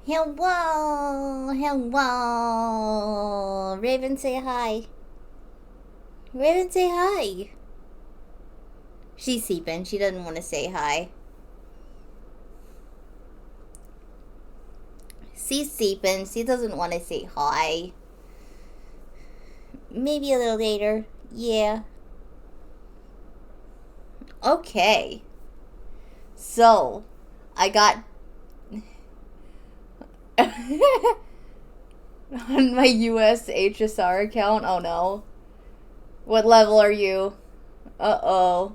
Hello, hello. Raven, say hi. Raven, say hi. She's sleeping. She doesn't want to say hi. She's sleeping. She doesn't want to say hi. Maybe a little later. Yeah. Okay. So, I got on my US HSR account. Oh no. What level are you? Uh-oh.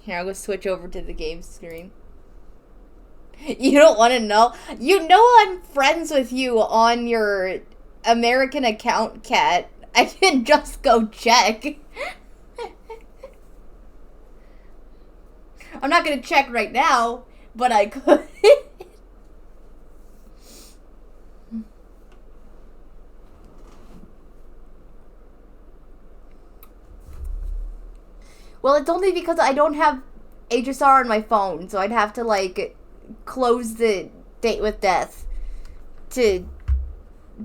Here, I'll go switch over to the game screen. You don't want to know? You know I'm friends with you on your American account, Cat. I can just go check. I'm not gonna check right now, but I could. Well, it's only because I don't have HSR on my phone, so I'd have to, like, close the Date with Death to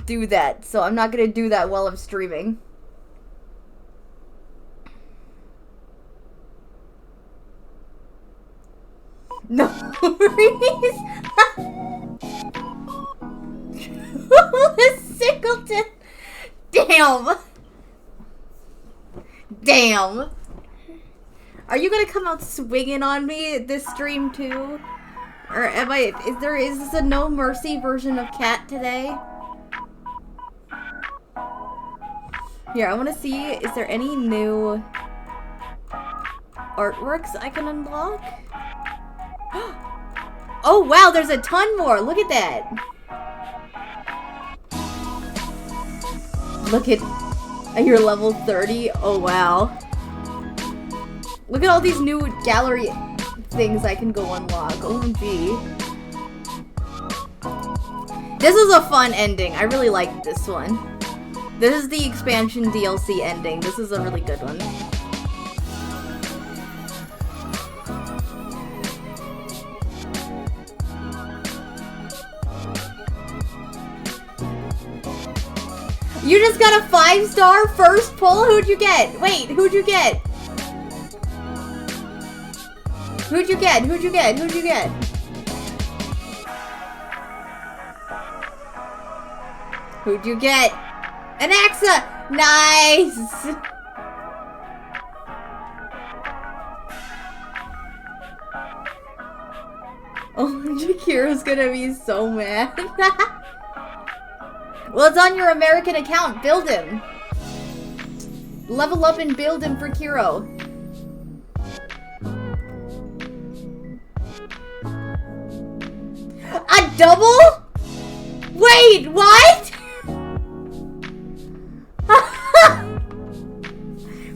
do that. So I'm not gonna do that while I'm streaming. No worries. Singleton. Damn. Damn. Are you gonna come out swinging on me this stream too? Or am I, is this a no mercy version of Cat today? Here, I wanna see, is there any new artworks I can unlock? Oh wow, there's a ton more! Look at that! Look at And you're level 30? Oh, wow. Look at all these new gallery things I can go unlock. OMG. This is a fun ending. I really like this one. This is the expansion DLC ending. This is a really good one. You just got a 5-star first pull? Who'd you get? Wait, who'd you get? Who'd you get? Who'd you get? Who'd you get? Who'd you get? An Axa! Nice! Oh, Jakira's gonna be so mad. Well, it's on your American account. Build him. Level up and build him for Kiro. A double? Wait, what?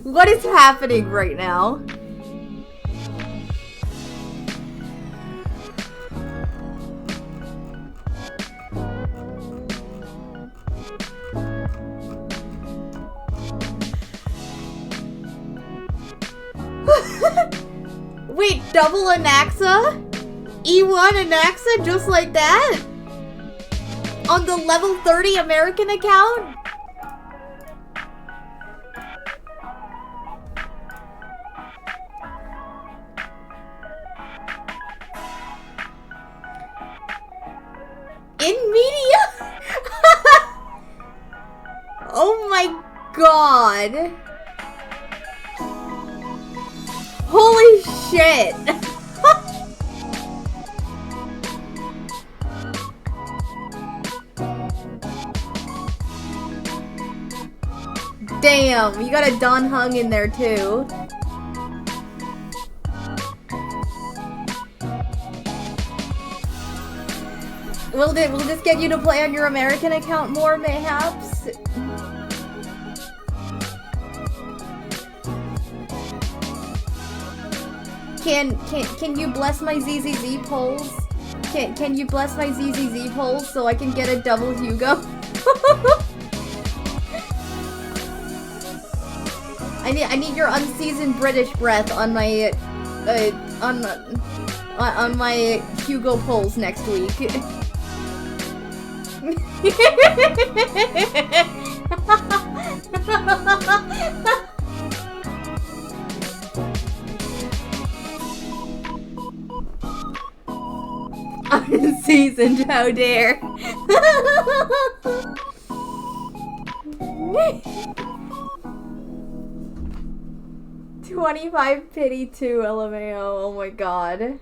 What is happening right now? Wait, double Anaxa? E1 Anaxa just like that? On the level 30 American account? In media? Oh my god. Holy shit. Damn, you got a Don Hung in there too. Will this get you to play on your American account more, mayhaps? Can you bless my ZZZ polls? Can you bless my ZZZ polls so I can get a double Hugo? I need your unseasoned British breath on my on my Hugo polls next week. Unseasoned, how dare. 25 pity 2 LMAO, oh my god.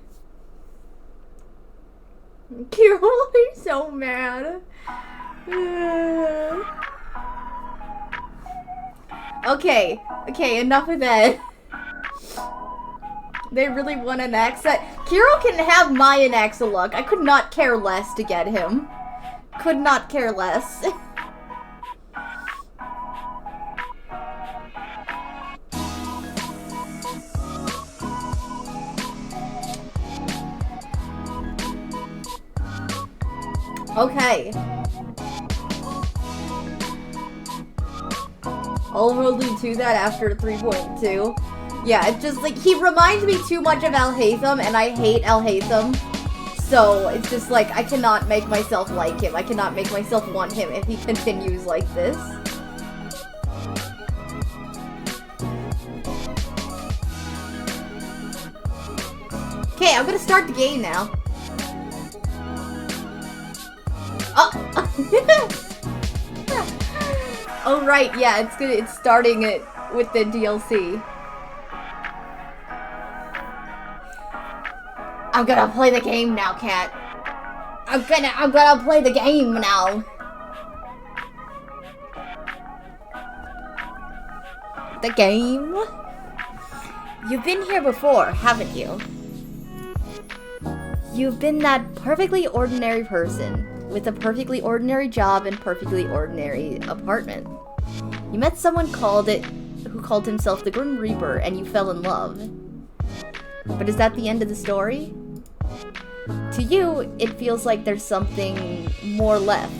Kiro, you're so mad. Okay, enough of that. They really want an Anaxa. Kiro can have my Anaxa luck. I could not care less to get him. Could not care less. Okay. I'll only do that after 3.2. Yeah, it's just like, he reminds me too much of Alhaitham, and I hate Alhaitham. So, it's just like, I cannot make myself like him. I cannot make myself want him if he continues like this. Okay, I'm gonna start the game now. Oh! Oh right, yeah, it's starting it with the DLC. I'm gonna play the game now, Cat. I'm gonna play the game now. The game? You've been here before, haven't you? You've been that perfectly ordinary person with a perfectly ordinary job and perfectly ordinary apartment. You met someone who called himself the Grim Reaper, and you fell in love. But is that the end of the story? To you, it feels like there's something more left.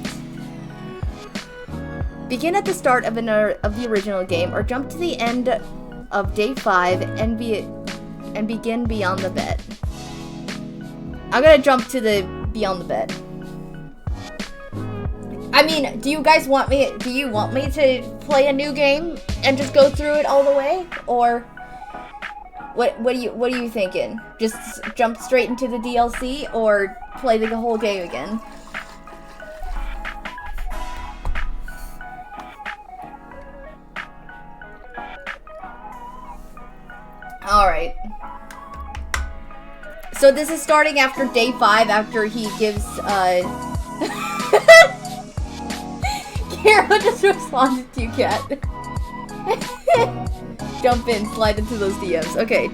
Begin at the start of the original game, or jump to the end of day 5 and begin Beyond the Bet. I'm gonna jump to the Beyond the Bet. I mean, do you want me to play a new game and just go through it all the way, or what are you thinking? Just jump straight into the DLC or play the whole game again? All right. So this is starting after day 5, after he gives Carol just responded to you, Cat. Jump in, slide into those DMs. Okay.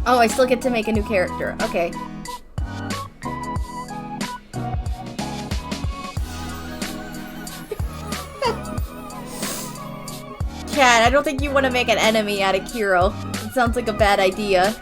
Oh, I still get to make a new character. Okay. Cat, I don't think you want to make an enemy out of Kiro. It sounds like a bad idea.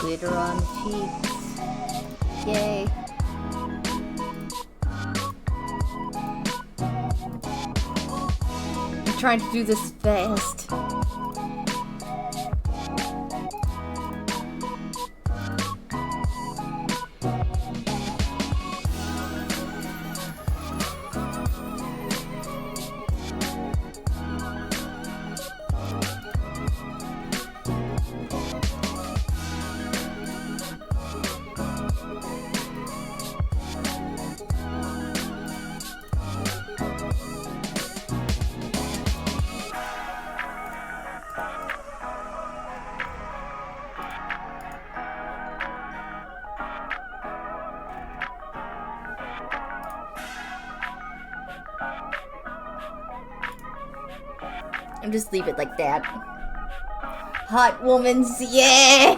Glitter on the cheeks. Yay. I'm trying to do this fast. And just leave it like that. Hot woman's, yeah!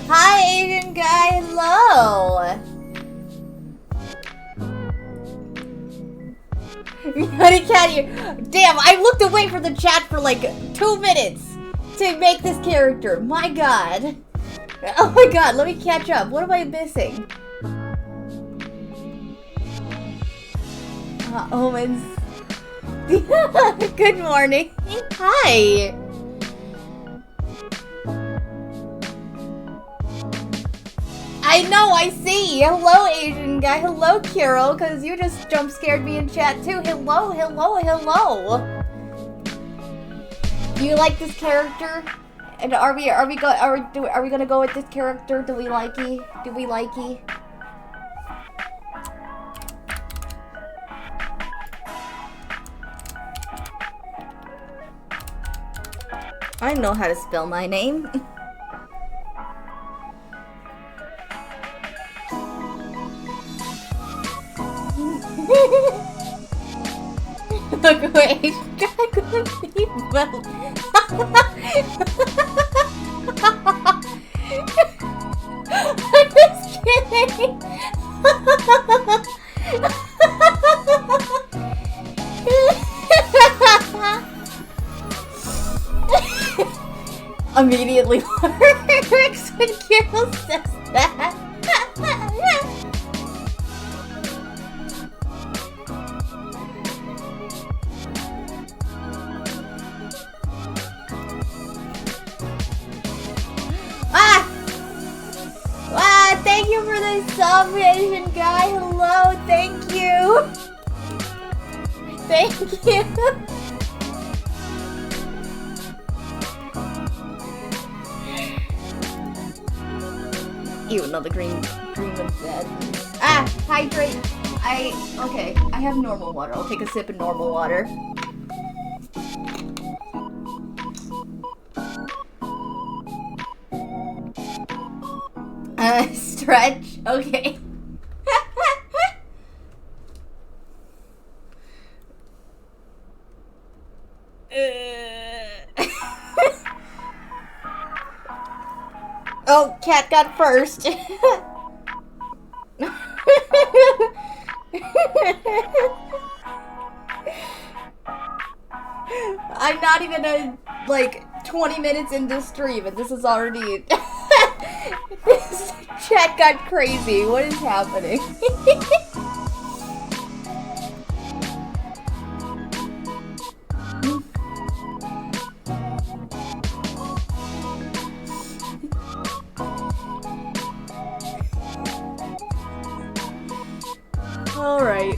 Hi, Asian guy, hello! Honey Cat, damn, I looked away from the chat for like 2 minutes to make this character. My god. Oh my god, let me catch up. What am I missing? Hot woman's. Good morning. Hi. I know, I see. Hello, Asian guy. Hello, Kiro, because you just jump scared me in chat too. Hello, hello, hello. Do you like this character? And are we gonna go with this character? Do we likey? Do we likey? I know how to spell my name. Look away. I couldn't be well. I'm just kidding. Immediately works when Carol says that. Thank you for the sub Asian guy. Hello, thank you. Thank you. Ew, another green one's dead. Hydrate. Okay, I have normal water. I'll take a sip of normal water. Stretch. Okay. Oh, cat got first. I'm not even like 20 minutes into stream and this is already this chat got crazy. What is happening? All right.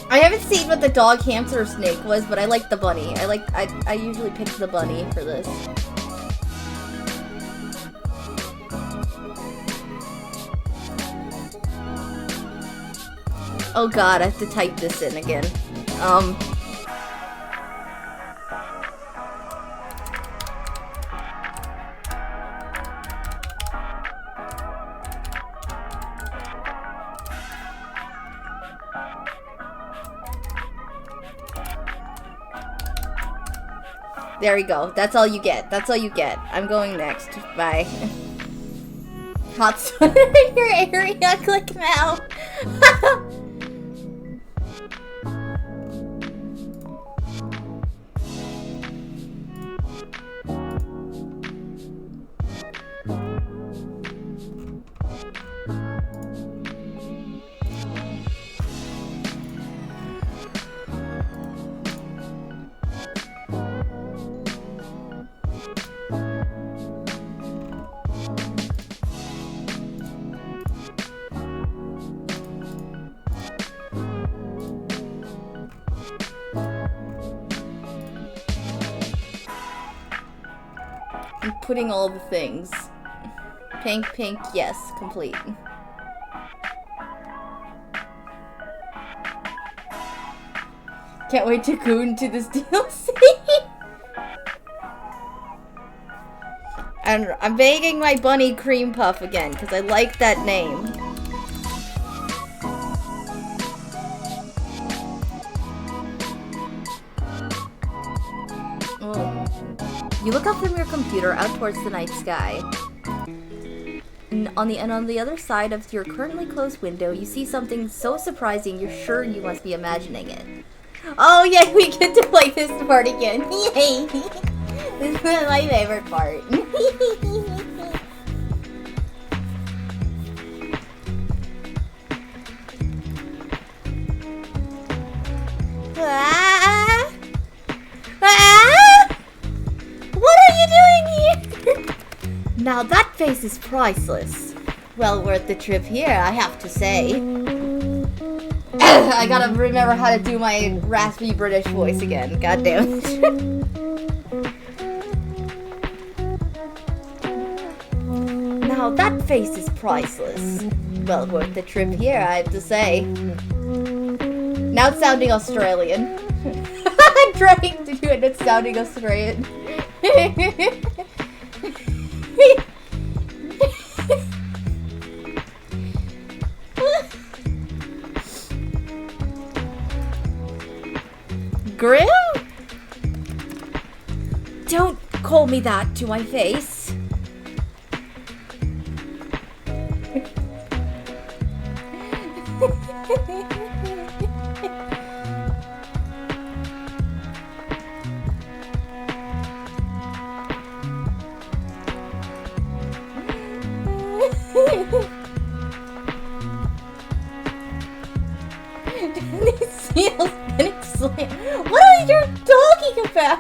I haven't seen what the dog, hamster, or snake was, but I like the bunny. I usually pick the bunny for this. Oh god, I have to type this in again. There we go. That's all you get. That's all you get. I'm going next. Bye. Hot sun in your area. Click now. Putting all the things. Pink, yes, complete. Can't wait to go into this DLC. And I'm begging my bunny Cream Puff again, because I like that name. You look up from your computer out towards the night sky. And on the other side of your currently closed window, you see something so surprising you're sure you must be imagining it. Oh yeah, we get to play this part again. Yay! This is my favorite part. What are you doing here? Now that face is priceless. Well worth the trip here, I have to say. I gotta remember how to do my raspy British voice again. God damn it. Now that face is priceless. Well worth the trip here, I have to say. Now it's sounding Australian. I'm trying to do it, it's sounding Australian. Grill? Don't call me that to my face. These seals getting slammed. What are you talking about?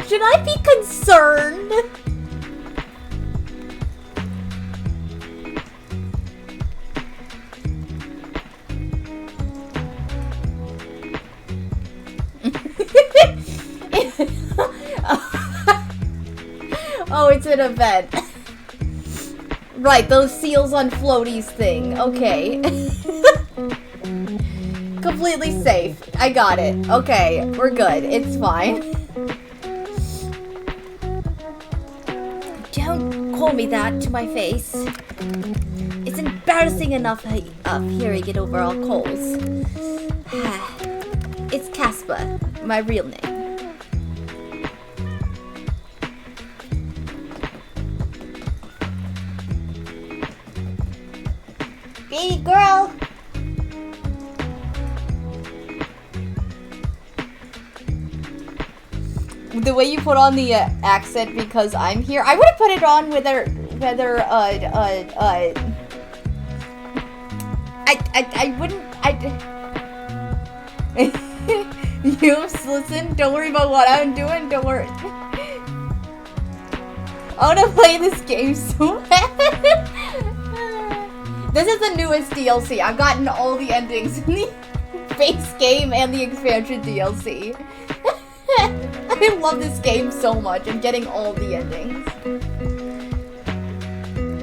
Should I be concerned? Oh, it's an event. Right, those seals on floaties thing. Okay. Completely safe. I got it. Okay, we're good. It's fine. Don't call me that to my face. It's embarrassing enough hearing it over our calls. It's Casper, my real name. Baby girl! The way you put on the accent because I'm here, I would have put it on whether I wouldn't, you listen, don't worry about what I'm doing, don't worry. I wanna play this game so bad. This is the newest DLC. I've gotten all the endings in the base game and the expansion DLC. I love this game so much. I'm getting all the endings.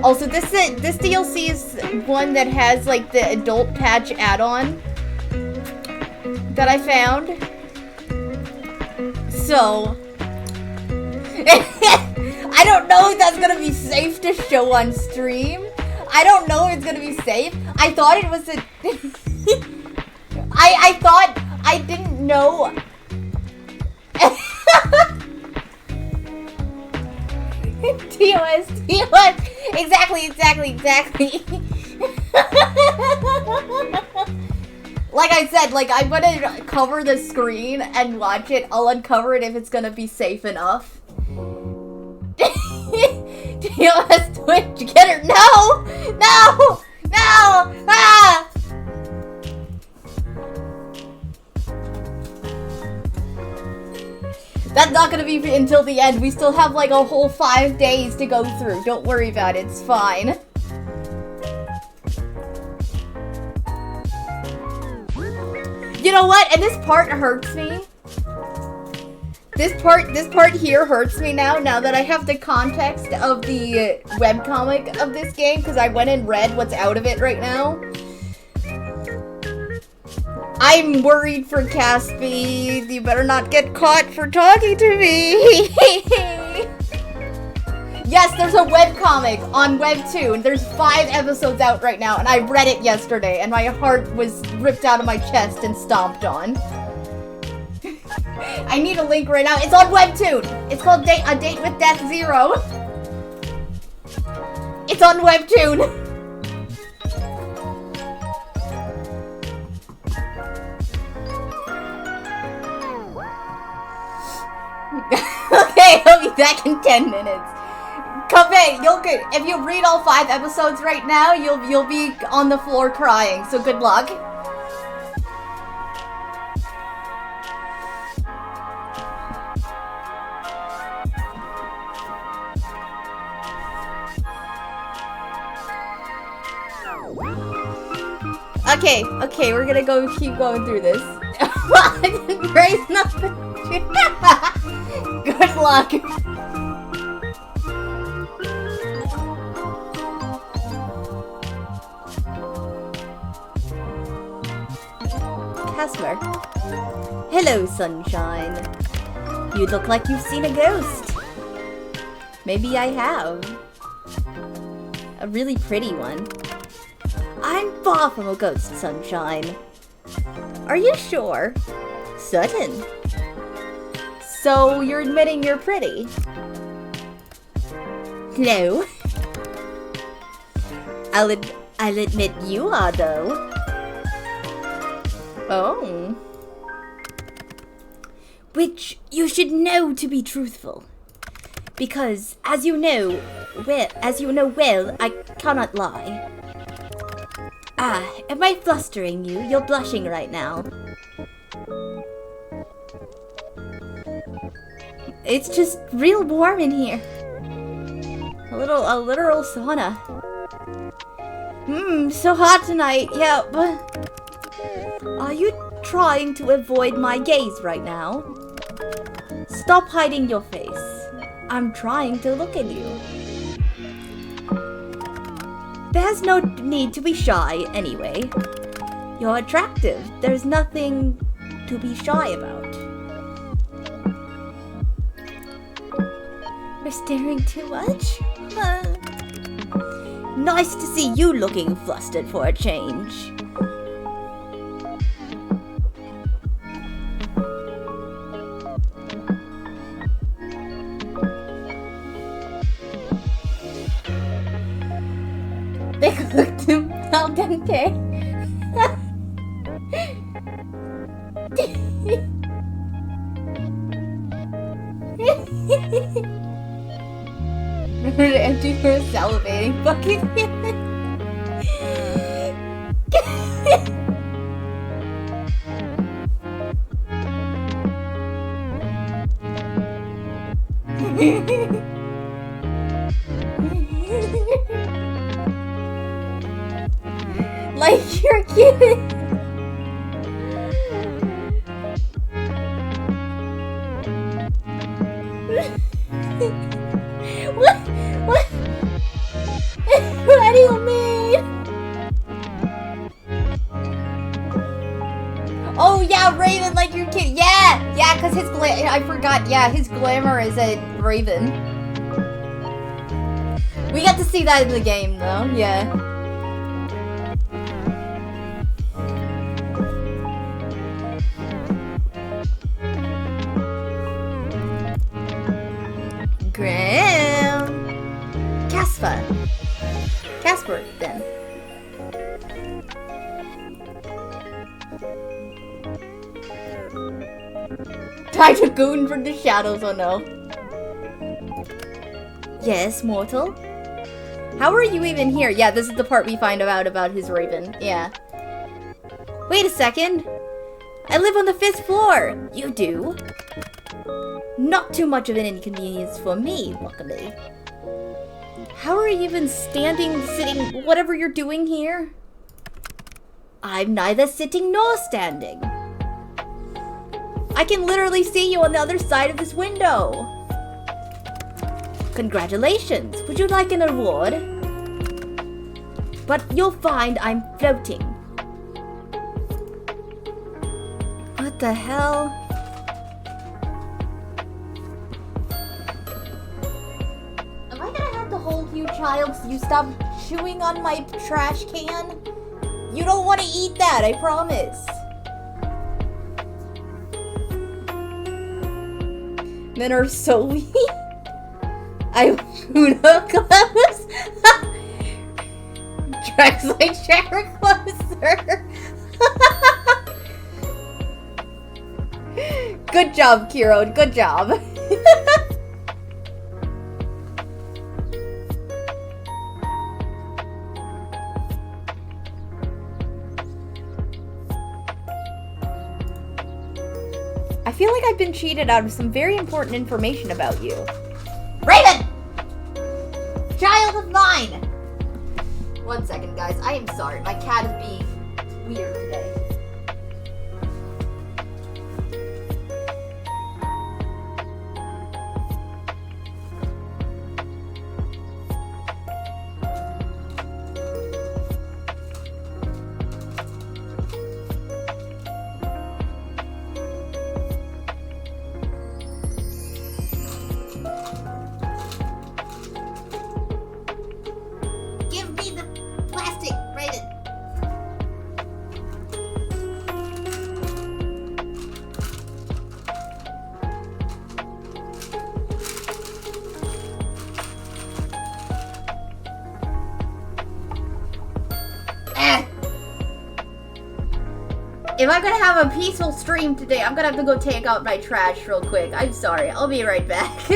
Also, this DLC is one that has like the adult patch add-on that I found. So I don't know if that's gonna be safe to show on stream. I don't know if it's gonna be safe. I thought it was a I thought I didn't know. TOS. Exactly. Like I said, like I'm gonna cover the screen and watch it. I'll uncover it if it's gonna be safe enough. TOS Twitch, get her! No! Ah! That's not gonna be until the end. We still have like a whole 5 days to go through. Don't worry about it. It's fine. You know what? And this part hurts me. This part here hurts me now that I have the context of the webcomic of this game, because I went and read what's out of it right now. I'm worried for Caspi. You better not get caught for talking to me. Yes, there's a webcomic on Webtoon. There's 5 episodes out right now, and I read it yesterday, and my heart was ripped out of my chest and stomped on. I need a link right now. It's on Webtoon. It's called A Date with Death Zero. It's on Webtoon. Okay, I'll be back in 10 minutes. Come in. If you read all 5 episodes right now, you'll be on the floor crying. So good luck. Okay, we're gonna keep going through this. Grace, nothing. Good luck. Casper. Hello, sunshine. You look like you've seen a ghost. Maybe I have. A really pretty one. I'm far from a ghost, sunshine. Are you sure? Certain. So you're admitting you're pretty? No. I'll admit you are, though. Oh. Which you should know to be truthful. Because, as you know well, I cannot lie. Ah, am I flustering you? You're blushing right now. It's just real warm in here. A literal sauna. So hot tonight. Yeah, but are you trying to avoid my gaze right now? Stop hiding your face. I'm trying to look at you. There's no need to be shy anyway. You're attractive. There's nothing to be shy about. You're staring too much? Nice to see you looking flustered for a change. They cooked him al dente. Remember to empty her salivating bucket. Like you're kidding. What? What do you mean? Oh yeah, Raven, like you're kidding. Yeah, cause his I forgot. Yeah, his glamour is a Raven. We got to see that in the game though. Yeah. Casper, then. Try to goon from the shadows, oh no. Yes, mortal? How are you even here? Yeah, this is the part we find out about his Raven. Yeah. Wait a second. I live on the 5th floor. You do? Not too much of an inconvenience for me, luckily. How are you even standing, sitting, whatever you're doing here? I'm neither sitting nor standing. I can literally see you on the other side of this window. Congratulations. Would you like an award? But you'll find I'm floating. What the hell? Am I gonna have to hold you, child, so you stop chewing on my trash can? You don't want to eat that, I promise. Men are so weak. I Una close. Drags my chair closer. Good job, Kiro. Good job. I feel like I've been cheated out of some very important information about you. Raven! Child of mine! 1 second, guys. I am sorry. My cat is being weird today. If I'm gonna have a peaceful stream today, I'm gonna have to go take out my trash real quick. I'm sorry. I'll be right back.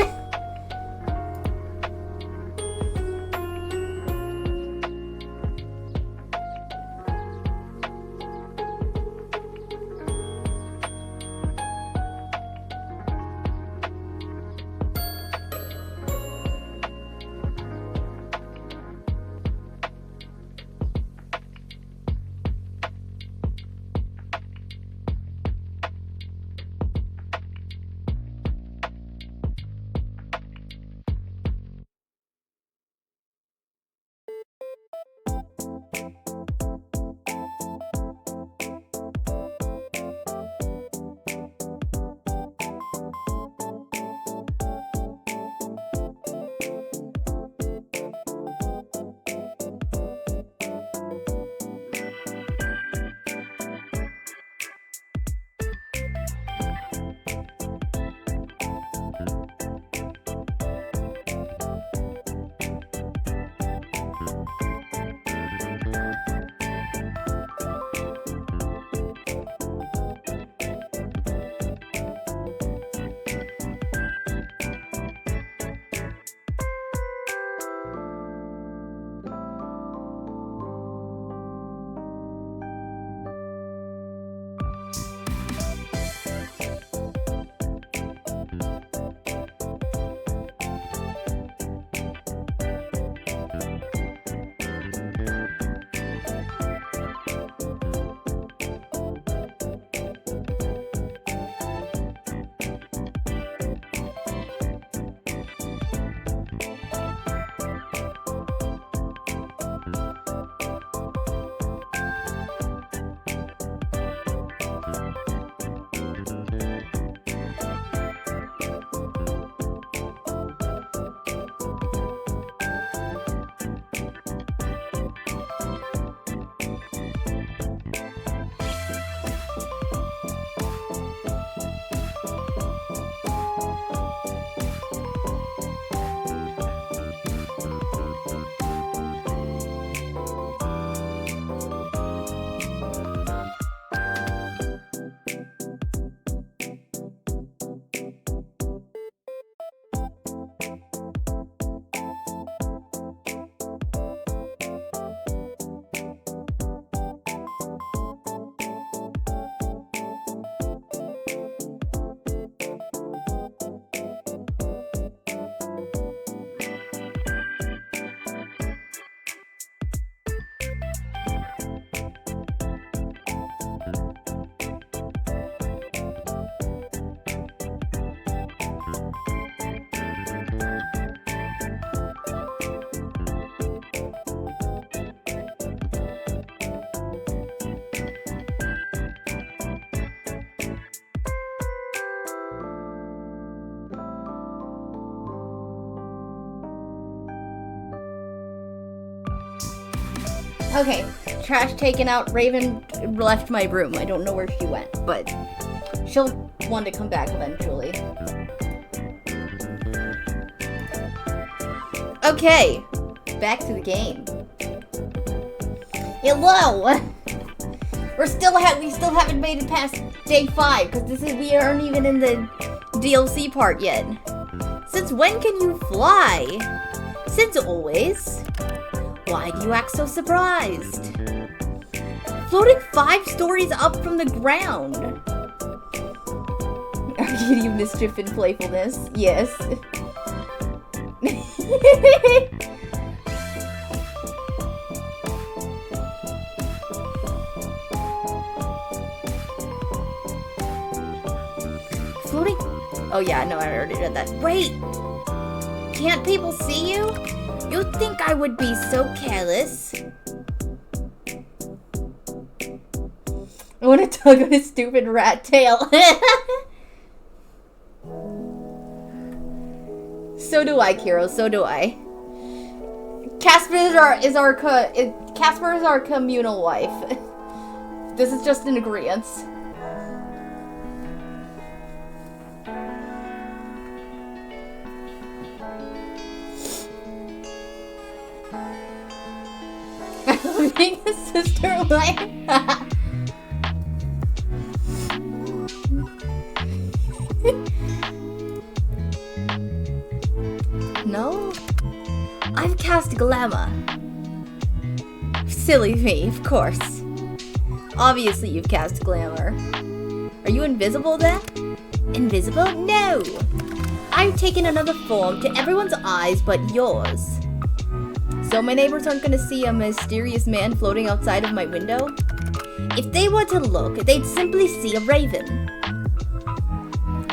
Okay, trash taken out. Raven left my room. I don't know where she went, but she'll want to come back eventually. Okay, back to the game. Hello. We still haven't made it past day 5 because we aren't even in the DLC part yet. Since when can you fly? Since always. Why do you act so surprised? Floating 5 stories up from the ground. Are you mischief and playfulness? Yes. Floating? Oh yeah, no, I already did that. Wait! Can't people see you? You'd think I would be so careless. I want to tug on his stupid rat tail. So do I, Kiro. So do I. Casper is our communal wife. This is just an agreement. Being a sister wife. cast Glamour. Silly me, of course. Obviously you've cast Glamour. Are you invisible then? Invisible? No! I've taken another form to everyone's eyes but yours. So my neighbors aren't gonna see a mysterious man floating outside of my window? If they were to look, they'd simply see a raven.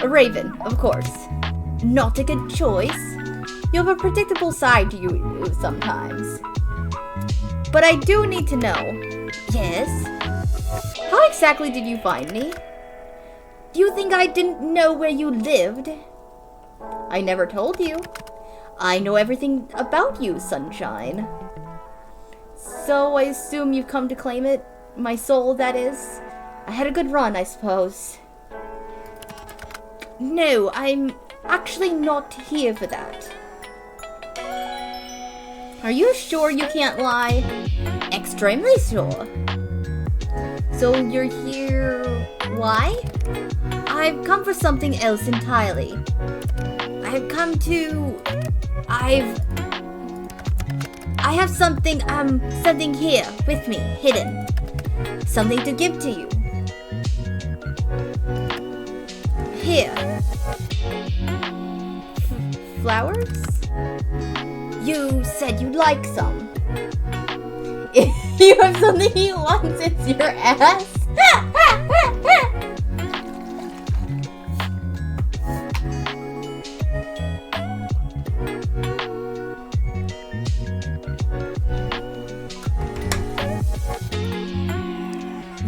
A raven, of course. Not a good choice. You have a predictable side to you sometimes. But I do need to know. Yes? How exactly did you find me? Do you think I didn't know where you lived? I never told you. I know everything about you, Sunshine. So I assume you've come to claim it? My soul, that is. I had a good run, I suppose. No, I'm actually not here for that. Are you sure you can't lie? Extremely sure. So you're here... why? I've come for something else entirely. I've come to... I have something here with me, hidden. Something to give to you. Here. Flowers? You said you'd like some. If you have something you want, it's your ass.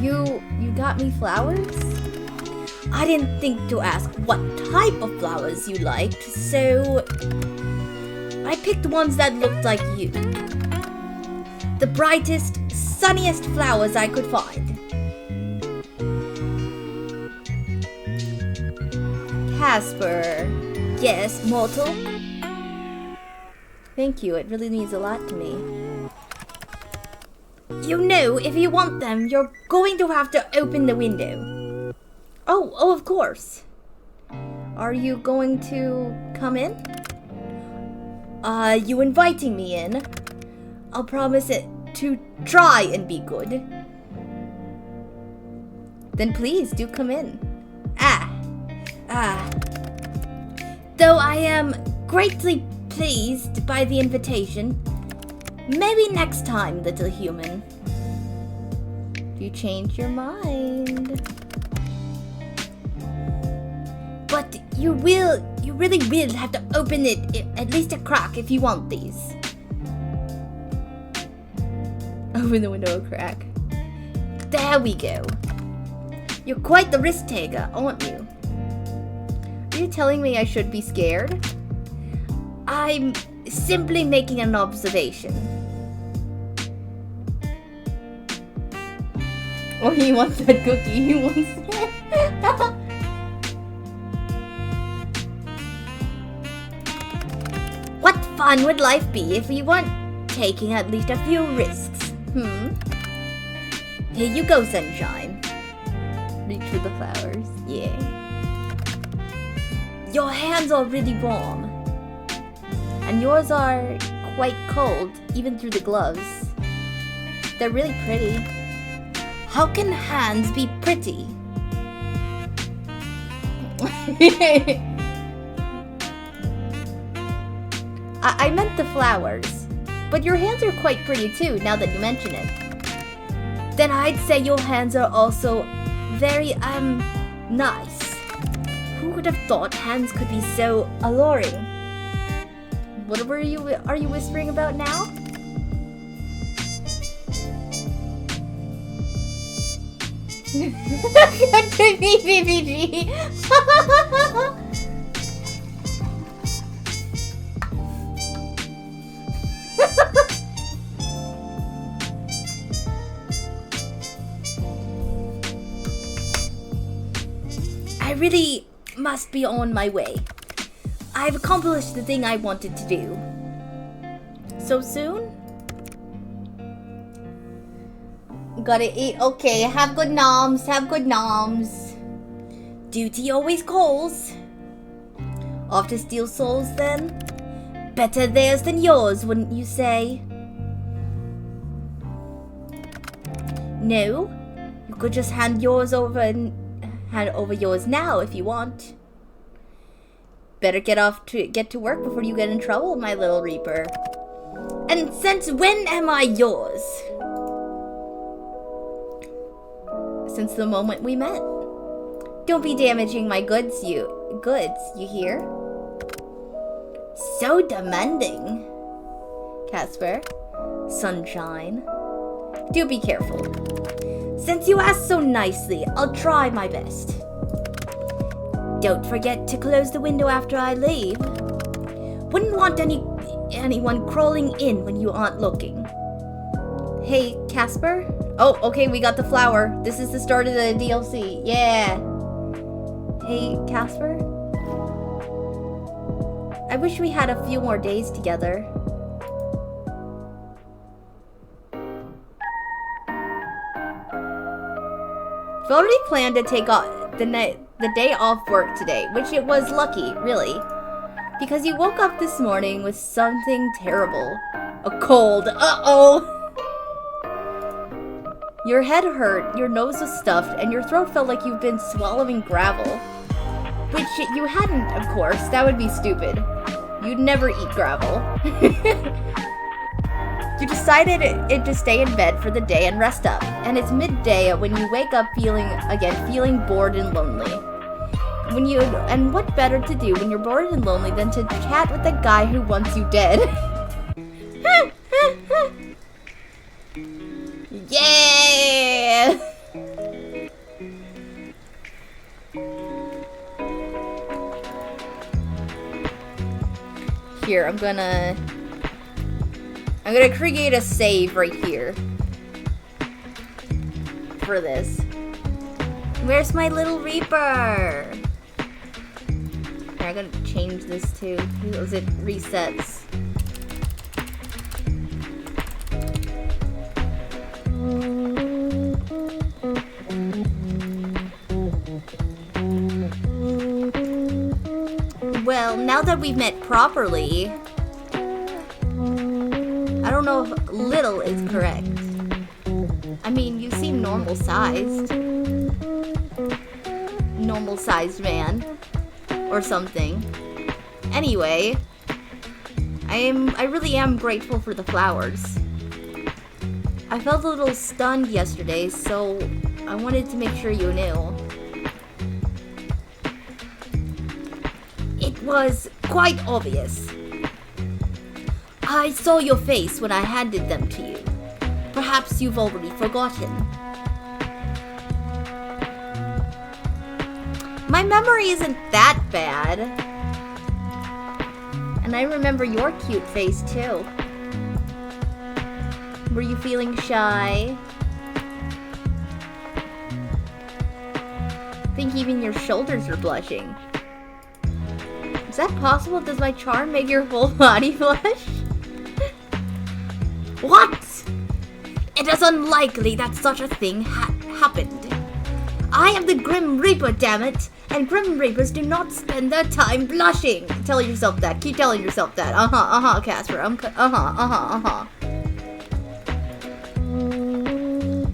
You got me flowers? I didn't think to ask what type of flowers you liked, so I picked ones that looked like you. The brightest, sunniest flowers I could find. Casper. Yes, mortal? Thank you, it really means a lot to me. You know, if you want them, you're going to have to open the window. Oh, of course. Are you going to come in? You inviting me in? I'll promise it to try and be good. Then please do come in. Though I am greatly pleased by the invitation, maybe next time, little human. You changed your mind. But you really will have to open it at least a crack if you want these. Open the window a crack. There we go. You're quite the risk taker, aren't you? Are you telling me I should be scared? I'm simply making an observation. Oh, he wants that cookie. He wants that. What fun would life be if we weren't taking at least a few risks? Here you go, Sunshine. Reach for the flowers. Yeah. Your hands are really warm. And yours are quite cold, even through the gloves. They're really pretty. How can hands be pretty? I meant the flowers. But your hands are quite pretty too, now that you mention it. Then I'd say your hands are also very, nice. Who would have thought hands could be so alluring? What are you whispering about now? I really must be on my way. I've accomplished the thing I wanted to do. So soon? Gotta eat. Okay, have good noms. Have good noms. Duty always calls. Off to steal souls then? Better theirs than yours, wouldn't you say? No? You could just hand yours over and hand over yours now if you want. Better get to work before you get in trouble, my little Reaper. And since when am I yours? Since the moment we met. Don't be damaging my goods, you hear? So demanding. Casper. Sunshine. Do be careful. Since you asked so nicely, I'll try my best. Don't forget to close the window after I leave. Wouldn't want anyone crawling in when you aren't looking. Hey, Casper? Oh, okay, we got the flower. This is the start of the DLC. Yeah. Hey, Casper? I wish we had a few more days together. I've already planned to take the day off work today, which it was lucky, really. Because you woke up this morning with something terrible. A cold. Uh-oh! Your head hurt, your nose was stuffed, and your throat felt like you've been swallowing gravel. Which you hadn't, of course. That would be stupid. You'd never eat gravel. You decided to stay in bed for the day and rest up. And it's midday when you wake up feeling bored and lonely. And what better to do when you're bored and lonely than to chat with the guy who wants you dead? Yeah! Here, I'm gonna create a save right here for this. Where's my little Reaper? Here, I'm gonna change this too. Because it resets. Well, now that we've met properly, I don't know if little is correct. I mean, you seem normal-sized. Normal-sized man. Or something. Anyway, I really am grateful for the flowers. I felt a little stunned yesterday, so I wanted to make sure you knew. It was quite obvious. I saw your face when I handed them to you. Perhaps you've already forgotten. My memory isn't that bad. And I remember your cute face too. Were you feeling shy? I think even your shoulders were blushing. Is that possible? Does my charm make your whole body blush? What? It is unlikely that such a thing happened. I am the Grim Reaper, damn it! And Grim Reapers do not spend their time blushing. Tell yourself that. Keep telling yourself that. Casper.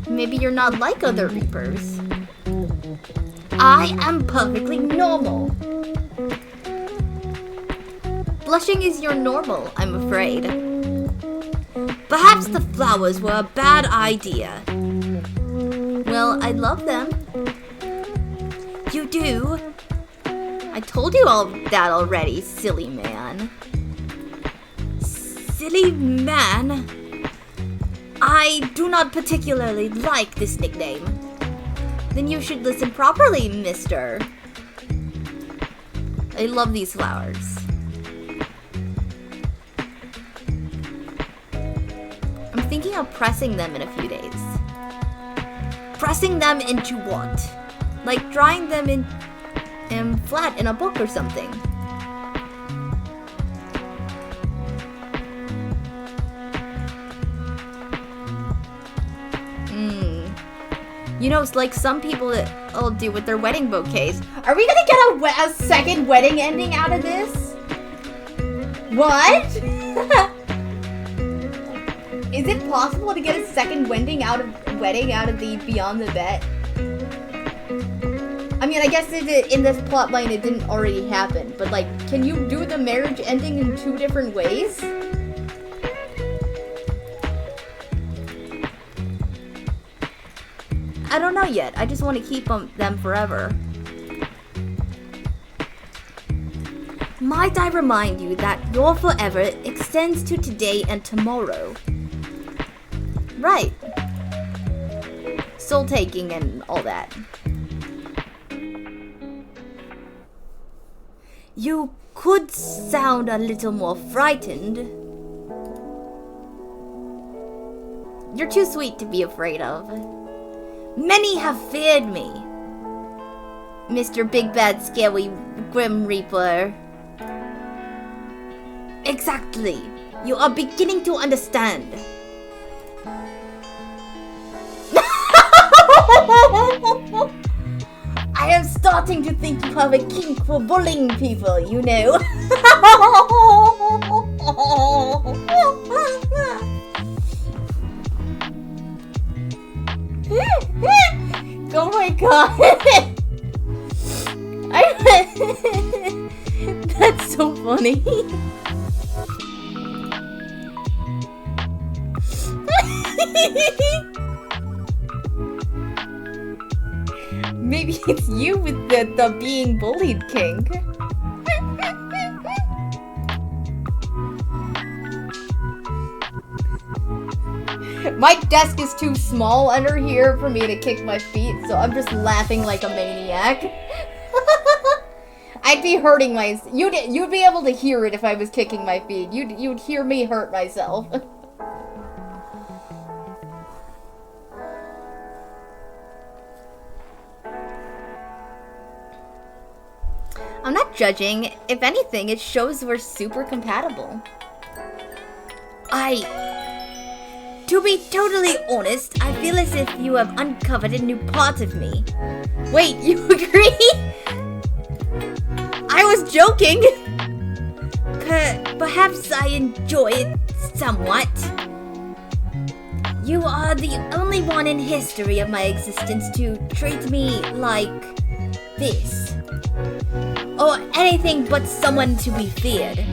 Maybe you're not like other Reapers. I am perfectly normal. Blushing is your normal, I'm afraid. Perhaps the flowers were a bad idea. Well, I love them. You do? I told you all that already, silly man. Silly man? I do not particularly like this nickname. Then you should listen properly, mister. I love these flowers. I'm thinking of pressing them in a few days. Pressing them into what? Like drawing them in flat in a book or something. You know, it's like some people that'll do with their wedding bouquets. Are we gonna get a second wedding ending out of this? What? Is it possible to get a second wedding out of the Beyond the Bet? I mean, I guess in this plotline it didn't already happen, but like, can you do the marriage ending in 2 different ways? I don't know yet. I just want to keep them forever. Might I remind you that your forever extends to today and tomorrow? Right. Soul taking and all that. You could sound a little more frightened. You're too sweet to be afraid of. Many have feared me, Mr. Big Bad Scary Grim Reaper. Exactly. You are beginning to understand. I am starting to think you have a kink for bullying people, you know. Oh my god. That's so funny. Maybe it's you with the being bullied kink. My desk is too small under here for me to kick my feet, so I'm just laughing like a maniac. I'd be hurting myself. You'd be able to hear it if I was kicking my feet. You'd hear me hurt myself. I'm not judging. If anything, it shows we're super compatible. To be totally honest, I feel as if you have uncovered a new part of me. Wait, you agree? I was joking. Perhaps I enjoy it somewhat. You are the only one in history of my existence to treat me like this. Or anything but someone to be feared.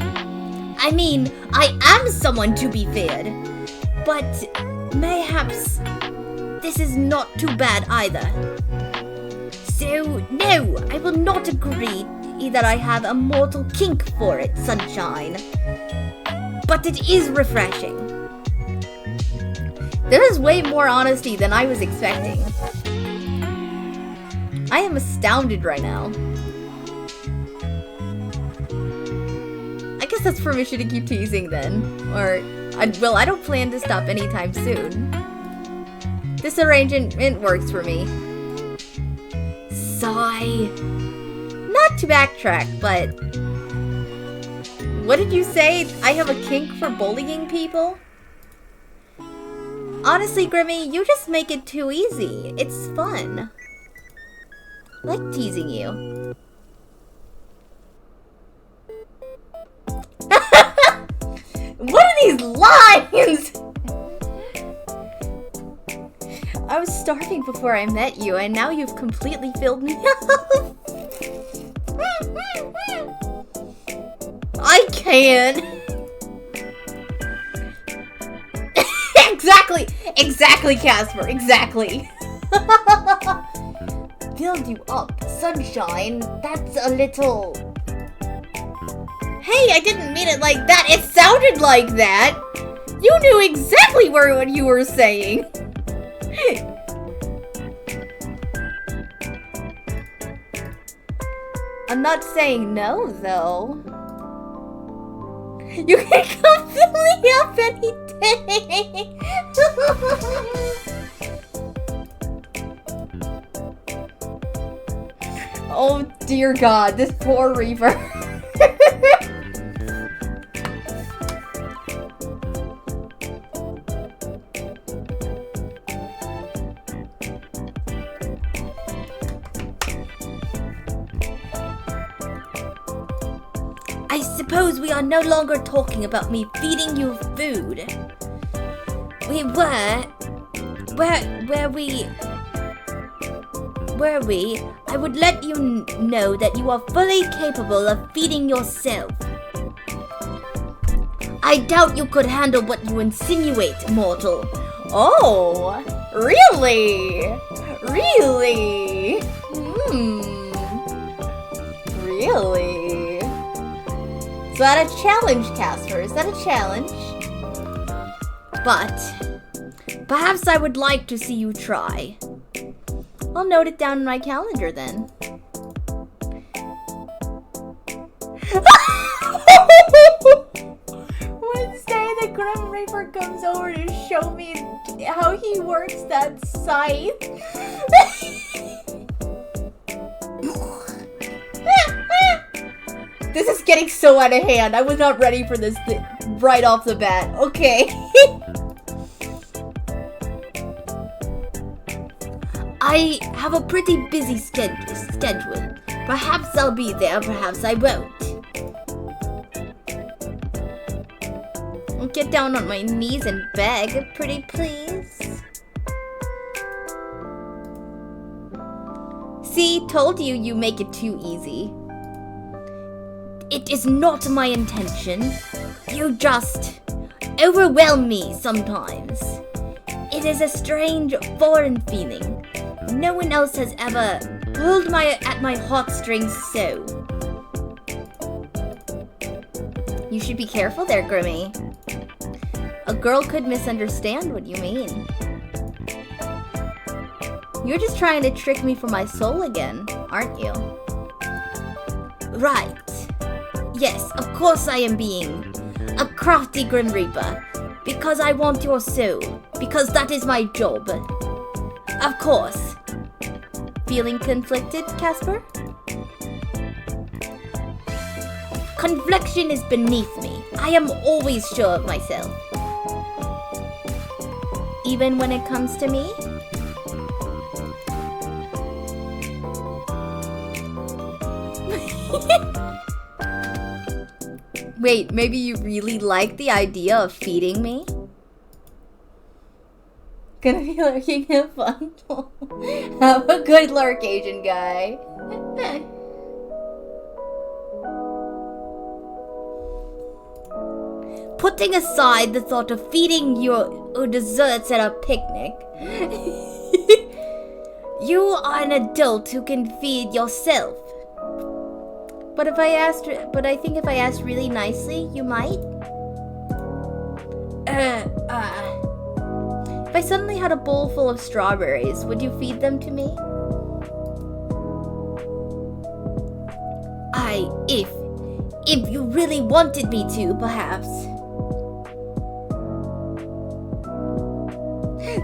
I mean, I am someone to be feared. But mayhaps this is not too bad either. So, no, I will not agree that I have a mortal kink for it, Sunshine. But it is refreshing. There is way more honesty than I was expecting. I am astounded right now. I guess that's permission to keep teasing then. Or, well, I don't plan to stop anytime soon. This arrangement works for me. Sigh. Not to backtrack, but... What did you say? I have a kink for bullying people? Honestly, Grimmy, you just make it too easy. It's fun. I like teasing you. What are these lines? I was starving before I met you, and now you've completely filled me up. I can. Exactly, Casper, exactly. Filled you up, Sunshine. That's a little... Hey, I didn't mean it like that. It sounded like that. You knew exactly what you were saying. I'm not saying no, though. You can come fill me up any day. Oh dear God, this poor Reaper. I suppose we are no longer talking about me feeding you food. We were... Were we? I would let you know that you are fully capable of feeding yourself. I doubt you could handle what you insinuate, mortal. Oh, really? Really? Really? Is that a challenge, Casper? Is that a challenge? But perhaps I would like to see you try. I'll note it down in my calendar then. Wednesday, the Grim Reaper comes over to show me how he works that scythe. This is getting so out of hand. I was not ready for this right off the bat. Okay. I have a pretty busy schedule. Perhaps I'll be there, perhaps I won't. I'll get down on my knees and beg, pretty please. See, told you you make it too easy. It is not my intention. You just overwhelm me sometimes. It is a strange, foreign feeling. No one else has ever pulled at my heartstrings so. You should be careful there, Grimmy. A girl could misunderstand what you mean. You're just trying to trick me for my soul again, aren't you? Right. Yes, of course I am being a crafty Grim Reaper. Because I want your soul. Because that is my job. Of course. Feeling conflicted, Casper? Confliction is beneath me. I am always sure of myself. Even when it comes to me? Wait, maybe you really like the idea of feeding me? Gonna be lurking in fun. Have a good lurk, Asian guy. Putting aside the thought of feeding your desserts at a picnic, you are an adult who can feed yourself. But I think if I asked really nicely, you might. If I suddenly had a bowl full of strawberries, would you feed them to me? If you really wanted me to, perhaps.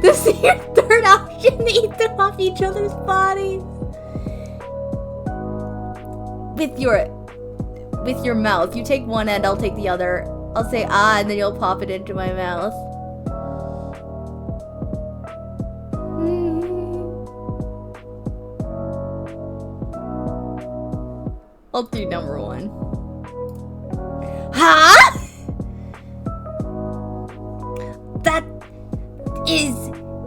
This is your third option, to eat them off each other's bodies. With your mouth. You take one end, I'll take the other. I'll say ah, and then you'll pop it into my mouth. I'll do number one. Huh?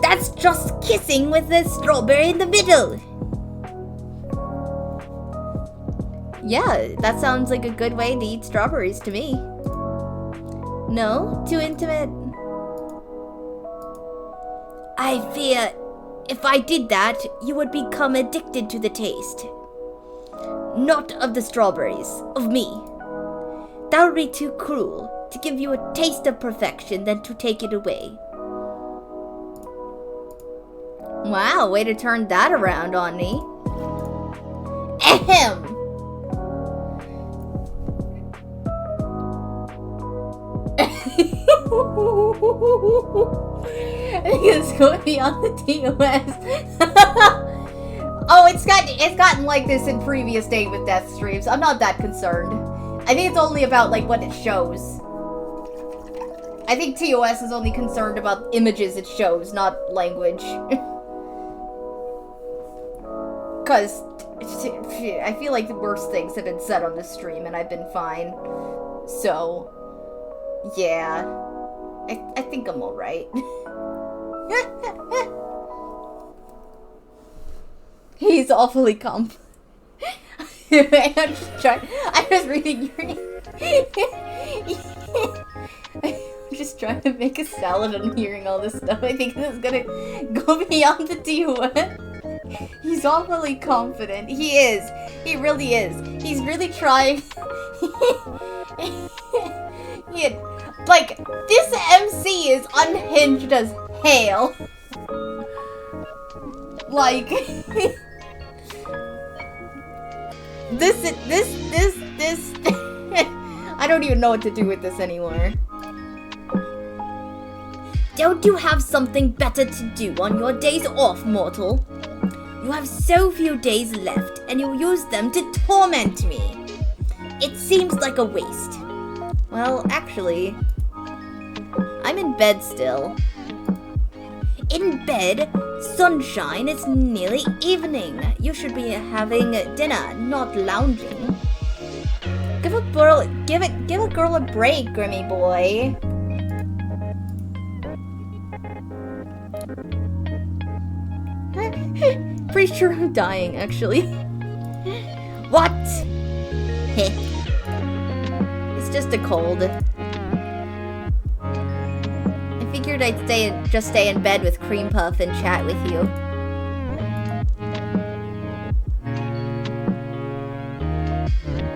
That's just kissing with the strawberry in the middle. Yeah, that sounds like a good way to eat strawberries to me. No? Too intimate? I fear if I did that, you would become addicted to the taste. Not of the strawberries, of me. That would be too cruel, to give you a taste of perfection than to take it away. Wow, way to turn that around on me. Ahem! I think it's going to be on the TOS. Oh, it's gotten like this in previous Day with Death streams. I'm not that concerned. I think it's only about like what it shows. I think TOS is only concerned about images it shows, not language. Cause I feel like the worst things have been said on this stream and I've been fine. So, yeah. I think I'm alright. He's awfully confident. I'm just reading your... I'm just trying to make a salad and hearing all this stuff. I think this is gonna go beyond the T1. He's awfully confident. He is. He really is. He's really trying. Like, this MC is unhinged as hell. Like... This... I don't even know what to do with this anymore. Don't you have something better to do on your days off, mortal? You have so few days left, and you use them to torment me. It seems like a waste. Well, actually, I'm in bed still. In bed? Sunshine, it's nearly evening. You should be having dinner, not lounging. Give a girl a break, Grimmy boy. Pretty sure I'm dying, actually. What? It's just a cold. I figured I'd just stay in bed with Cream Puff and chat with you.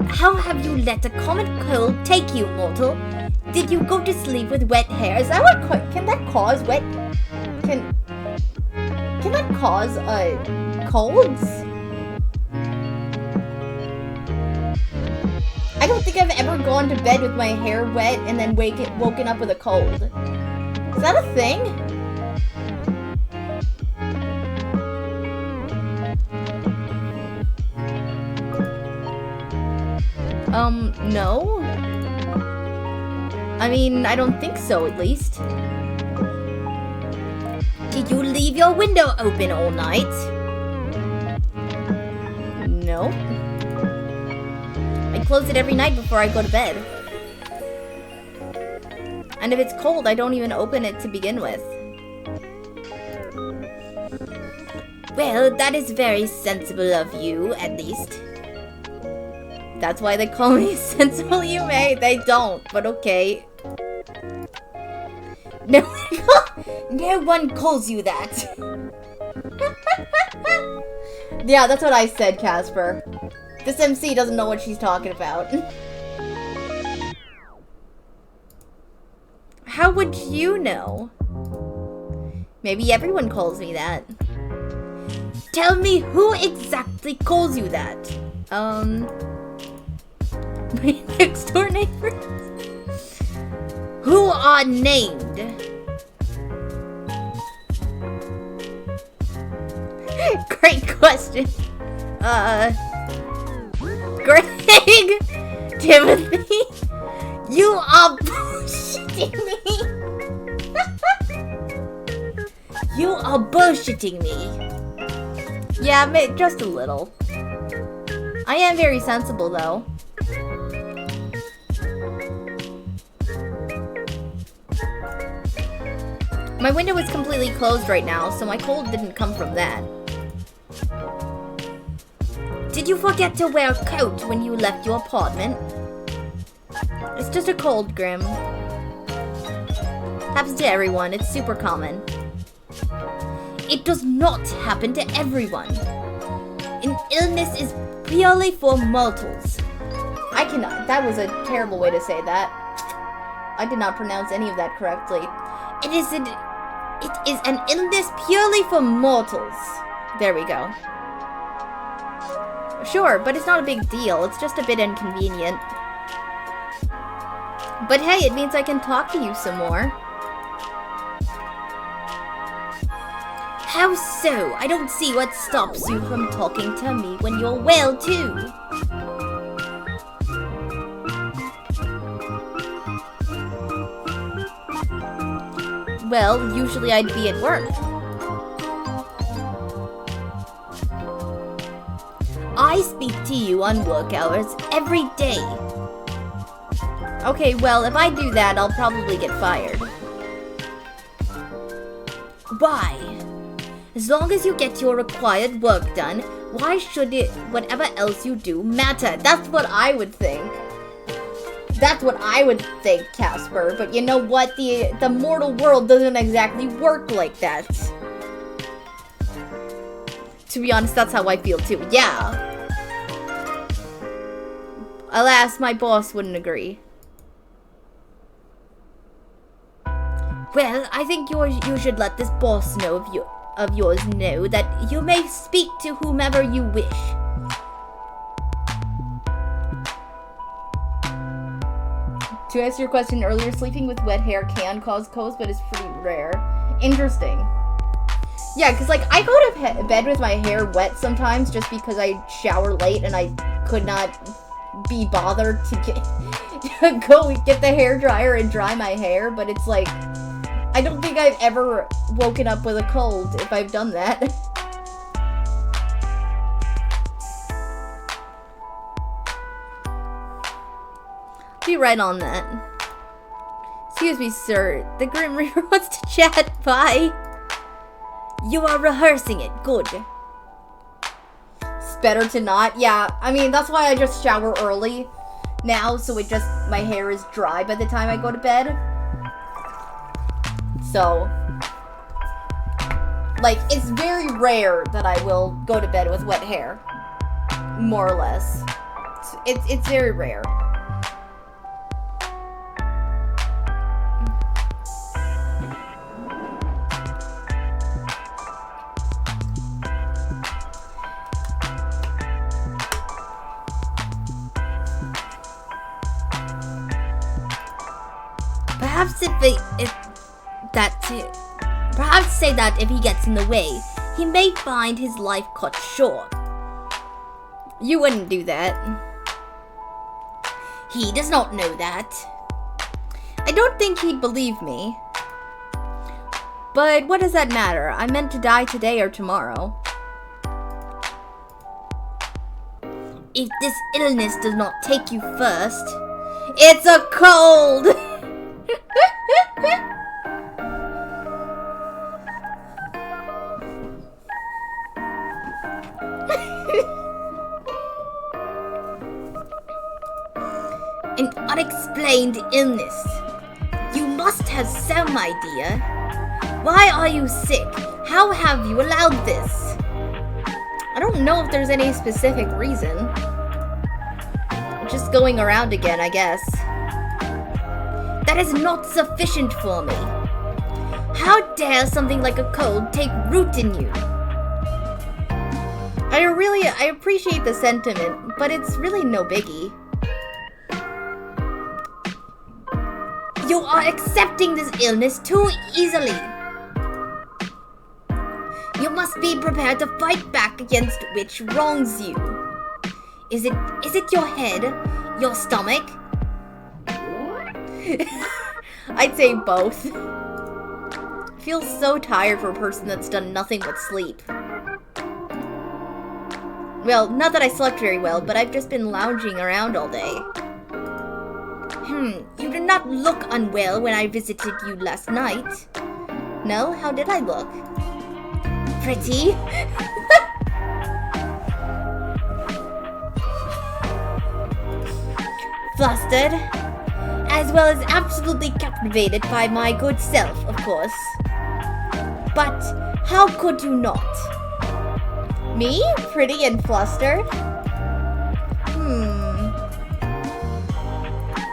How have you let a common cold take you, mortal? Did you go to sleep with wet hair? Is that what can that cause wet? Can that cause colds? I don't think I've ever gone to bed with my hair wet and then woken up with a cold. Is that a thing? No. I mean, I don't think so, at least. Did you leave your window open all night? No. I close it every night before I go to bed. And if it's cold, I don't even open it to begin with. Well, that is very sensible of you, at least. That's why they call me Sensible Yume. They don't, but okay. No, no one calls you that. Yeah, that's what I said, Casper. This MC doesn't know what she's talking about. How would you know? Maybe everyone calls me that. Tell me who exactly calls you that? My next door neighbors. Who are named? Great question. Greg, Timothy, you are bullshitting me. You are bullshitting me. Yeah, just a little. I am very sensible, though. My window is completely closed right now, so my cold didn't come from that. Did you forget to wear a coat when you left your apartment? It's just a cold, Grim. Happens to everyone. It's super common. It does not happen to everyone. An illness is purely for mortals. I cannot. That was a terrible way to say that. I did not pronounce any of that correctly. It is an illness purely for mortals. There we go. Sure, but it's not a big deal. It's just a bit inconvenient. But hey, it means I can talk to you some more. How so? I don't see what stops you from talking to me when you're well, too. Well, usually I'd be at work. I speak to you on work hours every day. Okay, well, if I do that, I'll probably get fired. Why? As long as you get your required work done, why should it, whatever else you do, matter? That's what I would think. That's what I would think, Casper. But you know what? The mortal world doesn't exactly work like that. To be honest, that's how I feel too. Yeah. Alas, my boss wouldn't agree. Well, I think you should let this boss know of yours know that you may speak to whomever you wish. To answer your question earlier, sleeping with wet hair can cause colds, but it's pretty rare. Interesting. Yeah, because, like, I go to bed with my hair wet sometimes just because I shower late and I could not be bothered to go get the hair dryer and dry my hair, but it's like, I don't think I've ever woken up with a cold if I've done that. Be right on that. Excuse me, sir. The Grim Reaper wants to chat. Bye. You are rehearsing it. Good. It's better to not. Yeah, I mean, that's why I just shower early now, so my hair is dry by the time I go to bed. So, like, it's very rare that I will go to bed with wet hair. More or less. It's very rare. Perhaps say that if he gets in the way, he may find his life cut short. You wouldn't do that. He does not know that. I don't think he'd believe me. But what does that matter? I meant to die today or tomorrow. If this illness does not take you first... It's a cold! An unexplained illness. You must have some idea. Why are you sick? How have you allowed this? I don't know if there's any specific reason. Just going around again, I guess. That is not sufficient for me. How dare something like a cold take root in you? I appreciate the sentiment, but it's really no biggie. You are accepting this illness too easily. You must be prepared to fight back against which wrongs you. Is it your head? Your stomach? I'd say both. I feel so tired for a person that's done nothing but sleep. Well, not that I slept very well, but I've just been lounging around all day. You did not look unwell when I visited you last night. No? How did I look? Pretty. Flustered. As well as absolutely captivated by my good self, of course. But how could you not? Me? Pretty and flustered?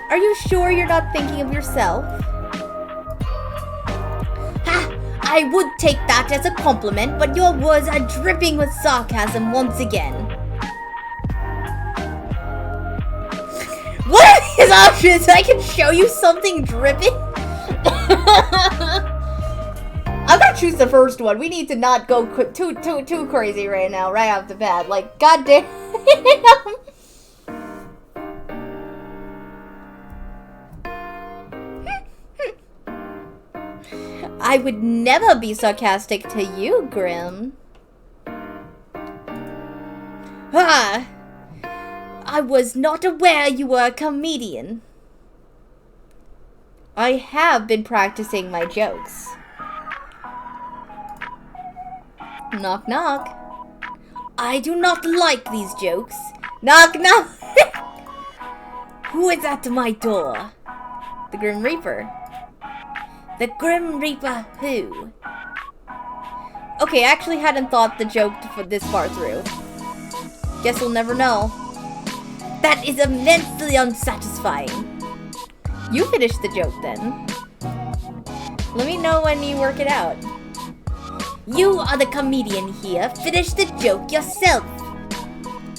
Are you sure you're not thinking of yourself? Ha! I would take that as a compliment, but your words are dripping with sarcasm once again. What are these options? I can show you something dripping? I'm gonna choose the first one. We need to not go too crazy right now, right off the bat. Like, goddamn. I would never be sarcastic to you, Grim. Ah! I was not aware you were a comedian. I have been practicing my jokes. Knock, knock. I do not like these jokes. Knock, knock. Who is at my door? The Grim Reaper. The Grim Reaper who? Okay, I actually hadn't thought the joke this far through. Guess we'll never know. That is immensely unsatisfying. You finish the joke then. Let me know when you work it out. You are the comedian here. Finish the joke yourself.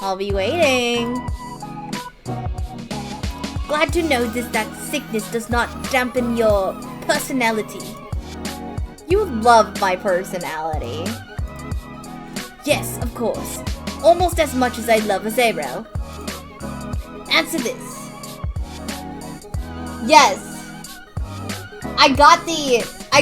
I'll be waiting. Glad to know that sickness does not dampen your personality. You love my personality. Yes, of course. Almost as much as I love Azrael. Answer this. Yes. I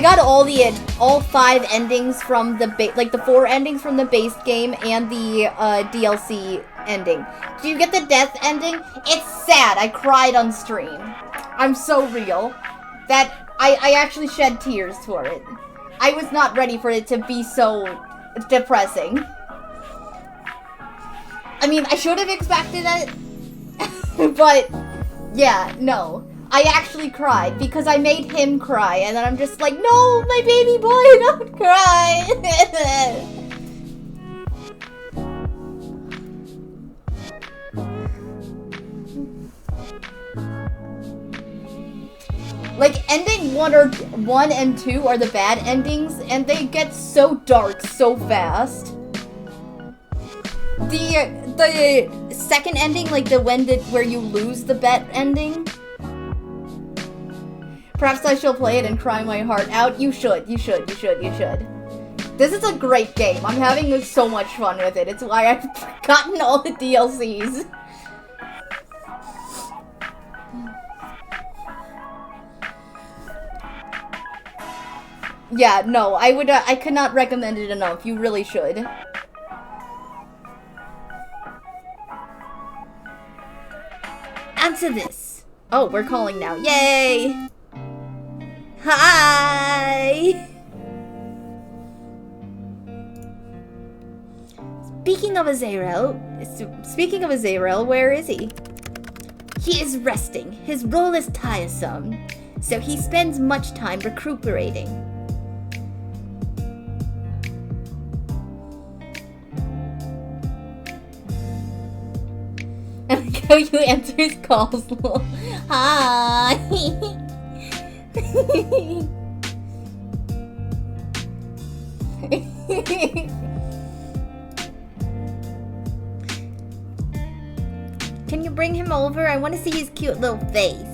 got all 5 endings from the the 4 endings from the base game and the DLC ending. Did you get the death ending? It's sad. I cried on stream. I'm so real that I actually shed tears for it. I was not ready for it to be so depressing. I mean, I should have expected it, but yeah, no. I actually cried because I made him cry, and then I'm just like, no, my baby boy, don't cry. Like, ending 1 and 2 are the bad endings, and they get so dark so fast. The second ending, like where you lose the bet ending. Perhaps I shall play it and cry my heart out. You should. This is a great game. I'm having so much fun with it. It's why I've gotten all the DLCs. Yeah, no, I could not recommend it enough. You really should. Answer this. Oh, we're calling now. Yay! Hi! Speaking of Azrael, where is he? He is resting. His role is tiresome, so he spends much time recuperating. I like how you answer his calls. Hi! Can you bring him over? I want to see his cute little face.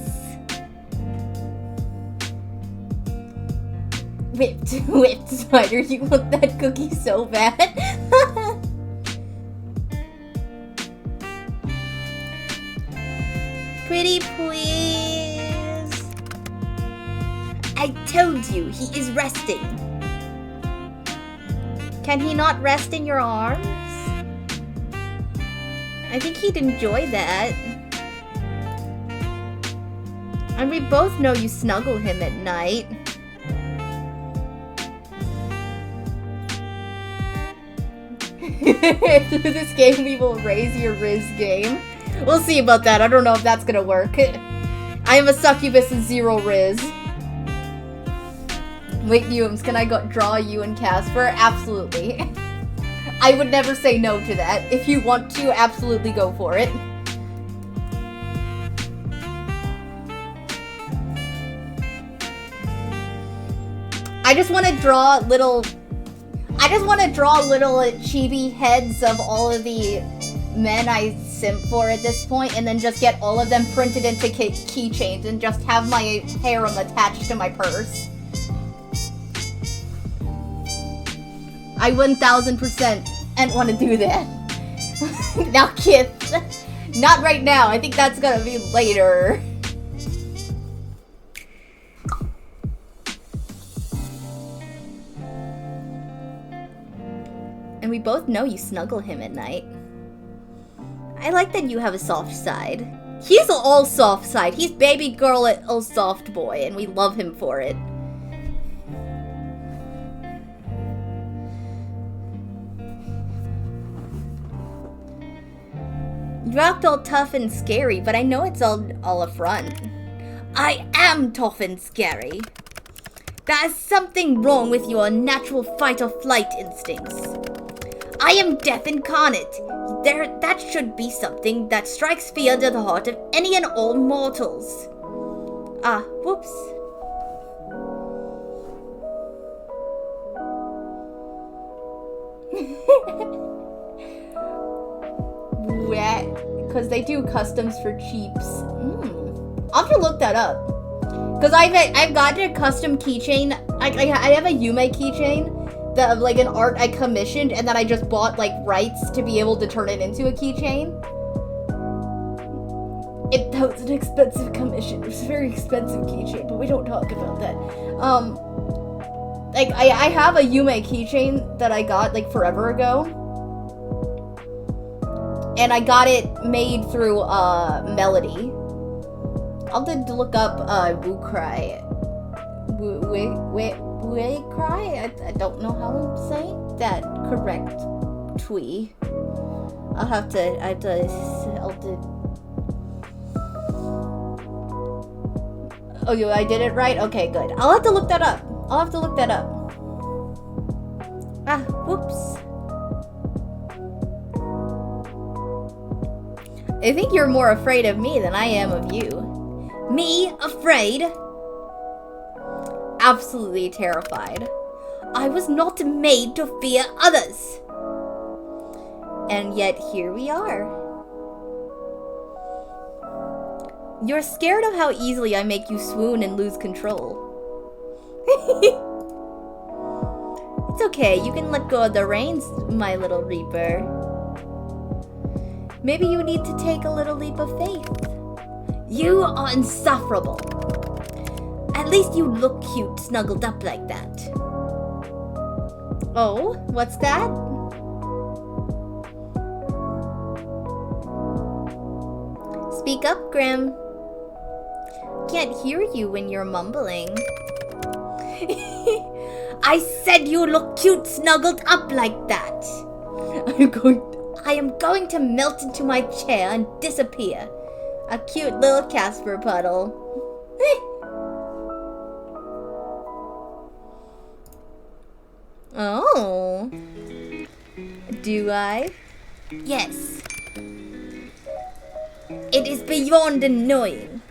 Whipped spider, you want that cookie so bad. Pretty please. I told you, he is resting. Can he not rest in your arms? I think he'd enjoy that. And we both know you snuggle him at night. Through this game, we will raise your Riz game. We'll see about that. I don't know if that's gonna work. I am a succubus and 0 Riz. Wait, Yums, can I draw you and Casper? Absolutely. I would never say no to that. If you want to, absolutely go for it. I just want to draw little chibi heads of all of the men I simp for at this point, and then just get all of them printed into keychains and just have my harem attached to my purse. I 1000% and want to do that. Now, Kith. Not right now. I think that's gonna be later. And we both know you snuggle him at night. I like that you have a soft side. He's all soft side. He's baby girl at all soft boy, and we love him for it. You act all tough and scary, but I know it's all a front. I am tough and scary. There's something wrong with your natural fight or flight instincts. I am death incarnate. That should be something that strikes fear to the heart of any and all mortals. Ah, whoops. Because they do customs for cheaps. I'll have to look that up. Because I've gotten a custom keychain. I have a Yume keychain that of like an art I commissioned, and then I just bought like rights to be able to turn it into a keychain. That was an expensive commission. It was a very expensive keychain, but we don't talk about that. Like I have a Yume keychain that I got like forever ago. And I got it made through Melody. I'll have to look up Wucry. Wucry? I don't know how I'm saying that correct. Twee. I'll have to. Oh, I did it right? Okay, good. I'll have to look that up. Ah, whoops. I think you're more afraid of me than I am of you. Me? Afraid? Absolutely terrified. I was not made to fear others. And yet here we are. You're scared of how easily I make you swoon and lose control. It's okay, you can let go of the reins, my little Reaper. Maybe you need to take a little leap of faith. You are insufferable. At least you look cute snuggled up like that. Oh, what's that? Speak up, Grim. Can't hear you when you're mumbling. I said you look cute snuggled up like that. I am going to melt into my chair and disappear. A cute little Casper puddle. Oh. Do I? Yes. It is beyond annoying.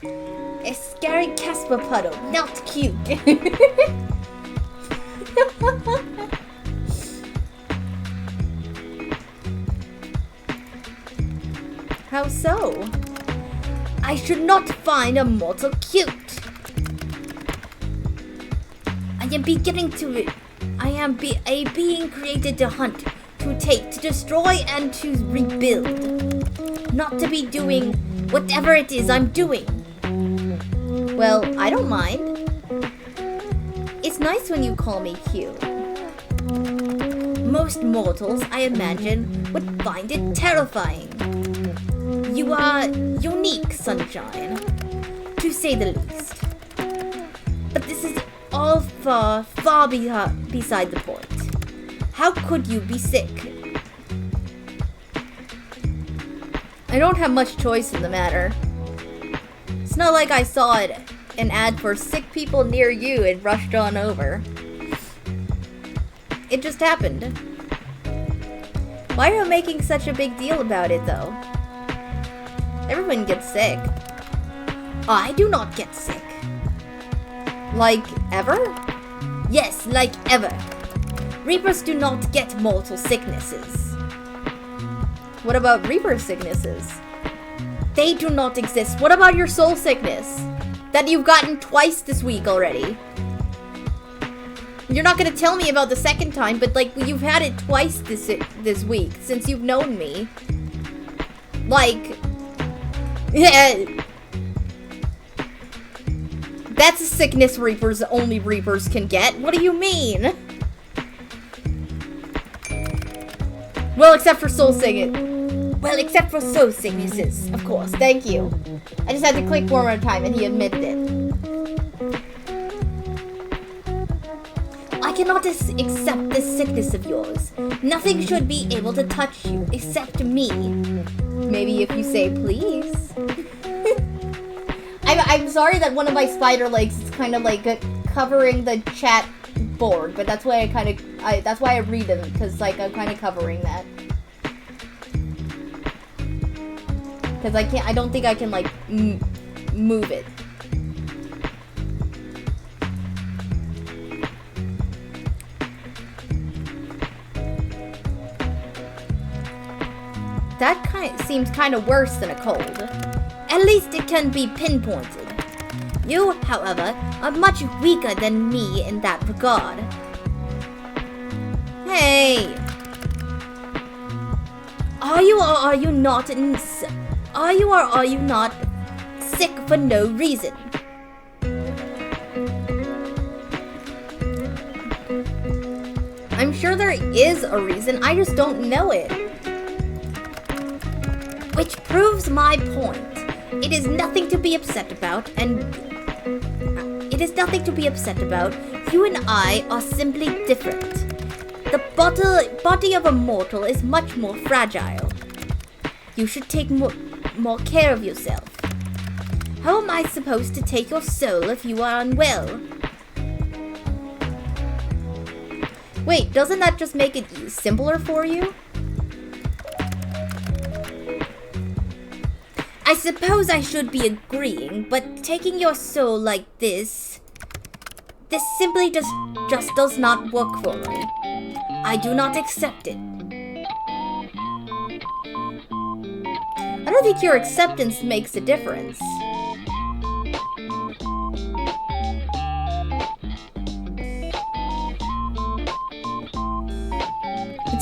A scary Casper puddle, not cute. How so? I should not find a mortal cute. I am a being created to hunt, to take, to destroy, and to rebuild. Not to be doing whatever it is I'm doing. Well, I don't mind. It's nice when you call me cute. Most mortals, I imagine, would find it terrifying. You are unique, Sunshine, to say the least. But this is all far beside the point. How could you be sick? I don't have much choice in the matter. It's not like I saw an ad for sick people near you and rushed on over. It just happened. Why are you making such a big deal about it, though? Everyone gets sick. I do not get sick. Like, ever? Yes, like ever. Reapers do not get mortal sicknesses. What about Reaper sicknesses? They do not exist. What about your soul sickness? That you've gotten twice this week already. You're not gonna tell me about the second time, but like, you've had it twice this week, since you've known me. Like... Yeah. That's a sickness Reapers, only Reapers can get. What do you mean? Well, except for soul sickness. Well, except for soul sicknesses, of course. Thank you. I just had to click one more time and he admitted it. I cannot accept this sickness of yours. Nothing should be able to touch you except me. Maybe if you say please. I'm sorry that one of my spider legs is kind of like covering the chat board, but that's why that's why I read them, because like I'm kind of covering that. Because I don't think I can like move it. That seems kind of worse than a cold. At least it can be pinpointed. You, however, are much weaker than me in that regard. Hey! Are you or are you not sick for no reason? I'm sure there is a reason, I just don't know it. Which proves my point. It is nothing to be upset about, You and I are simply different. The body of a mortal is much more fragile. You should take more care of yourself. How am I supposed to take your soul if you are unwell? Wait, doesn't that just make it simpler for you? I suppose I should be agreeing, but taking your soul like this simply just does not work for me. I do not accept it. I don't think your acceptance makes a difference.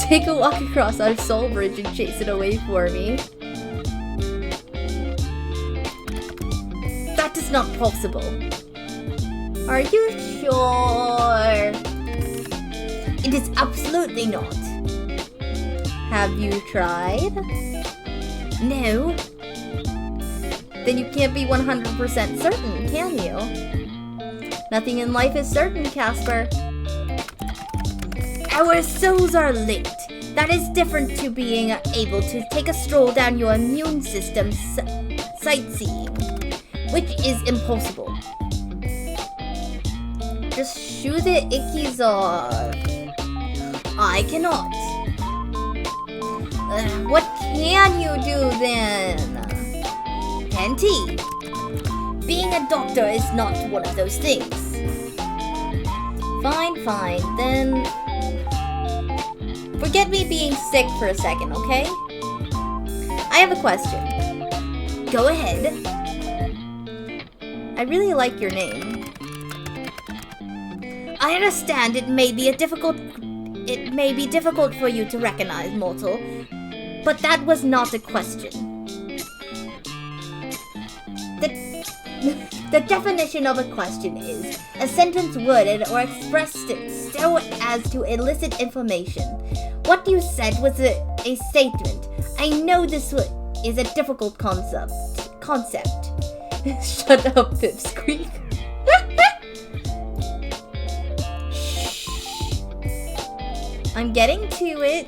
Take a walk across our soul bridge and chase it away for me. That is not possible. Are you sure? It is absolutely not. Have you tried? No. Then you can't be 100% certain, can you? Nothing in life is certain, Casper. Our souls are linked. That is different to being able to take a stroll down your immune system sightseeing, which is impossible. Just shoo the ickies off. I cannot. What can you do then? Plenty. Being a doctor is not one of those things. Fine, then forget me being sick for a second, okay? I have a question. Go ahead. I really like your name. I understand it may be difficult for you to recognize, mortal, but that was not a question. The definition of a question is a sentence worded or expressed so as to elicit information. What you said was a statement. I know this is a difficult concept. Shut up, Pipsqueak. I'm getting to it.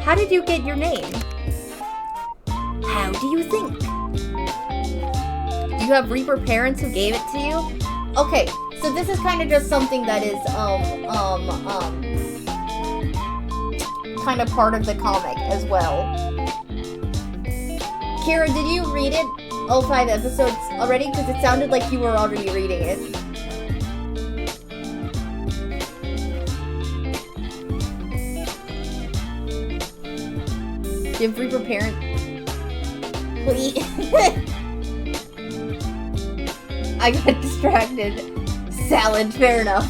How did you get your name? How do you think? You have Reaper parents who gave it to you? Okay, so this is kind of just something that is, kind of part of the comic as well. Kira, did you read it? All 5 episodes already? Because it sounded like you were already reading it. Give Reaper parent. Please. I got distracted. Salad, fair enough.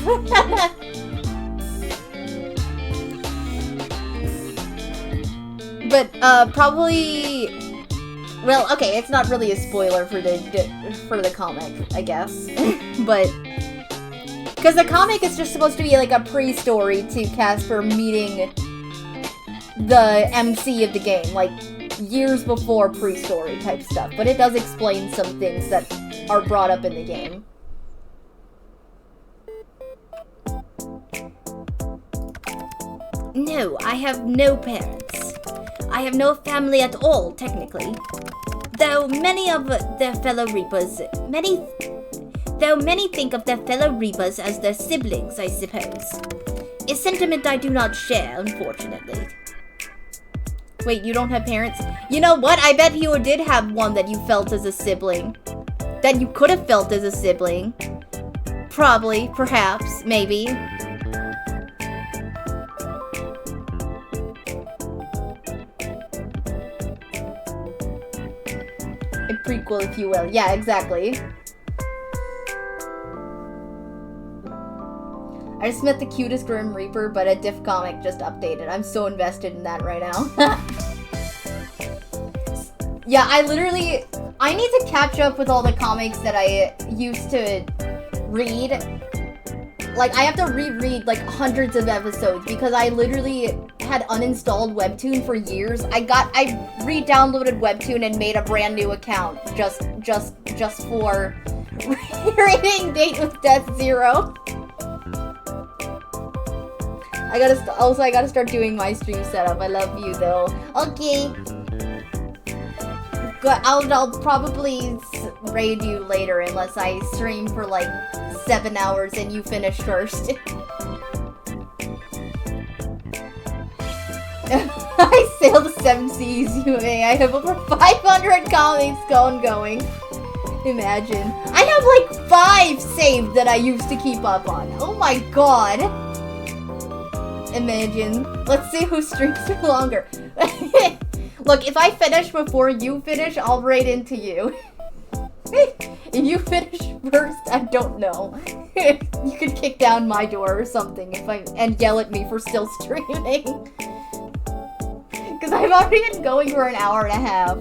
But probably. Well, okay, it's not really a spoiler for the comic, I guess. But because the comic is just supposed to be like a pre-story to Casper meeting the MC of the game, like years before pre-story type stuff, but it does explain some things that are brought up in the game. No, I have no parents. I have no family at all, technically. Though many think of their fellow Reapers as their siblings, I suppose. A sentiment I do not share, unfortunately. Wait, you don't have parents? You know what? I bet you did have one that you felt as a sibling. That you could have felt as a sibling. Probably, perhaps, maybe. A prequel, if you will. Yeah, exactly. I just met the cutest Grim Reaper, but a diff comic just updated. I'm so invested in that right now. Yeah, I need to catch up with all the comics that I used to read. Like, I have to reread, like, hundreds of episodes because I literally had uninstalled Webtoon for years. I re-downloaded Webtoon and made a brand new account just for reading Date with Death Zero. I gotta start doing my stream setup. I love you though. Okay. I'll probably raid you later unless I stream for like 7 hours and you finish first. I sailed the 7 seas, UA. I have over 500 comics going. Imagine. I have like 5 saved that I used to keep up on. Oh my god. Imagine. Let's see who streams for longer. Look, if I finish before you finish, I'll raid into you. If you finish first, I don't know. You could kick down my door or something and yell at me for still streaming. Because I've already been going for an hour and a half.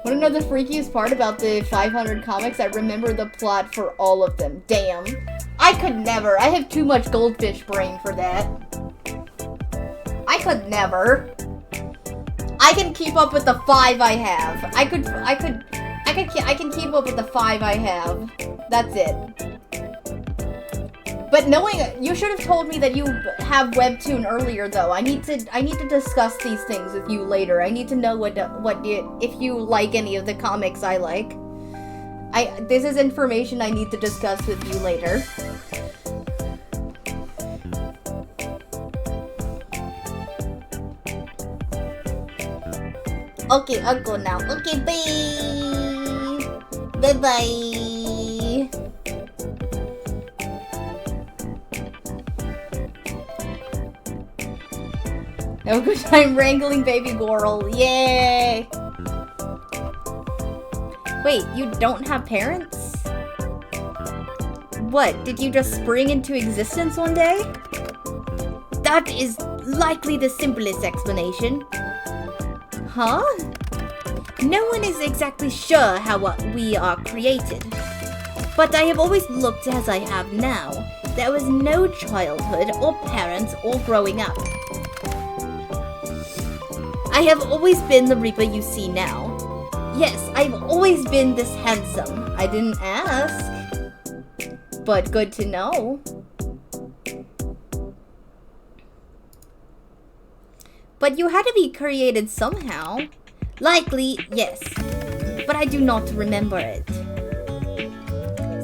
Wanna know the freakiest part about the 500 comics? I remember the plot for all of them. Damn. I could never. I have too much goldfish brain for that. I could never. I can keep up with the 5 I have. I can keep up with the 5 I have. That's it. But you should have told me that you have Webtoon earlier though. I need to discuss these things with you later. I need to know if you like any of the comics I like. This is information I need to discuss with you later. Okay, I'll go now. Okay, bye! Bye-bye! Have a good time wrangling baby Goral. Yay! Wait, you don't have parents? What, did you just spring into existence one day? That is likely the simplest explanation. Huh? No one is exactly sure how we are created. But I have always looked as I have now. There was no childhood or parents or growing up. I have always been the Reaper you see now. Yes, I've always been this handsome. I didn't ask. But good to know. But you had to be created somehow. Likely, yes. But I do not remember it.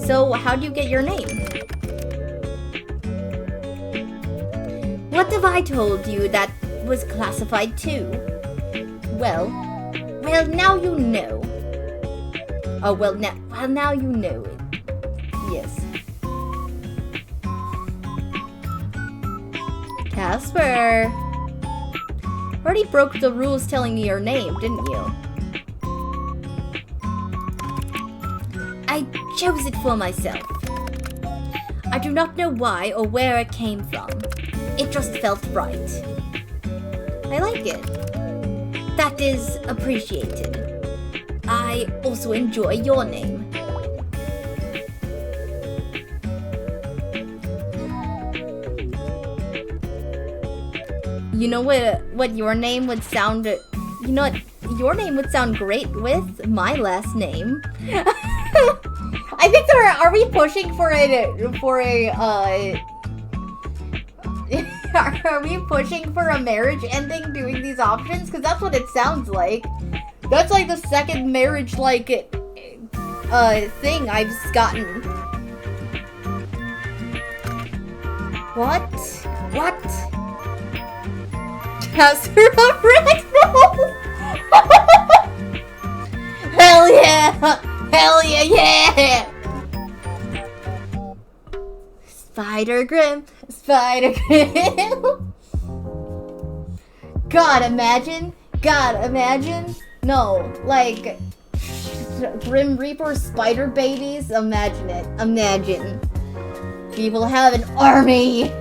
So, how do you get your name? What have I told you that was classified too? Well, now you know. Oh, now you know it. Yes. Casper! Already broke the rules telling me your name, didn't you? I chose it for myself. I do not know why or where it came from. It just felt right. I like it. That is appreciated. I also enjoy your name. You know what your name would sound... You know what? Your name would sound great with my last name. I think are we pushing for are we pushing for a marriage ending doing these options? Because that's what it sounds like. That's like the second marriage thing I've gotten. What? Casper Rex? Hell yeah! Spider Grim. God, imagine. No, like Grim Reaper spider babies. Imagine it. Imagine. We will have an army.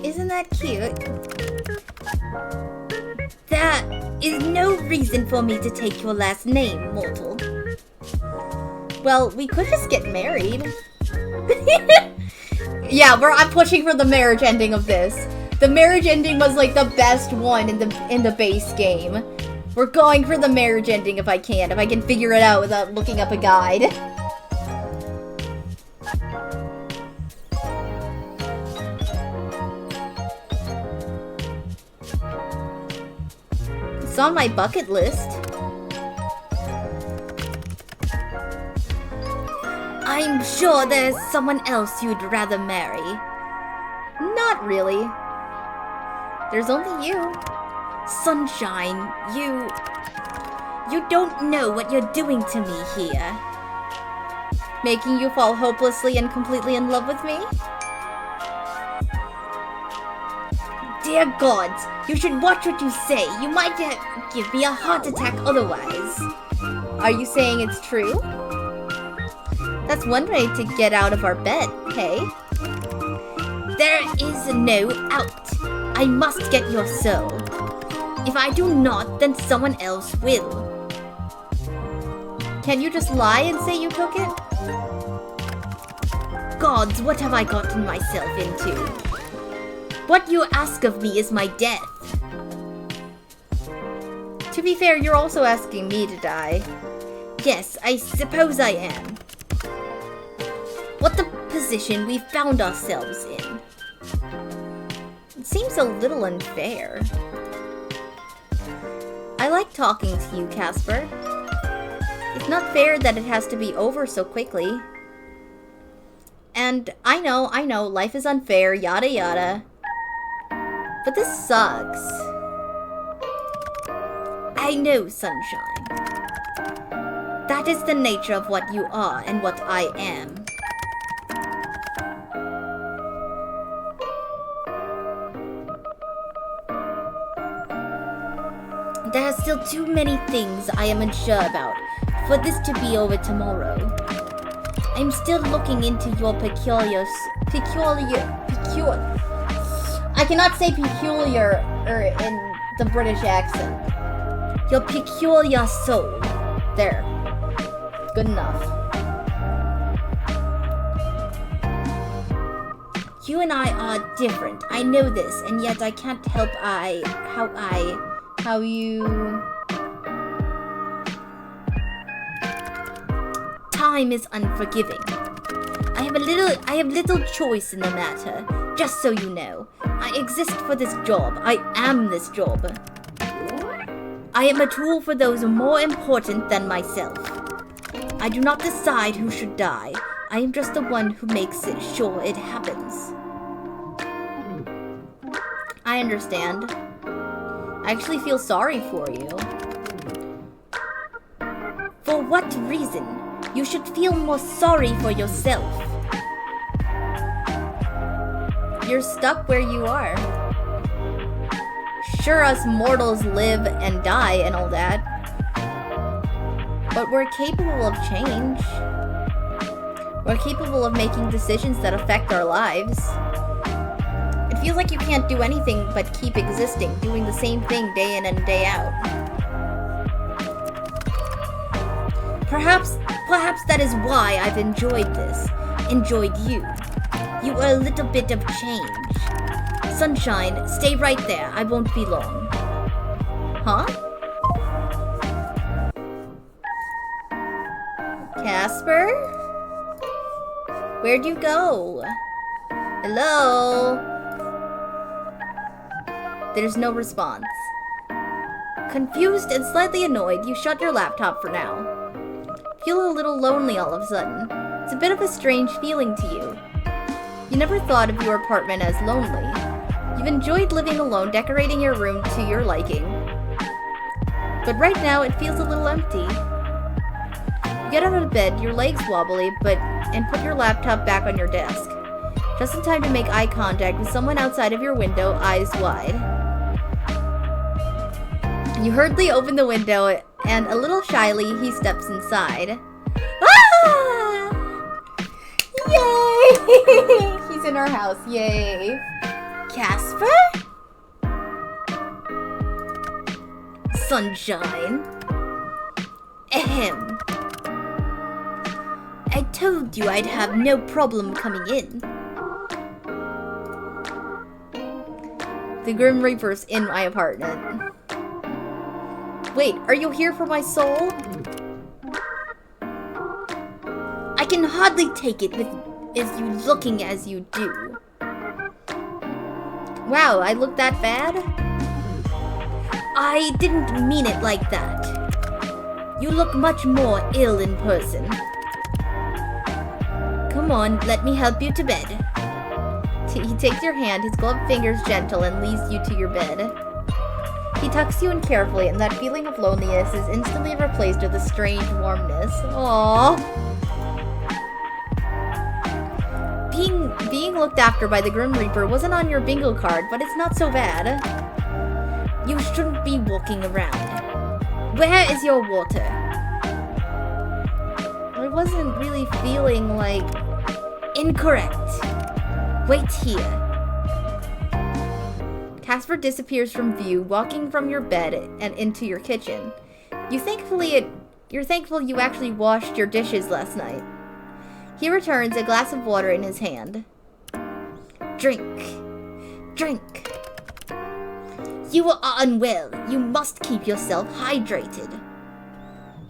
Isn't that cute? That is no reason for me to take your last name, mortal. Well, we could just get married. Yeah, I'm pushing for the marriage ending of this. The marriage ending was like the best one in the base game. We're going for the marriage ending if I can figure it out without looking up a guide. It's on my bucket list. I'm sure there's someone else you'd rather marry. Not really. There's only you. Sunshine, you don't know what you're doing to me here. Making you fall hopelessly and completely in love with me? Dear gods, you should watch what you say. You might give me a heart attack otherwise. Are you saying it's true? That's one way to get out of our bed, hey? There is no out. I must get your soul. If I do not, then someone else will. Can you just lie and say you took it? Gods, what have I gotten myself into? What you ask of me is my death. To be fair, you're also asking me to die. Yes, I suppose I am. What the position we found ourselves in. It seems a little unfair. I like talking to you, Casper. It's not fair that it has to be over so quickly. And I know, life is unfair, yada yada. But this sucks. I know, Sunshine. That is the nature of what you are and what I am. There are still too many things I am unsure about for this to be over tomorrow. I'm still looking into your peculiar... I cannot say peculiar in the British accent. Your peculiar soul. There. Good enough. You and I are different. I know this, and yet I can't help How you... Time is unforgiving. I have little choice in the matter, just so you know. I exist for this job. I am this job. I am a tool for those more important than myself. I do not decide who should die. I am just the one who makes sure it happens. I understand. I actually feel sorry for you. For what reason? You should feel more sorry for yourself. You're stuck where you are. Sure, us mortals live and die and all that. But we're capable of change. We're capable of making decisions that affect our lives. It It feels like you can't do anything but keep existing, doing the same thing day in and day out. Perhaps that is why I've enjoyed this. Enjoyed you. You are a little bit of change. Sunshine, stay right there. I won't be long. Huh? Casper? Where'd you go? Hello? There's no response. Confused and slightly annoyed, you shut your laptop for now. Feel a little lonely all of a sudden. It's a bit of a strange feeling to you. You never thought of your apartment as lonely. You've enjoyed living alone, decorating your room to your liking. But right now, it feels a little empty. You get out of bed, your legs wobbly, and put your laptop back on your desk. Just in time to make eye contact with someone outside of your window, eyes wide. You hurriedly open the window, and a little shyly, he steps inside. Ah! Yay! He's in our house, yay. Casper? Sunshine. Ahem. I told you I'd have no problem coming in. The Grim Reaper's in my apartment. Wait, are you here for my soul? I can hardly take it with you looking as you do. Wow, I look that bad? I didn't mean it like that. You look much more ill in person. Come on, let me help you to bed. He takes your hand, his gloved fingers gentle, and leads you to your bed. He tucks you in carefully, and that feeling of loneliness is instantly replaced with a strange warmness. Aww. Being looked after by the Grim Reaper wasn't on your bingo card, but it's not so bad. You shouldn't be walking around. Where is your water? I wasn't really feeling like... Incorrect. Wait here. Casper disappears from view, walking from your bed and into your kitchen. You're thankful you actually washed your dishes last night. He returns, a glass of water in his hand. Drink. Drink. You are unwell. You must keep yourself hydrated.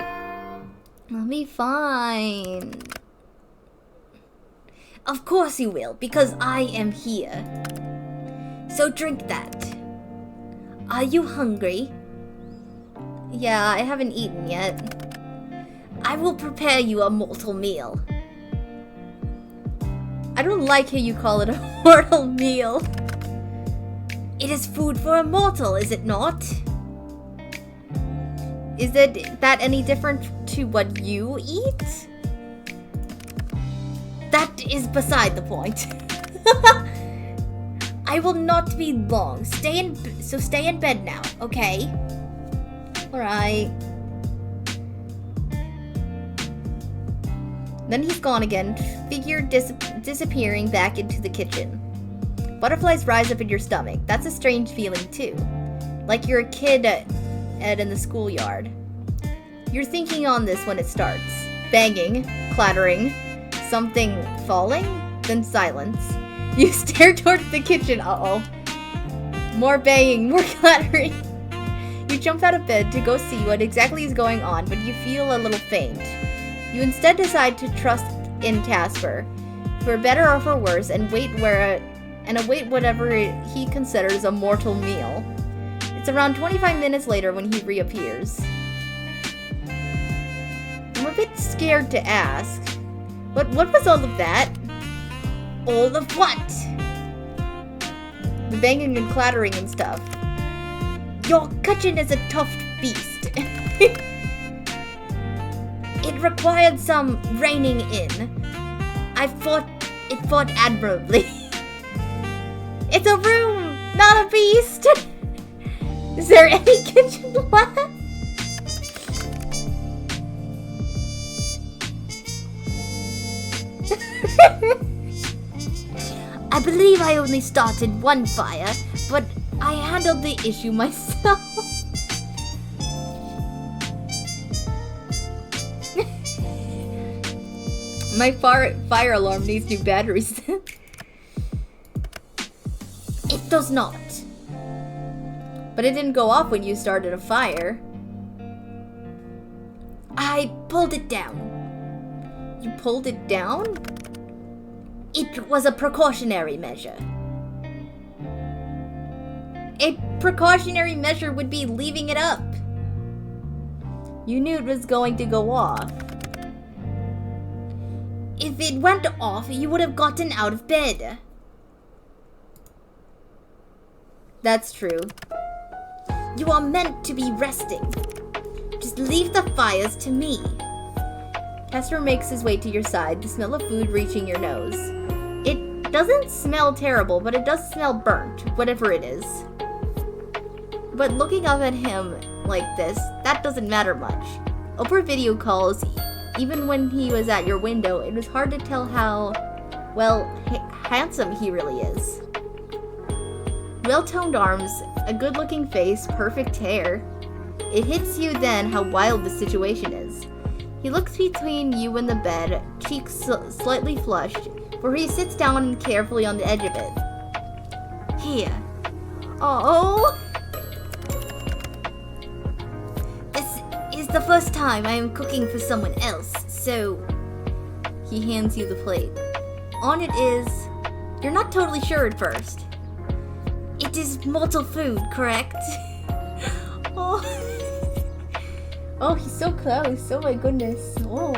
I'll be fine. Of course you will, because I am here. So drink that. Are you hungry? Yeah, I haven't eaten yet. I will prepare you a mortal meal. I don't like how you call it a mortal meal. It is food for a mortal, is it not? Is that any different to what you eat? That is beside the point. I will not be long. Stay in bed now, okay? Alright. Then he's gone again, figure disappearing back into the kitchen. Butterflies rise up in your stomach. That's a strange feeling too. Like you're a kid in the schoolyard. You're thinking on this when it starts. Banging, clattering, something falling, then silence. You stare towards the kitchen, uh-oh. More banging, more clattering. You jump out of bed to go see what exactly is going on, but you feel a little faint. You instead decide to trust in Casper, for better or for worse, and await whatever he considers a mortal meal. It's around 25 minutes later when he reappears. I'm a bit scared to ask. What was all of that? All of what? The banging and clattering and stuff. Your kitchen is a tough beast. It required some reining in. It fought admirably. It's a room, not a beast. Is there any kitchen left? I believe I only started one fire, but I handled the issue myself. My fire alarm needs new batteries. It does not. But it didn't go off when you started a fire. I pulled it down. You pulled it down? It was a precautionary measure. A precautionary measure would be leaving it up. You knew it was going to go off. If it went off, you would have gotten out of bed. That's true. You are meant to be resting. Just leave the fires to me. Casper makes his way to your side, the smell of food reaching your nose. It doesn't smell terrible, but it does smell burnt, whatever it is. But looking up at him like this, that doesn't matter much. Over video calls, even when he was at your window, it was hard to tell how, well, handsome he really is. Well-toned arms, a good-looking face, perfect hair. It hits you then how wild the situation is. He looks between you and the bed, cheeks slightly flushed, for he sits down carefully on the edge of it. Here. Oh! This is the first time I am cooking for someone else, so... He hands you the plate. On it is... You're not totally sure at first. It is mortal food, correct? Oh. Oh, he's so close. Oh my goodness. Oh.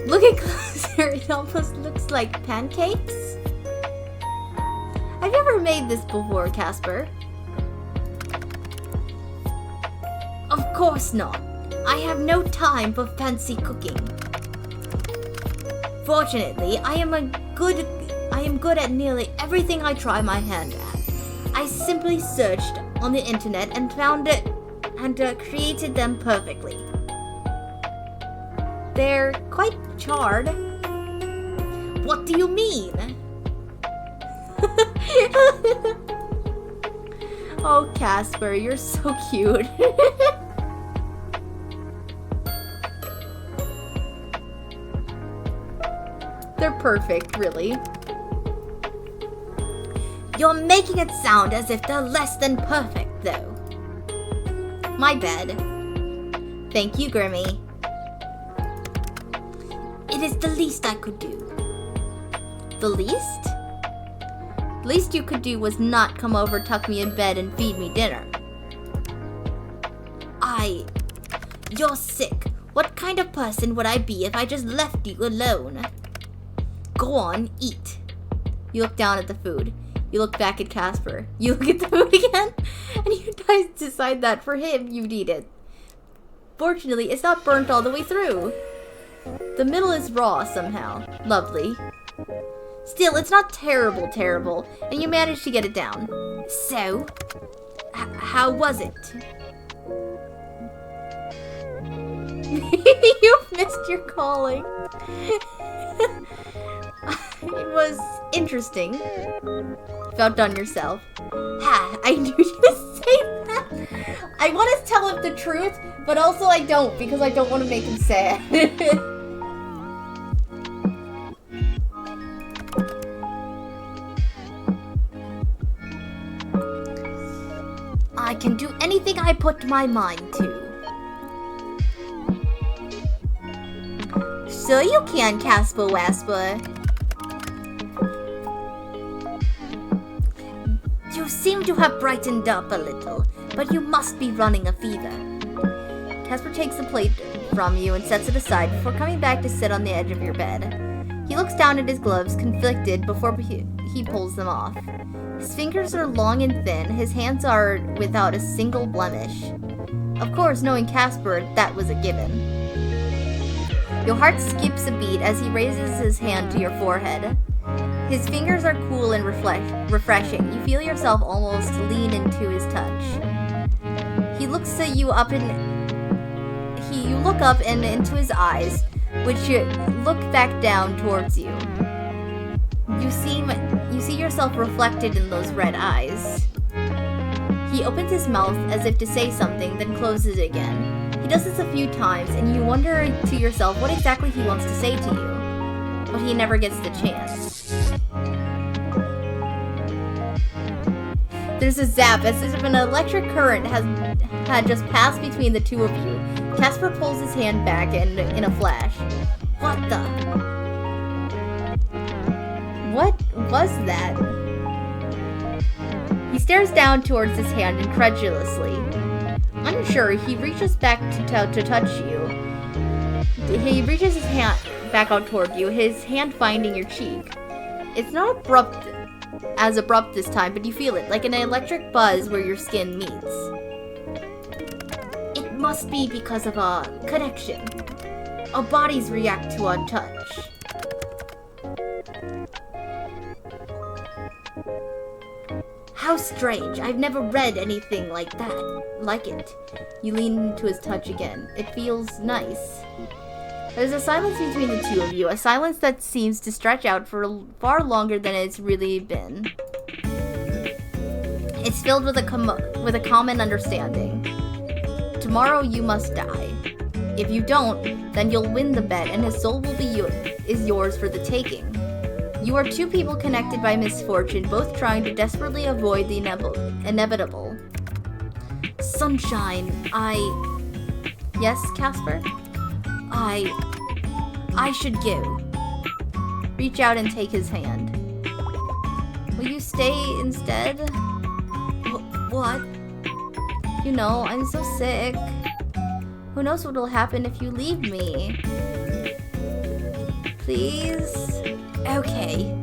Looking closer, it almost looks like pancakes. Have you ever made this before, Casper? Of course not. I have no time for fancy cooking. Fortunately, I am good at nearly everything I try my hand at. I simply searched on the internet and found it and created them perfectly. They're quite charred. What do you mean? Oh, Casper, you're so cute. They're perfect, really. You're making it sound as if they're less than perfect, though. My bad. Thank you, Grimmy. It is the least I could do. The least? The least you could do was not come over, tuck me in bed, and feed me dinner. You're sick. What kind of person would I be if I just left you alone? Go on, eat. You look down at the food. You look back at Casper. You look at the food again, and you guys decide that for him, you'd eat it. Fortunately, it's not burnt all the way through. The middle is raw somehow. Lovely. Still, it's not terrible, and you managed to get it down. So, how was it? You've missed your calling. It was interesting. You outdone yourself. Ha! I knew you would say that. I want to tell him the truth, but also I don't because I don't want to make him sad. I can do anything I put my mind to. So you can, Casper Wasper. You seem to have brightened up a little, but you must be running a fever. Casper takes the plate from you and sets it aside before coming back to sit on the edge of your bed. He looks down at his gloves, conflicted, before he pulls them off. His fingers are long and thin, his hands are without a single blemish. Of course, knowing Casper, that was a given. Your heart skips a beat as he raises his hand to your forehead. His fingers are cool and refreshing. You feel yourself almost lean into his touch. He looks at you up and he you look up and into his eyes, which look back down towards you. You see yourself reflected in those red eyes. He opens his mouth as if to say something, then closes it again. He does this a few times, and you wonder to yourself what exactly he wants to say to you. But he never gets the chance. There's a zap, as if an electric current had just passed between the two of you. Casper pulls his hand back and in a flash. What the? What was that? He stares down towards his hand incredulously. Unsure, he reaches back to touch you. He reaches his hand back out toward you, his hand finding your cheek. It's not as abrupt this time, but you feel it, like an electric buzz where your skin meets. It must be because of a connection. Our bodies react to our touch. How strange. I've never read anything like it. You lean into his touch again. It feels nice. There's a silence between the two of you, a silence that seems to stretch out for far longer than it's really been. It's filled with a common understanding. Tomorrow you must die. If you don't, then you'll win the bet and his soul is yours for the taking. You are two people connected by misfortune, both trying to desperately avoid the inevitable. Sunshine, Yes, Casper? I should go. Reach out and take his hand. Will you stay instead? What? You know, I'm so sick. Who knows what will happen if you leave me? Please? Okay.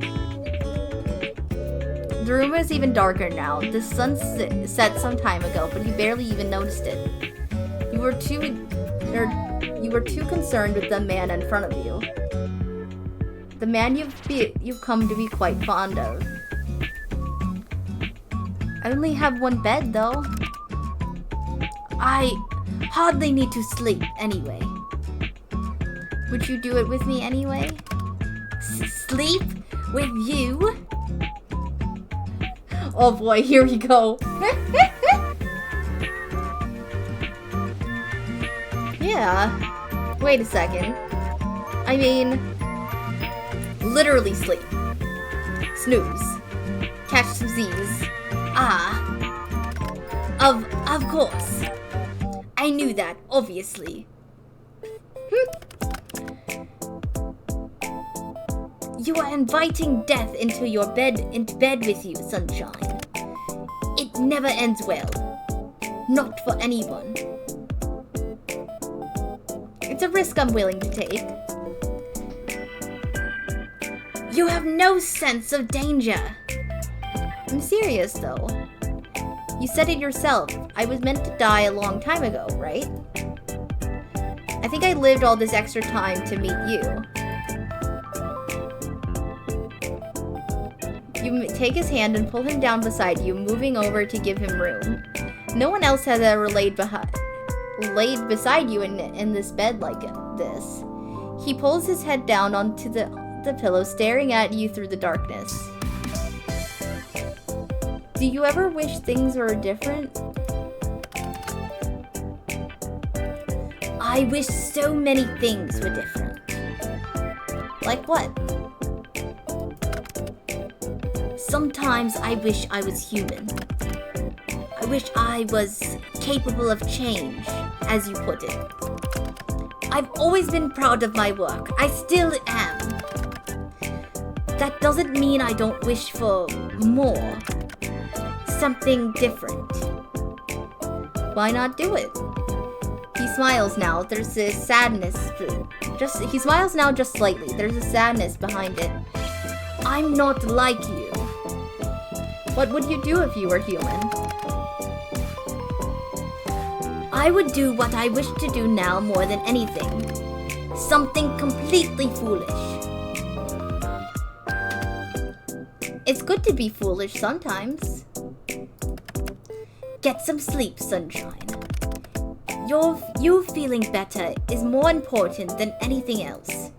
The room is even darker now. The sun set some time ago, but you barely even noticed it. You were too concerned with the man in front of you. The man you've come to be quite fond of. I only have one bed, though. I hardly need to sleep anyway. Would you do it with me anyway? Sleep with you? Oh boy, here we go. Yeah. Wait a second. I mean, literally sleep. Snooze. Catch some Z's. Of course. I knew that, obviously. You are inviting death into bed with you, Sunshine. It never ends well. Not for anyone. It's a risk I'm willing to take. You have no sense of danger. I'm serious, though. You said it yourself. I was meant to die a long time ago, right? I think I lived all this extra time to meet you. You take his hand and pull him down beside you, moving over to give him room. No one else has ever laid beside you in this bed like this. He pulls his head down onto the pillow, staring at you through the darkness. Do you ever wish things were different? I wish so many things were different. Like what? Sometimes I wish I was human. I wish I was capable of change, as you put it. I've always been proud of my work. I still am. That doesn't mean I don't wish for more. Something different. Why not do it? He smiles now. There's a sadness. He smiles now just slightly. There's a sadness behind it. I'm not like you. What would you do if you were human? I would do what I wish to do now more than anything. Something completely foolish. It's good to be foolish sometimes. Get some sleep, Sunshine. you feeling better is more important than anything else.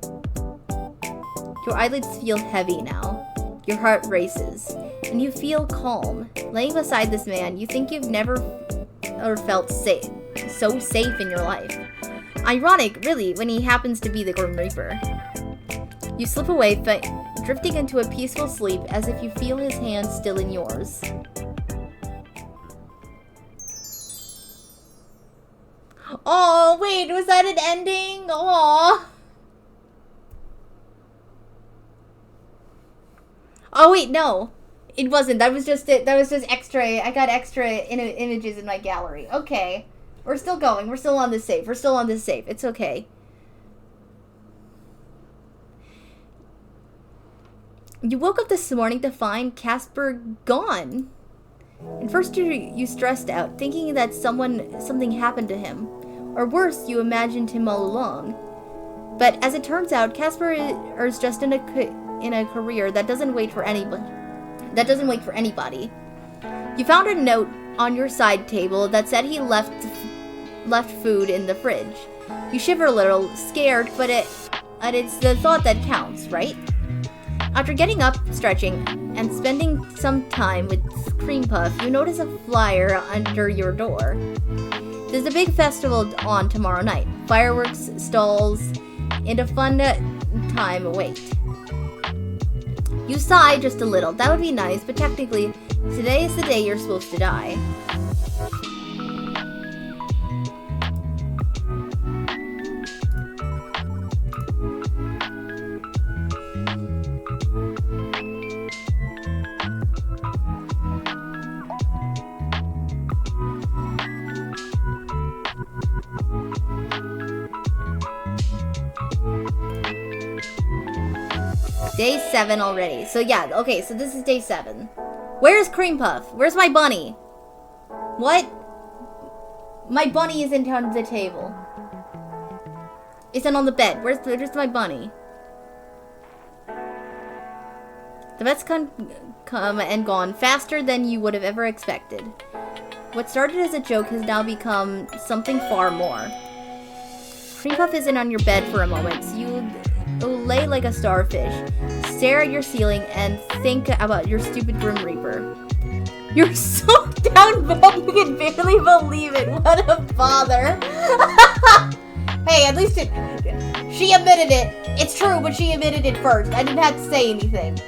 Your eyelids feel heavy now. Your heart races, and you feel calm. Laying beside this man, you think you've never felt so safe in your life. Ironic, really, when he happens to be the Grim Reaper. You slip away, drifting into a peaceful sleep as if you feel his hand still in yours. Oh, wait, was that an ending? Aww. Oh, wait, no. It wasn't. That was just it. That was just extra. I got extra images in my gallery. Okay. We're still going. We're still on this save. We're still on this save. It's okay. You woke up this morning to find Casper gone. And first you stressed out, thinking that something happened to him. Or worse, you imagined him all along. But as it turns out, Casper is just in a career that doesn't wait for anybody. You found a note on your side table that said he left food in the fridge. You shiver a little, scared, but it's the thought that counts, right? After getting up, stretching, and spending some time with Cream Puff, you notice a flyer under your door. There's a big festival on tomorrow night. Fireworks, stalls, and a fun time await. You sigh just a little. That would be nice, but technically, today is the day you're supposed to die. Day 7 already. So yeah, okay, so this is day 7. Where's Cream Puff? Where's my bunny? What? My bunny isn't on the table. Isn't on the bed. Where's my bunny? The vet's come and gone faster than you would have ever expected. What started as a joke has now become something far more. Cream Puff isn't on your bed for a moment, so you lay like a starfish, stare at your ceiling, and think about your stupid Grim Reaper. You're so down bad you can barely believe it. What a bother. Hey, at least she admitted it. It's true, but she admitted it first. I didn't have to say anything.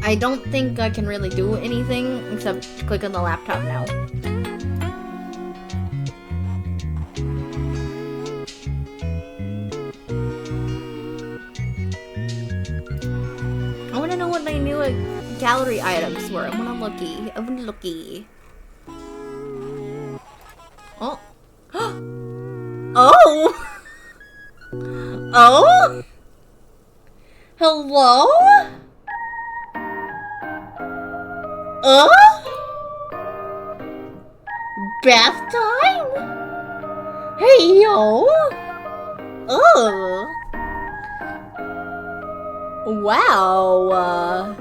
I don't think I can really do anything except click on the laptop now. I want to know what my new gallery items were. I want to looky. Oh. Oh! Oh? Hello? Bath time? Hey, yo! Wow,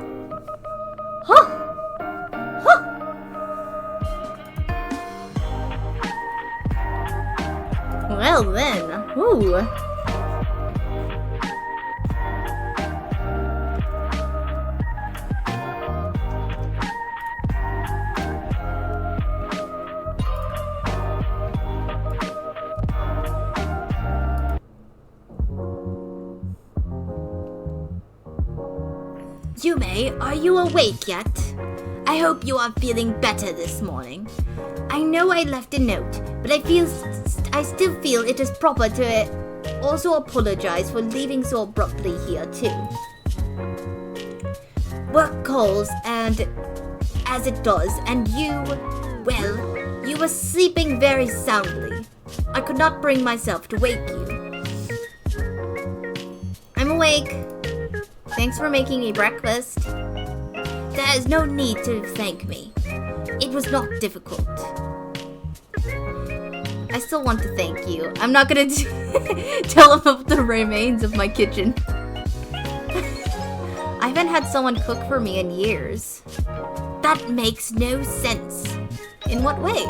Well then, ooh. Yume, are you awake yet? I hope you are feeling better this morning. I know I left a note, but I still feel it is proper to also apologize for leaving so abruptly here too. Work calls and as it does, and you were sleeping very soundly. I could not bring myself to wake you. I'm awake. Thanks for making me breakfast. There is no need to thank me. It was not difficult. I still want to thank you. I'm not gonna tell him of the remains of my kitchen. I haven't had someone cook for me in years. That makes no sense. In what way?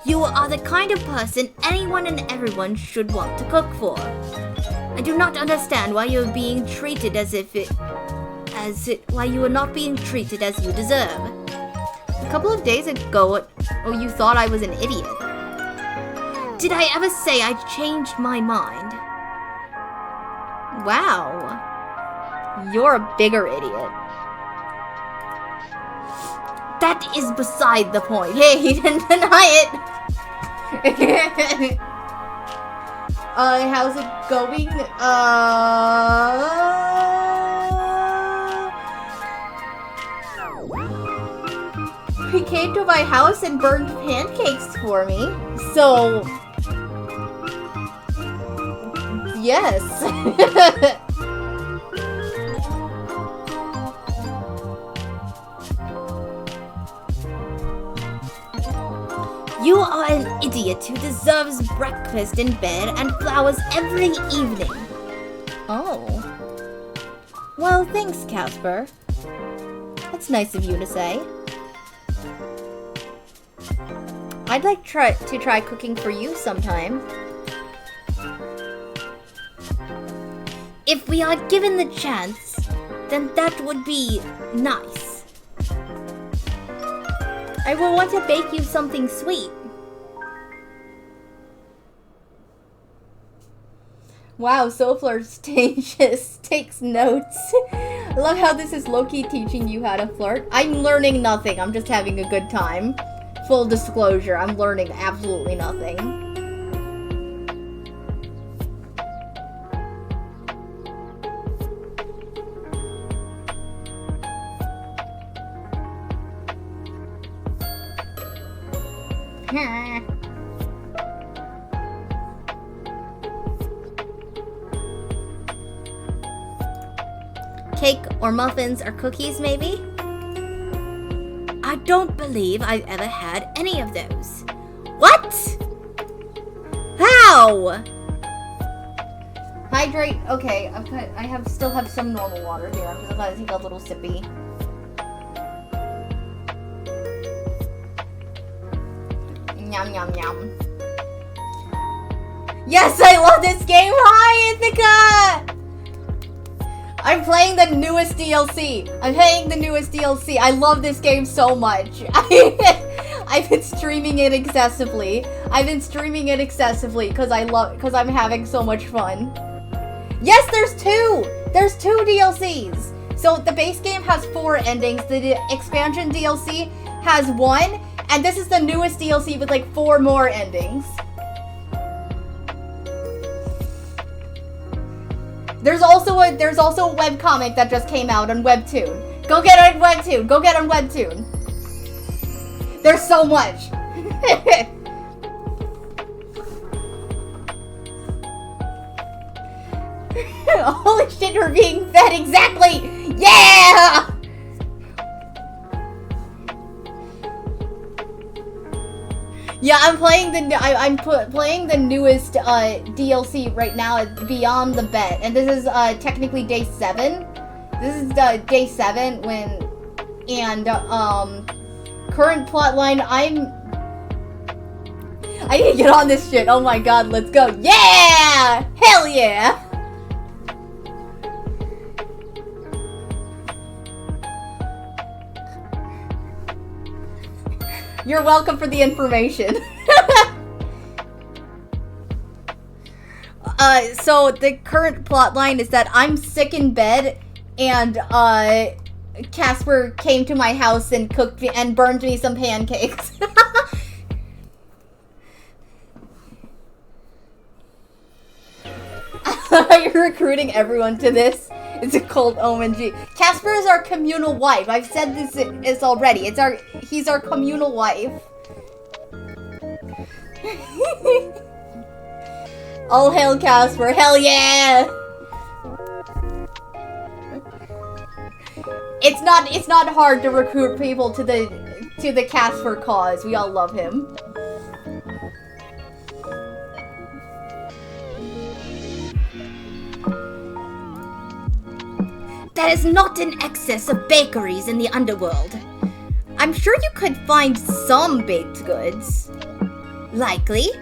You are the kind of person anyone and everyone should want to cook for. I do not understand why you are being treated why you are not being treated as you deserve. A couple of days ago, you thought I was an idiot. Did I ever say I changed my mind? Wow. You're a bigger idiot. That is beside the point. Hey, he didn't deny it. How's it going? He came to my house and burned pancakes for me. So, yes. You are an idiot who deserves breakfast in bed and flowers every evening. Oh. Well, thanks, Casper. That's nice of you to say. I'd like to try cooking for you sometime. If we are given the chance, then that would be nice. I will want to bake you something sweet. Wow, Flirtatious takes notes. I love how this is low-key teaching you how to flirt. I'm learning nothing. I'm just having a good time. Full disclosure, I'm learning absolutely nothing. Cake or muffins or cookies, maybe? I don't believe I've ever had any of those. What? How? Hydrate. Okay, I still have some normal water here. I'm just gonna take a little sippy. Yum yum yum. Yes, I love this game. Hi, Ithaca. I'm playing the newest DLC. I love this game so much. I've been streaming it excessively. Because I'm having so much fun. Yes, there's two. There's two DLCs. So the base game has 4 endings. The expansion DLC has 1, and this is the newest DLC with like 4 more endings. There's also a webcomic that just came out on Webtoon. Go get it on Webtoon. There's so much. Holy shit, we're being fed, exactly! Yeah! Yeah, I'm playing playing the newest DLC right now, Beyond the Bet, and this is technically day 7. This is day 7 current plotline. I need to get on this shit. Oh my god, let's go! Yeah! Hell yeah! You're welcome for the information. So the current plotline is that I'm sick in bed, and Casper came to my house and cooked and burned me some pancakes. You're recruiting everyone to this. It's a cold OMG. Casper is our communal wife. I've said this already. He's our communal wife. All hail Casper. Hell yeah! It's not hard to recruit people to the Casper cause. We all love him. There is not an excess of bakeries in the underworld. I'm sure you could find some baked goods. Likely.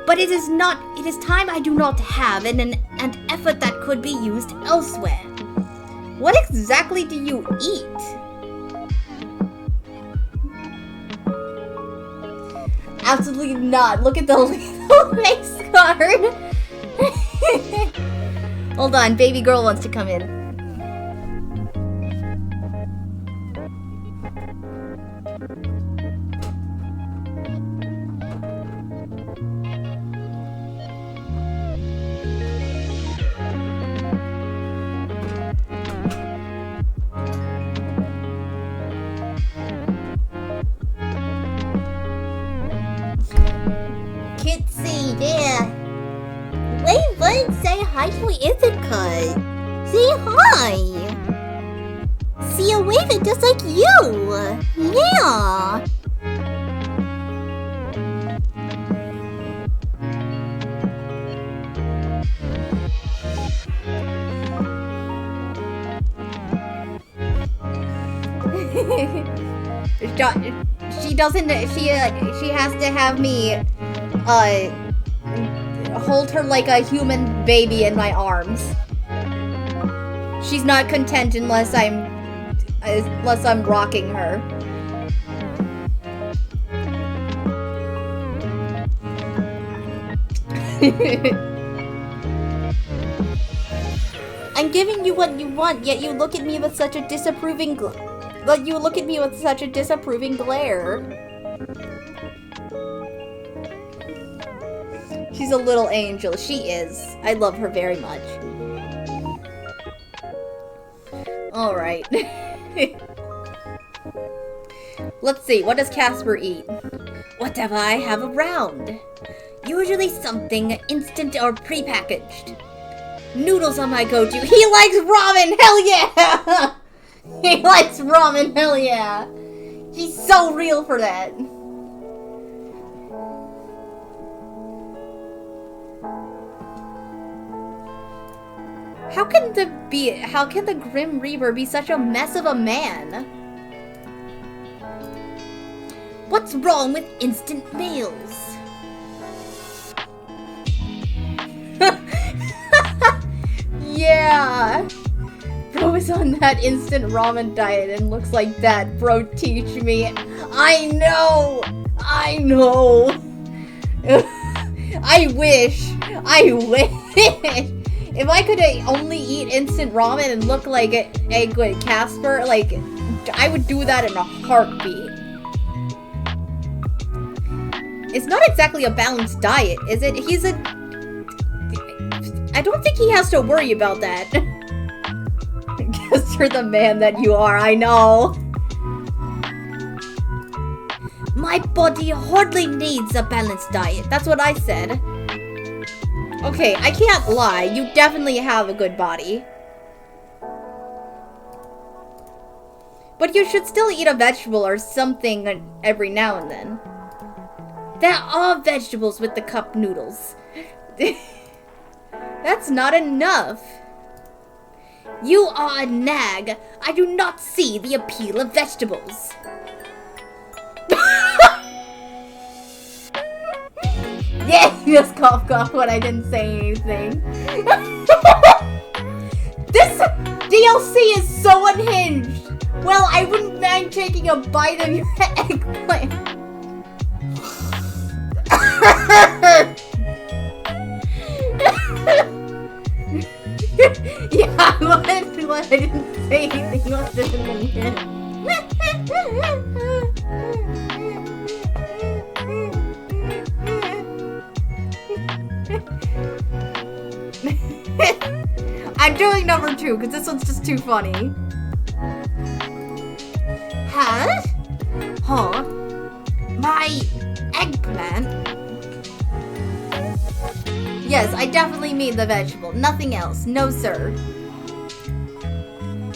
But it is time I do not have and an effort that could be used elsewhere. What exactly do you eat? Absolutely not. Look at the little face card. Hold on, baby girl wants to come in. Kitsy, there. Wait, but say hi to Ithaca. Say hi. See you waving just like you. Yeah. She has to have me hold her like a human baby in my arms. She's not content unless I'm rocking her. I'm giving you what you want, yet you look at me with such a disapproving glare. She's a little angel. She is. I love her very much. Alright. Let's see. What does Casper eat? Whatever I have around. Usually something instant or prepackaged. Noodles are my go-to. He likes ramen! Hell yeah! He likes ramen! Hell yeah! He's so real for that. How can the Grim Reaper be such a mess of a man? What's wrong with instant meals? Yeah! Bro is on that instant ramen diet and looks like that. Bro, teach me. I know! I know! I wish! If I could only eat instant ramen and look like a good Casper, like, I would do that in a heartbeat. It's not exactly a balanced diet, is it? I don't think he has to worry about that. Because you're the man that you are, I know. My body hardly needs a balanced diet. That's what I said. Okay, I can't lie. You definitely have a good body. But you should still eat a vegetable or something every now and then. There are vegetables with the cup noodles. That's not enough. You are a nag. I do not see the appeal of vegetables. Yeah, just cough cough when I didn't say anything. This DLC is so unhinged. Well, I wouldn't mind taking a bite of your eggplant. Yeah, I didn't say anything. You must have been I'm doing number 2 because this one's just too funny. Huh? Huh? My eggplant? Yes, I definitely mean the vegetable. Nothing else. No, sir.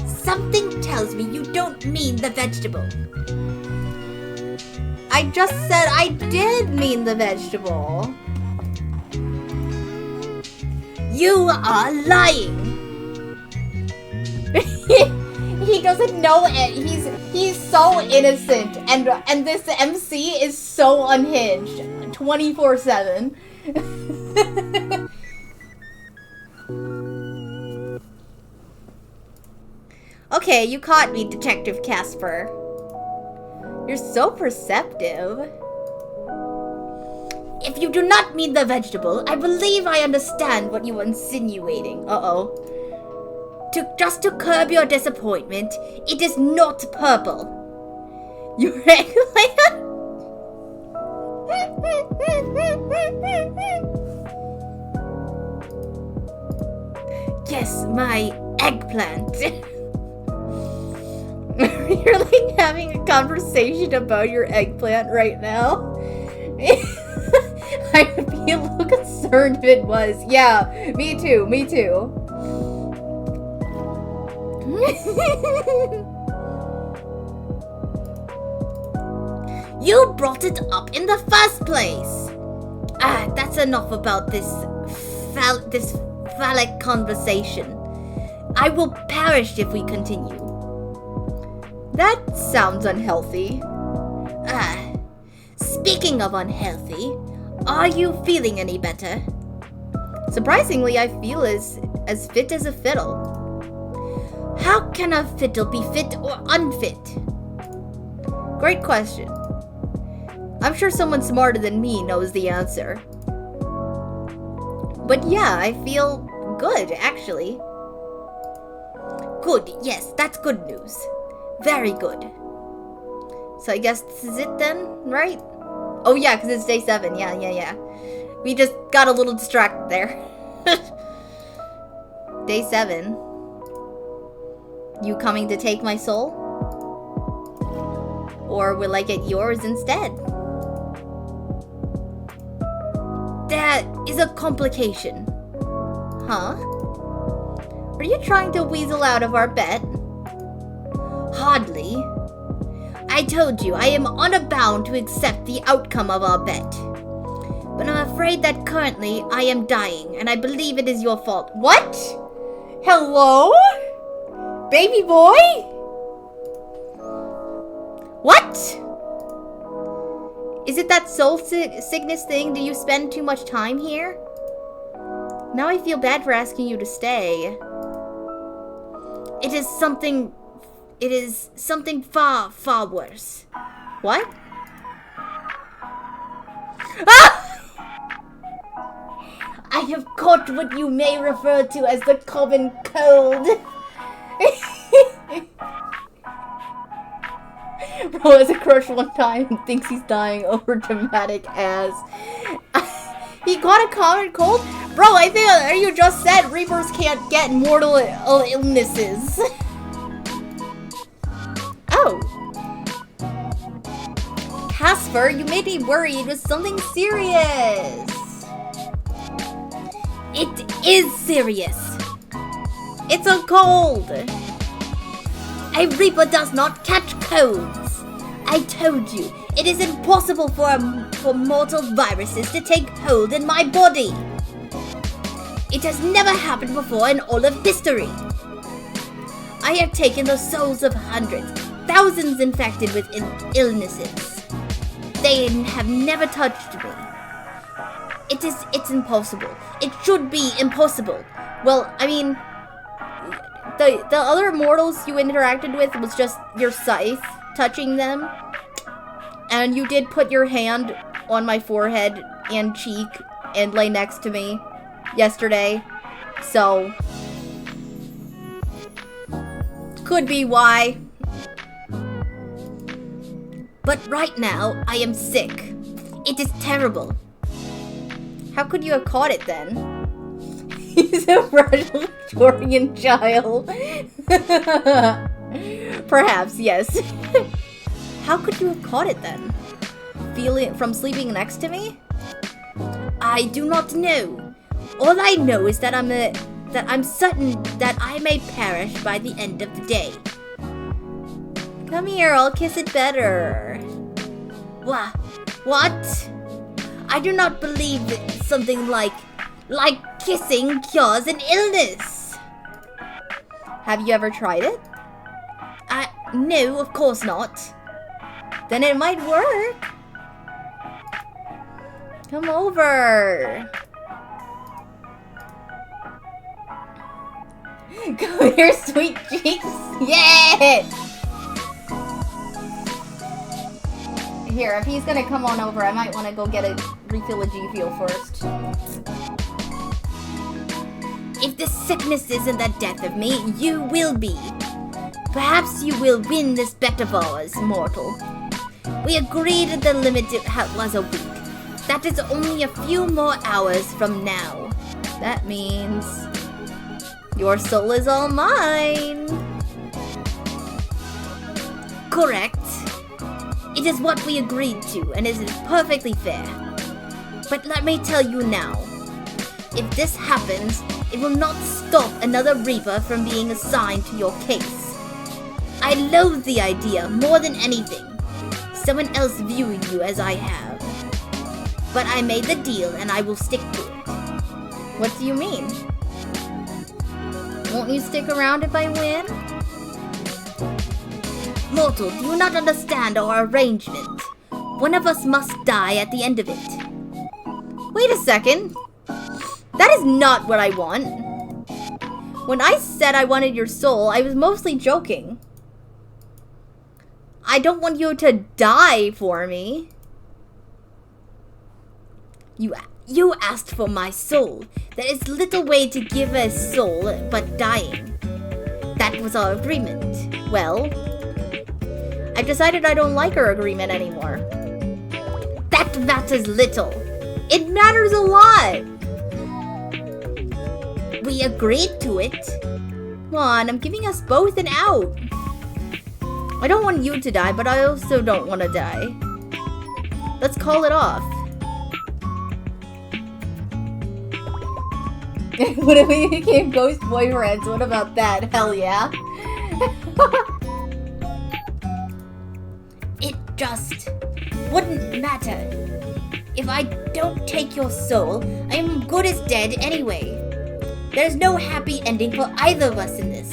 Something tells me you don't mean the vegetable. I just said I did mean the vegetable. You are lying. He doesn't know it. He's so innocent, and this MC is so unhinged, 24/7. Okay, you caught me, Detective Casper. You're so perceptive. If you do not mean the vegetable, I believe I understand what you are insinuating. Uh-oh. Just to curb your disappointment, it is not purple. Your eggplant? Yes, my eggplant. You're like having a conversation about your eggplant right now. I would be a little concerned if it was. Yeah, me too, me too. You brought it up in the first place. That's enough about this phallic conversation. I will perish if we continue. That sounds unhealthy. Speaking of unhealthy, are you feeling any better? Surprisingly, I feel as fit as a fiddle. How can a fiddle be fit or unfit? Great question. I'm sure someone smarter than me knows the answer. But yeah, I feel good, actually. Good, yes, that's good news. Very good. So I guess this is it then, right? Oh yeah, because it's day 7. Yeah. We just got a little distracted there. Day 7. You coming to take my soul? Or will I get yours instead? There is a complication. Huh? Are you trying to weasel out of our bet? Hardly. I told you I am honor bound to accept the outcome of our bet. But I'm afraid that currently I am dying, and I believe it is your fault. What? Hello? Baby boy? What? Is it that soul sickness thing? Do you spend too much time here? Now I feel bad for asking you to stay. It is something far, far worse. What? Ah! I have caught what you may refer to as the common cold. Bro has a crush one time and thinks he's dying over dramatic ass. He got a common cold? Bro, I think you just said Reapers can't get mortal illnesses. Oh. Casper, you made me worried it was something serious. It is serious. It's a cold. A Reaper does not catch colds. I told you, it is impossible for mortal viruses to take hold in my body. It has never happened before in all of history. I have taken the souls of hundreds, thousands infected with illnesses. They have never touched me. It's impossible. It should be impossible. Well, I mean, the other mortals you interacted with was just your scythe touching them. And you did put your hand on my forehead and cheek and lay next to me yesterday. So, could be why. But right now, I am sick. It is terrible. How could you have caught it then? He's a fragile Victorian child. Perhaps, yes. How could you have caught it then? Feeling from sleeping next to me? I do not know. All I know is that I'm certain that I may perish by the end of the day. Come here, I'll kiss it better. What? I do not believe that something like kissing cures an illness. Have you ever tried it? No, of course not. Then it might work. Come over. Come here, sweet cheeks. Yeah! Here, if he's gonna come on over, I might want to go get a refill of G Fuel first. If the sickness isn't the death of me, you will be. Perhaps you will win this bet of ours, mortal. We agreed the limit was a week. That is only a few more hours from now. That means your soul is all mine. Correct. It is what we agreed to, and it is perfectly fair. But let me tell you now, if this happens, it will not stop another Reaper from being assigned to your case. I loathe the idea more than anything. Someone else viewing you as I have. But I made the deal and I will stick to it. What do you mean? Won't you stick around if I win? Mortal, do you not understand our arrangement? One of us must die at the end of it. Wait a second. That is not what I want. When I said I wanted your soul, I was mostly joking. I don't want you to die for me. You asked for my soul. There is little way to give a soul but dying. That was our agreement. Well, I've decided I don't like our agreement anymore. That matters little. It matters a lot. We agreed to it. Come on, I'm giving us both an out. I don't want you to die, but I also don't want to die. Let's call it off. What if we became ghost boyfriends? What about that? Hell yeah. It just wouldn't matter. If I don't take your soul, I am good as dead anyway. There's no happy ending for either of us in this.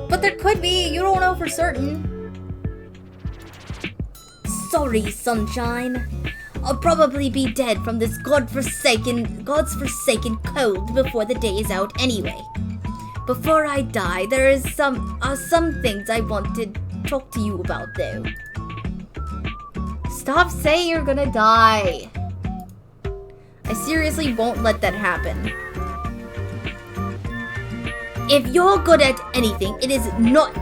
But there could be. You don't know for certain. Sorry, sunshine. I'll probably be dead from this God's forsaken cold before the day is out anyway. Before I die, there are some things I want to talk to you about though. Stop saying you're gonna die. I seriously won't let that happen. If you're good at anything, it is not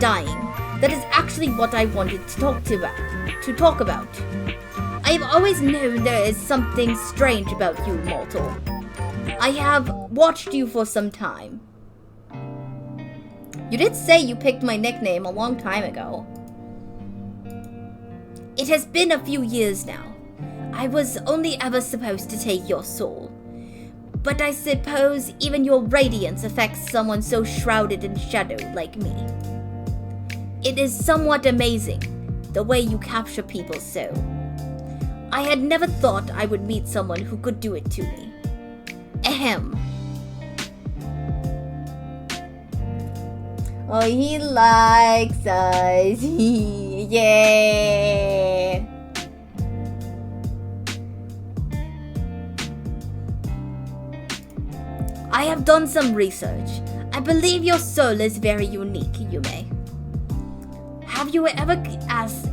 dying. That is actually what I wanted to talk about. I have always known there is something strange about you, mortal. I have watched you for some time. You did say you picked my nickname a long time ago. It has been a few years now. I was only ever supposed to take your soul. But I suppose even your radiance affects someone so shrouded in shadow like me. It is somewhat amazing, the way you capture people so. I had never thought I would meet someone who could do it to me. Ahem. Oh, he likes us. Yeah. I have done some research. I believe your soul is very unique, Yume. Have you ever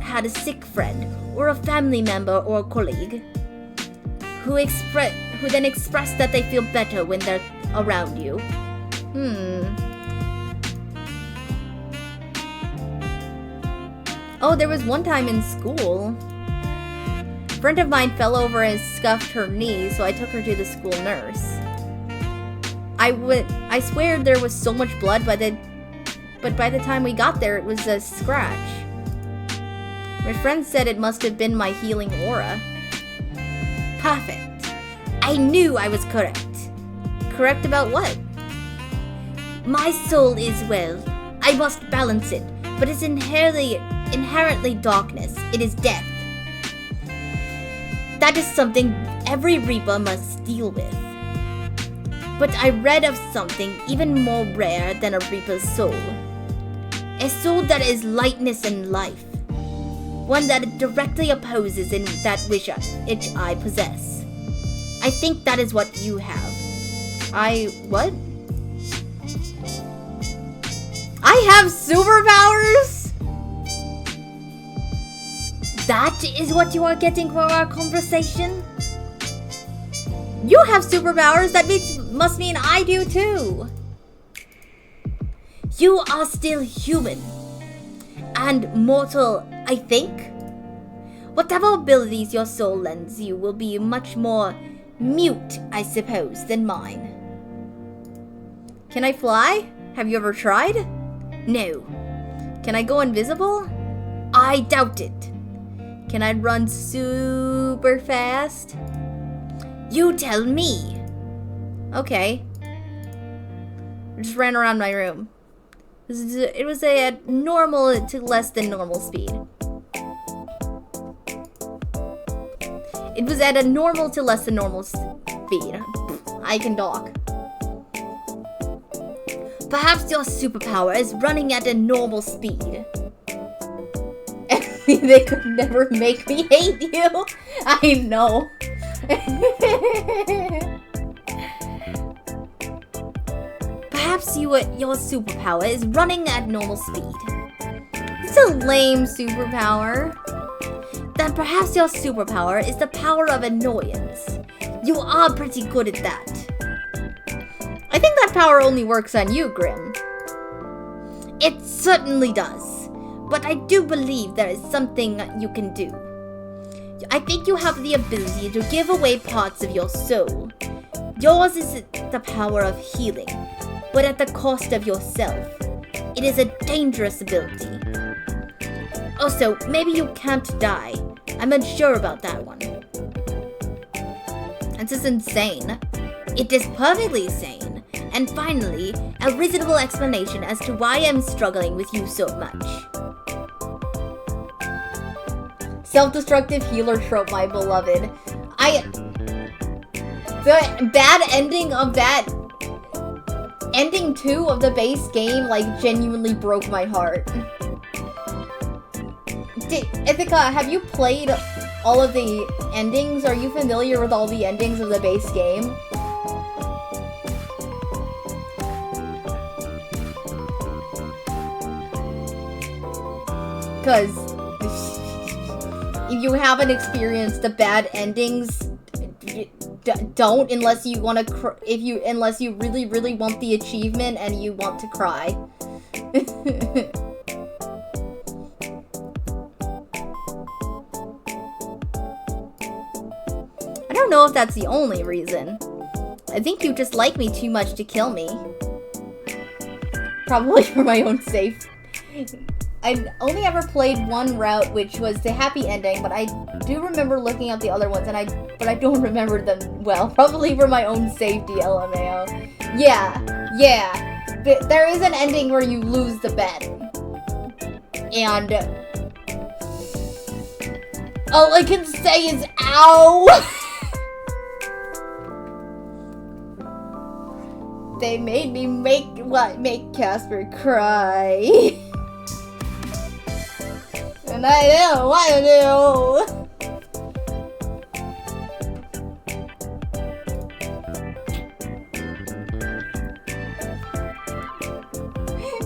had a sick friend, or a family member or a colleague, who then expressed that they feel better when they're around you? Oh, there was one time in school. friend of mine fell over and scuffed her knee, so I took her to the school nurse. I swear there was so much blood, but by the time we got there, it was a scratch. My friend said it must have been my healing aura. Perfect. I knew I was correct. Correct about what? My soul is, well, I must balance it, but it's inherently darkness. It is death. That is something every Reaper must deal with. But I read of something even more rare than a Reaper's soul. A soul that is lightness and life. One that directly opposes in that which I possess. I think that is what you have. What? I have superpowers? That is what you are getting for our conversation? You have superpowers, that must mean I do too. You are still human. And mortal, I think. Whatever abilities your soul lends you will be much more mute, I suppose, than mine. Can I fly? Have you ever tried? No. Can I go invisible? I doubt it. Can I run super fast? You tell me. Okay. I just ran around my room. It was a normal to less than normal speed. It was at a normal to less than normal speed. I can talk. Perhaps your superpower is running at a normal speed. They could never make me hate you. I know. Perhaps your superpower is running at normal speed. It's a lame superpower. Then perhaps your superpower is the power of annoyance. You are pretty good at that. I think that power only works on you, Grim. It certainly does. But I do believe there is something you can do. I think you have the ability to give away parts of your soul. Yours is the power of healing, but at the cost of yourself. It is a dangerous ability. Also, maybe you can't die. I'm unsure about that one. This is insane. It is perfectly sane. And finally, a reasonable explanation as to why I'm struggling with you so much. Self-destructive healer trope, my beloved. The bad ending of that ending 2 of the base game, like, genuinely broke my heart. Ithaca, have you played all of the endings? Are you familiar with all the endings of the base game? Because if you haven't experienced the bad endings, don't, unless you want to unless you really want the achievement and you want to cry. I don't know if that's the only reason. I think you just like me too much to kill me. Probably for my own safety. I only ever played one route, which was the happy ending, but I do remember looking at the other ones, but I don't remember them well. Probably for my own safety, LMAO. Yeah. There is an ending where you lose the bet. And all I can say is, ow! They made me make Casper cry. And I didn't want to.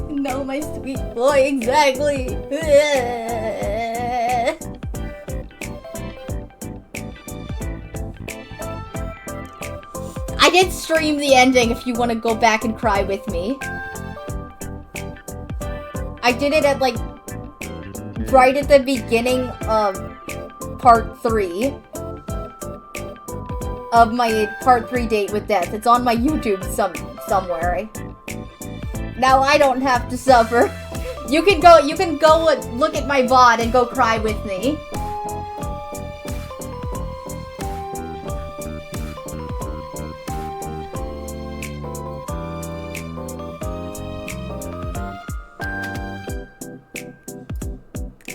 No, my sweet boy, exactly. I did stream the ending if you want to go back and cry with me. I did it at, like, right at the beginning of part 3 of my part 3 date with death. It's on my YouTube somewhere. Now I don't have to suffer. You can go look at my VOD and go cry with me.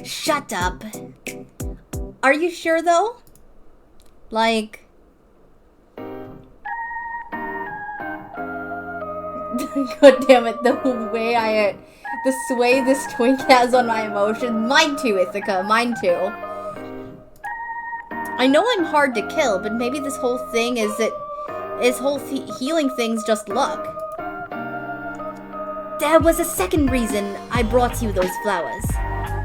Shut up. Are you sure though? Like... God damn it, the sway this twink has on my emotions. Mine too, Ithaca, mine too. I know I'm hard to kill, but maybe this whole thing is that this whole healing thing's just luck. There was a second reason I brought you those flowers.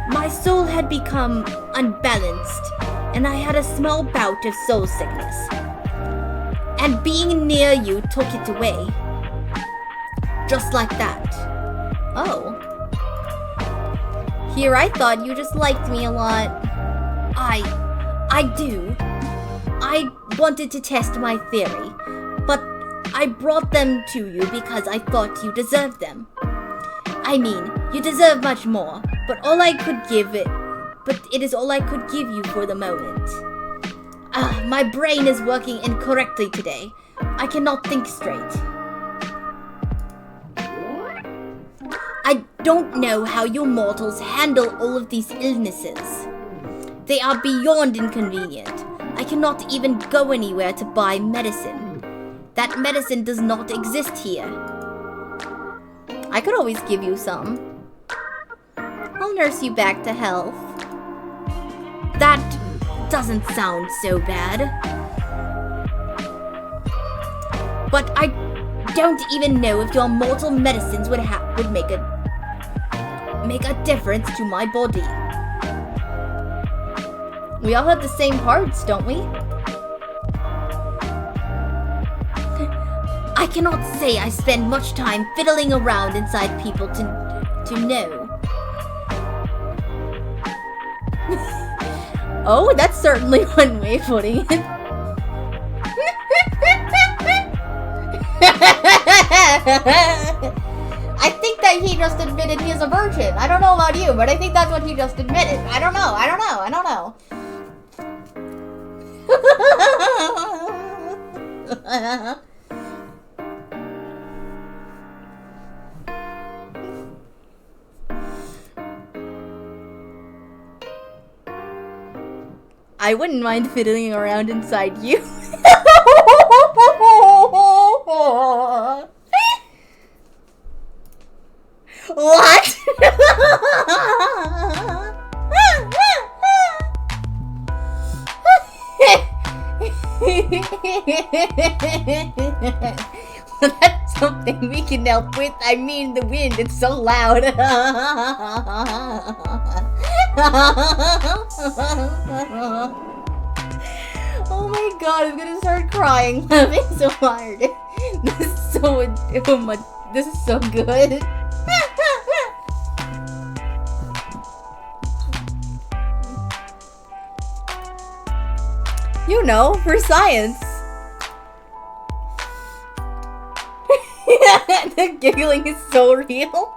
My soul had become unbalanced, and I had a small bout of soul sickness. And being near you took it away. Just like that. Oh. Here, I thought you just liked me a lot. I do. I wanted to test my theory, but I brought them to you because I thought you deserved them. I mean, you deserve much more, but it is all I could give you for the moment. My brain is working incorrectly today. I cannot think straight. I don't know how you mortals handle all of these illnesses. They are beyond inconvenient. I cannot even go anywhere to buy medicine. That medicine does not exist here. I could always give you some. I'll nurse you back to health. That doesn't sound so bad. But I don't even know if your mortal medicines would make a difference to my body. We all have the same parts, don't we? I cannot say I spend much time fiddling around inside people to know. Oh, that's certainly one way of putting it. I think that he just admitted he is a virgin. I don't know about you, but I think that's what he just admitted. I don't know. I wouldn't mind fiddling around inside you. What? Well, that's something we can help with. I mean, the wind, it's so loud. Oh my god, I'm gonna start crying, laughing so hard. This is so good. You know, for science. The giggling is so real.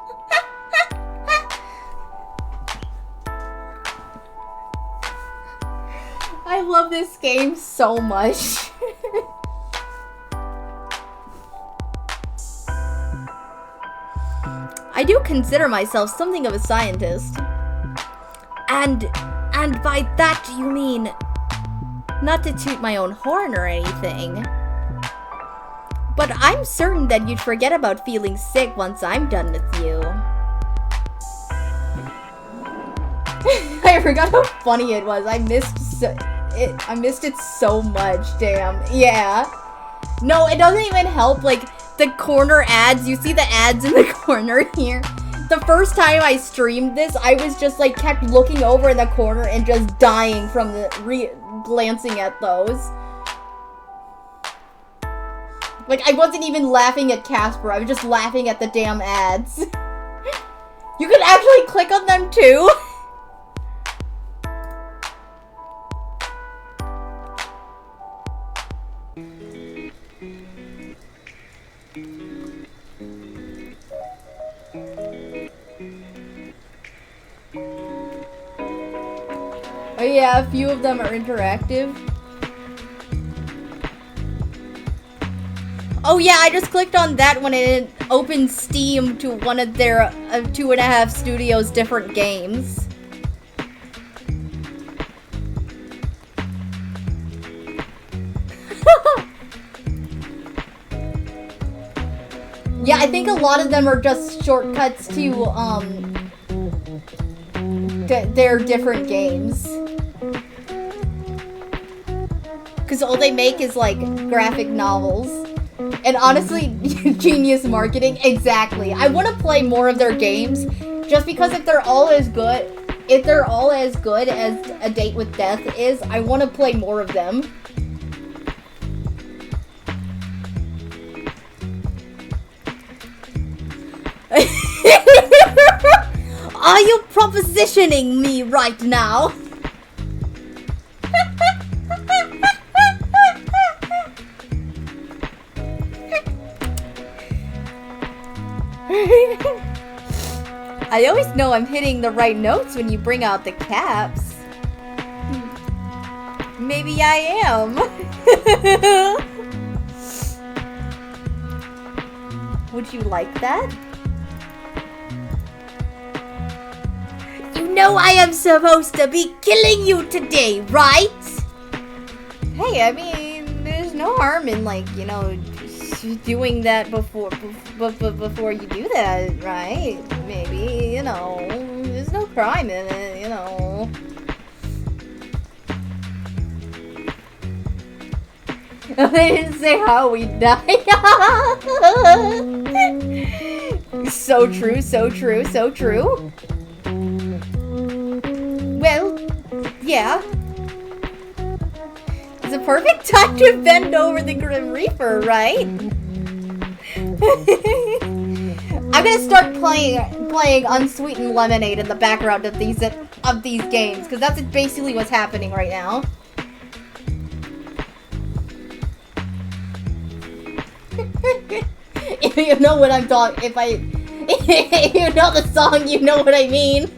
I love this game so much. I do consider myself something of a scientist. And by that you mean... Not to toot my own horn or anything, but I'm certain that you'd forget about feeling sick once I'm done with you. I forgot how funny it was. I missed it so much. Damn. Yeah. No, it doesn't even help. Like the corner ads. You see the ads in the corner here. The first time I streamed this, I was just like kept looking over in the corner and just dying from the glancing at those. Like, I wasn't even laughing at Casper, I was just laughing at the damn ads. You can actually click on them too? Oh yeah, a few of them are interactive. Oh yeah, I just clicked on that one and it opened Steam to one of their 2.5 Studios different games. Yeah, I think a lot of them are just shortcuts to their different games. Because all they make is like graphic novels. And honestly, genius marketing. Exactly. I want to play more of their games just because if they're all as good as A Date with Death is, I want to play more of them. Are you propositioning me right now? I always know I'm hitting the right notes when you bring out the caps. Maybe I am. Would you like that? You know I am supposed to be killing you today, right? Hey, I mean, there's no harm in, like, you know, doing that before you do that, right? Maybe, you know, there's no crime in it, you know. I didn't say how we die. So true, so true, so true. Well, yeah. It's a perfect time to bend over the Grim Reaper, right? I'm gonna start playing Unsweetened Lemonade in the background of these games, because that's basically what's happening right now. If you know what I'm talking, if you know the song, you know what I mean.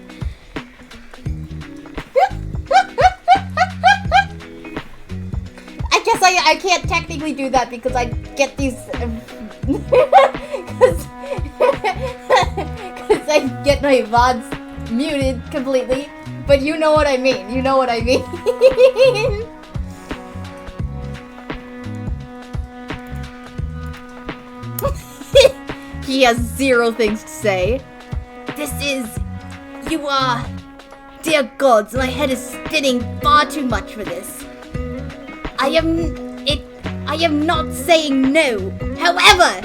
I guess I can't technically do that because I get these because I get my VODs muted completely. But you know what I mean. You know what I mean. He has 0 things to say. You are... Dear gods, my head is spinning far too much for this. I am not saying no. However,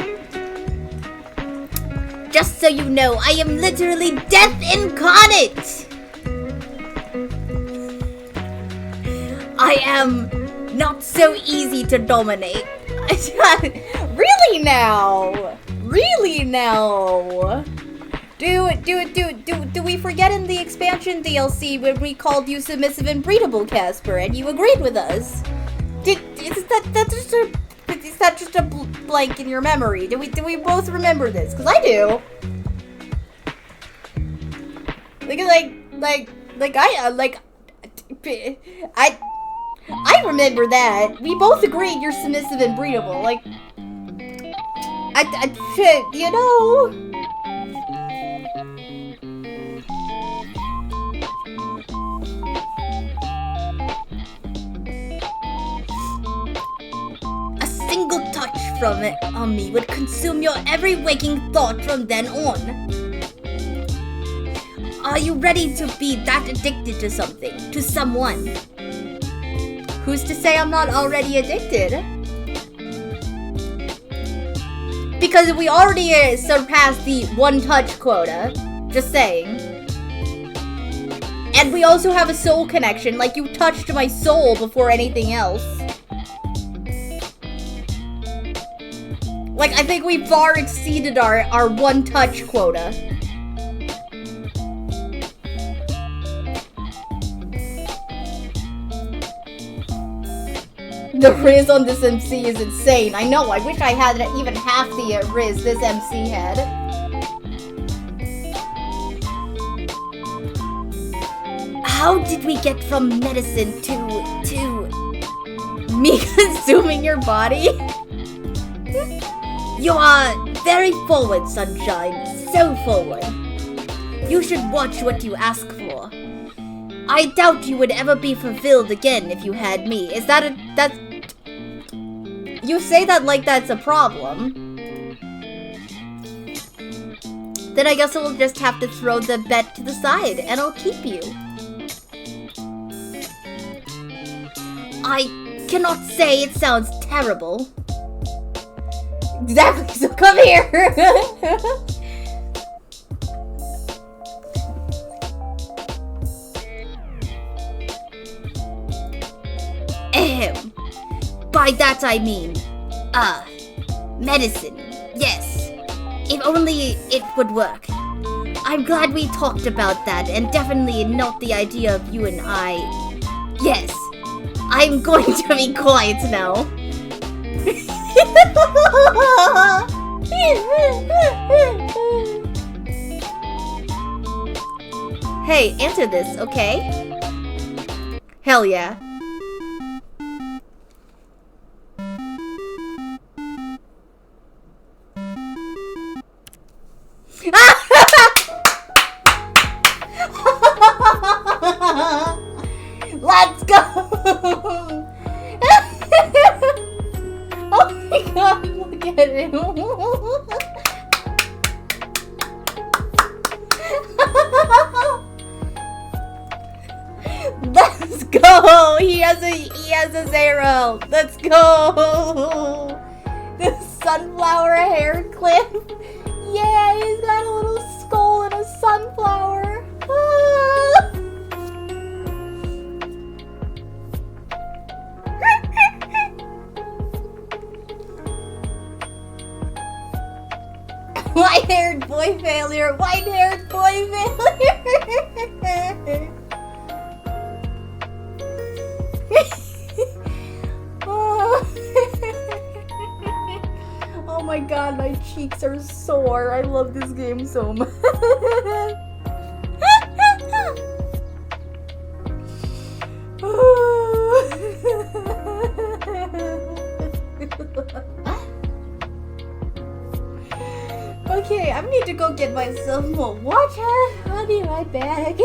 just so you know, I am literally death incarnate. I am not so easy to dominate. Really now? Really now? Do we forget in the expansion DLC when we called you submissive and breedable, Casper, and you agreed with us? Is that just a blank in your memory? Do we both remember this? Cause I do. I remember that. We both agreed you're submissive and breedable. Like, you know. A single touch from it on me would consume your every waking thought from then on. Are you ready to be that addicted to something, to someone? Who's to say I'm not already addicted? Because we already surpassed the one-touch quota. Just saying. And we also have a soul connection, like you touched my soul before anything else. Like, I think we far exceeded our one-touch quota. The Riz on this MC is insane. I know, I wish I had even half the Riz this MC had. How did we get from medicine to me consuming your body? You are very forward, Sunshine. So forward. You should watch what you ask for. I doubt you would ever be fulfilled again if you had me. Is that that's... You say that like that's a problem. Then I guess I'll just have to throw the bet to the side, and I'll keep you. I cannot say it sounds terrible. Exactly, so come here! Ahem. By that I mean, medicine. Yes. If only it would work. I'm glad we talked about that, and definitely not the idea of you and I. Yes. I'm going to be quiet now. Hey, answer this, okay? Hell yeah. Let's go! Oh my god, look at him. Let's go! He has a 0. Let's go! This sunflower hair clip. Yeah, he's got a little skull and a sunflower. Ah. White-haired boy failure. White-haired boy failure. Oh my god, my cheeks are sore. I love this game so much. Okay, I need to go get myself more water. I'll be right back.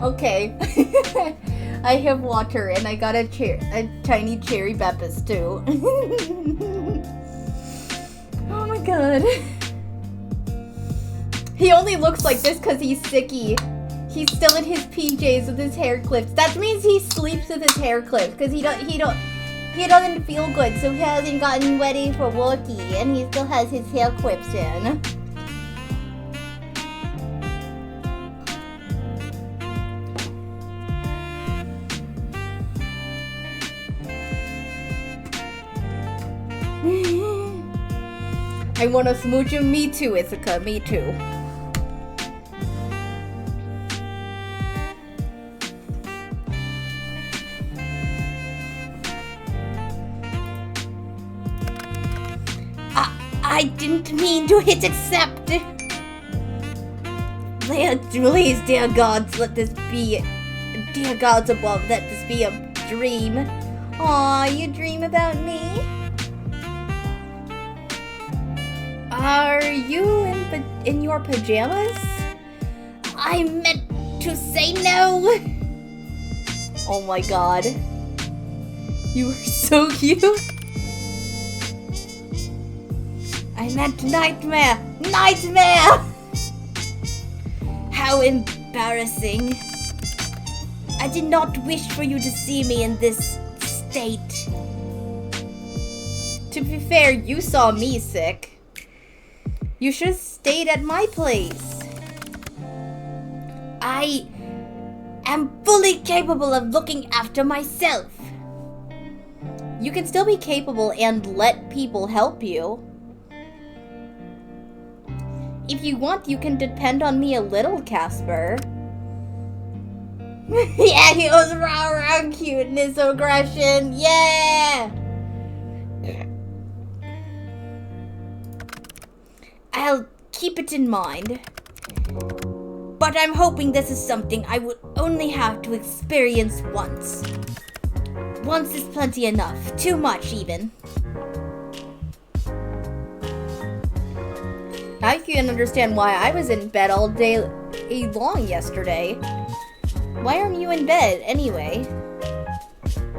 Okay. I have water and I got a tiny cherry Beppis too. Oh my god. He only looks like this because he's sicky. He's still in his PJs with his hair clipped. That means he sleeps with his hair clipped because he doesn't feel good, so he hasn't gotten ready for worky, and he still has his hair clips in. I want to smooch him. Me too, Ithaca. Me too. I didn't mean to hit accept. Please, dear gods, let this be. Dear gods above, let this be a dream. Aw, you dream about me? Are you in your pajamas? I meant to say no. Oh my god. You are so cute. I meant nightmare. Nightmare! How embarrassing. I did not wish for you to see me in this state. To be fair, you saw me sick. You should have stayed at my place. I am fully capable of looking after myself. You can still be capable and let people help you. If you want, you can depend on me a little, Casper. Yeah, he goes around cuteness, aggression. Yeah! I'll keep it in mind. But I'm hoping this is something I would only have to experience once. Once is plenty enough. Too much, even. I can understand why I was in bed all day long yesterday. Why aren't you in bed, anyway?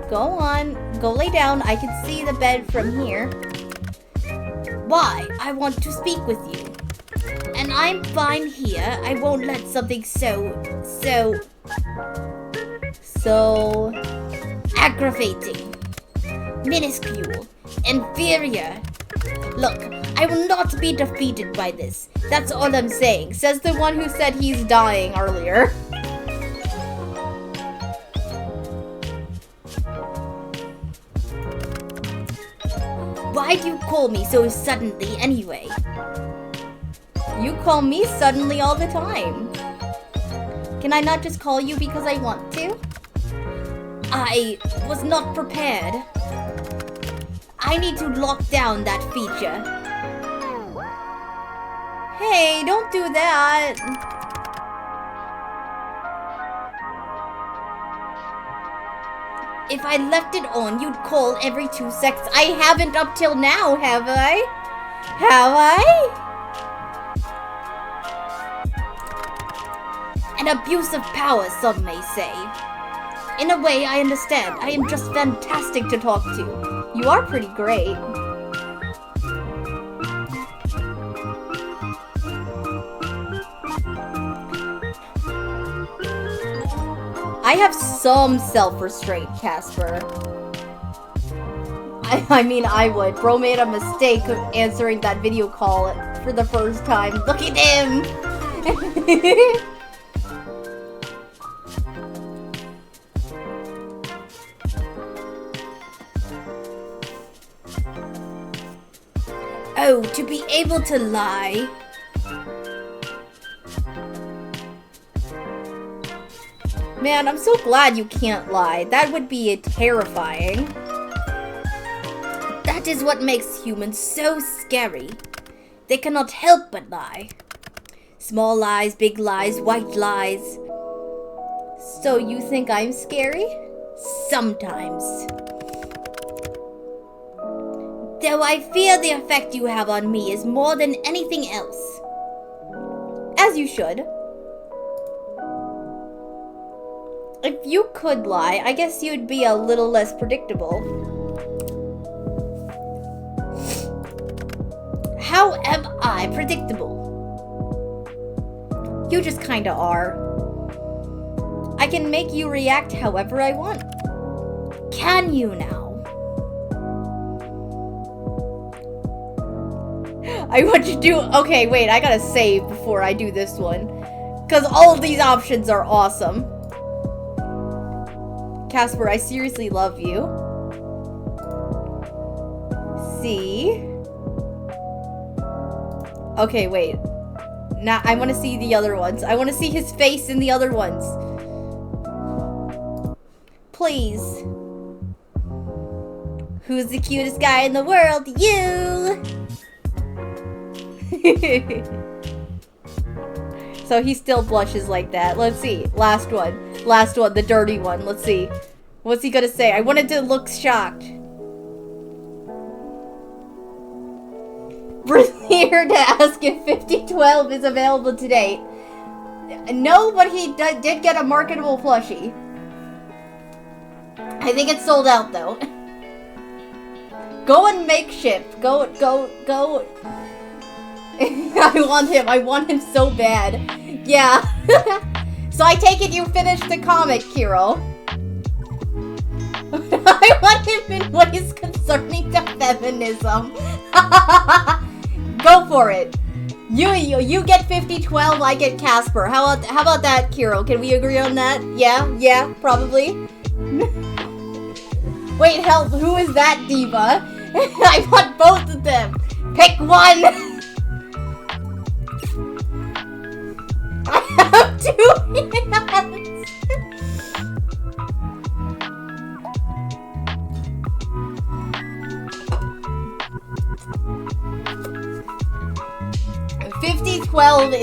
Go on. Go lay down. I can see the bed from here. Why? I want to speak with you. And I'm fine here. I won't let something so aggravating, minuscule, inferior. Look, I will not be defeated by this. That's all I'm saying, says the one who said he's dying earlier. Why do you call me so suddenly anyway? You call me suddenly all the time. Can I not just call you because I want to? I was not prepared. I need to lock down that feature. Hey, don't do that. If I left it on, you'd call every 2 seconds. I haven't up till now, have I? Have I? An abuse of power, some may say. In a way, I understand. I am just fantastic to talk to. You are pretty great. I have some self-restraint, Casper. I mean, I would. Bro made a mistake of answering that video call for the first time. Look at him! Oh, to be able to lie. Man, I'm so glad you can't lie. That would be terrifying. That is what makes humans so scary. They cannot help but lie. Small lies, big lies, white lies. So you think I'm scary? Sometimes. Though I fear the effect you have on me is more than anything else. As you should. If you could lie, I guess you'd be a little less predictable. How am I predictable? You just kinda are. I can make you react however I want. Can you now? I want you to do... Okay, wait, I gotta save before I do this one. Because all of these options are awesome. Casper, I seriously love you. See? Okay, wait. Now, I want to see the other ones. I want to see his face in the other ones. Please. Who's the cutest guy in the world? You! So he still blushes like that. Let's see. Last one. Last one. The dirty one. Let's see. What's he gonna say? I wanted to look shocked. We're here to ask if 5012 is available today. No, but he did get a marketable plushie. I think it's sold out, though. Go and makeshift. Go. I want him so bad. Yeah. So I take it you finished the comic, Kiro. I want him in ways concerning to feminism. Go for it. You get 5012, I get Casper. How about that, Kiro? Can we agree on that? Yeah, probably. Wait, help, who is that diva? I want both of them. Pick one. I have 2 hands. $5012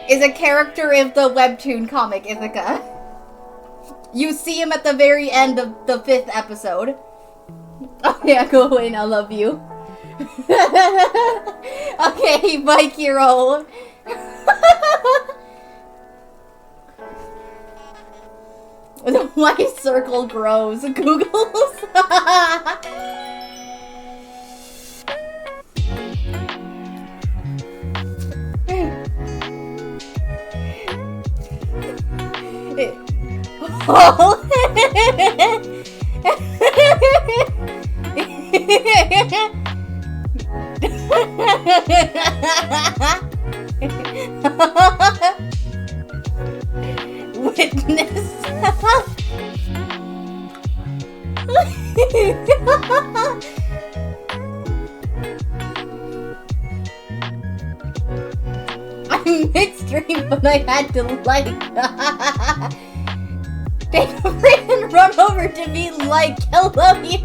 is a character of the webtoon comic Ithaca. You see him at the very end of the 5th episode. Oh yeah, go away now, love you. Okay, bye, Kiro. The white circle grows. Googles. Oh. Witness. I'm midstream, but I had to like. Take a break and run over to me like, hello, you.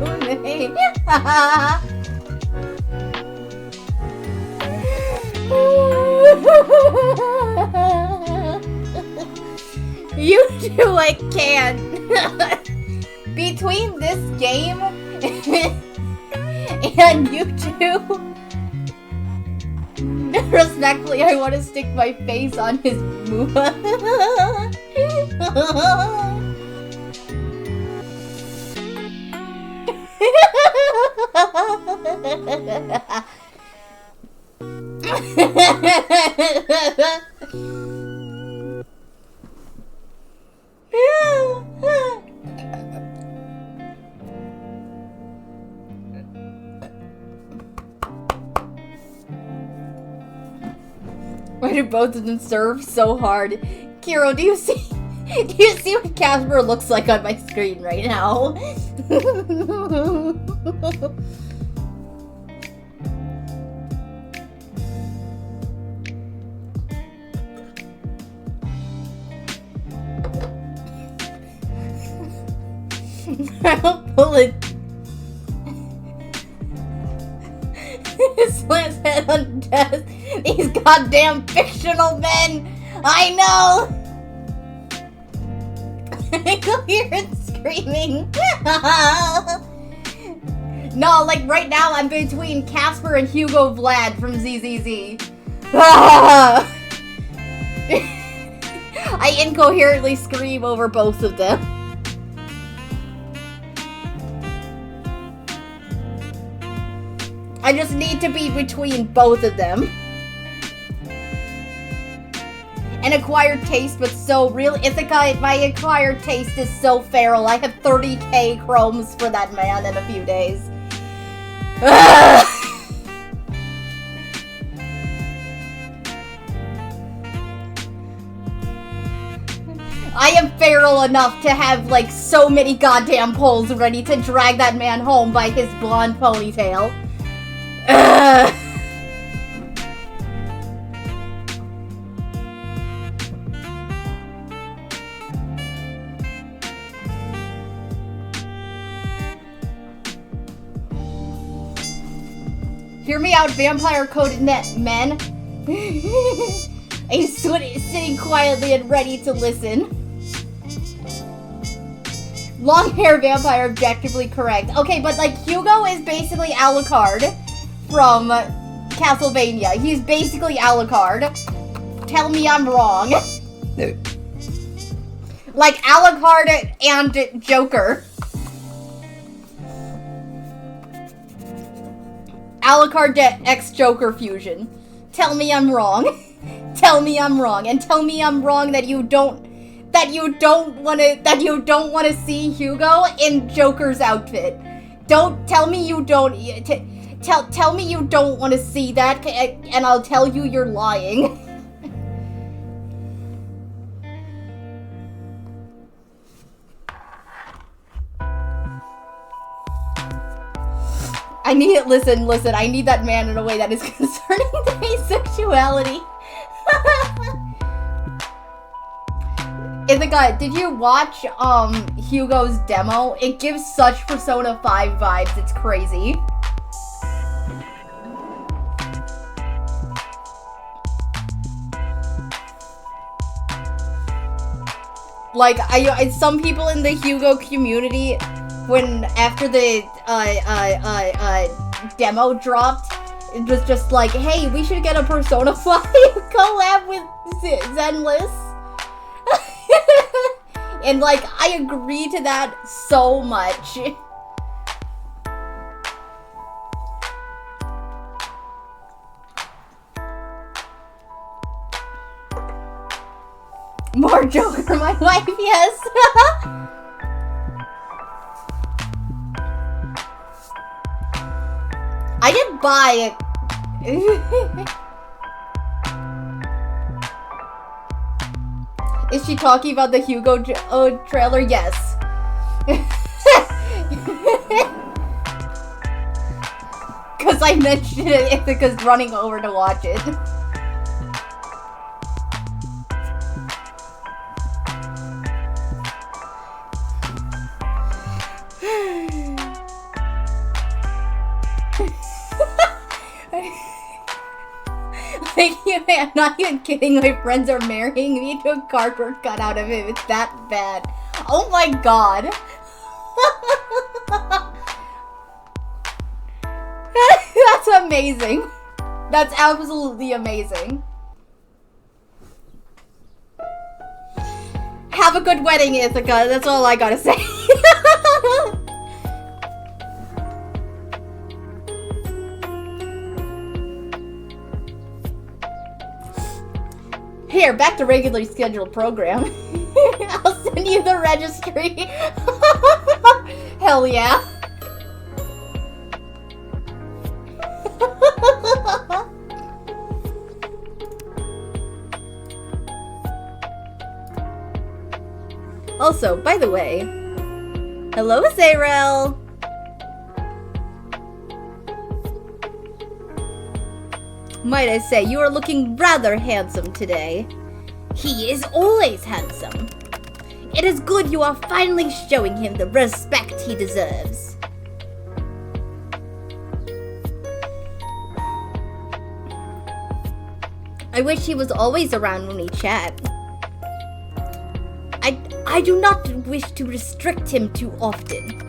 You two, I can't. Between this game and you two, respectfully, I want to stick my face on his moolah. Why do both of them serve so hard? Kiro, do you see what Casper looks like on my screen right now? I'll pull it. Slams head on desk. These goddamn fictional men. I know. Coherent screaming. No, like right now I'm between Casper and Hugo Vlad from ZZZ. I I incoherently scream over both of them. I just need to be between both of them. An acquired taste, but so real. Ithaca, my acquired taste is so feral. I have 30k chromes for that man in a few days. Ugh. I am feral enough to have, like, so many goddamn poles ready to drag that man home by his blonde ponytail. Ugh. Hear me out, vampire coded net men. I'm sitting quietly and ready to listen. Long hair vampire, objectively correct. Okay, but like Hugo is basically Alucard from Castlevania. He's basically Alucard. Tell me I'm wrong. Like Alucard and Joker. Alucard X Joker fusion. Tell me I'm wrong. Tell me I'm wrong, and tell me I'm wrong that you don't want to see Hugo in Joker's outfit. Don't tell me you don't tell me you don't want to see that, and I'll tell you you're lying. I need it. Listen. I need that man in a way that is concerning to asexuality. Ithaca, did you watch Hugo's demo? It gives such Persona 5 vibes. It's crazy. Like, some people in the Hugo community, after the demo dropped, it was just like, hey, we should get a Persona 5 collab with Zenless. And like, I agree to that so much. More Joker, my wife, yes. I didn't buy it. Is she talking about the Hugo trailer? Yes. Because I mentioned it, Ithaca's running over to watch it. Like, I'm not even kidding, my friends are marrying me to a cardboard cutout of him. It's that bad. Oh my god. That's amazing. That's absolutely amazing. Have a good wedding, Ithaca. That's all I gotta say. Here, back to regularly scheduled program. I'll send you the registry. Hell yeah. Also, by the way, hello, Zarel. Might I say, you are looking rather handsome today. He is always handsome. It is good you are finally showing him the respect he deserves. I wish he was always around when we chat. I do not wish to restrict him too often.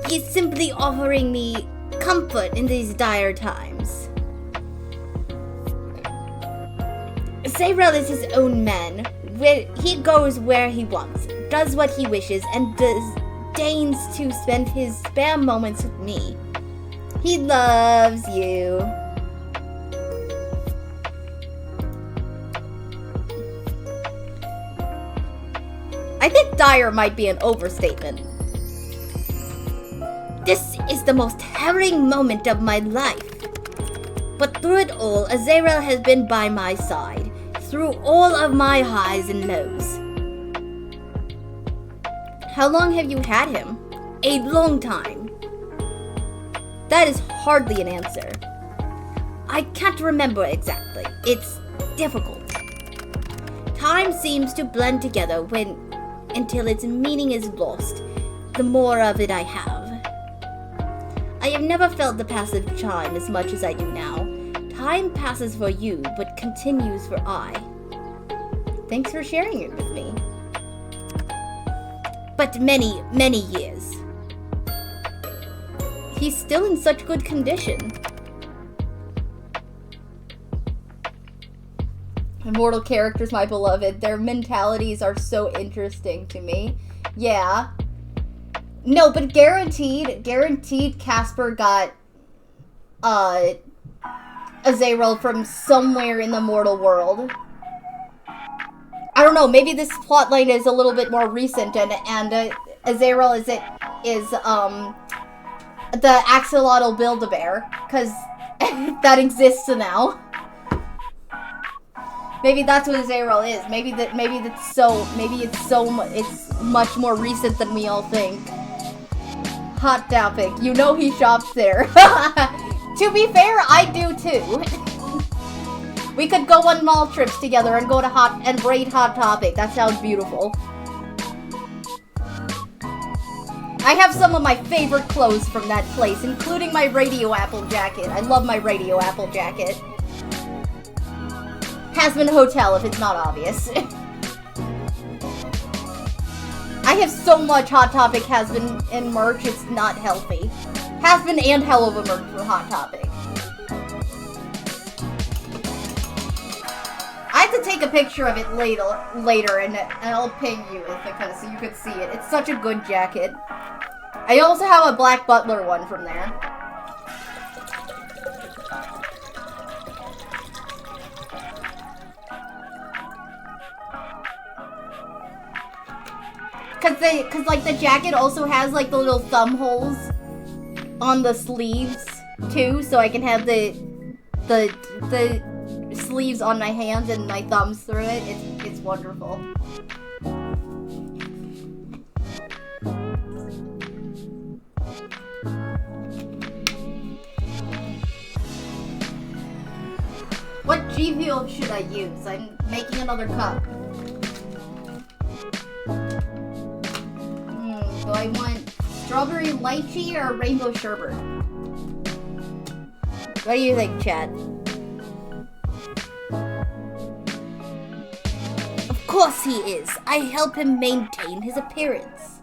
He is simply offering me comfort in these dire times. Zarel is his own man, he goes where he wants, does what he wishes, and deigns to spend his spare moments with me. He loves you. I think dire might be an overstatement. This is the most harrowing moment of my life. But through it all, Azrael has been by my side, through all of my highs and lows. How long have you had him? A long time. That is hardly an answer. I can't remember exactly. It's difficult. Time seems to blend together until its meaning is lost, the more of it I have. I have never felt the passage of time as much as I do now. Time passes for you, but continues for I. Thanks for sharing it with me. But many, many years. He's still in such good condition. Immortal characters, my beloved. Their mentalities are so interesting to me. Yeah. No, but guaranteed Casper got, Azrael from somewhere in the mortal world. I don't know, maybe this plotline is a little bit more recent, and Azrael is the axolotl Build-A-Bear, because that exists now. Maybe that's what Azrael is. It's much more recent than we all think. Hot Topic. You know he shops there. To be fair, I do too. We could go on mall trips together and go to raid Hot Topic. That sounds beautiful. I have some of my favorite clothes from that place, including my Radio Apple jacket. I love my Radio Apple jacket. Hasbin Hotel, if it's not obvious. I have so much Hot Topic Hasbin in merch, it's not healthy. Hasbin and Helluva merch for Hot Topic. I have to take a picture of it later and I'll ping you because so you could see it. It's such a good jacket. I also have a Black Butler one from there. Cause like the jacket also has like the little thumb holes on the sleeves too, so I can have the sleeves on my hands and my thumbs through it. It's wonderful. What G Fuel should I use? I'm making another cup. Do I want strawberry lychee or rainbow sherbet? What do you think, Chad? Of course he is. I help him maintain his appearance.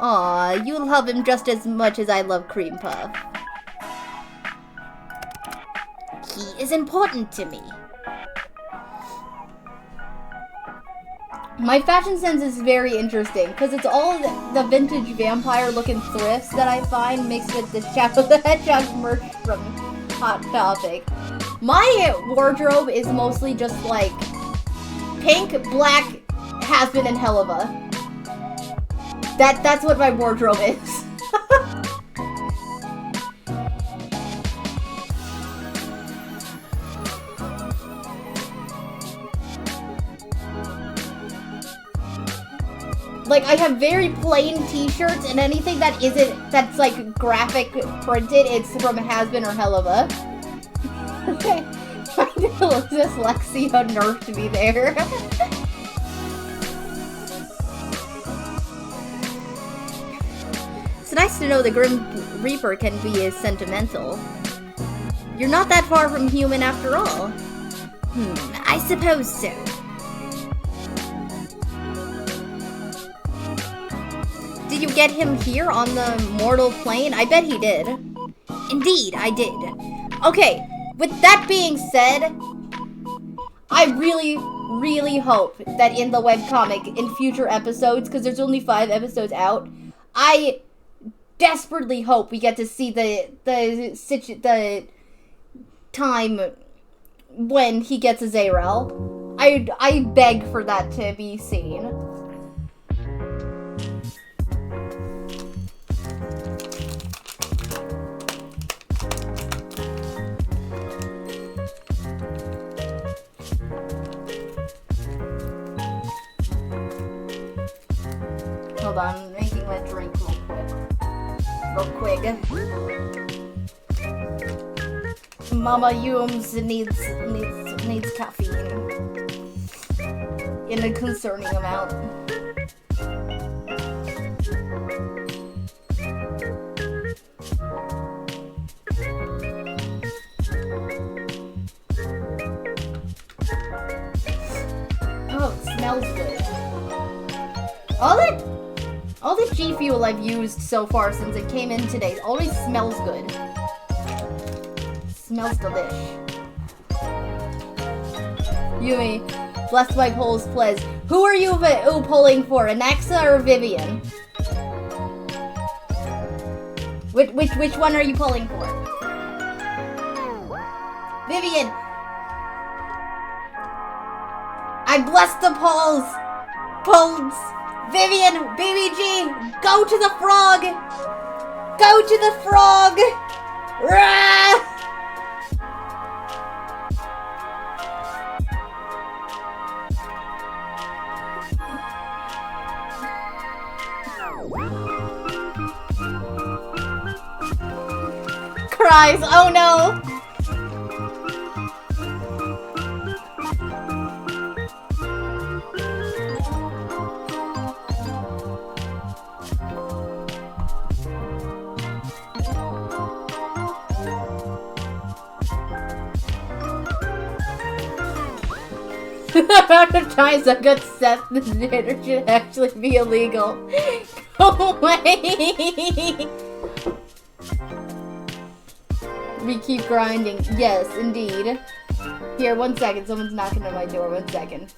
Aw, you love him just as much as I love Cream Puff. He is important to me. My fashion sense is very interesting because it's all the vintage vampire looking thrifts that I find mixed with the Shadow the Hedgehog merch from Hot Topic. My wardrobe is mostly just like pink, black, Hasbin, and Helluva. That's what my wardrobe is. Like, I have very plain t-shirts, and anything that's like graphic printed, it's from Hasbin or Helluva. My dyslexia nerfed me there. It's nice to know the Grim Reaper can be as sentimental. You're not that far from human after all. I suppose so. Did you get him here on the mortal plane? I bet he did. Indeed, I did. Okay, with that being said, I really, really hope that in the webcomic, in future episodes, because there's only 5 episodes out, I desperately hope we get to see the time when he gets a Zarel. I beg for that to be seen. Hold on, making my drink real quick. Mama Yums needs caffeine in a concerning amount. Oh, it smells good. All the G Fuel I've used so far since it came in today always smells good. Smells delish. Yumi, bless my polls, please. Who are you polling for, Anaxa or Vivian? Which one are you polling for? Vivian! I bless the polls! Polls! Vivian, BBG, go to the frog! Go to the frog! Rah! Cries, oh no! Amount of times I got set this dinner should actually be illegal. Go away! We keep grinding. Yes, indeed. Here, 1 second. Someone's knocking on my door. 1 second.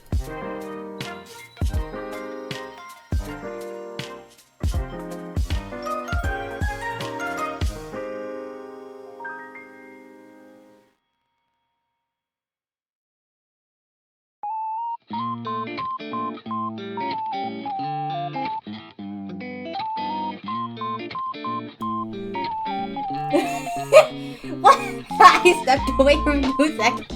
What? I stepped away from 2 seconds.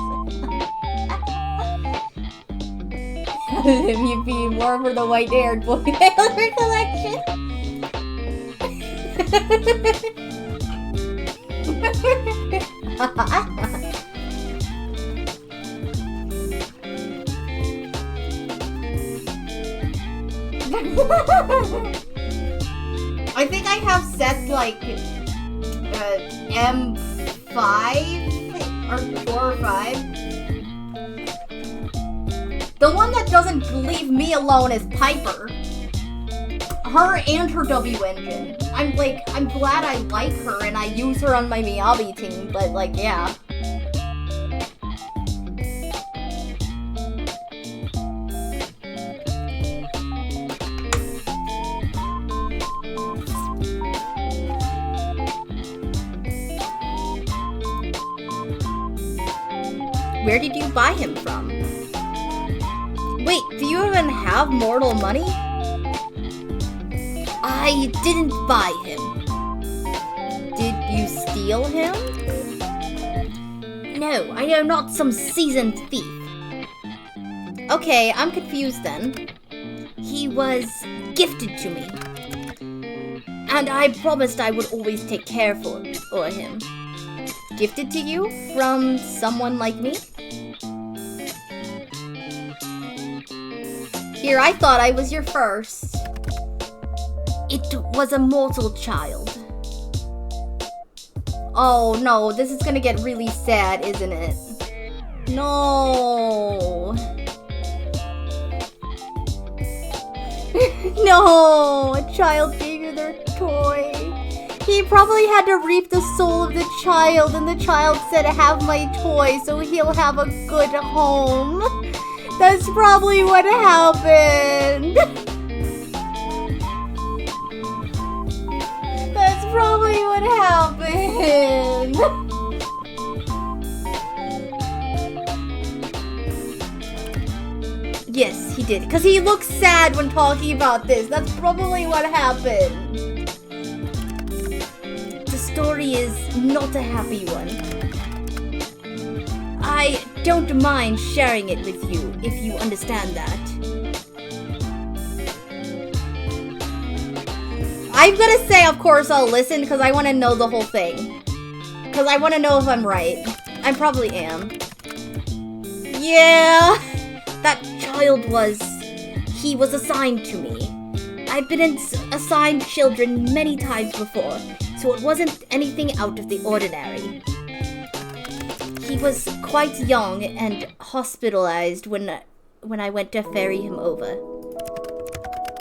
If you'd be more for the white-haired boy Taylor collection. I think I have set like M5 or 4 or 5. The one that doesn't leave me alone is Piper. Her and her W engine. I'm glad I like her and I use her on my Miyabi team, but like, yeah. Where did you buy him from? Wait, do you even have mortal money? I didn't buy him. Did you steal him? No, I am not some seasoned thief. Okay, I'm confused then. He was gifted to me. And I promised I would always take care for him. Gifted to you from someone like me? Here, I thought I was your first. It was a mortal child. Oh no, this is gonna get really sad, isn't it? No. No, a child gave you their toy. He probably had to reap the soul of the child, and the child said, "Have my toy so he'll have a good home." That's probably what happened. That's probably what happened. Yes, he did. Because he looks sad when talking about this. That's probably what happened. The story is not a happy one. I don't mind sharing it with you, if you understand that. I'm gonna say, of course, I'll listen, because I want to know the whole thing. Because I want to know if I'm right. I probably am. Yeah. That child he was assigned to me. I've been assigned children many times before, so it wasn't anything out of the ordinary. He was quite young and hospitalized when I went to ferry him over.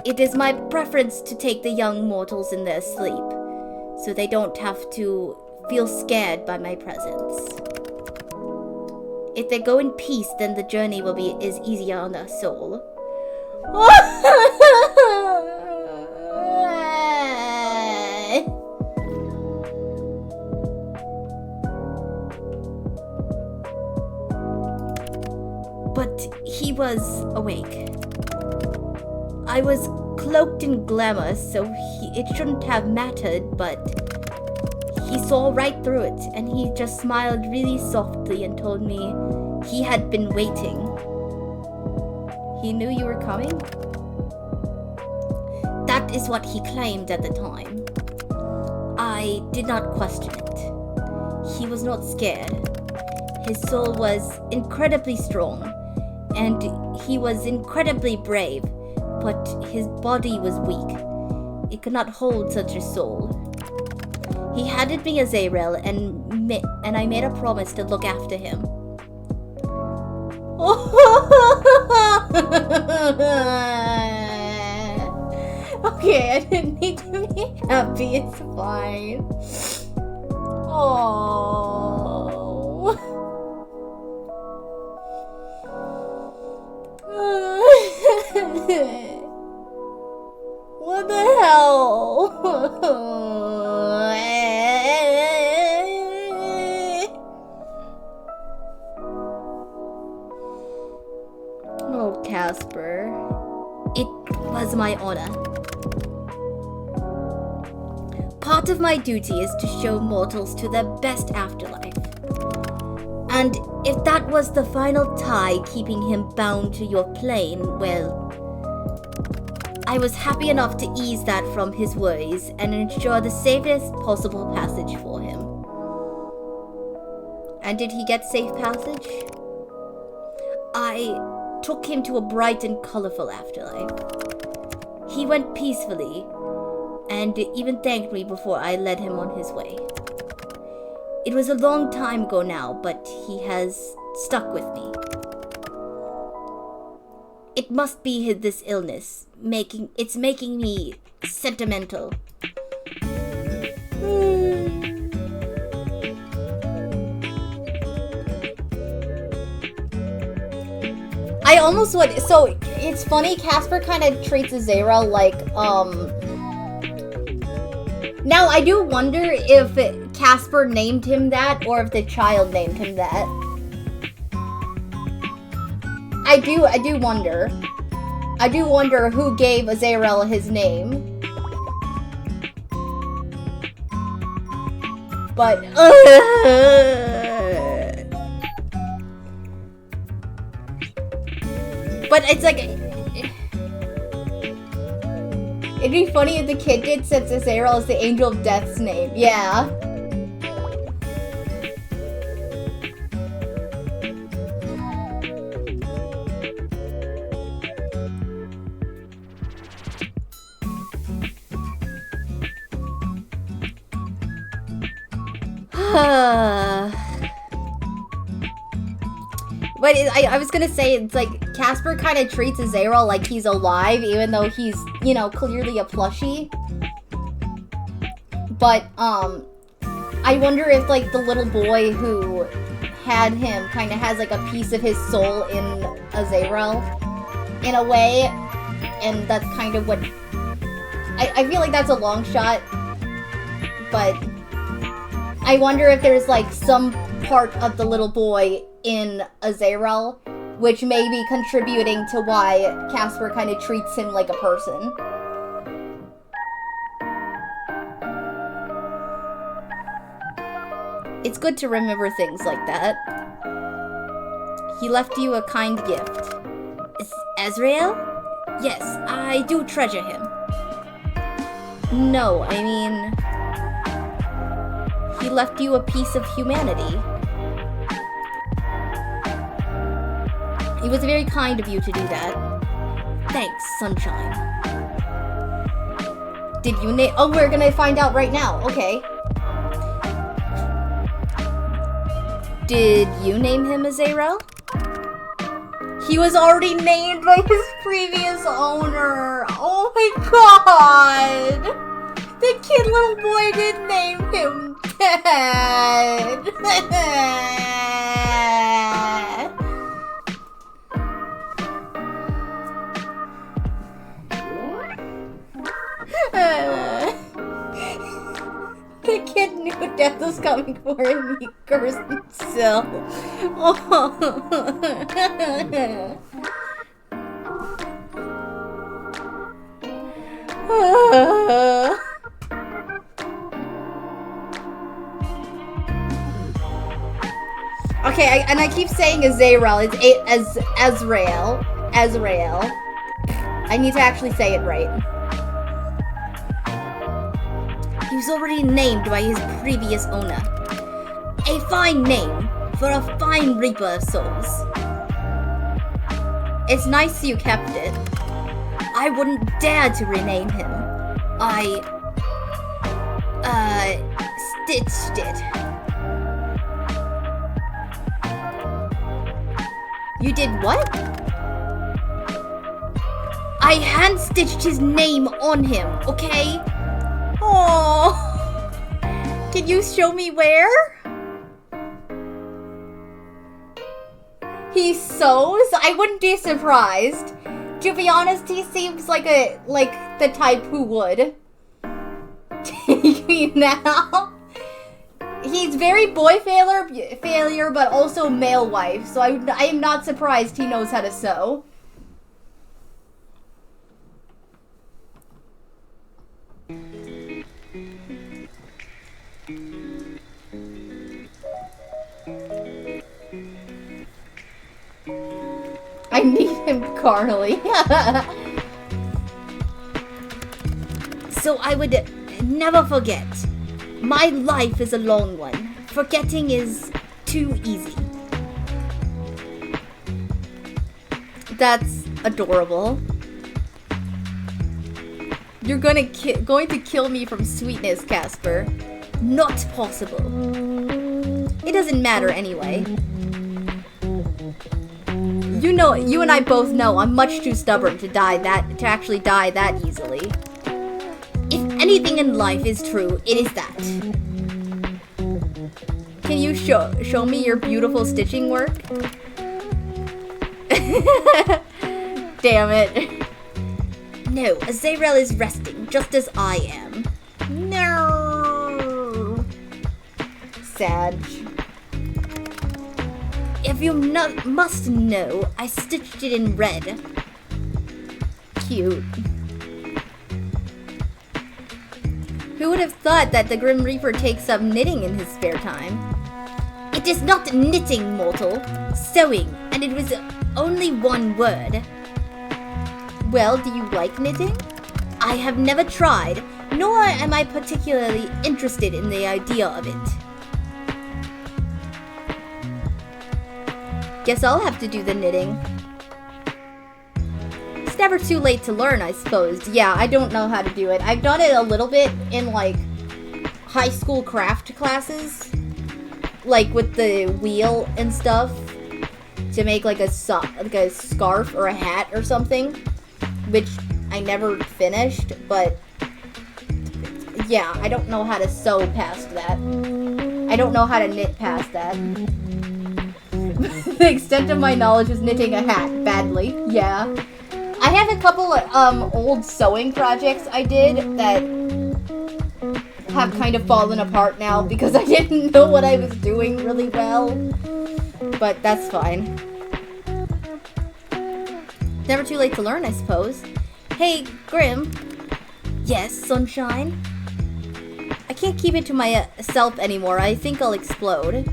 It is my preference to take the young mortals in their sleep, so they don't have to feel scared by my presence. If they go in peace, then the journey will be as easier on their soul. But he was awake. I was cloaked in glamour, so it shouldn't have mattered, but he saw right through it, and he just smiled really softly and told me he had been waiting. He knew you were coming? That is what he claimed at the time. I did not question it. He was not scared. His soul was incredibly strong, and he was incredibly brave, but his body was weak. It could not hold such a soul. He handed me Azrael, and I made a promise to look after him. Okay, I didn't need to be happy. It's fine. Oh. What the hell? Oh, Casper. It was my honor. Part of my duty is to show mortals to their best afterlife. And if that was the final tie keeping him bound to your plane, well, I was happy enough to ease that from his worries and ensure the safest possible passage for him. And did he get safe passage? I took him to a bright and colorful afterlife. He went peacefully and even thanked me before I led him on his way. It was a long time ago now, but he has stuck with me. It must be this illness making me sentimental. I almost would. So it's funny. Casper kind of treats Azrael like Now I do wonder if Casper named him that or if the child named him that. I do wonder. I do wonder who gave Azrael his name. But but it's like it'd be funny if the kid did, since Azrael is the Angel of Death's name. Yeah. But I was gonna say, it's like Casper kind of treats Azrael like he's alive, even though he's, you know, clearly a plushie. But I wonder if like the little boy who had him, kind of has like a piece of his soul in Azrael, in a way, and that's kind of what, I feel like that's a long shot, but I wonder if there's like some part of the little boy in Azrael which may be contributing to why Casper kind of treats him like a person. It's good to remember things like that. He left you a kind gift. Is Azrael? Yes, I do treasure him. No, I mean... he left you a piece of humanity. It was very kind of you to do that. Thanks, Sunshine. Did you name... oh, we're gonna find out right now. Okay. Did you name him Azrael? He was already named by his previous owner. Oh my god! The kid little boy did name him Dad. The kid knew death was coming for him. He cursed himself. Oh. Okay, and I keep saying Azrael. It's Azrael. I need to actually say it right. He was already named by his previous owner. A fine name for a fine reaper of souls. It's nice you kept it. I wouldn't dare to rename him. I stitched it. You did what? I hand-stitched his name on him, okay? Oh, can you show me where? He sews? I wouldn't be surprised. To be honest, he seems like the type who would. Take me now. He's very boy failure, but also male wife. So I am not surprised he knows how to sew. I need him carnally. So I would never forget. My life is a long one. Forgetting is too easy. That's adorable. You're going to kill me from sweetness, Casper. Not possible. It doesn't matter anyway. You know, you and I both know I'm much too stubborn to actually die that easily. If anything in life is true, it is that. Can you show me your beautiful stitching work? Damn it. No, Azrael is resting, just as I am. No. Sad. If you must know, I stitched it in red. Cute. Who would have thought that the Grim Reaper takes up knitting in his spare time? It is not knitting, mortal. Sewing, and it was only one word. Well, do you like knitting? I have never tried, nor am I particularly interested in the idea of it. Guess I'll have to do the knitting. It's never too late to learn, I suppose. Yeah, I don't know how to do it. I've done it a little bit in, like, high school craft classes. Like, with the wheel and stuff. To make, like a scarf or a hat or something. Which I never finished, but... yeah, I don't know how to sew past that. I don't know how to knit past that. The extent of my knowledge is knitting a hat badly. Yeah. I have a couple of old sewing projects I did that have kind of fallen apart now because I didn't know what I was doing really well. But that's fine. Never too late to learn, I suppose. Hey, Grim. Yes, Sunshine? I can't keep it to myself anymore. I think I'll explode.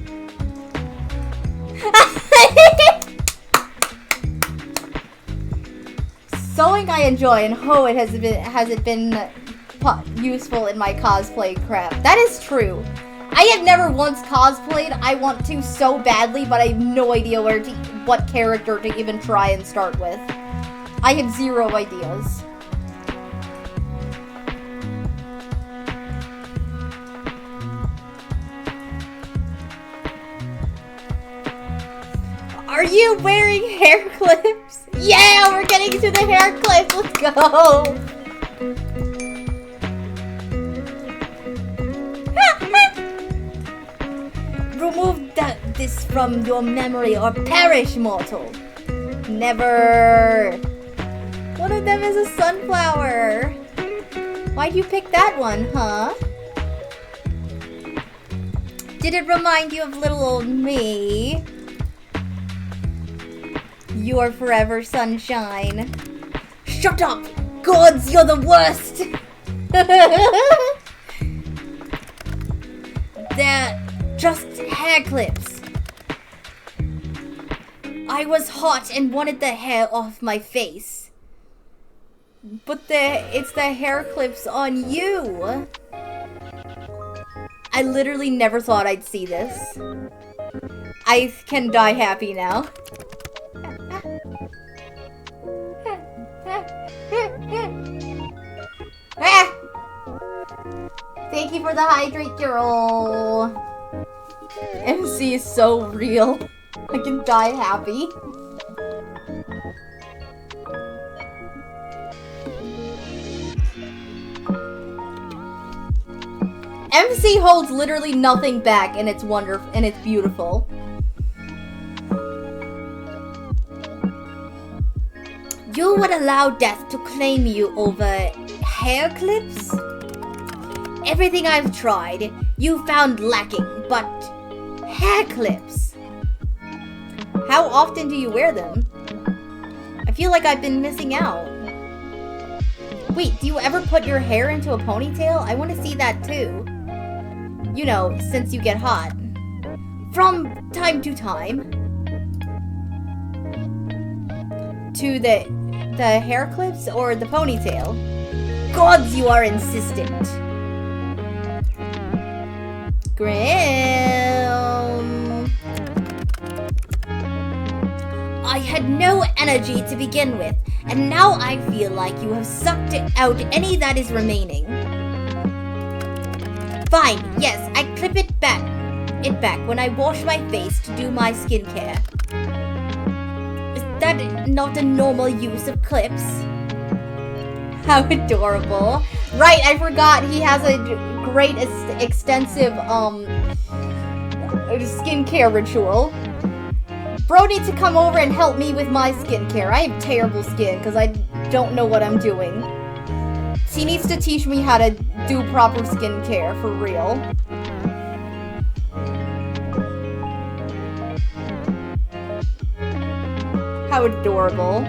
Sewing I enjoy, and has it been useful in my cosplay crap. That is true. I have never once cosplayed. I want to so badly, but I have no idea what character to even try and start with. I have zero ideas. Are you wearing hair clips? Yeah, we're getting to the hair clips. Let's go. Remove this from your memory or perish, mortal. Never. One of them is a sunflower. Why'd you pick that one, huh? Did it remind you of little old me? You're forever sunshine. Shut up! Gods, you're the worst! They're just hair clips. I was hot and wanted the hair off my face. But it's the hair clips on you. I literally never thought I'd see this. I can die happy now. Thank you for the hydrate, girl. MC is so real. I can die happy. MC holds literally nothing back, and it's wonderful and it's beautiful. You would allow death to claim you over hair clips? Everything I've tried, you found lacking, but hair clips. How often do you wear them? I feel like I've been missing out. Wait, do you ever put your hair into a ponytail? I want to see that too. You know, since you get hot. From time to time. To the hair clips or the ponytail? Gods, you are insistent. Grim. I had no energy to begin with, and now I feel like you have sucked out any that is remaining. Fine, yes, I clip it back when I wash my face to do my skincare. Is that not a normal use of clips? How adorable. Right, I forgot he has a great extensive skincare ritual. Bro needs to come over and help me with my skincare. I have terrible skin because I don't know what I'm doing. He needs to teach me how to do proper skincare for real. How adorable.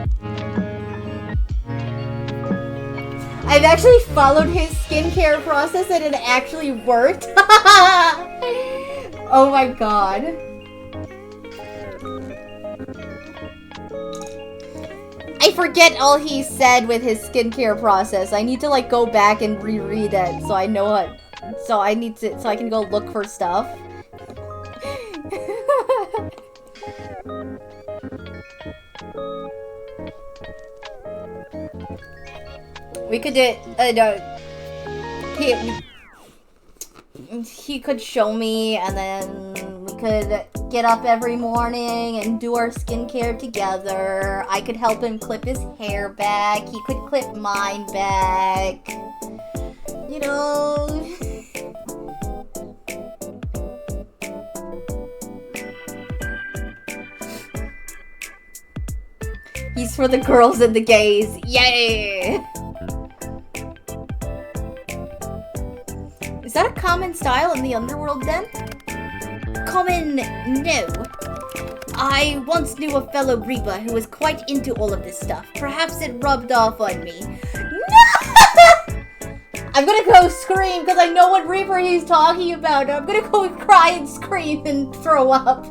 I've actually followed his skincare process and it actually worked. Oh my god. I forget all he said with his skincare process. I need to like go back and reread it so I know what. So I can go look for stuff. We could do he could show me, and then we could get up every morning and do our skincare together. I could help him clip his hair back. He could clip mine back. You know. He's for the girls and the gays. Yay! Is that a common style in the underworld then? Common, no. I once knew a fellow Reaper who was quite into all of this stuff. Perhaps it rubbed off on me. No! I'm gonna go scream because I know what Reaper he's talking about. I'm gonna go cry and scream and throw up.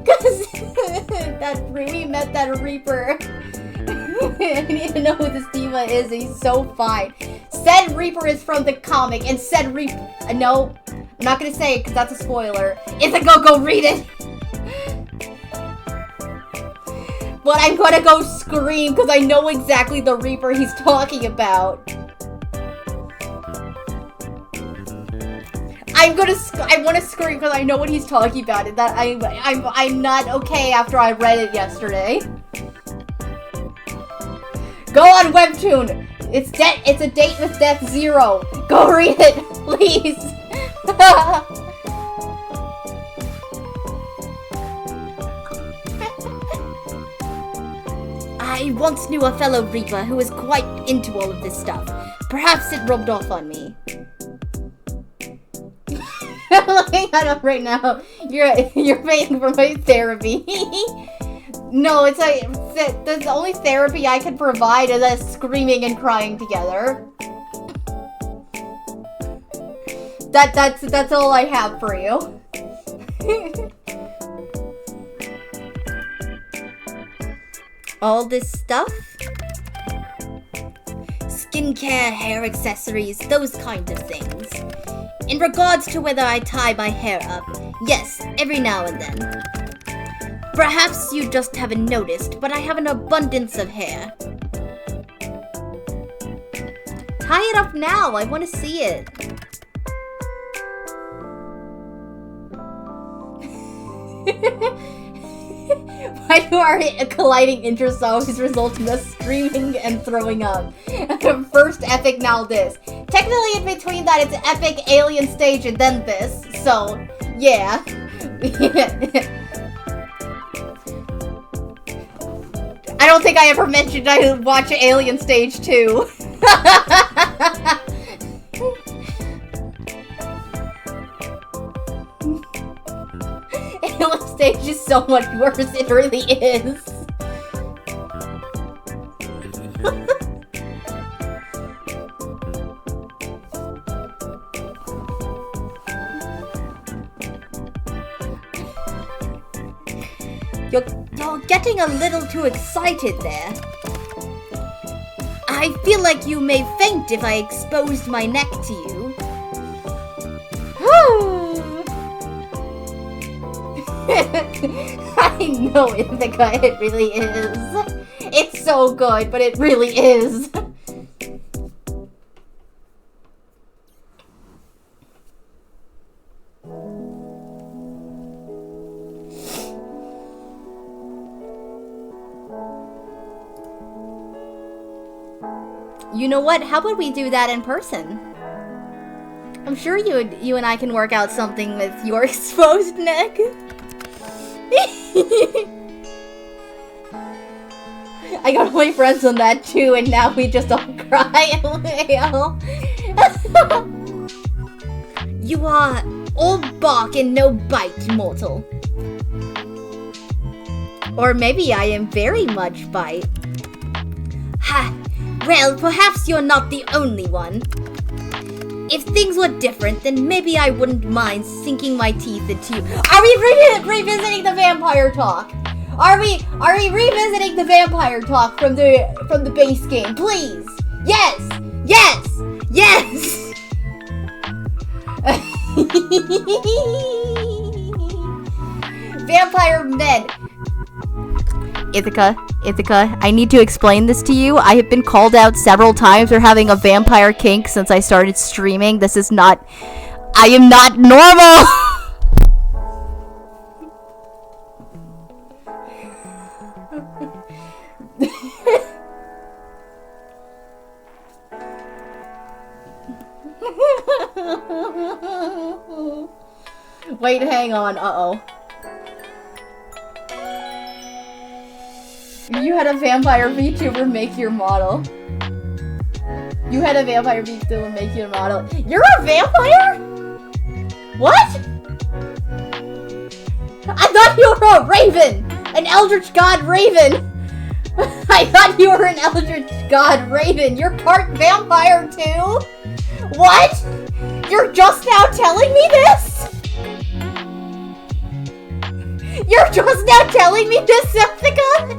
Because we met that Reaper. I need to know who this diva is. He's so fine. Said Reaper is from the comic, and said Reaper. No, I'm not gonna say it because that's a spoiler. Ithaca, go read it. But I'm gonna go scream because I know exactly the Reaper he's talking about. I want to scream because I know what he's talking about, and that I'm not okay after I read it yesterday. Go on Webtoon. It's a date with Death Zero. Go read it, please. I once knew a fellow Reaper who was quite into all of this stuff. Perhaps it rubbed off on me. I'm looking at him right now. You're paying for my therapy. No, it's like the only therapy I can provide is us screaming and crying together. That's all I have for you. All this stuff? Skincare, hair accessories, those kinds of things. In regards to whether I tie my hair up, yes, every now and then. Perhaps you just haven't noticed, but I have an abundance of hair. Tie it up now, I want to see it. Why do our colliding interests always result in us screaming and throwing up? First epic, now this. Technically in between that it's epic, alien stage, and then this. So, yeah. I don't think I ever mentioned I watch Alien Stage 2. Alien Stage is so much worse, it really is. You're getting a little too excited there. I feel like you may faint if I exposed my neck to you. I know, Ithaca, it really is. It's so good, but it really is. You know what? How about we do that in person? I'm sure you and I can work out something with your exposed neck. I got my friends on that too, and now we just all cry and wail. You are all bark and no bite, mortal. Or maybe I am very much bite. Ha! Well, perhaps you're not the only one. If things were different, then maybe I wouldn't mind sinking my teeth into you. Are we revisiting the vampire talk? Are we revisiting the vampire talk from the base game? Please! Yes! Yes! Yes! Vampire men. Ithaca, I need to explain this to you. I have been called out several times for having a vampire kink since I started streaming. This is not... I am not normal! Wait, hang on. Uh-oh. You had a vampire VTuber make your model. You had a vampire VTuber make your model. You're a vampire? What? I thought you were a raven! An Eldritch God raven! I thought you were an Eldritch God raven. You're part vampire too? What? You're just now telling me this? You're just now telling me this, Septica?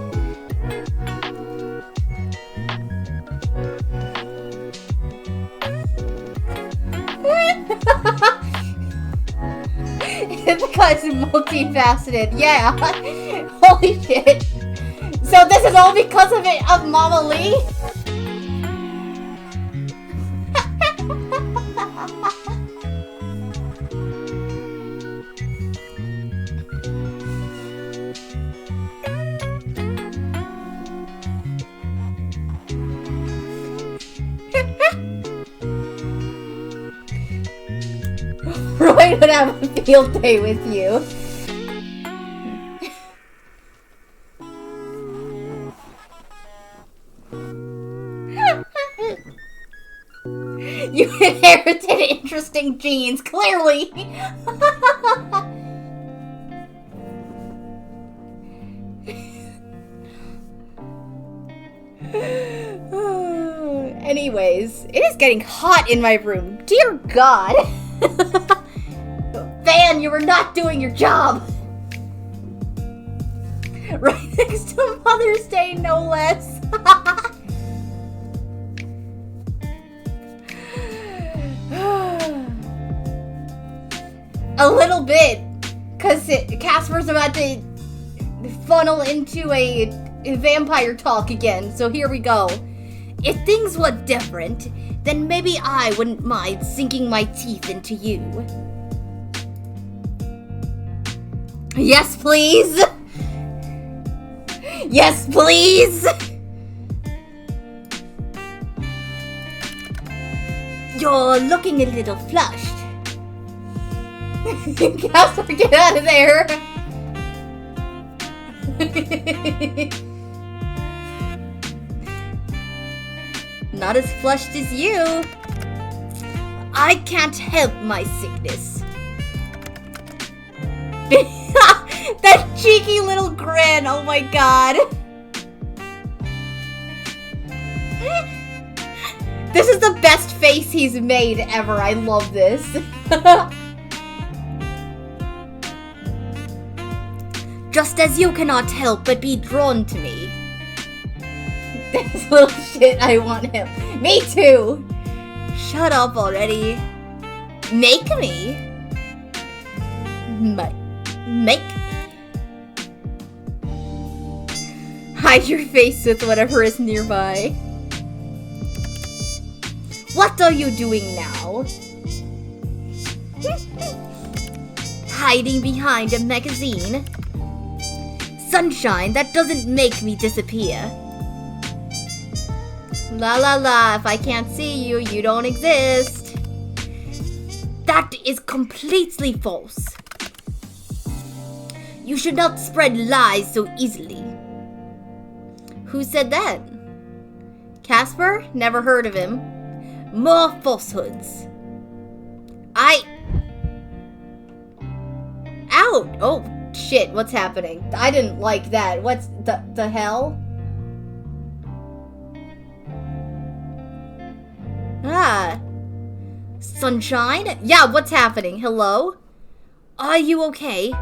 Ithaca is multifaceted. Yeah. Holy shit. So this is all because of Mama Lee? Roy would have a field day with you. You inherited interesting genes, clearly. Anyways, it is getting hot in my room. Dear God. Van, you were not doing your job. Right next to Mother's Day, no less. A little bit, cause Casper's about to funnel into a vampire talk again. So here we go. If things were different, then maybe I wouldn't mind sinking my teeth into you. Yes, please. Yes, please. You're looking a little flushed. Casper, get out of there. Not as flushed as you. I can't help my sickness. That cheeky little grin, oh my god. This is the best face he's made ever, I love this. Just as you cannot help but be drawn to me. This little shit, I want him. Me too! Shut up already. Make me. Make me. Hide your face with whatever is nearby. What are you doing now? Hiding behind a magazine? Sunshine, that doesn't make me disappear. La la la, if I can't see you, you don't exist. That is completely false. You should not spread lies so easily. Who said that? Casper? Never heard of him. More falsehoods. Out! Oh, shit, what's happening? I didn't like that. What's the hell? Ah. Sunshine? Yeah, what's happening? Hello? Are you okay?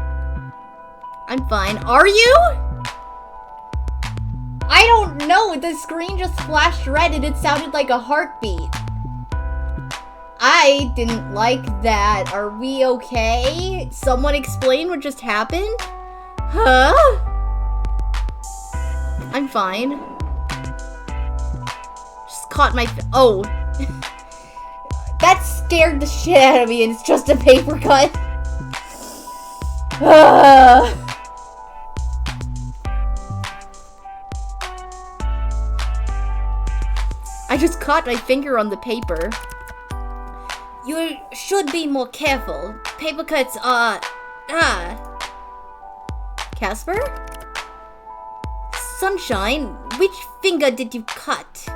I'm fine. Are you? I don't know. The screen just flashed red and it sounded like a heartbeat. I didn't like that. Are we okay? Someone explain what just happened? Huh? I'm fine. Just caught my... Oh. That scared the shit out of me and it's just a paper cut. I just caught my finger on the paper. You should be more careful. Paper cuts are... Casper? Sunshine, which finger did you cut?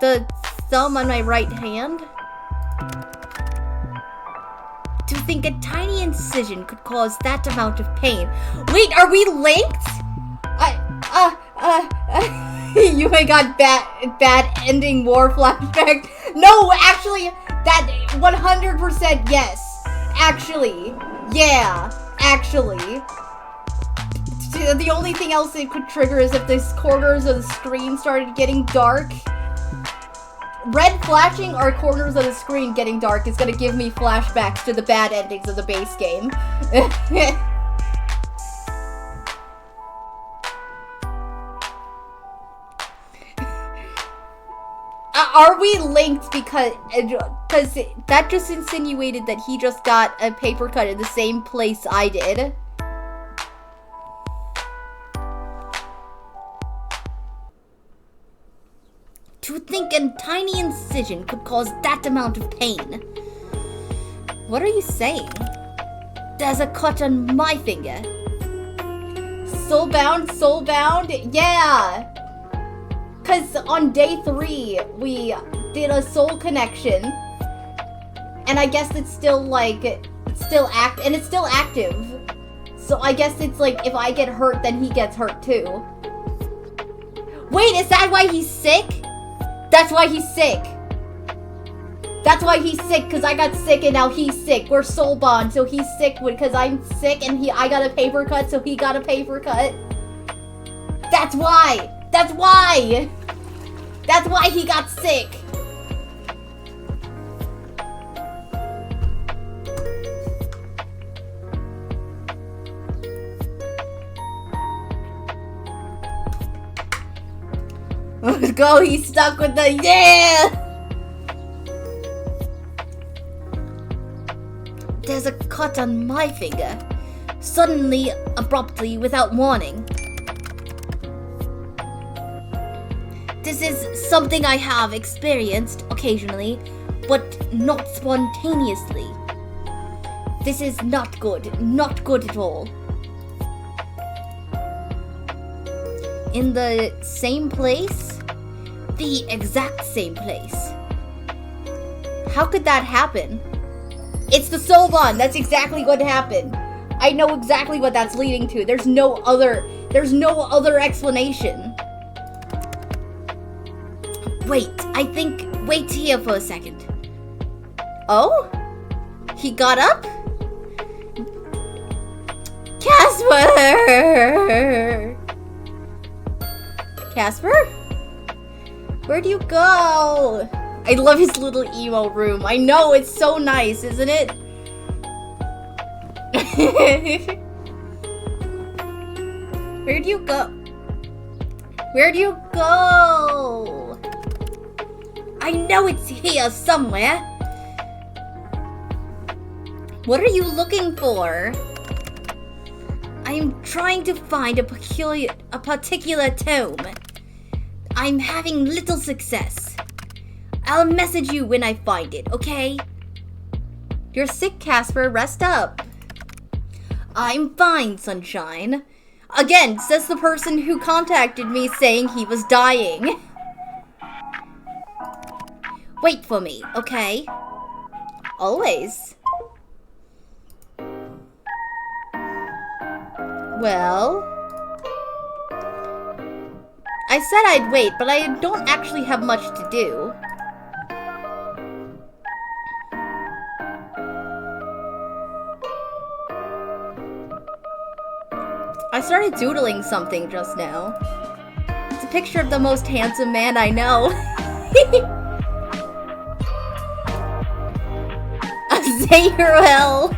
The thumb on my right hand? To think a tiny incision could cause that amount of pain. Wait, are we linked? You ain't got bad ending war flashback. No, actually, that 100% yes. Actually, yeah, actually. The only thing else it could trigger is if the corners of the screen started getting dark. Red flashing or corners of the screen getting dark is gonna give me flashbacks to the bad endings of the base game. Are we linked because that just insinuated that he just got a paper cut in the same place I did. To think a tiny incision could cause that amount of pain. What are you saying? There's a cut on my finger. Soulbound? Yeah! Cause on day 3, we did a soul connection. And I guess it's still it's still active. So I guess it's like, if I get hurt, then he gets hurt too. Wait, is that why he's sick? That's why he's sick. That's why he's sick, because I got sick and now he's sick. We're soul bond, so he's sick because I'm sick and I got a paper cut, so he got a paper cut. That's why! That's why! That's why he got sick! Let's go, he's stuck with the yeah! There's a cut on my finger. Suddenly, abruptly, without warning. This is something I have experienced occasionally, but not spontaneously. This is not good at all. In the same place? The exact same place. How could that happen? It's the soul bond. That's exactly what happened. I know exactly what that's leading to. There's no other explanation. Wait here for a second. Oh? He got up? Casper! Casper? Where'd you go? I love his little emo room. I know, it's so nice, isn't it? Where'd you go? Where'd you go? I know it's here somewhere. What are you looking for? I'm trying to find a particular tome. I'm having little success. I'll message you when I find it, okay? You're sick, Casper. Rest up. I'm fine, Sunshine. Again, says the person who contacted me saying he was dying. Wait for me, okay? Always. Well, I said I'd wait, but I don't actually have much to do. I started doodling something just now. It's a picture of the most handsome man I know. Azrael.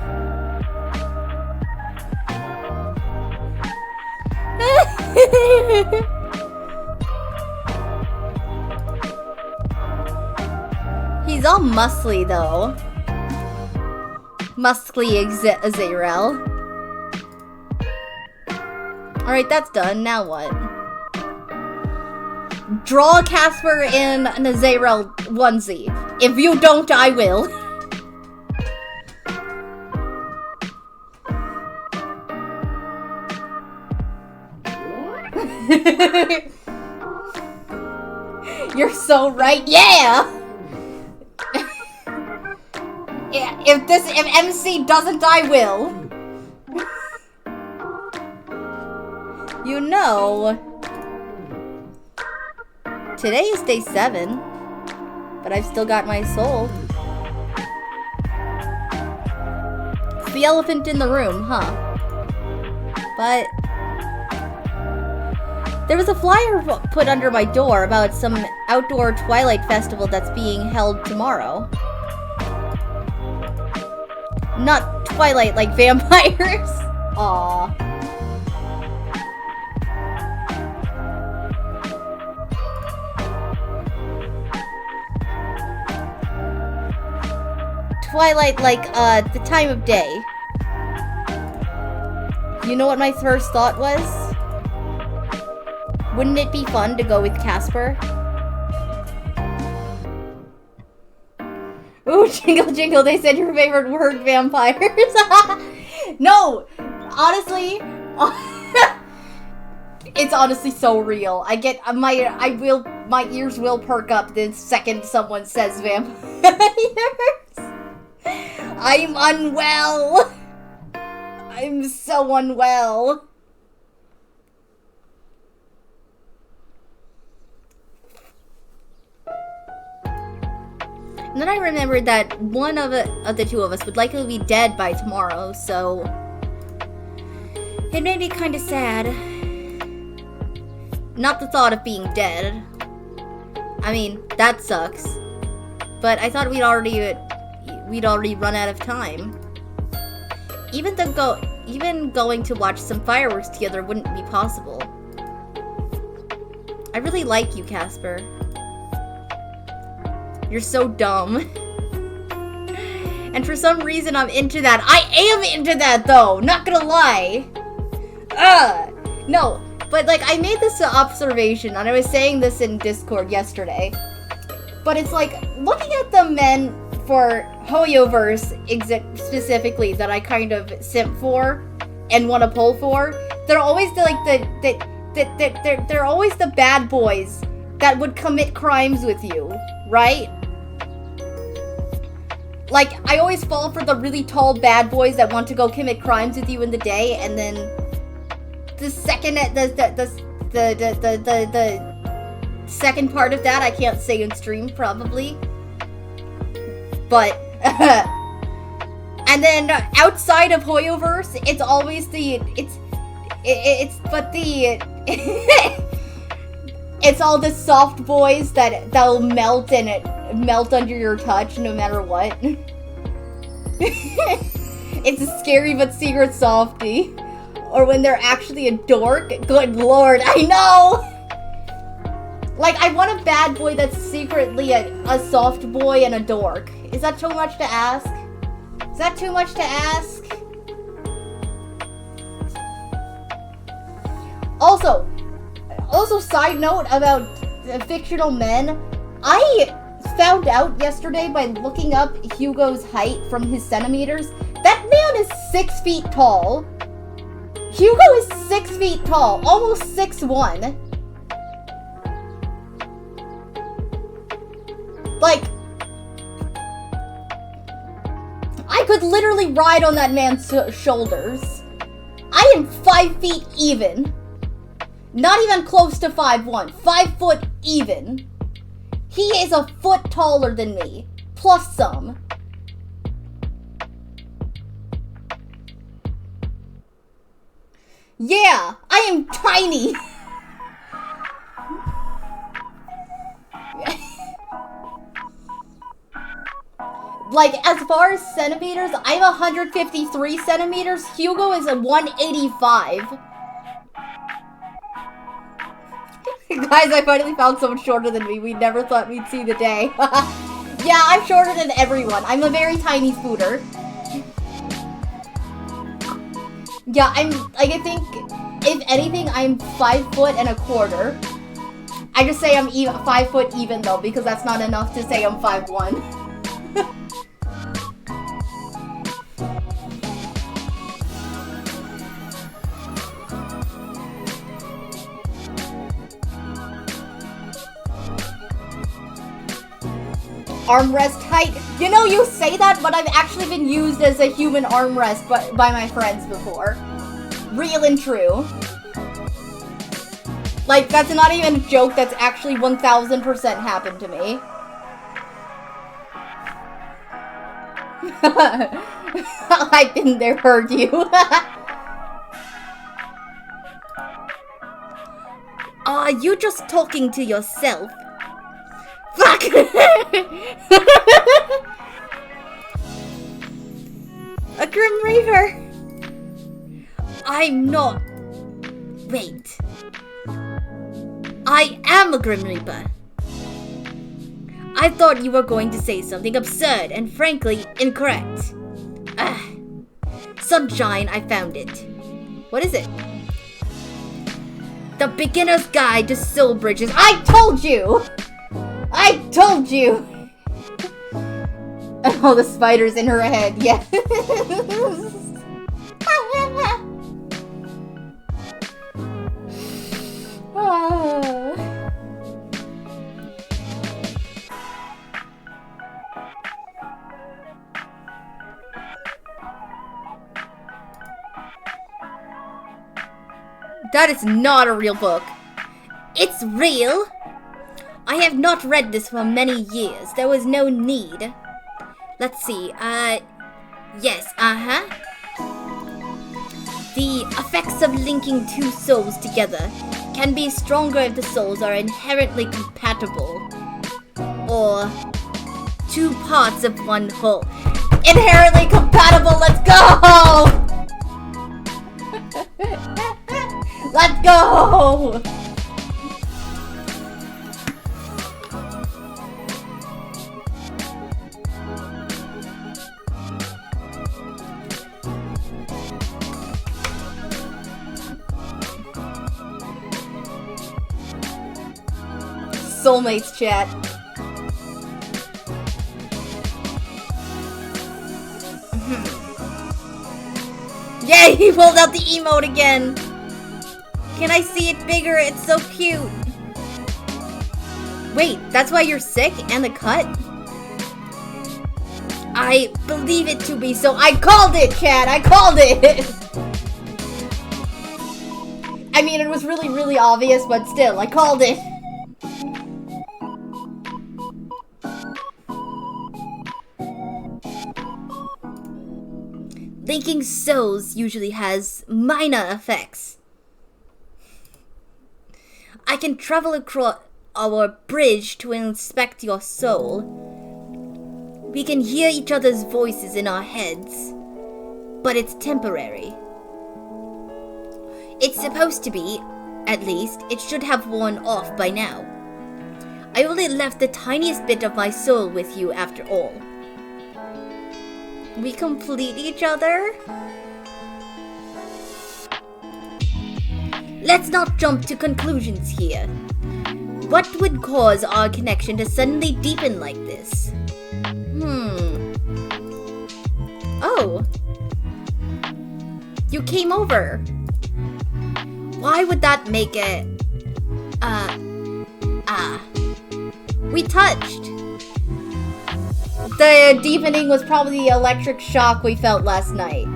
He's all muscly though. Muscly Azrael. Alright, that's done. Now what? Draw Casper in an Azrael onesie. If you don't, I will. You're so right. Yeah! Yeah, if MC doesn't, I will. You know, today is day 7, but I've still got my soul. It's the elephant in the room, huh? But there was a flyer put under my door about some outdoor Twilight festival that's being held tomorrow. Not Twilight like vampires. Aww. Twilight like, the time of day. You know what my first thought was? Wouldn't it be fun to go with Casper? Ooh, jingle jingle, they said your favorite word, vampires. No! Honestly, it's honestly so real. I get, my ears will perk up the second someone says vampires. I'm unwell. I'm so unwell. And then I remembered that one of the two of us would likely be dead by tomorrow, so it made me kind of sad. Not the thought of being dead. I mean, that sucks. But I thought we'd already run out of time. Even going to watch some fireworks together wouldn't be possible. I really like you, Casper. You're so dumb. And for some reason I'm into that. I am into that though, not gonna lie. No, but like I made this observation and I was saying this in Discord yesterday. But it's like, looking at the men for Hoyoverse specifically that I kind of simp for and want to pull for, they're always they're always the bad boys that would commit crimes with you, right? Like, I always fall for the really tall bad boys that want to go commit crimes with you in the day, and then the second the second part of that I can't say in stream probably. But and then outside of Hoyoverse, it's always it's all the soft boys that'll melt under your touch no matter what. It's a scary but secret softie. Or when they're actually a dork. Good lord, I know! Like, I want a bad boy that's secretly a soft boy and a dork. Is that too much to ask? Is that too much to ask? Also, side note about fictional men. I found out yesterday by looking up Hugo's height from his centimeters. That man is 6 feet tall. Hugo is 6 feet tall, almost 6'1". Like, I could literally ride on that man's shoulders. I am 5 feet even. Not even close to 5'1". 5 foot even. He is a foot taller than me. Plus some. Yeah, I am tiny. Like, as far as centimeters, I'm 153 centimeters. Hugo is a 185. Guys, I finally found someone shorter than me. We never thought we'd see the day. Yeah, I'm shorter than everyone. I'm a very tiny scooter. Yeah, I think, if anything, I'm 5'1". I just say I'm 5 foot even though, because that's not enough to say I'm 5'1". Armrest height. You know, you say that, but I've actually been used as a human armrest by my friends before. Real and true. Like, that's not even a joke, that's actually 1000% happened to me. I've been there, heard you. Are you just talking to yourself? Fuck! A Grim Reaper. I'm not. Wait. I am a Grim Reaper. I thought you were going to say something absurd and frankly incorrect. Sunshine, I found it. What is it? The Beginner's Guide to Soul Bridges. I told you! I told you! And all the spiders in her head, yes. That is not a real book. It's real. I have not read this for many years. There was no need. Let's see. Yes, The effects of linking two souls together can be stronger if the souls are inherently compatible. Or two parts of one whole. Inherently compatible, let's go! Let's go! Soulmates chat. Yay, he pulled out the emote again. Can I see it bigger? It's so cute. Wait, that's why you're sick and the cut? I believe it to be so. I called it, chat. I called it. I mean, it was really, really obvious, but still, I called it. Linking souls usually has minor effects. I can travel across our bridge to inspect your soul. We can hear each other's voices in our heads, but it's temporary. It's supposed to be, at least, it should have worn off by now. I only left the tiniest bit of my soul with you after all. We complete each other? Let's not jump to conclusions here. What would cause our connection to suddenly deepen like this? Oh. You came over. Why would that make it... We touched. The deepening was probably the electric shock we felt last night.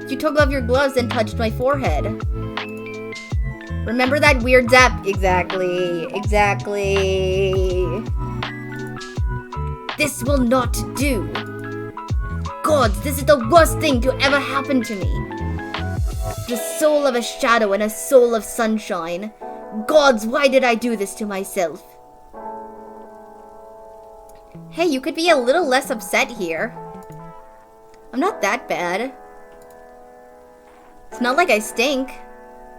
You took off your gloves and touched my forehead. Remember that weird zap? Exactly. This will not do. Gods, this is the worst thing to ever happen to me. The soul of a shadow and a soul of sunshine. Gods, why did I do this to myself? Hey, you could be a little less upset here. I'm not that bad. It's not like I stink.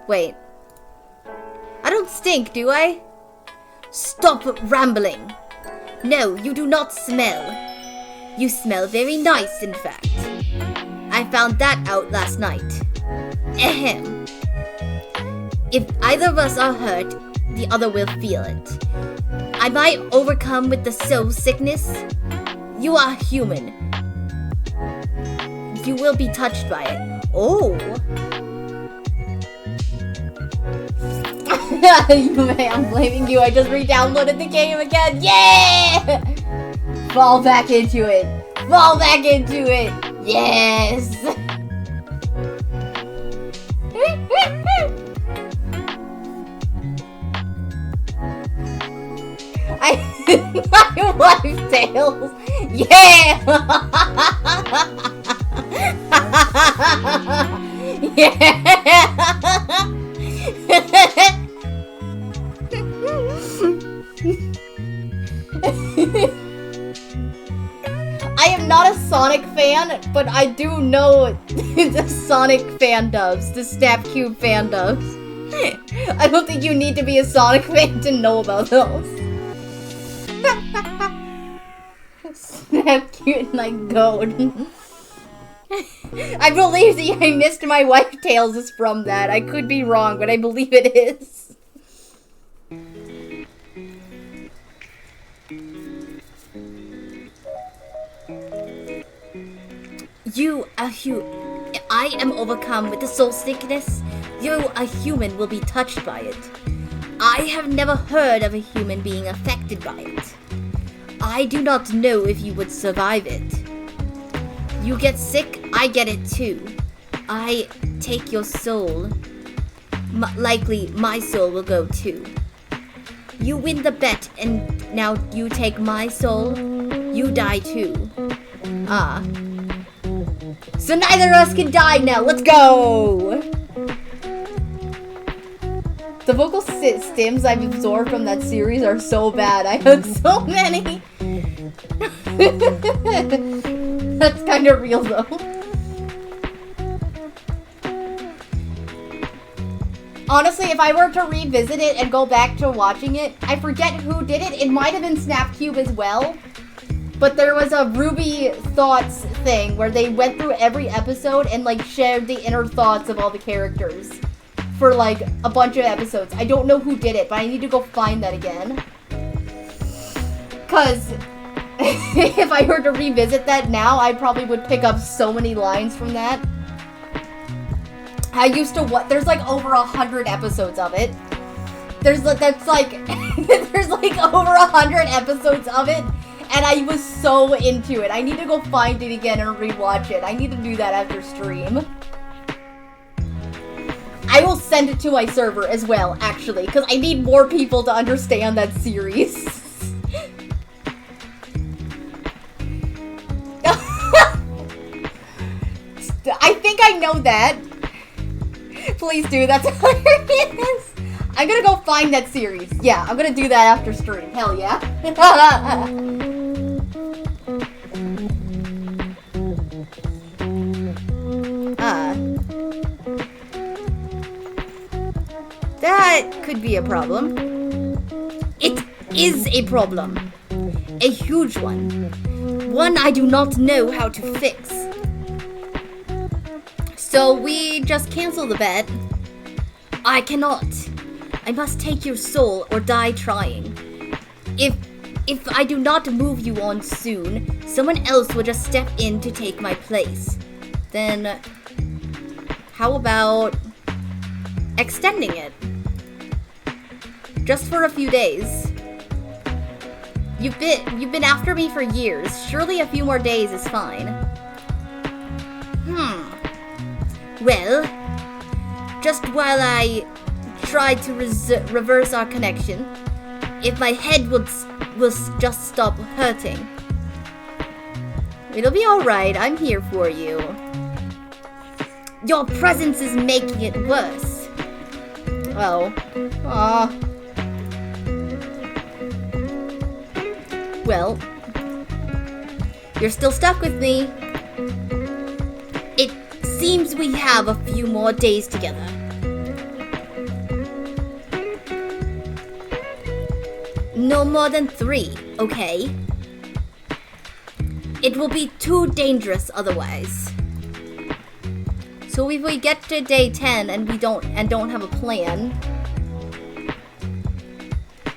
Wait. I don't stink, do I? Stop rambling. No, you do not smell. You smell very nice, in fact. I found that out last night. Ahem. If either of us are hurt, the other will feel it. I might overcome with the soul sickness. You are human. You will be touched by it. Oh. I'm blaming you. I just re-downloaded the game again. Yeah! Fall back into it. Fall back into it. Yes. My wife tails. Yeah. I am not a Sonic fan, but I do know the Sonic fan dubs, the Snapcube fan dubs. I don't think you need to be a Sonic fan to know about those. Snapcute and I goad. I believe the I missed my wife tails is from that. I could be wrong, but I believe it is. You, I am overcome with the soul sickness. You, a human, will be touched by it. I have never heard of a human being affected by it. I do not know if you would survive it. You get sick, I get it too. I take your soul. Likely, my soul will go too. You win the bet, and now you take my soul. You die too. Ah. So neither of us can die now. Let's go! The vocal stims I've absorbed from that series are so bad. I have so many. That's kind of real though. Honestly, if I were to revisit it and go back to watching it, I forget who did it. It might have been Snapcube as well. But there was a Ruby Thoughts thing where they went through every episode and like shared the inner thoughts of all the characters for like a bunch of episodes. I don't know who did it, but I need to go find that again. Cause if I were to revisit that now, I probably would pick up so many lines from that. I used to there's like over 100 episodes of it. There's like there's like over 100 episodes of it. And I was so into it. I need to go find it again and rewatch it. I need to do that after stream. I will send it to my server as well, actually, because I need more people to understand that series. I think I know that. Please do, that's hilarious. I'm gonna go find that series. Yeah, I'm gonna do that after stream. Hell yeah. That could be a problem. It is a problem. A huge one. One I do not know how to fix. So we just cancel the bet. I cannot. I must take your soul or die trying. If I do not move you on soon, someone else will just step in to take my place. Then how about extending it? Just for a few days. You've been after me for years. Surely a few more days is fine. Well, just while I try to reverse our connection, if my head will just stop hurting. It'll be alright, I'm here for you. Your presence is making it worse. Oh. Aw. Well, you're still stuck with me. It seems we have a few more days together. No more than 3, okay? It will be too dangerous otherwise. So if we get to day 10 and we don't have a plan.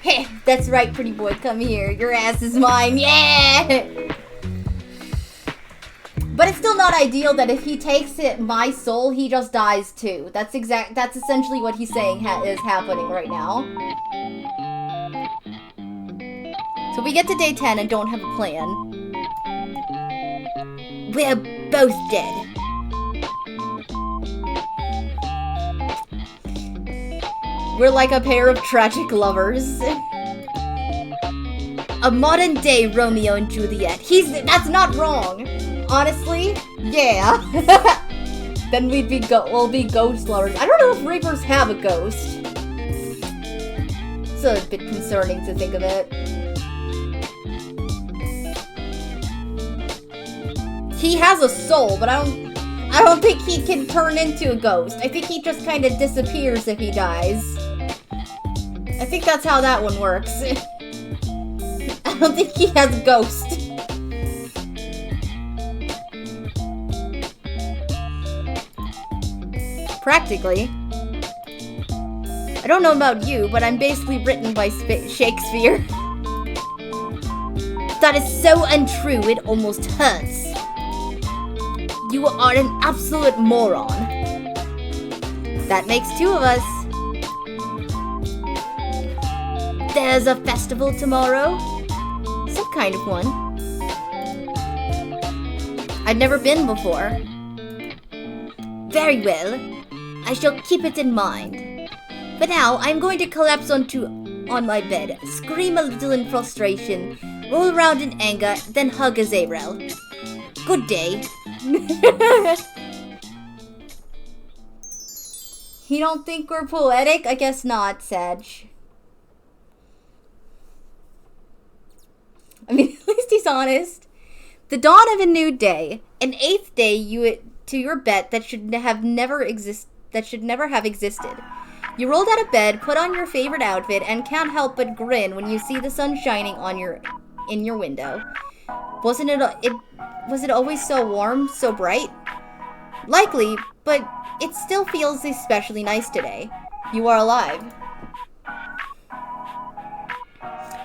Hey, that's right, pretty boy, come here. Your ass is mine. Yeah! But it's still not ideal that if he takes my soul, he just dies too. That's essentially what he's saying is happening right now. So we get to day 10 and don't have a plan. We're both dead. We're like a pair of tragic lovers. A modern day Romeo and Juliet. That's not wrong. Honestly, yeah. Then we'll be ghost lovers. I don't know if Reapers have a ghost. It's a bit concerning to think of it. He has a soul, but I don't think he can turn into a ghost. I think he just kind of disappears if he dies. I think that's how that one works. I don't think he has a ghost. Practically. I don't know about you, but I'm basically written by Shakespeare. That is so untrue, it almost hurts. You are an absolute moron. That makes two of us. There's a festival tomorrow? Some kind of one. I've never been before. Very well. I shall keep it in mind. For now, I'm going to collapse on my bed, scream a little in frustration, roll around in anger, then hug Azrael. Good day. You don't think we're poetic? I guess not, Sag. I mean, at least he's honest. The dawn of a new day. An 8th day to your bet that should never have existed. You rolled out of bed, put on your favorite outfit, and can't help but grin when you see the sun shining in your window. Was it always so warm, so bright? Likely, but it still feels especially nice today. You are alive.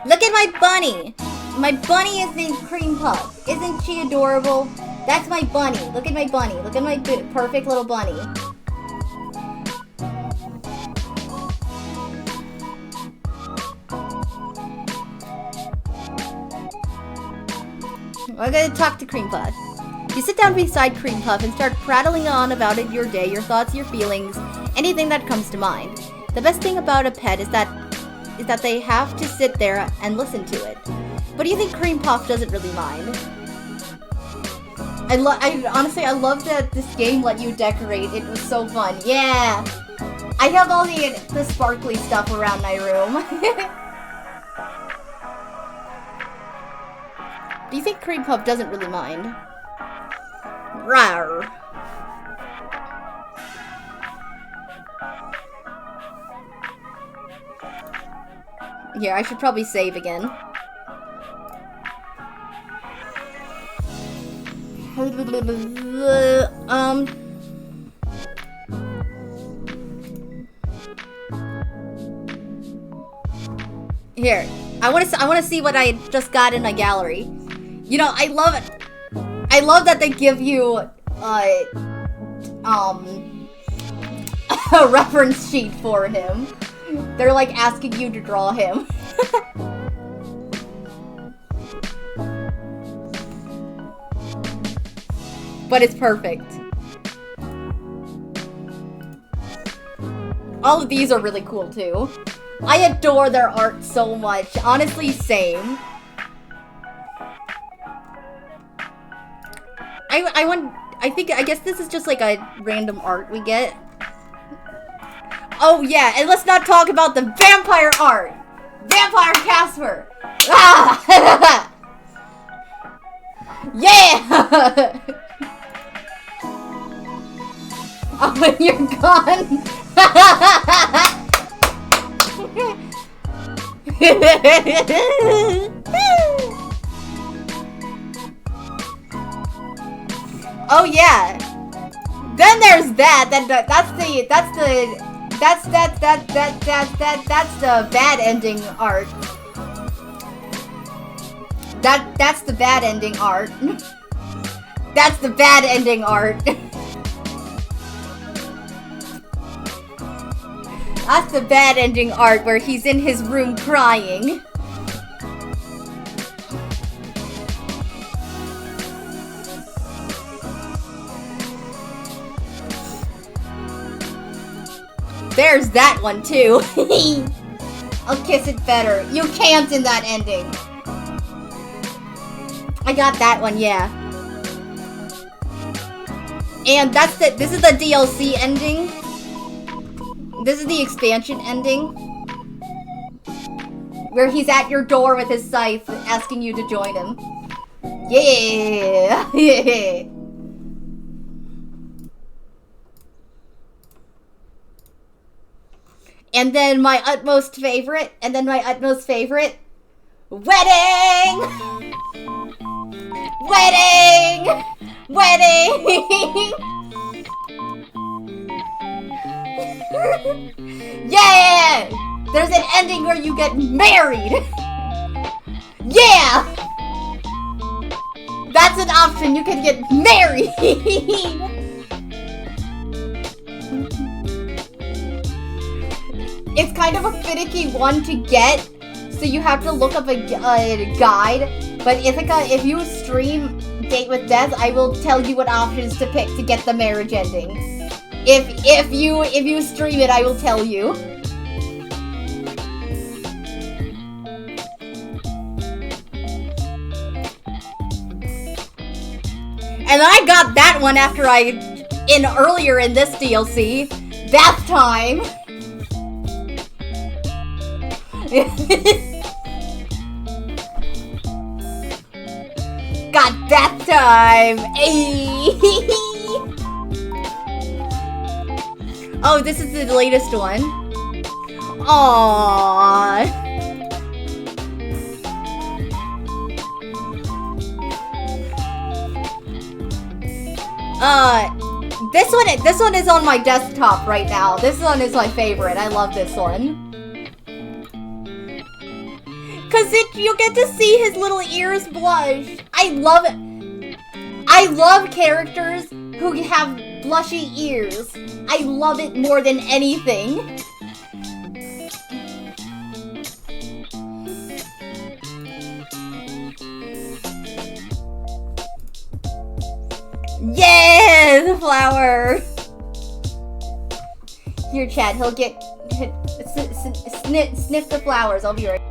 Look at my bunny! My bunny is named Cream Puff. Isn't she adorable? That's my bunny. Look at my bunny. Look at my perfect little bunny. I'm gonna talk to Cream Puff. You sit down beside Cream Puff and start prattling on about your day, your thoughts, your feelings, anything that comes to mind. The best thing about a pet is that they have to sit there and listen to it. But do you think Cream Puff doesn't really mind? Honestly, I love that this game let you decorate. It was so fun. Yeah! I have all the sparkly stuff around my room. Do you think Cream Puff doesn't really mind? Rawr. Here, I should probably save again. Here, I want to see what I just got in my gallery. You know, I love it. I love that they give you a reference sheet for him. They're like asking you to draw him. But it's perfect. All of these are really cool too. I adore their art so much. Honestly, same. I guess this is just like a random art we get. Oh yeah, and let's not talk about the vampire art! Vampire Casper! Ah! Yeah! Oh, when you're gone! Oh yeah! Then there's that. That's the bad ending art. That's the bad ending art. That's the bad ending art. That's the bad ending art where he's in his room crying. There's that one too. I'll kiss it better. You can't in that ending. I got that one, yeah. And this is the DLC ending. This is the expansion ending. Where he's at your door with his scythe asking you to join him. Yeah! Yeah! And then my utmost favorite, wedding! Wedding! Wedding! Yeah! There's an ending where you get married! Yeah! That's an option, you can get married! It's kind of a finicky one to get, so you have to look up a guide. But if you stream Date with Death, I will tell you what options to pick to get the marriage ending. If you stream it, I will tell you. And I got that one after earlier in this DLC. Bath time. Got bath time! Ayy! Oh, this is the latest one. Aww. This one is on my desktop right now. This one is my favorite. I love this one. Cause you get to see his little ears blush. I love it. I love characters who have blushy ears. I love it more than anything. Yeah, the flower. Here, Chad. He'll get sniff the flowers. I'll be right.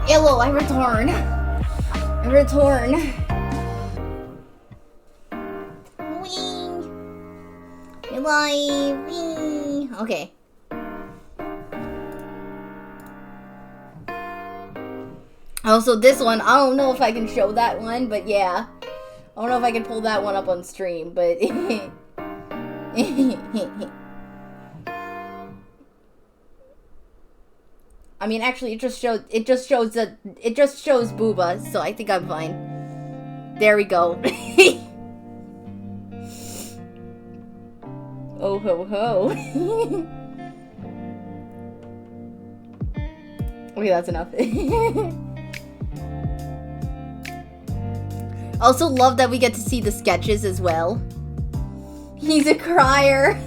Hello, I return. I return. Wee. Goodbye. Wee. Okay. Also, this one, I don't know if I can show that one, but yeah. I don't know if I can pull that one up on stream, but... I mean, actually, it just shows Booba, so I think I'm fine. There we go. Oh ho ho. Okay, that's enough. Also love that we get to see the sketches as well. He's a crier.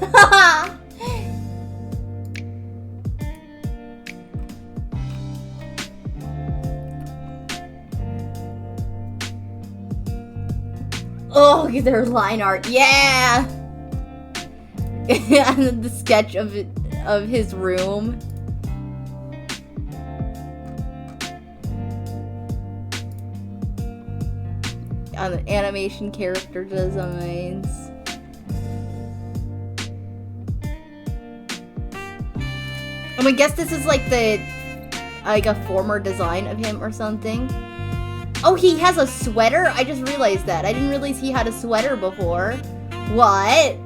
Oh, their line art, yeah. And then the sketch of his room. On the animation character designs. I guess this is like a former design of him or something. Oh, he has a sweater? I just realized that. I didn't realize he had a sweater before. What?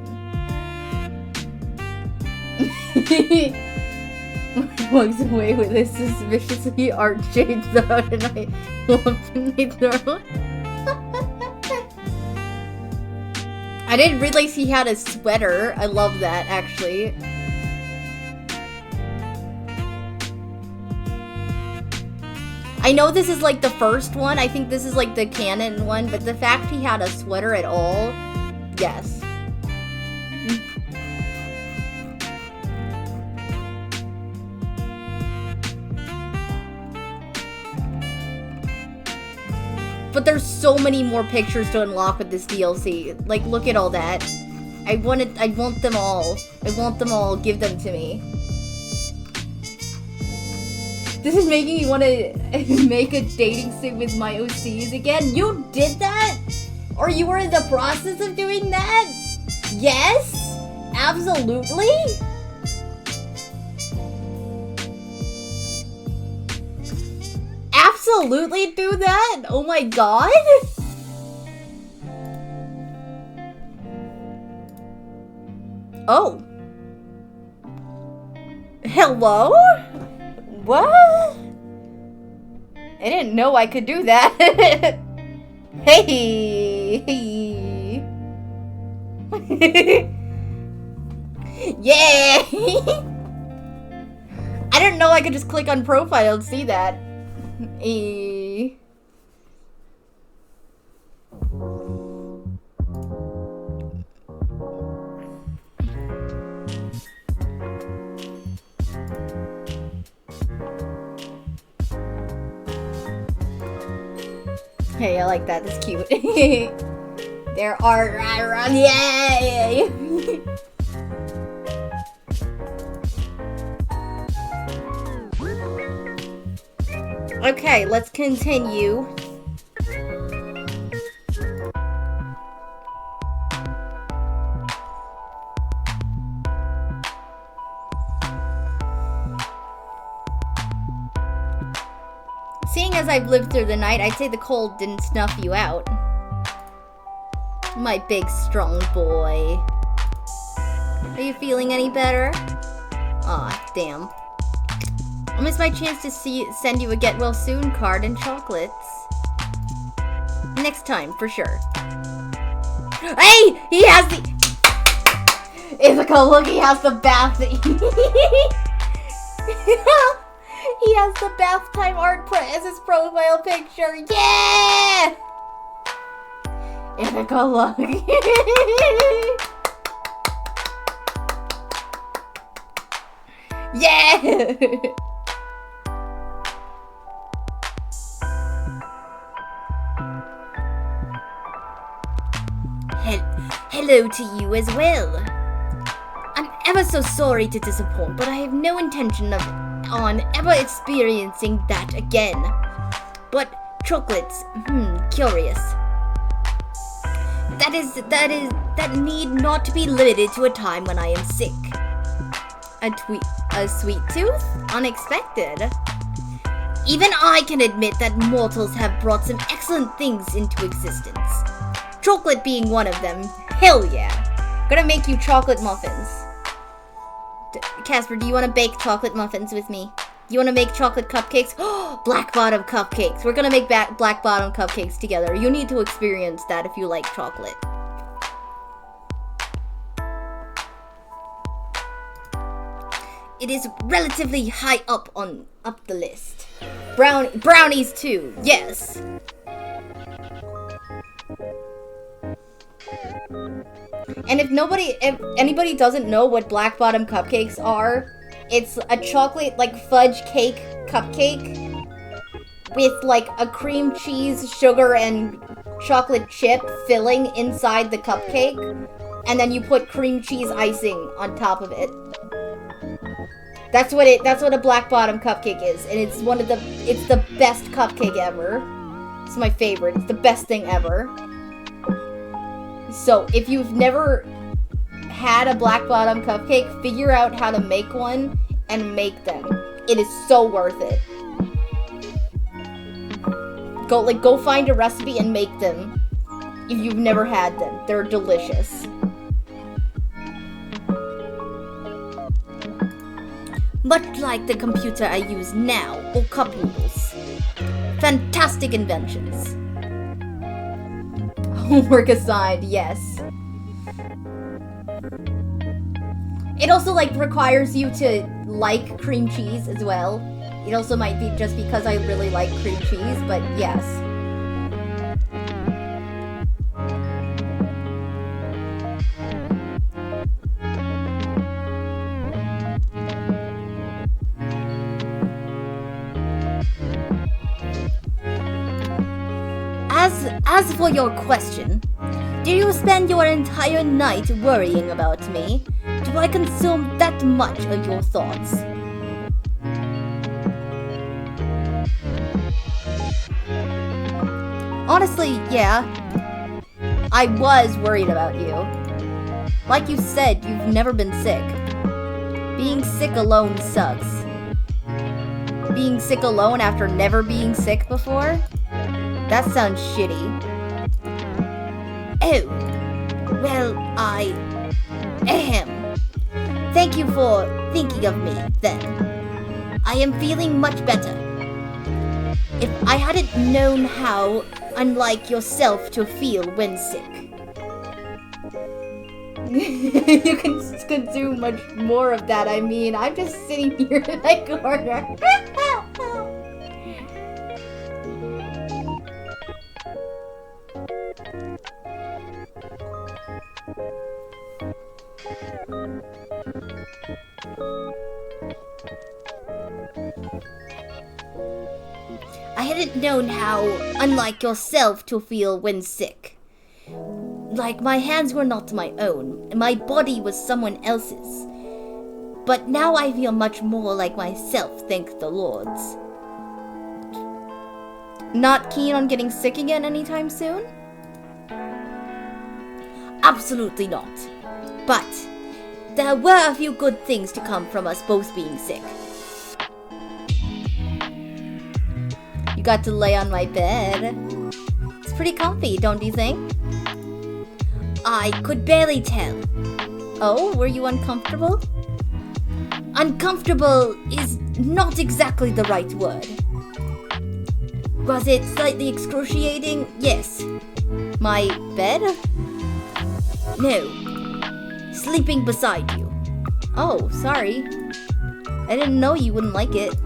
Walks away with a suspiciously art-shaped throat and I lump in my throat. I didn't realize he had a sweater. I love that, actually. I know this is like the first one. I think this is like the canon one, but the fact he had a sweater at all, yes. But there's so many more pictures to unlock with this DLC. Like, look at all that. I want them all. I want them all. Give them to me. This is making me want to make a dating sim with my OCs again. You did that? Or you were in the process of doing that? Yes? Absolutely? Absolutely do that? Oh my god? Oh. Hello? What? I didn't know I could do that. Hey. Yeah. I didn't know I could just click on profile and see that. Hey, I like that. That's cute. There are yay! Okay, let's continue. Seeing as I've lived through the night, I'd say the cold didn't snuff you out. My big, strong boy. Are you feeling any better? Aw, damn. I missed my chance to send you a get well soon card and chocolates. Next time, for sure. Hey! He has the... Ithaca, look, he has the bath. He has the bath time art as his profile picture. Yeah! Ithaca, look. Yeah! Hello to you as well. I'm ever so sorry to disappoint, but I have no intention of on ever experiencing that again. But chocolates, curious. That need not be limited to a time when I am sick. A sweet tooth? Unexpected. Even I can admit that mortals have brought some excellent things into existence. Chocolate being one of them. Hell yeah. Gonna make you chocolate muffins. Casper, do you want to bake chocolate muffins with me? You want to make chocolate cupcakes? Oh, black bottom cupcakes. We're gonna make black bottom cupcakes together. You need to experience that if you like chocolate. It is relatively high up the list. Brownies too. Yes. And if anybody doesn't know what black bottom cupcakes are, it's a chocolate like fudge cake cupcake with like a cream cheese, sugar, and chocolate chip filling inside the cupcake, and then you put cream cheese icing on top of it. That's what a black bottom cupcake is, and it's the best cupcake ever. It's my favorite. It's the best thing ever. So, if you've never had a black bottom cupcake, figure out how to make one and make them. It is so worth it. Go find a recipe and make them if you've never had them. They're delicious. Much like the computer I use now, or cup noodles. Fantastic inventions. Homework assigned, yes. It also requires you to like cream cheese as well. It also might be just because I really like cream cheese, but yes. As for your question, do you spend your entire night worrying about me? Do I consume that much of your thoughts? Honestly, yeah. I was worried about you. Like you said, you've never been sick. Being sick alone sucks. Being sick alone after never being sick before? That sounds shitty. Oh, well, ahem. Thank you for thinking of me, then. I am feeling much better. If I hadn't known how unlike yourself to feel when sick. You can consume much more of that, I mean. I'm just sitting here in my corner. I hadn't known how unlike yourself to feel when sick. Like my hands were not my own, and my body was someone else's. But now I feel much more like myself, thank the lords. Not keen on getting sick again anytime soon? Absolutely not. But there were a few good things to come from us both being sick. You got to lay on my bed. It's pretty comfy, don't you think? I could barely tell. Oh, were you uncomfortable? Uncomfortable is not exactly the right word. Was it slightly excruciating? Yes. My bed? No. Sleeping beside you. Oh, sorry. I didn't know you wouldn't like it.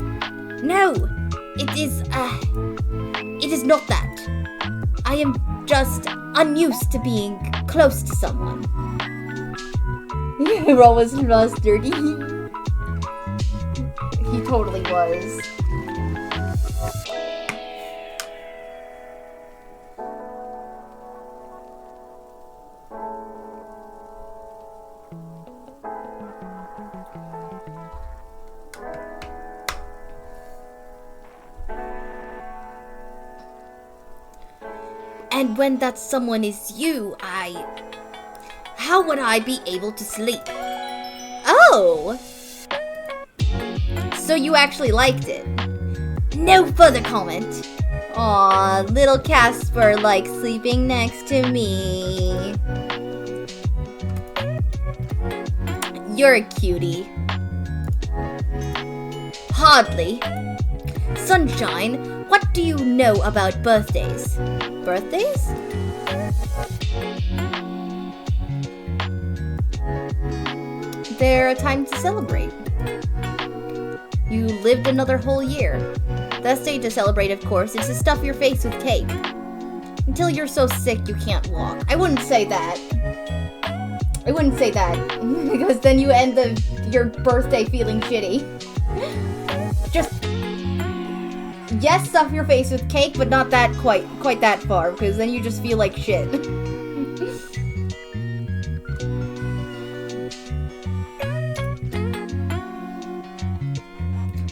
No! It is not that. I am just unused to being close to someone. Ron was flustered. He totally was. And when that someone is you, how would I be able to sleep? Oh! So you actually liked it? No further comment. Aw, little Casper likes sleeping next to me. You're a cutie. Hardly. Sunshine, what do you know about birthdays? Birthdays? They're a time to celebrate. You lived another whole year. The best day to celebrate, of course, is to stuff your face with cake. Until you're so sick you can't walk. I wouldn't say that. Because then you end your birthday feeling shitty. Just... Yes, stuff your face with cake, but not that quite that far, because then you just feel like shit.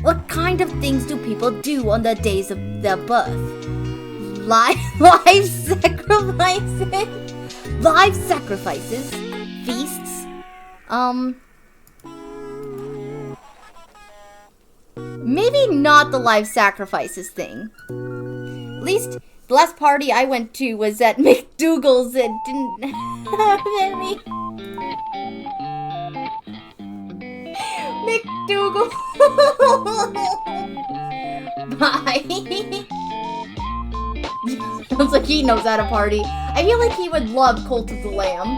What kind of things do people do on the days of their birth? Live sacrifices? Live sacrifices? Feasts? Maybe not the live sacrifices thing. At least the last party I went to was at McDougal's and didn't have any. McDougal. Bye. Sounds like he knows how to party. I feel like he would love Cult of the Lamb.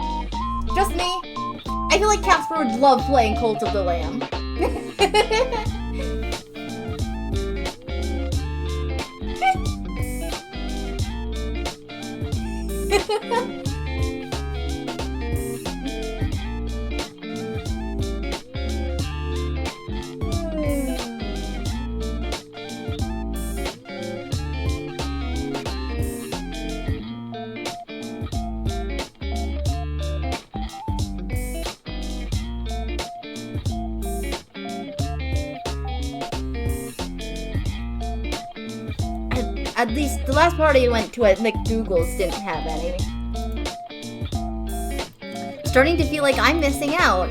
Just me. I feel like Casper would love playing Cult of the Lamb. At least the last party I went to at McDougal's didn't have any. Starting to feel like I'm missing out.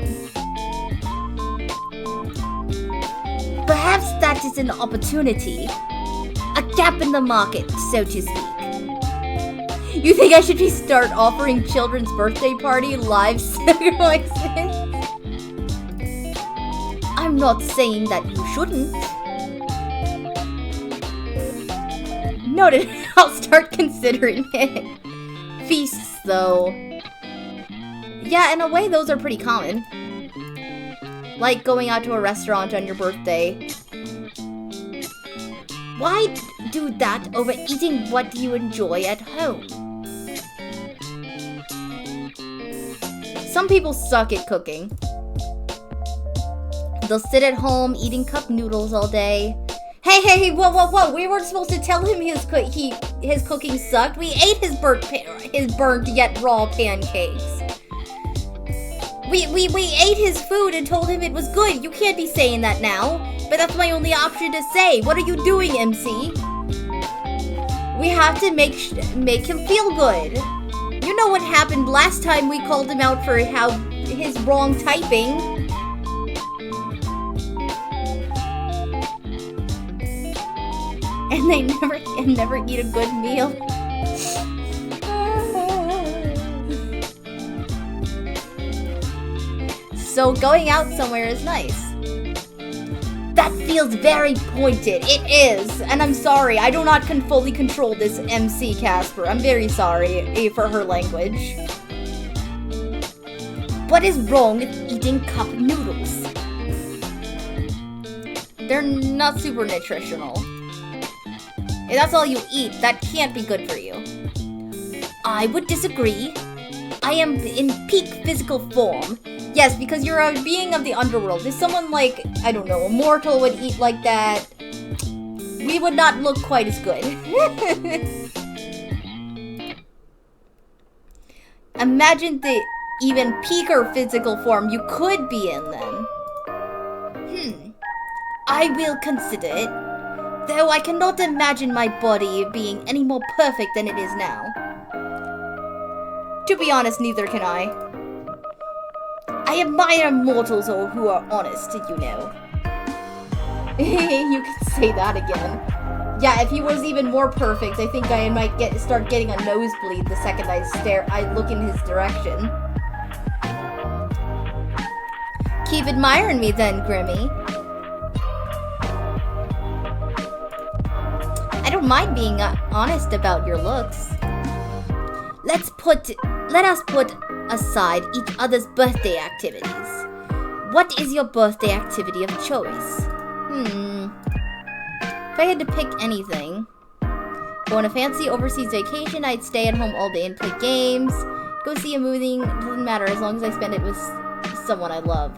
Perhaps that is an opportunity. A gap in the market, so to speak. You think I should start offering children's birthday party live sacrifices? I'm not saying that you shouldn't. Noted. I'll start considering it. Feasts, though. Yeah, in a way, those are pretty common. Like going out to a restaurant on your birthday. Why do that over eating what you enjoy at home? Some people suck at cooking. They'll sit at home eating cup noodles all day. Hey, whoa. We weren't supposed to tell him his cooking sucked. We ate his burnt yet raw pancakes. We ate his food and told him it was good. You can't be saying that now. But that's my only option to say. What are you doing, MC? We have to make him feel good. You know what happened last time we called him out for his wrong typing. And they never eat a good meal. So going out somewhere is nice. That feels very pointed. It is. And I'm sorry. I do not fully control this MC Casper. I'm very sorry for her language. What is wrong with eating cup noodles? They're not super nutritional. If that's all you eat, that can't be good for you. I would disagree. I am in peak physical form. Yes, because you're a being of the underworld. If someone like, I don't know, a mortal would eat like that, we would not look quite as good. Imagine the even peaker physical form you could be in then. I will consider it. Though I cannot imagine my body being any more perfect than it is now. To be honest, neither can I. I admire mortals who are honest, you know. You can say that again. Yeah, if he was even more perfect, I think I might start getting a nosebleed the second I look in his direction. Keep admiring me then, Grimmy. I don't mind being honest about your looks. Let us put aside each other's birthday activities. What is your birthday activity of choice? If I had to pick anything, go on a fancy overseas vacation, I'd stay at home all day and play games. Go see a movie, doesn't matter as long as I spend it with someone I love.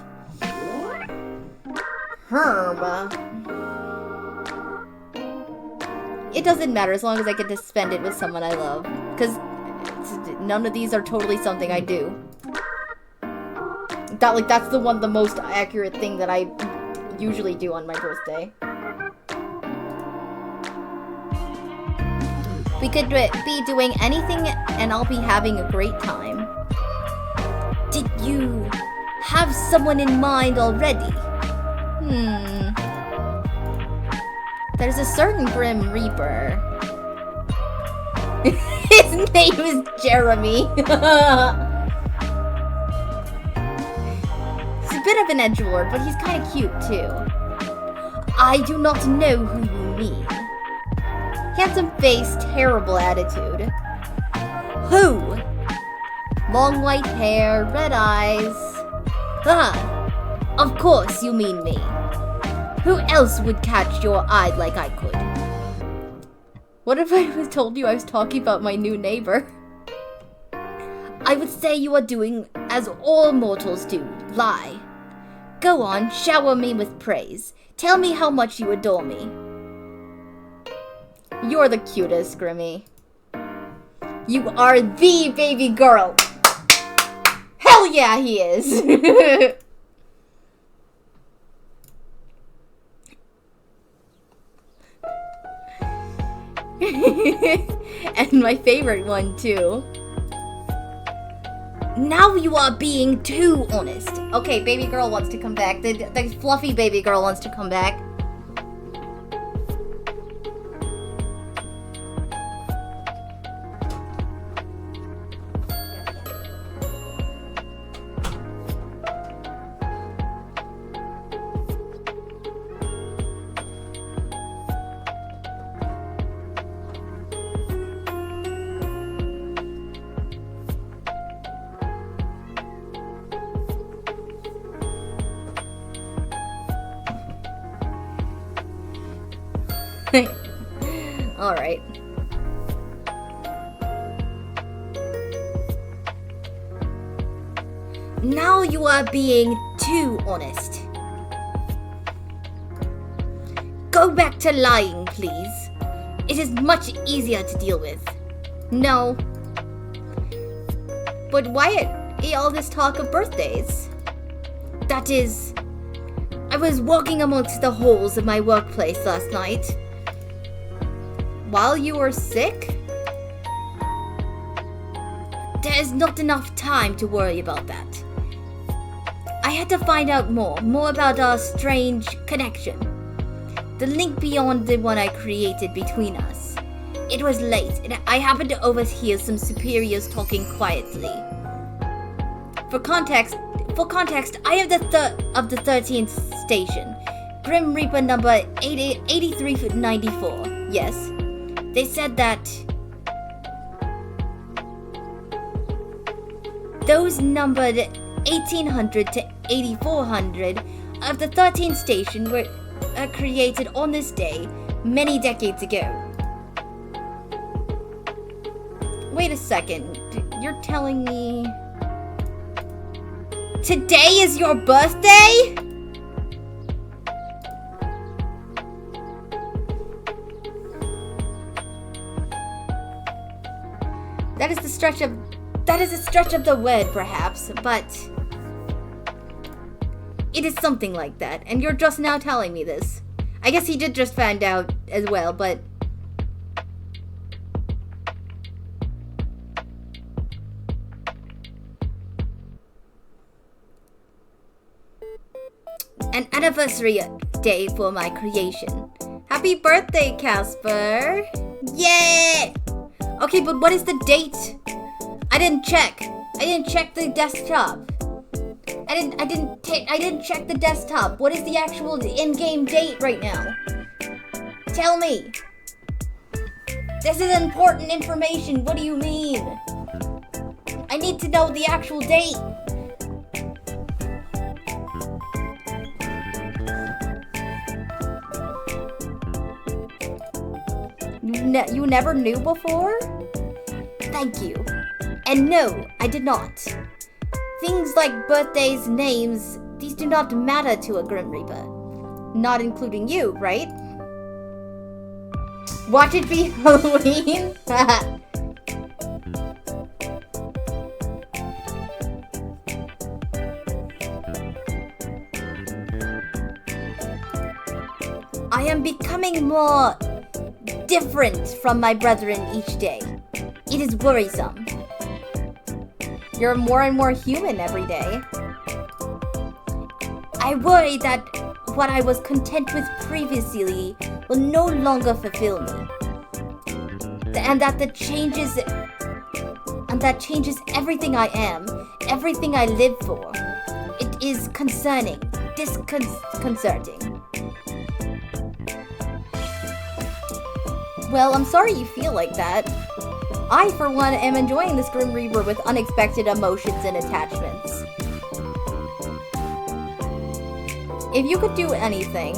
It doesn't matter as long as I get to spend it with someone I love. Because none of these are totally something I do. That's the most accurate thing that I usually do on my birthday. We could be doing anything and I'll be having a great time. Did you have someone in mind already? There's a certain Grim Reaper. His name is Jeremy. He's a bit of an edgelord, but he's kind of cute too. I do not know who you mean. Handsome face, terrible attitude. Who? Long white hair, red eyes. Of course you mean me. Who else would catch your eye like I could? What if I told you I was talking about my new neighbor? I would say you are doing as all mortals do, lie. Go on, shower me with praise. Tell me how much you adore me. You're the cutest, Grimmy. You are the baby girl. Hell yeah, he is. And my favorite one, too. Now you are being too honest. Okay, baby girl wants to come back. The fluffy baby girl wants to come back. Alright. Now you are being too honest. Go back to lying, please. It is much easier to deal with. No. But why all this talk of birthdays? That is, I was walking amongst the halls of my workplace last night. While you were sick? There is not enough time to worry about that. I had to find out more about our strange connection. The link beyond the one I created between us. It was late, and I happened to overhear some superiors talking quietly. For context, I am of the 13th station. Grim Reaper number 8394. Yes. They said that those numbered 1800 to 8400 of the 13th station were created on this day many decades ago. Wait a second, you're telling me today is your birthday? That is a stretch of the word, perhaps, but it is something like that, and you're just now telling me this. I guess he did just find out as well, but anniversary day for my creation. Happy birthday, Casper! Yay! Okay, but what is the date? I didn't check. I didn't check the desktop. I didn't check the desktop. What is the actual in-game date right now? Tell me. This is important information. What do you mean? I need to know the actual date. You never knew before? Thank you. And no, I did not. Things like birthdays, names, these do not matter to a Grim Reaper. Not including you, right? Watch it be Halloween? I am becoming more different from my brethren each day. It is worrisome. You're more and more human every day. I worry that what I was content with previously will no longer fulfill me. And that changes everything I am, everything I live for. It is concerning, disconcerting. Well, I'm sorry you feel like that. I, for one, am enjoying this Grim Reaper with unexpected emotions and attachments. If you could do anything,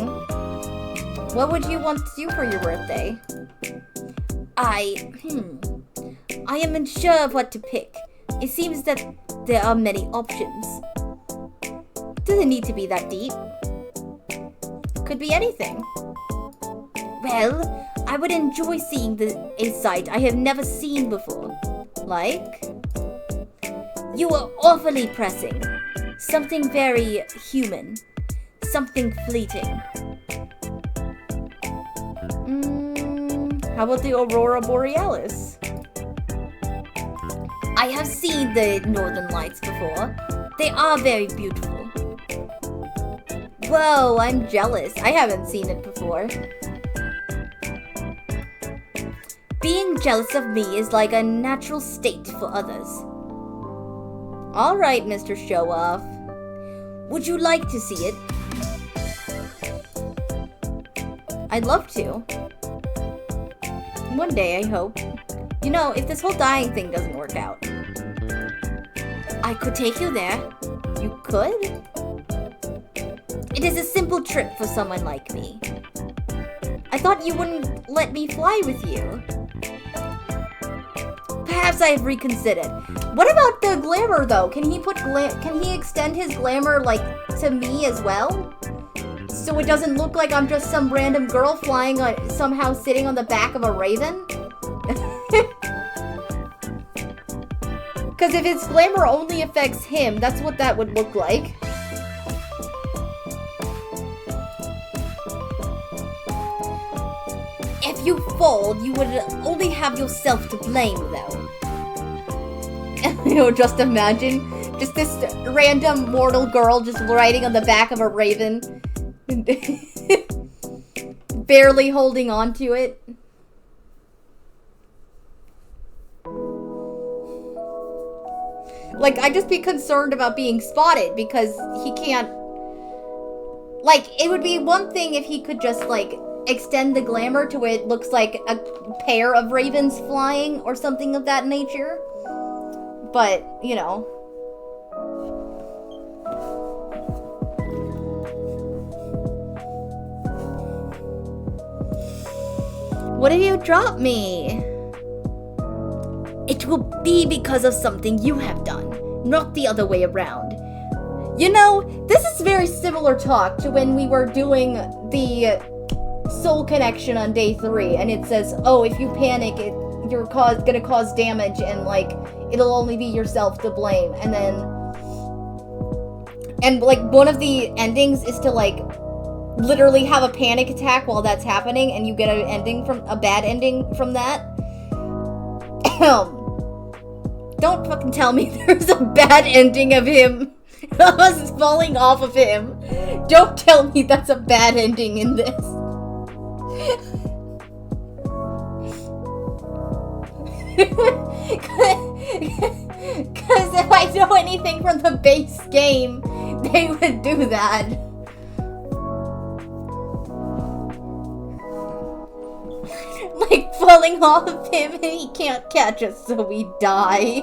what would you want to do for your birthday? I am unsure of what to pick. It seems that there are many options. Doesn't need to be that deep. Could be anything. Well, I would enjoy seeing a sight I have never seen before. Like? You are awfully pressing. Something very human. Something fleeting. How about the Aurora Borealis? I have seen the Northern Lights before. They are very beautiful. Whoa, I'm jealous. I haven't seen it before. Being jealous of me is like a natural state for others. Alright, Mr. Show-Off. Would you like to see it? I'd love to. One day, I hope. You know, if this whole dying thing doesn't work out. I could take you there. You could? It is a simple trip for someone like me. I thought you wouldn't let me fly with you. Perhaps I have reconsidered. What about the glamour, though? Can he extend his glamour, like, to me as well? So it doesn't look like I'm just some random girl flying somehow sitting on the back of a raven? Because if his glamour only affects him, that's what that would look like. If you fall, you would only have yourself to blame, though. You know, just imagine just this random mortal girl just riding on the back of a raven. Barely holding on to it. Like, I'd just be concerned about being spotted because he can't... Like, it would be one thing if he could just, like, extend the glamour to where it looks like a pair of ravens flying or something of that nature. But, you know. What did you drop me? It will be because of something you have done, not the other way around. You know, this is very similar talk to when we were doing the soul connection on day 3, and it says, oh, if you panic, you're gonna cause damage, and, like, it'll only be yourself to blame. And then, like, one of the endings is to, like, literally have a panic attack while that's happening, and you get a bad ending from that. Don't fucking tell me there's a bad ending of him us falling off of him. Don't tell me that's a bad ending in this. Because if I know anything from the base game, they would do that. Like falling off of him and he can't catch us, so we die.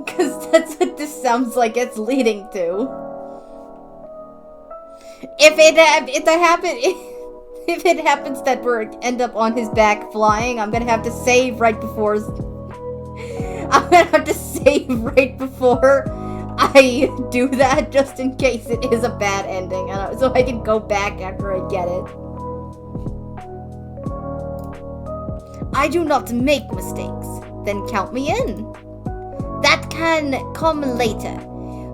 Because that's what this sounds like it's leading to. If it happens that we end up on his back flying, I'm gonna have to save right before I do that, just in case it is a bad ending, so I can go back after I get it. I do not make mistakes. Then count me in. That can come later.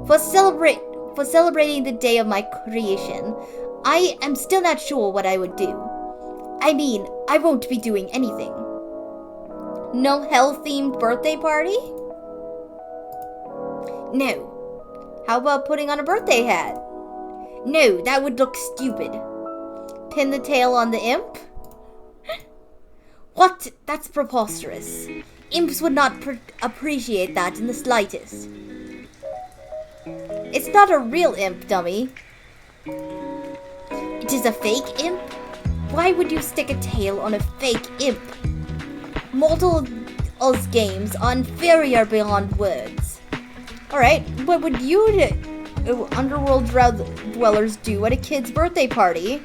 For celebrating the day of my creation, I am still not sure what I would do. I mean, I won't be doing anything. No hell-themed birthday party? No. How about putting on a birthday hat? No, that would look stupid. Pin the tail on the imp? What? That's preposterous. Imps would not appreciate that in the slightest. It's not a real imp, dummy. It is a fake imp? Why would you stick a tail on a fake imp? Mortal games are inferior beyond words. Alright, what would you underworld dwellers do at a kid's birthday party?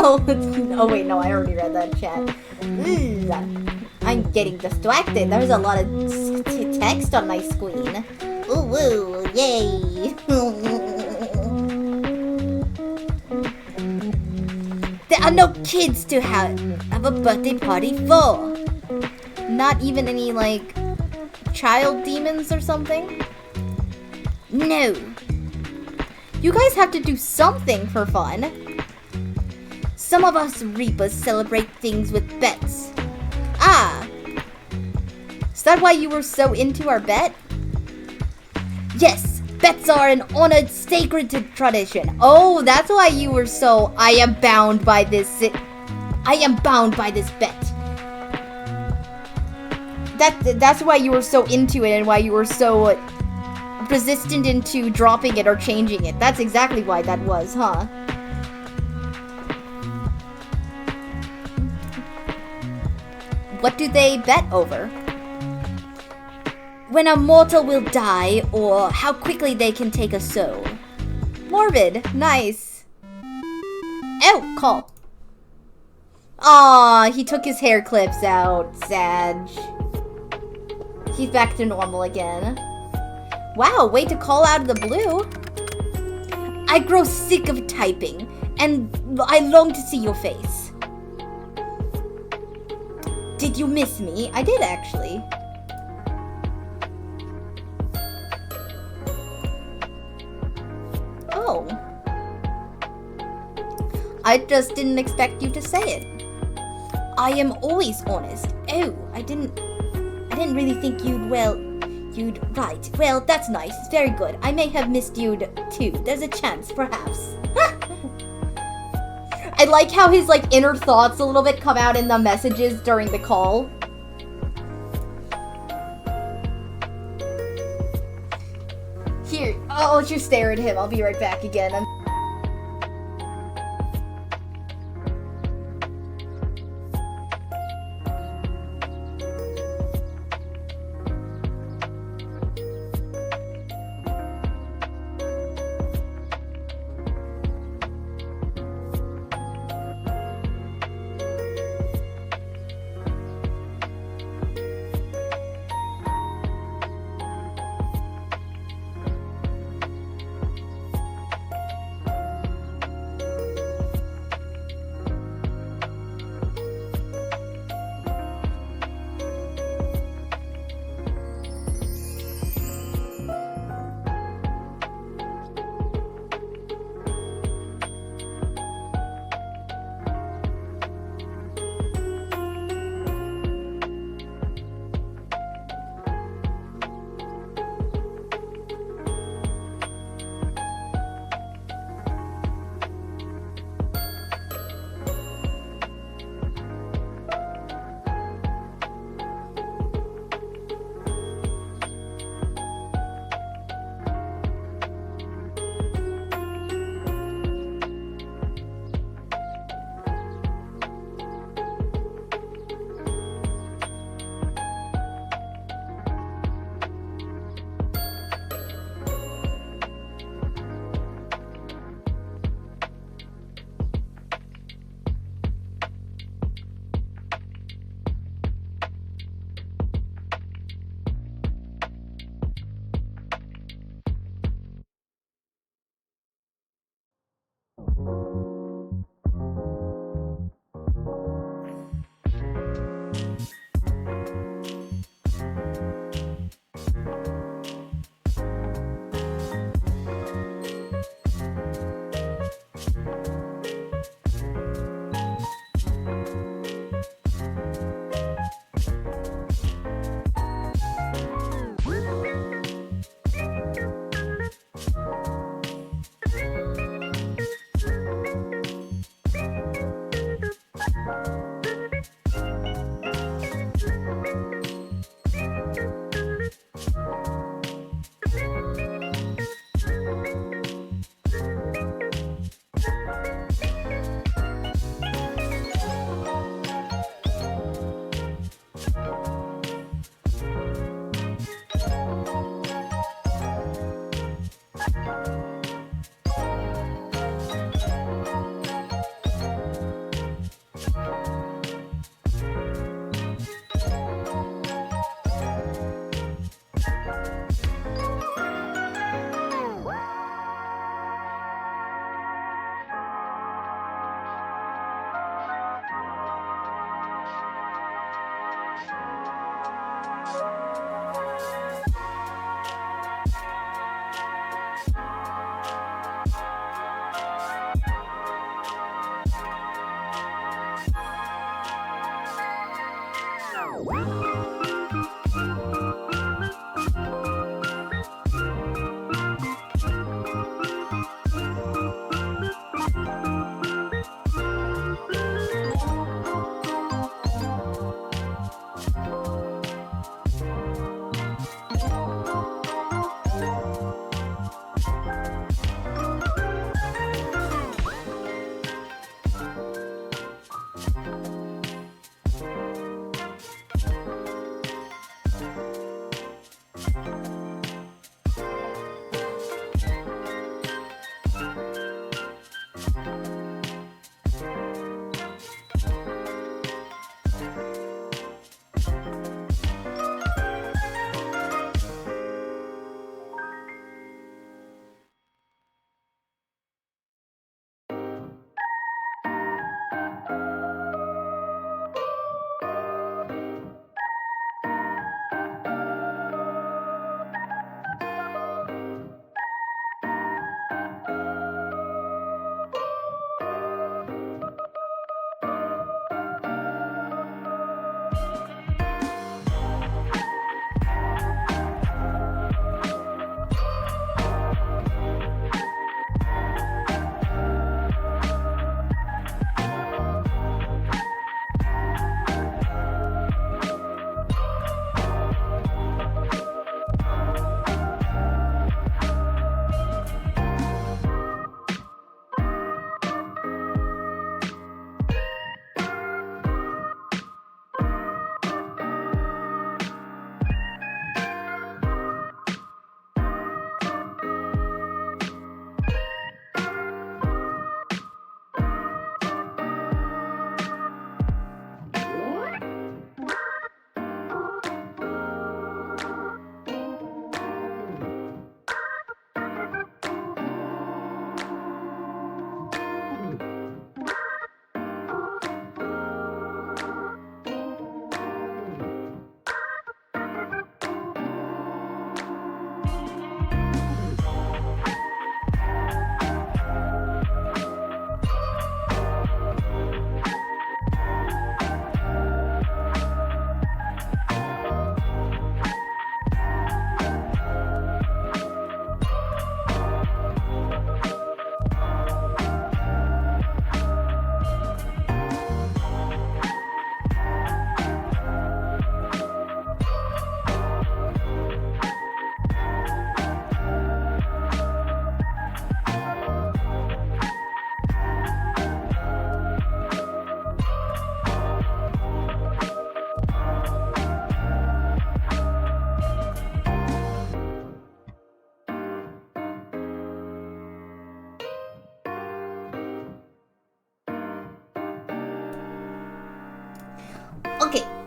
Oh wait, no, I already read that chat. I'm getting distracted. There's a lot of text on my screen. Ooh, woo, yay. There are no kids to have a birthday party for. Not even any, like, child demons or something? No. You guys have to do something for fun. Some of us Reapers celebrate things with bets. Ah. Is that why you were so into our bet? Yes, bets are an honored, sacred tradition. Oh, that's why you were so, I am bound by this bet. That's why you were so into it and why you were so resistant into dropping it or changing it. That's exactly why that was, huh? What do they bet over? When a mortal will die, or how quickly they can take a soul. Morbid. Nice. Oh, call. Aw, he took his hair clips out. Sad. He's back to normal again. Wow, way to call out of the blue. I grow sick of typing, and I long to see your face. Did you miss me? I did, actually. Oh. I just didn't expect you to say it. I am always honest. Oh, I didn't really think you'd right. Well, that's nice. It's very good. I may have missed you too. There's a chance, perhaps. I like how his, like, inner thoughts a little bit come out in the messages during the call. Here, I'll just stare at him. I'll be right back again.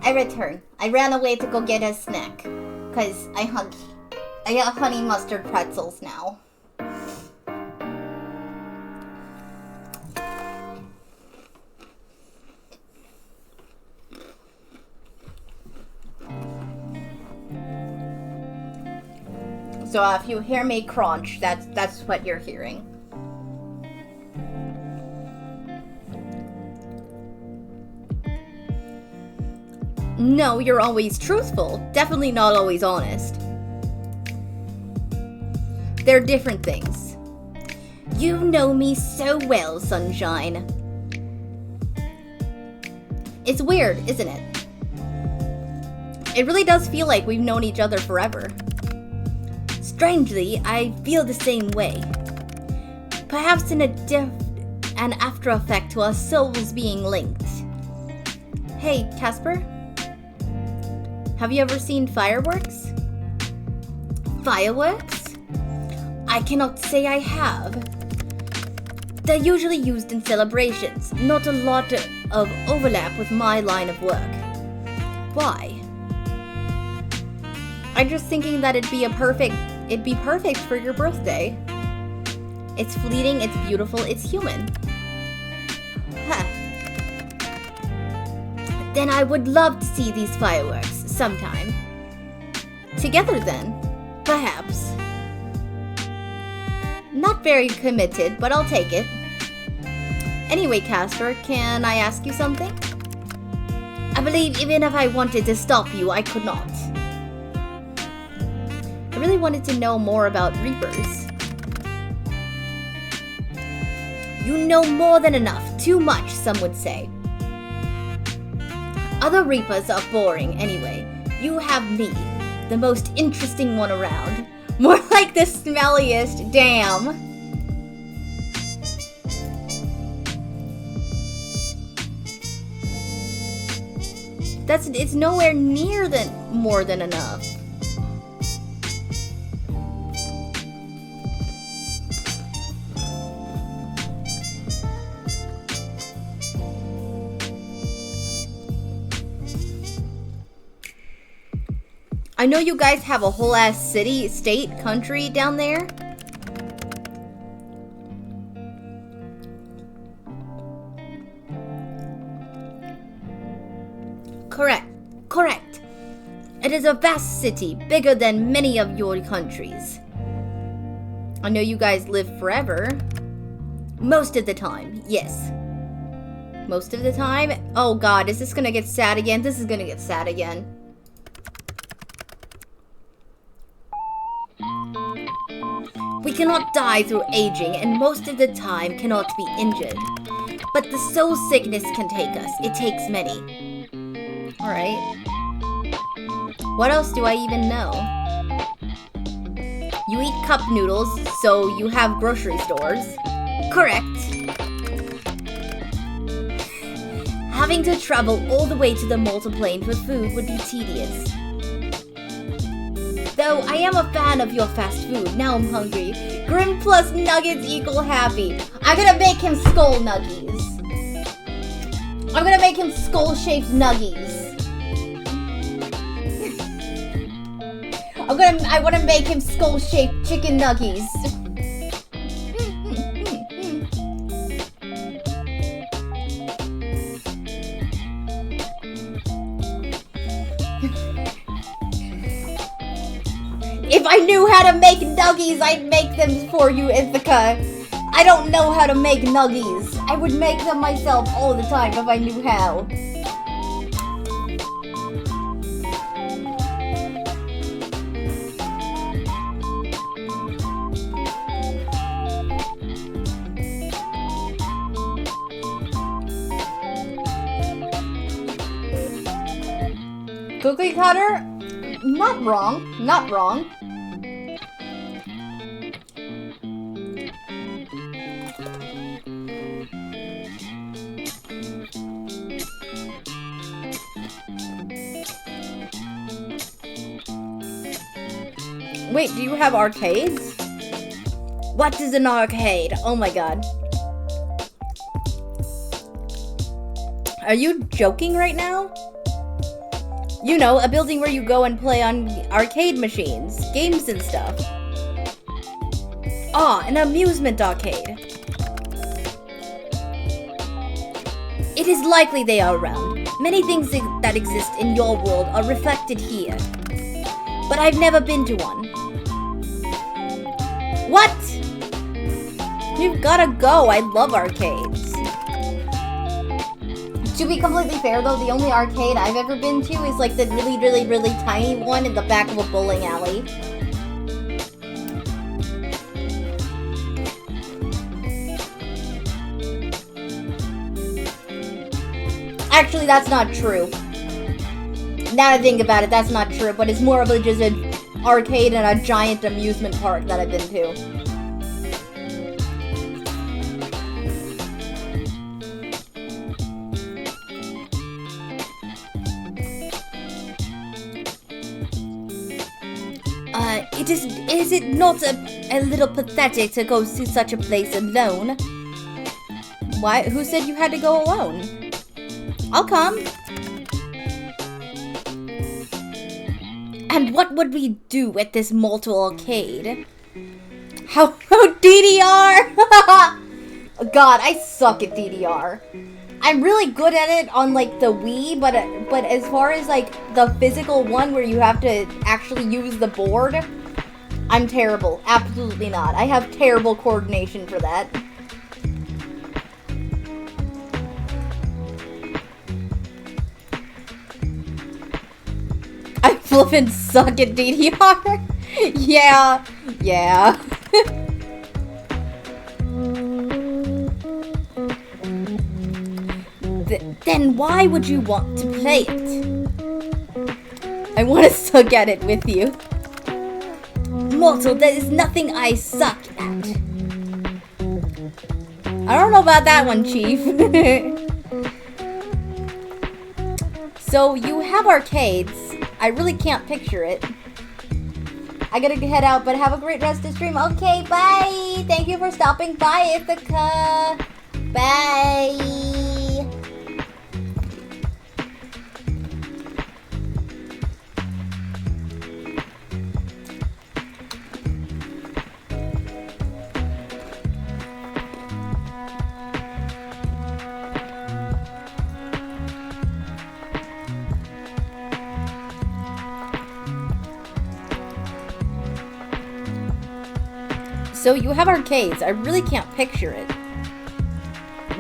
I return. I ran away to go get a snack. Because I got honey mustard pretzels now. So if you hear me crunch, that's what you're hearing. No, you're always truthful. Definitely not always honest. They're different things. You know me so well, Sunshine. It's weird, isn't it? It really does feel like we've known each other forever. Strangely, I feel the same way. Perhaps an after effect to our souls being linked. Hey, Casper? Have you ever seen fireworks? Fireworks? I cannot say I have. They're usually used in celebrations, not a lot of overlap with my line of work. Why? I'm just thinking that it'd be perfect for your birthday. It's fleeting, it's beautiful, it's human. Huh. Then I would love to see these fireworks sometime. Together then, perhaps. Not very committed, but I'll take it. Anyway, Casper, can I ask you something? I believe even if I wanted to stop you, I could not. I really wanted to know more about Reapers. You know more than enough. Too much, some would say. Other Reapers are boring anyway. You have me, the most interesting one around. More like the smelliest, damn. It's nowhere near more than enough. I know you guys have a whole ass city, state, country down there. Correct. It is a vast city, bigger than many of your countries. I know you guys live forever. Most of the time, yes. Most of the time? Oh god, is this gonna get sad again? This is gonna get sad again. We cannot die through aging, and most of the time cannot be injured. But the soul sickness can take us. It takes many. Alright. What else do I even know? You eat cup noodles, so you have grocery stores. Correct. Having to travel all the way to the multiplane for food would be tedious. Though I am a fan of your fast food, now I'm hungry. Grim plus nuggets equal happy. I'm gonna make him skull nuggies. I'm gonna make him skull-shaped nuggies. I wanna make him skull-shaped chicken nuggies. If I knew how to make nuggies, I'd make them for you, Ithaca. I don't know how to make nuggies. I would make them myself all the time if I knew how. Cookie cutter? Not wrong. Not wrong. Wait, do you have arcades? What is an arcade? Oh my god. Are you joking right now? You know, a building where you go and play on arcade machines, games and stuff. Ah, an amusement arcade. It is likely they are around. Many things that exist in your world are reflected here. But I've never been to one. What? You've gotta go. I love arcades. To be completely fair though, the only arcade I've ever been to is like the really, really, really tiny one in the back of a bowling alley. Actually, that's not true. Now that I think about it, that's not true, but it's more of just an arcade and a giant amusement park that I've been to. Is it not a little pathetic to go to such a place alone? Why? Who said you had to go alone? I'll come. And what would we do at this Malto arcade? How DDR? God, I suck at DDR. I'm really good at it on like the Wii, but as far as like the physical one where you have to actually use the board, I'm terrible. Absolutely not. I have terrible coordination for that. I flippin' suck at DDR. Yeah. Then why would you want to play it? I want to suck at it with you. Mortal, there is nothing I suck at. I don't know about that one, Chief. So, you have arcades. I really can't picture it. I gotta head out, but have a great rest of the stream. Okay, bye! Thank you for stopping by, Ithaca. Bye! So you have arcades. I really can't picture it.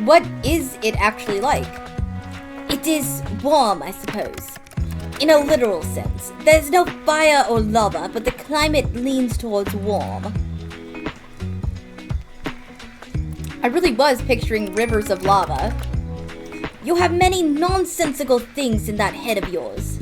What is it actually like? It is warm, I suppose. In a literal sense. There's no fire or lava, but the climate leans towards warm. I really was picturing rivers of lava. You have many nonsensical things in that head of yours.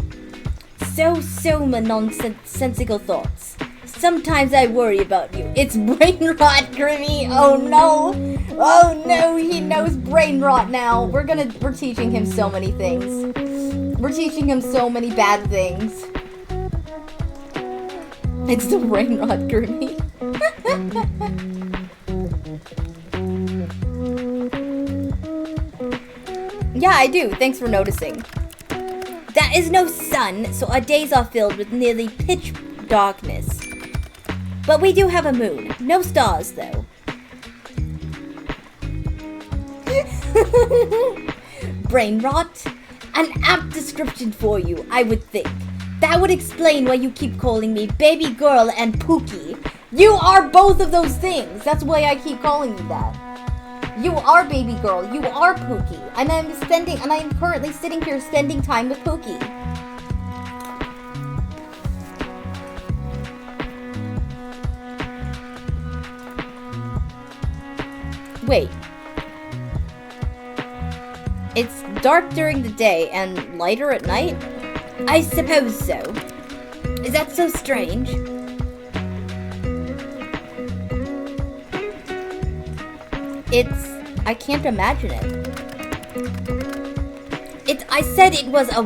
So many nonsensical thoughts. Sometimes I worry about you. It's brain rot, Grimmy. Oh no. Oh no, he knows brain rot now. We're teaching him so many things. We're teaching him so many bad things. It's the brain rot, Grimmy. Yeah, I do. Thanks for noticing. There is no sun, so our days are filled with nearly pitch darkness. But we do have a moon. No stars, though. Brain rot? An apt description for you, I would think. That would explain why you keep calling me baby girl and Pookie. You are both of those things. That's why I keep calling you that. You are baby girl. You are Pookie. And I'm currently sitting here spending time with Pookie. Wait. It's dark during the day and lighter at night? I suppose so. Is that so strange? I can't imagine it. I said it was a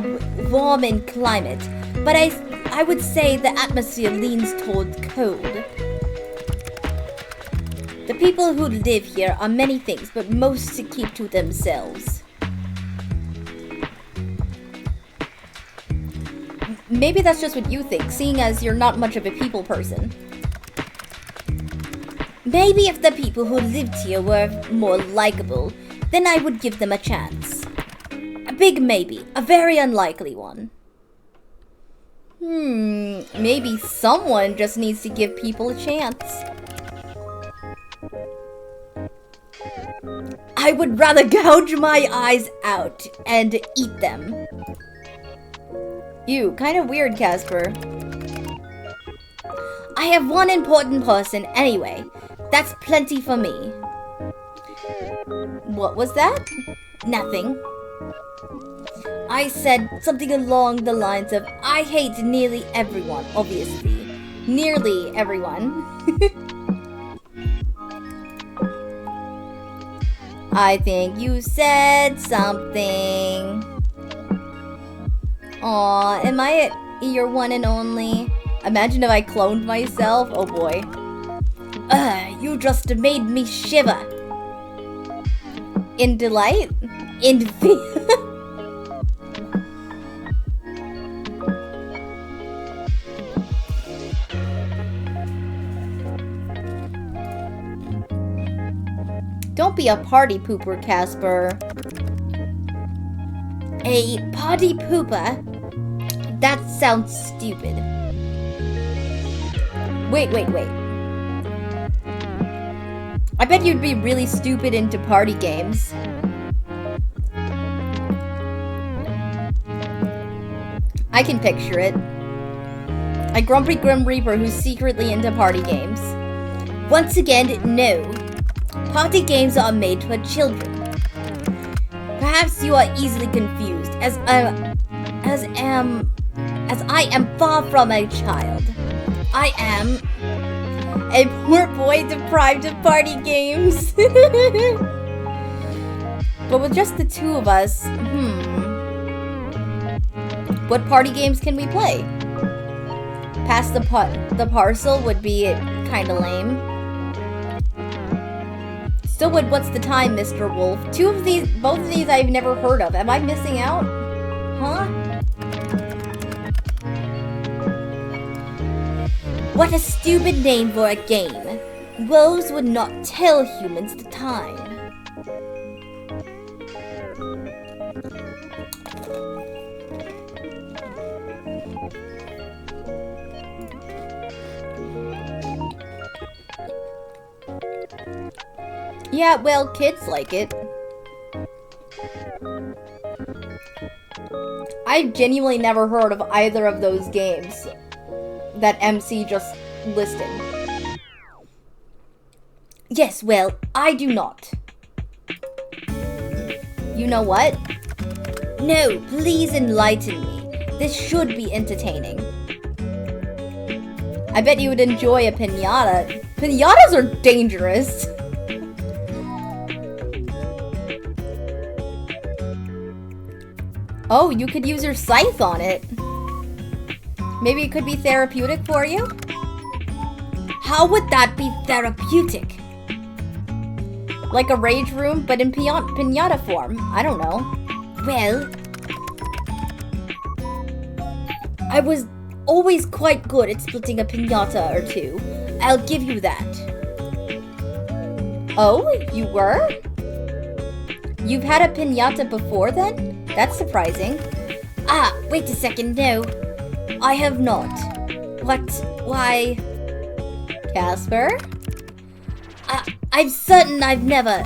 warm in climate, but I would say the atmosphere leans toward cold. The people who live here are many things, but most to keep to themselves. maybe that's just what you think, seeing as you're not much of a people person. Maybe if the people who lived here were more likable, then I would give them a chance. A big maybe, a very unlikely one. Maybe someone just needs to give people a chance. I would rather gouge my eyes out and eat them. Ew, kind of weird, Casper. I have one important person anyway. That's plenty for me. What was that? Nothing. I said something along the lines of, I hate nearly everyone, obviously. Nearly everyone. I think you said something. Aw, am I your one and only? Imagine if I cloned myself. Oh boy. You just made me shiver. In delight? In fear. Don't be a party pooper, Casper. A party pooper? That sounds stupid. Wait. I bet you'd be really stupid into party games. I can picture it. A grumpy Grim Reaper who's secretly into party games. Once again, no. Party games are made for children. Perhaps you are easily confused, as I am far from a child. I am a poor boy deprived of party games. But with just the two of us, what party games can we play? Pass the parcel would be kinda lame. Still would, what's the time, Mr. Wolf? Both of these I've never heard of. Am I missing out? Huh? What a stupid name for a game. Wolves would not tell humans the time. Yeah, well, kids like it. I've genuinely never heard of either of those games that MC just listed. Yes, well, I do not. You know what? No, please enlighten me. This should be entertaining. I bet you would enjoy a piñata. Piñatas are dangerous. Oh, you could use your scythe on it. Maybe it could be therapeutic for you? How would that be therapeutic? Like a rage room, but in piñata form. I don't know. Well, I was always quite good at splitting a piñata or two. I'll give you that. Oh, you were? You've had a piñata before then? That's surprising. Ah, wait a second, no. I have not. What? Why? Casper? I'm certain I've never.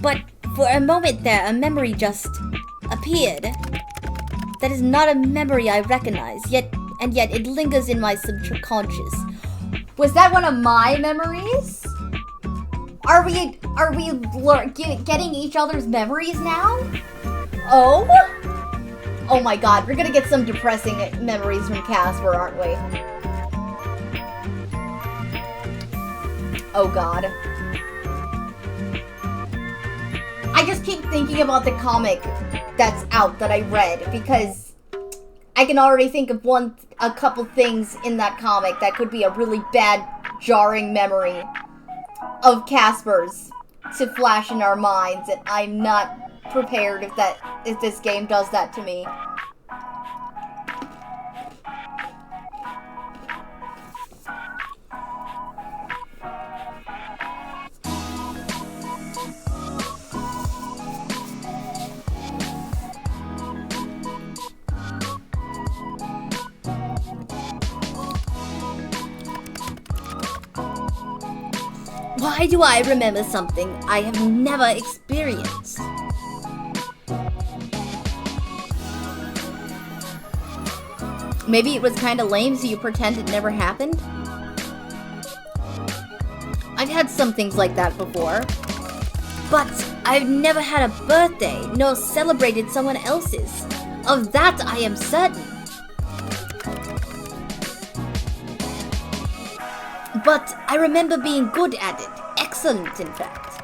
But for a moment there, a memory just appeared. That is not a memory I recognize, yet it lingers in my subconscious. Was that one of my memories? Are we getting each other's memories now? Oh? Oh my god, we're gonna get some depressing memories from Casper, aren't we? Oh god. I just keep thinking about the comic that's out that I read, because I can already think of a couple things in that comic that could be a really bad, jarring memory of Casper's to flash in our minds, and I'm not prepared if this game does that to me. Why do I remember something I have never experienced? Maybe it was kind of lame, so you pretend it never happened? I've had some things like that before. But I've never had a birthday, nor celebrated someone else's. Of that I am certain. But I remember being good at it. Excellent, in fact.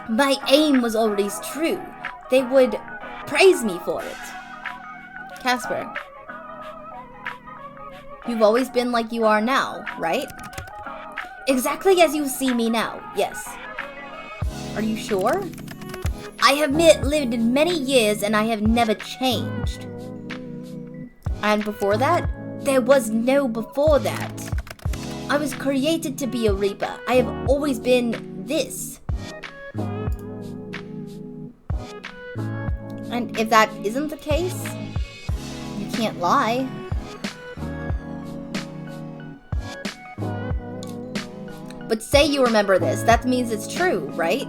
My aim was always true. They would praise me for it. Casper, you've always been like you are now, right? Exactly as you see me now, yes. Are you sure? I have lived many years and I have never changed. And before that? There was no before that. I was created to be a Reaper. I have always been this. And if that isn't the case, you can't lie. But say you remember this, that means it's true, right?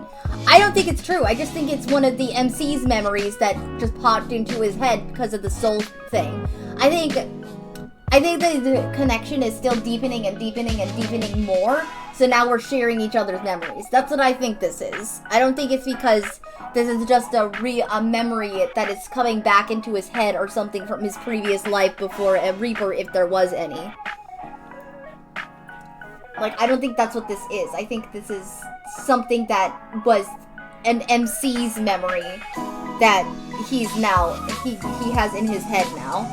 I don't think it's true. I just think it's one of the MC's memories that just popped into his head because of the soul thing. I think the connection is still deepening and deepening and deepening more. So now we're sharing each other's memories. That's what I think this is. I don't think it's because this is just a memory that is coming back into his head or something from his previous life before a Reaper, if there was any. Like, I don't think that's what this is. I think this is something that was an MC's memory that he has in his head now.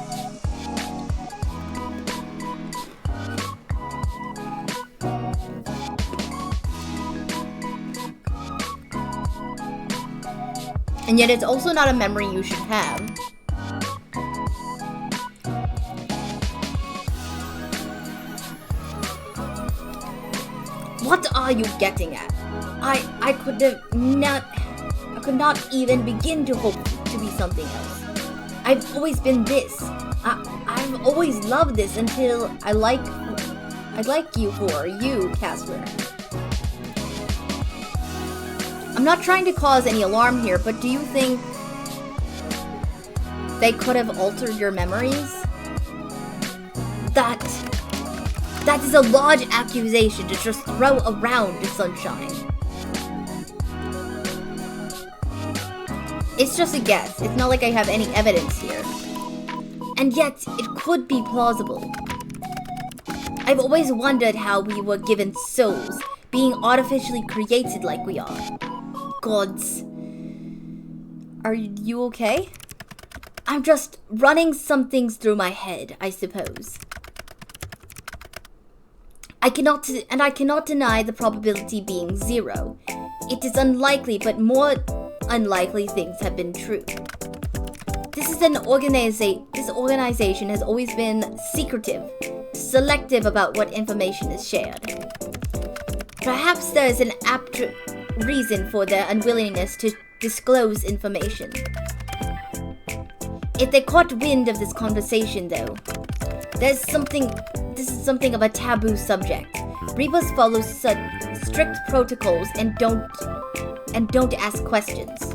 And yet it's also not a memory you should have. What are you getting at? I could not even begin to hope to be something else. I've always been this. I've always loved this until I like you for you, Casper. I'm not trying to cause any alarm here, but do you think they could have altered your memories? That is a large accusation to just throw around, Sunshine. It's just a guess. It's not like I have any evidence here. And yet, it could be plausible. I've always wondered how we were given souls, being artificially created like we are. Gods. Are you okay? I'm just running some things through my head, I suppose. I cannot deny the probability being 0. It is unlikely, but more unlikely things have been true. This organization has always been secretive, selective about what information is shared. Perhaps there is an apt reason for their unwillingness to disclose information. If they caught wind of this conversation, though, this is something of a taboo subject. Reapers follow such strict protocols and don't ask questions.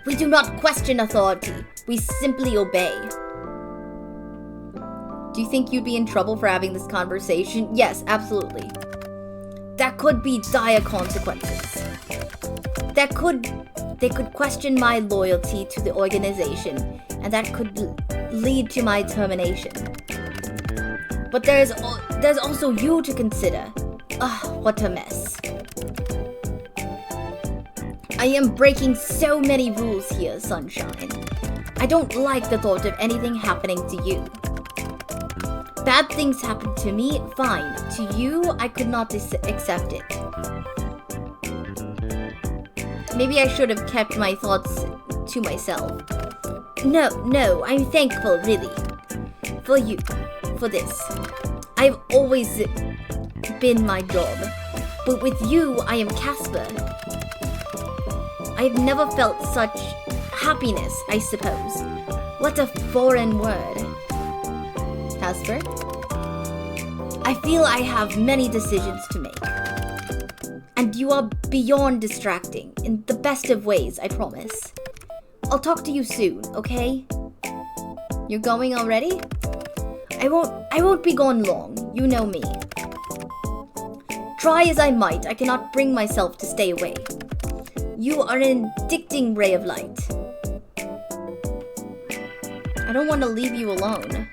We do not question authority. We simply obey. Do you think you'd be in trouble for having this conversation? Yes, absolutely. That could be dire consequences. They could question my loyalty to the organization, and that could lead to my termination. But there's also you to consider. What a mess. I am breaking so many rules here, Sunshine. I don't like the thought of anything happening to you. Bad things happen to me, fine. To you, I could not accept it. Maybe I should have kept my thoughts to myself. No, I'm thankful, really. For you. For this. I've always been my job. But with you, I am Casper. I've never felt such happiness, I suppose. What a foreign word. Casper. I feel I have many decisions to make. And you are beyond distracting, in the best of ways, I promise. I'll talk to you soon, okay? You're going already? I won't be gone long, you know me. Try as I might, I cannot bring myself to stay away. You are an addicting ray of light. I don't want to leave you alone.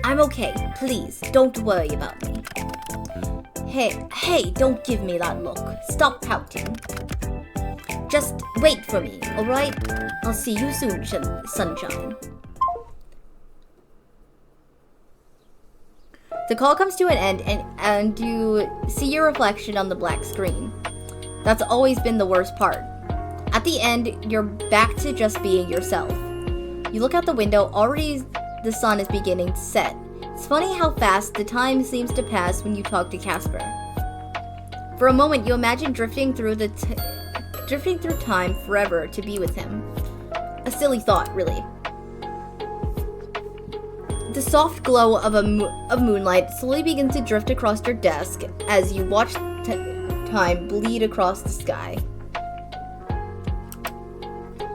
I'm okay. Please, don't worry about me. Hey, don't give me that look. Stop pouting. Just wait for me, alright? I'll see you soon, sunshine. The call comes to an end and you see your reflection on the black screen. That's always been the worst part. At the end, you're back to just being yourself. You look out the window, already the sun is beginning to set. It's funny how fast the time seems to pass when you talk to Casper. For a moment, you imagine drifting through time forever to be with him. A silly thought, really. The soft glow of moonlight slowly begins to drift across your desk as you watch time bleed across the sky.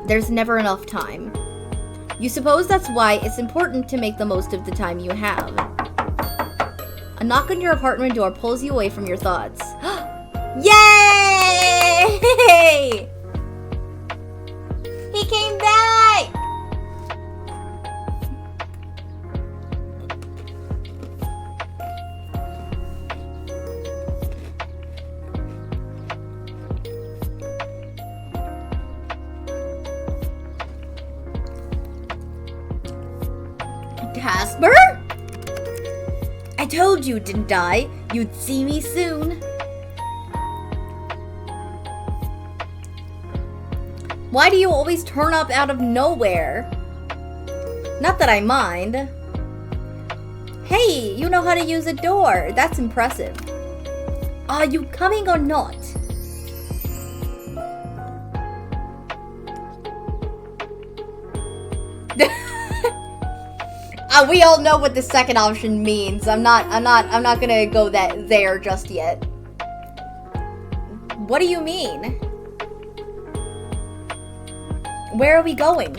There's never enough time. You suppose that's why it's important to make the most of the time you have. A knock on your apartment door pulls you away from your thoughts. Yay! He came back! Casper? I told you, didn't I? You'd see me soon. Why do you always turn up out of nowhere? Not that I mind. Hey, you know how to use a door. That's impressive. Are you coming or not? We all know what the second option means. I'm not gonna go there just yet. What do you mean? Where are we going?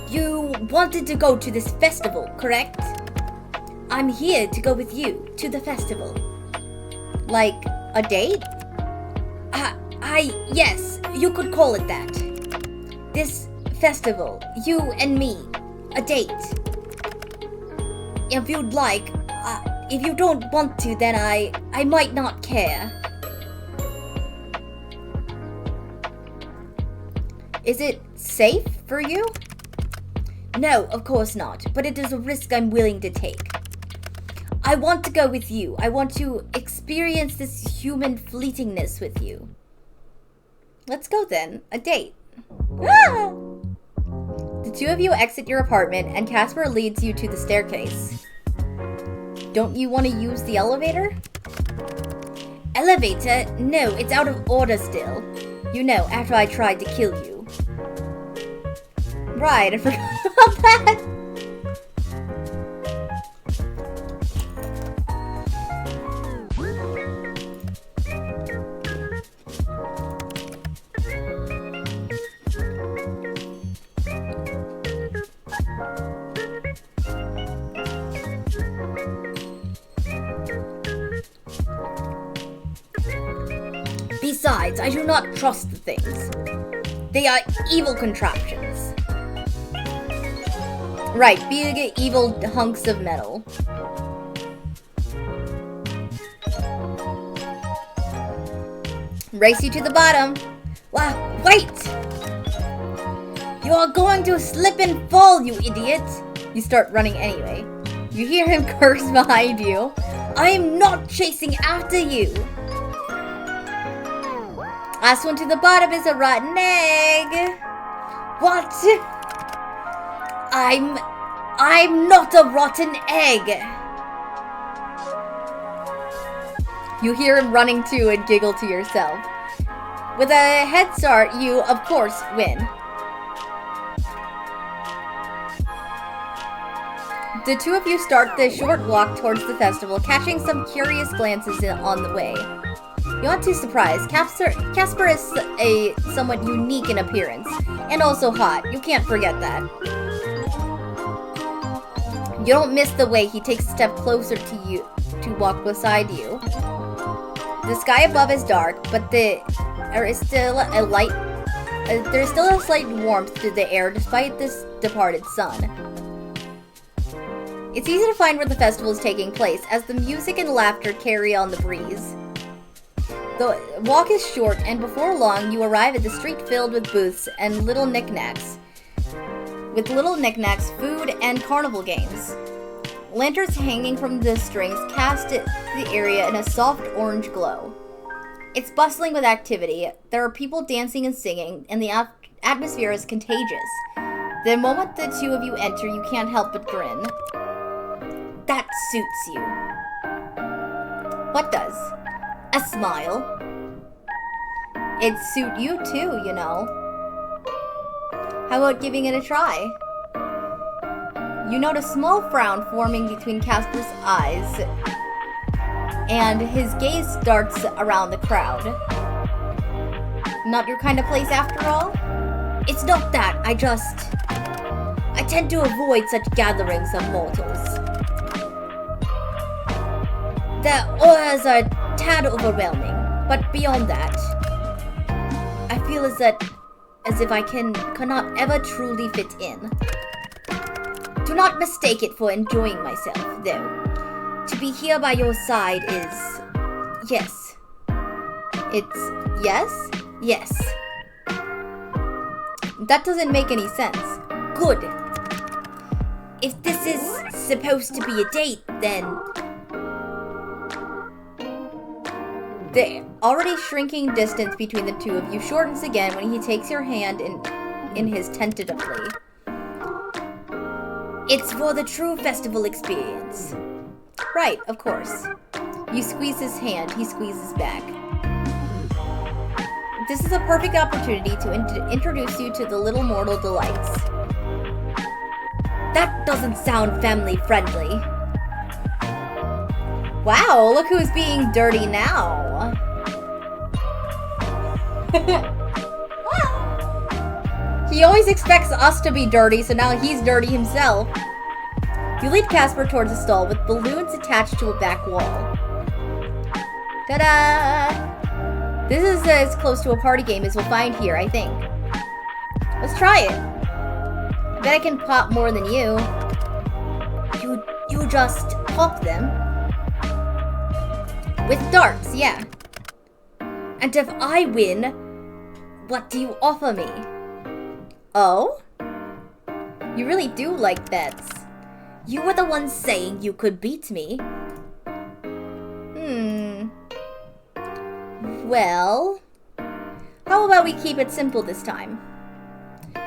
You wanted to go to this festival, correct? I'm here to go with you to the festival. Like a date? Yes, you could call it that. This festival, you and me, a date. If you'd like, if you don't want to, then I might not care. Is it safe for you? No, of course not, but it is a risk I'm willing to take. I want to go with you. I want to experience this human fleetingness with you. Let's go then. A date. Ah! The two of you exit your apartment and Casper leads you to the staircase. Don't you want to use the elevator? Elevator? No, it's out of order still. You know, after I tried to kill you. Right, I forgot about that. Besides, I do not trust the things. They are evil contraptions. Right, big evil hunks of metal. Race you to the bottom. Wow, wait! You are going to slip and fall, you idiot! You start running anyway. You hear him curse behind you. I am not chasing after you! Last one to the bottom is a rotten egg. What? I'm not a rotten egg. You hear him running too and giggle to yourself. With a head start, you, of course, win. The two of you start the short walk towards the festival, catching some curious glances on the way. You're not too surprised. Casper is somewhat unique in appearance, and also hot. You can't forget that. You don't miss the way he takes a step closer to you to walk beside you. The sky above is dark, but there is still a slight warmth to the air despite this departed sun. It's easy to find where the festival is taking place, as the music and laughter carry on the breeze. The walk is short, and before long, you arrive at the street filled with booths and little knickknacks. With little knickknacks, food, and carnival games. Lanterns hanging from the strings cast the area in a soft orange glow. It's bustling with activity. There are people dancing and singing, and the atmosphere is contagious. The moment the two of you enter, you can't help but grin. That suits you. What does? A smile. It'd suit you too, you know. How about giving it a try? You note a small frown forming between Casper's eyes, and his gaze darts around the crowd. Not your kind of place after all? It's not that, I tend to avoid such gatherings of mortals. The auras are a tad overwhelming, but beyond that, I feel as if I cannot ever truly fit in. Do not mistake it for enjoying myself, though. To be here by your side is... yes. It's... yes? Yes. That doesn't make any sense. Good. If this is supposed to be a date, then... The already shrinking distance between the two of you shortens again when he takes your hand in his tentatively. It's for the true festival experience. Right, of course. You squeeze his hand, he squeezes back. This is a perfect opportunity to introduce you to the little mortal delights. That doesn't sound family friendly. Wow, look who's being dirty now. He always expects us to be dirty, so now he's dirty himself. You lead Casper towards a stall with balloons attached to a back wall. Ta-da! This is as close to a party game as we'll find here, I think. Let's try it. I bet I can pop more than you. You just pop them. With darts, yeah. And if I win, what do you offer me? Oh? You really do like bets. You were the one saying you could beat me. Well, how about we keep it simple this time?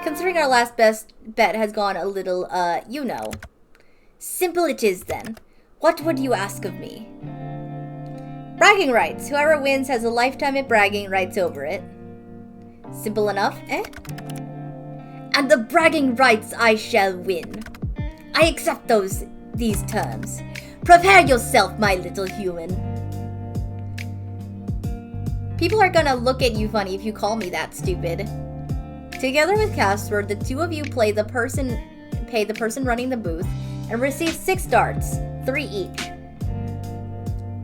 Considering our last best bet has gone a little, you know. Simple it is then. What would you ask of me? Bragging rights. Whoever wins has a lifetime of bragging rights over it. Simple enough, eh? And the bragging rights I shall win. I accept these terms. Prepare yourself, my little human. People are gonna look at you funny if you call me that stupid. Together with Casper, the two of you pay the person running the booth and receive 6 darts, 3 each.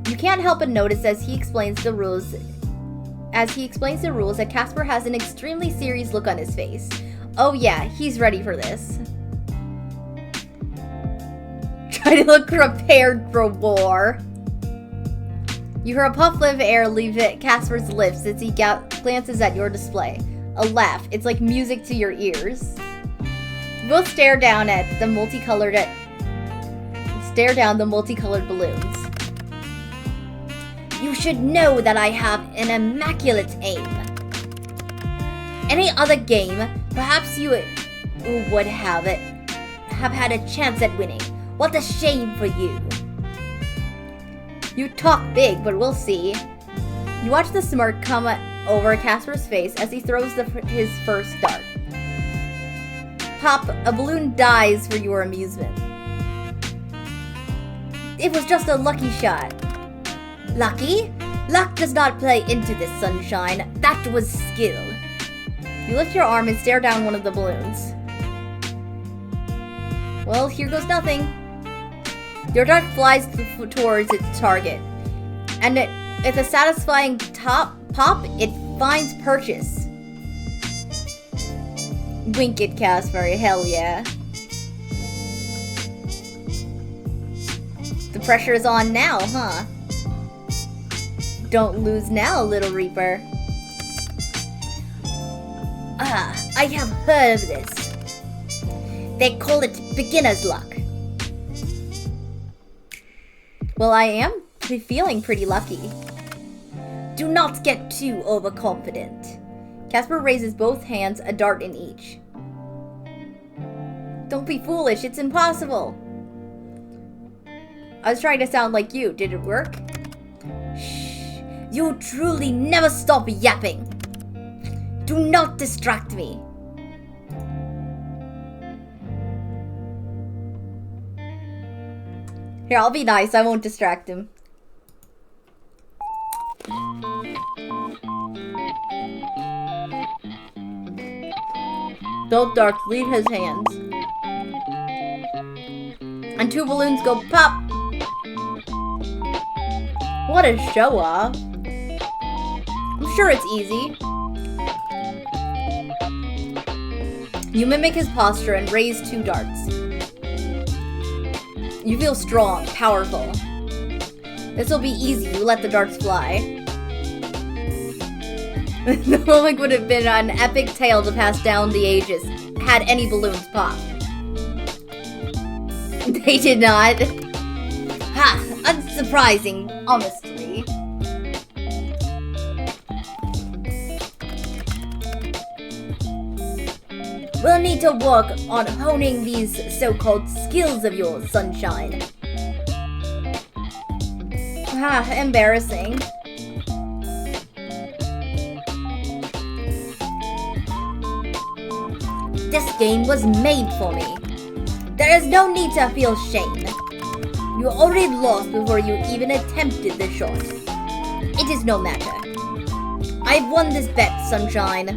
You can't help but notice as he explains the rules that Casper has an extremely serious look on his face. Oh yeah, he's ready for this. Try to look prepared for war. You hear a puff of air leave Casper's lips as he glances at your display. A laugh. It's like music to your ears. You both stare down the multicolored balloons. You should know that I have an immaculate aim. Any other game, perhaps you would have had a chance at winning. What a shame for you. You talk big, but we'll see. You watch the smirk come over Casper's face as he throws his first dart. Pop, a balloon dies for your amusement. It was just a lucky shot. Lucky? Luck does not play into this, Sunshine. That was skill. You lift your arm and stare down one of the balloons. Well, here goes nothing. Your dart flies towards its target. And with a satisfying pop, it finds purchase. Wink it, Casper. Hell yeah. The pressure is on now, huh? Don't lose now, Little Reaper. I have heard of this. They call it beginner's luck. Well, I am feeling pretty lucky. Do not get too overconfident. Casper raises both hands, a dart in each. Don't be foolish, it's impossible. I was trying to sound like you. Did it work? Shh. You truly never stop yapping. Do not distract me. Here, I'll be nice. I won't distract him. Both darts leave his hands. And two balloons go pop. What a show off. I'm sure it's easy. You mimic his posture and raise two darts. You feel strong, powerful. This will be easy. You let the darts fly. The moment would have been an epic tale to pass down the ages had any balloons popped. They did not. Ha! Unsurprising, honestly. We'll need to work on honing these so-called skills of yours, Sunshine. Embarrassing. This game was made for me. There is no need to feel shame. You already lost before you even attempted the shot. It is no matter. I've won this bet, Sunshine.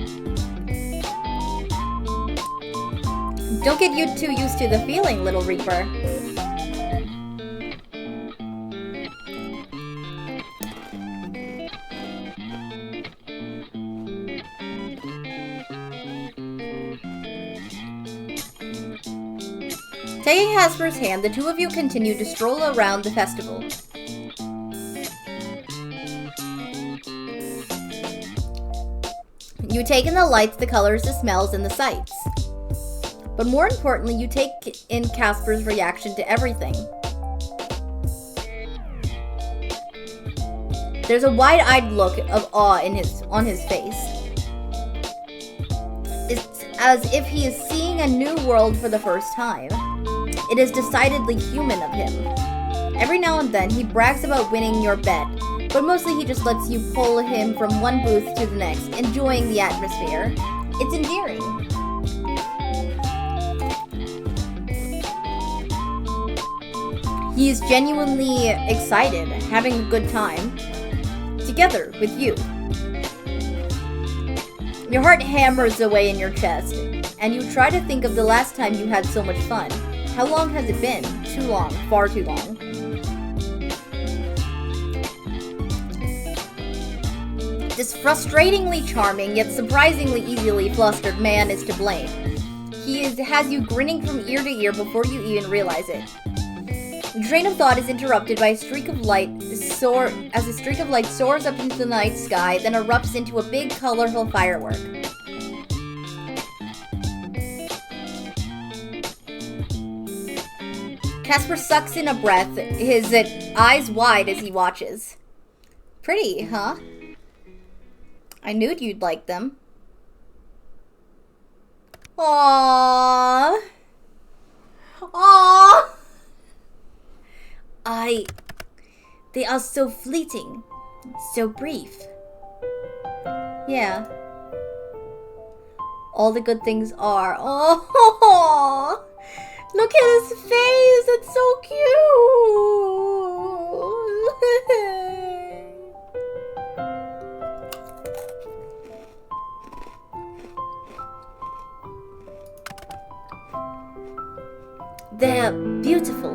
Don't get you too used to the feeling, Little Reaper. Taking Casper's hand, the two of you continue to stroll around the festival. You take in the lights, the colors, the smells, and the sights. But more importantly, you take in Casper's reaction to everything. There's a wide-eyed look of awe on his face. It's as if he is seeing a new world for the first time. It is decidedly human of him. Every now and then, he brags about winning your bet, but mostly he just lets you pull him from one booth to the next, enjoying the atmosphere. It's endearing. He is genuinely excited, having a good time, together with you. Your heart hammers away in your chest, and you try to think of the last time you had so much fun. How long has it been? Too long. Far too long. This frustratingly charming, yet surprisingly easily flustered man is to blame. He has you grinning from ear to ear before you even realize it. The train of thought is interrupted by a streak of light as a streak of light soars up into the night sky, then erupts into a big, colorful firework. Casper sucks in a breath, his eyes wide as he watches. Pretty, huh? I knew you'd like them. Aww. Aww. They are so fleeting, so brief. Yeah. All the good things are. Oh, look at his face. It's so cute. They're beautiful.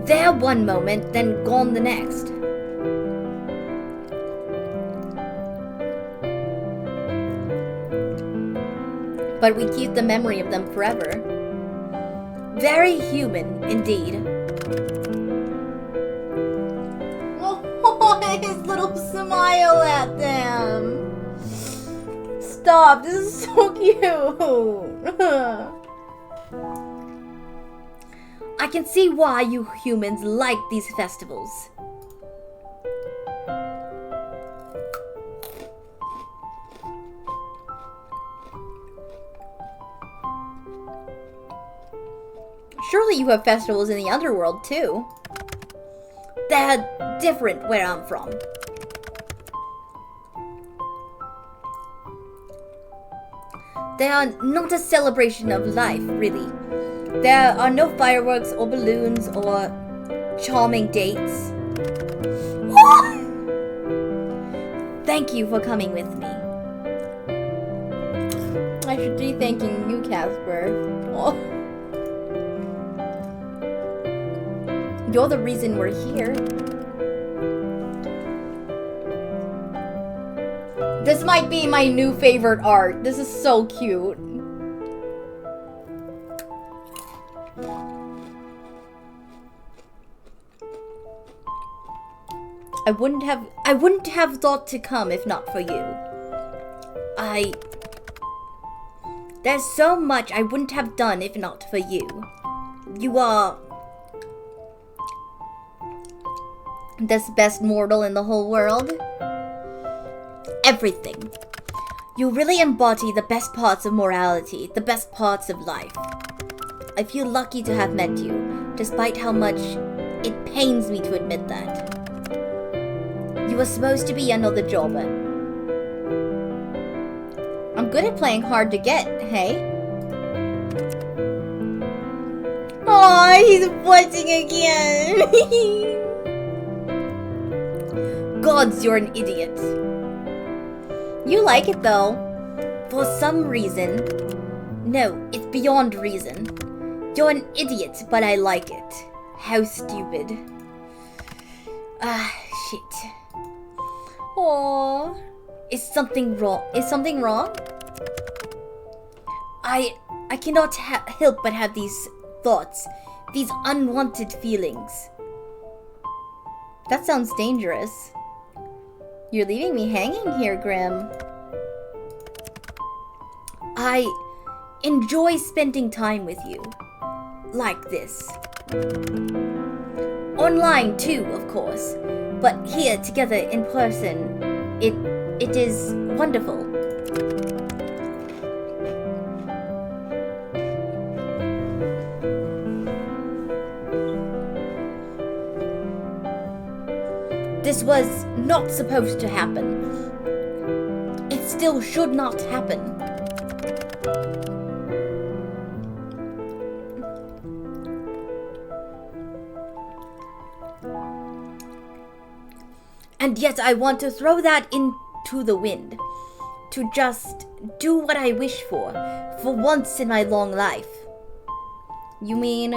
There one moment, then gone the next. But we keep the memory of them forever. Very human, indeed. Oh, his little smile at them. Stop, this is so cute. I can see why you humans like these festivals. Surely you have festivals in the underworld too. They're different where I'm from. They are not a celebration of life, really. There are no fireworks or balloons or charming dates. Thank you for coming with me. I should be thanking you, Casper. Oh. You're the reason we're here. This might be my new favorite art. This is so cute. I wouldn't have thought to come if not for you. There's so much I wouldn't have done if not for you. You are this best mortal in the whole world. Everything. You really embody the best parts of morality, the best parts of life. I feel lucky to have met you, despite how much it pains me to admit that. You were supposed to be another job. I'm good at playing hard to get, hey? Aw, he's blushing again. Gods, you're an idiot. You like it though. For some reason. No, it's beyond reason. You're an idiot, but I like it. How stupid. Ah, shit. Aww. Is something wrong? Is something wrong? I cannot help but have these thoughts, these unwanted feelings. That sounds dangerous. You're leaving me hanging here, Grim. I enjoy spending time with you. Like this. Online too, of course. But here together in person, it is wonderful. This was not supposed to happen. It still should not happen. And yet I want to throw that into the wind. To just do what I wish for once in my long life. You mean...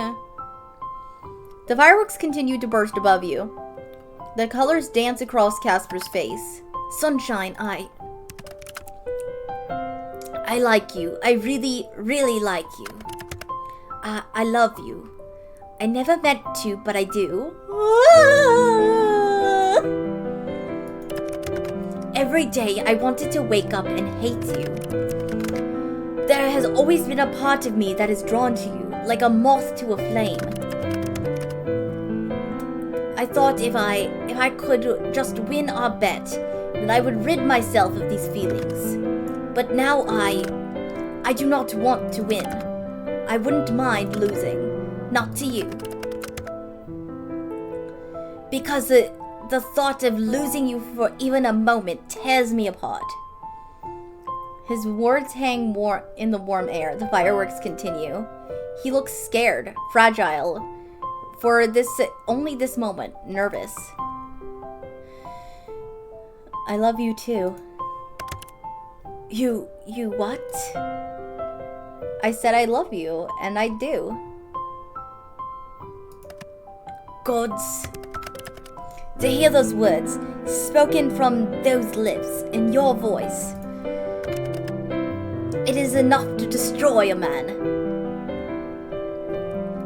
The fireworks continue to burst above you. The colors dance across Casper's face. Sunshine, I like you. I really, really like you. I love you. I never meant to, but I do. Every day I wanted to wake up and hate you. There has always been a part of me that is drawn to you, like a moth to a flame. I thought if I could just win our bet, then I would rid myself of these feelings. But now I do not want to win. I wouldn't mind losing, not to you. Because the thought of losing you for even a moment tears me apart. His words hang in the warm air. The fireworks continue. He looks scared, fragile, for only this moment, nervous. I love you too. You what? I said I love you, and I do. Gods. To hear those words, spoken from those lips, in your voice, it is enough to destroy a man.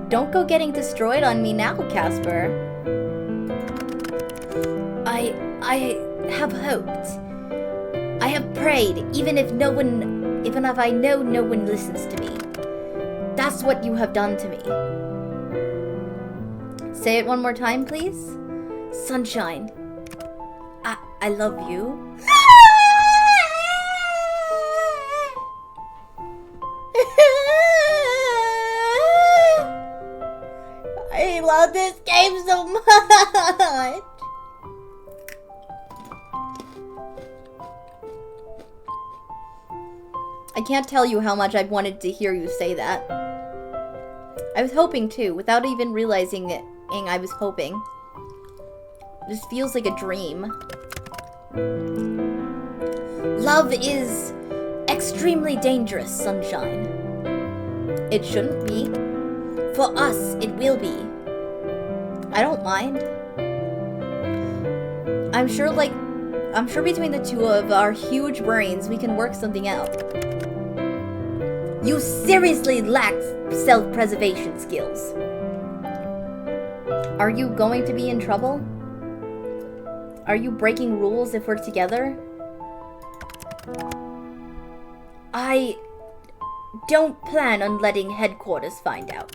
Don't go getting destroyed on me now, Casper. I have hoped. I have prayed, even if I know no one listens to me. That's what you have done to me. Say it one more time, please. Sunshine. I love you. I love this game so much. I can't tell you how much I've wanted to hear you say that. I was hoping too, without even realizing it. I was hoping. This feels like a dream. Love is extremely dangerous, Sunshine. It shouldn't be. For us, it will be. I don't mind. I'm sure between the two of our huge brains, we can work something out. You seriously lack self-preservation skills. Are you going to be in trouble? Are you breaking rules if we're together? I don't plan on letting headquarters find out.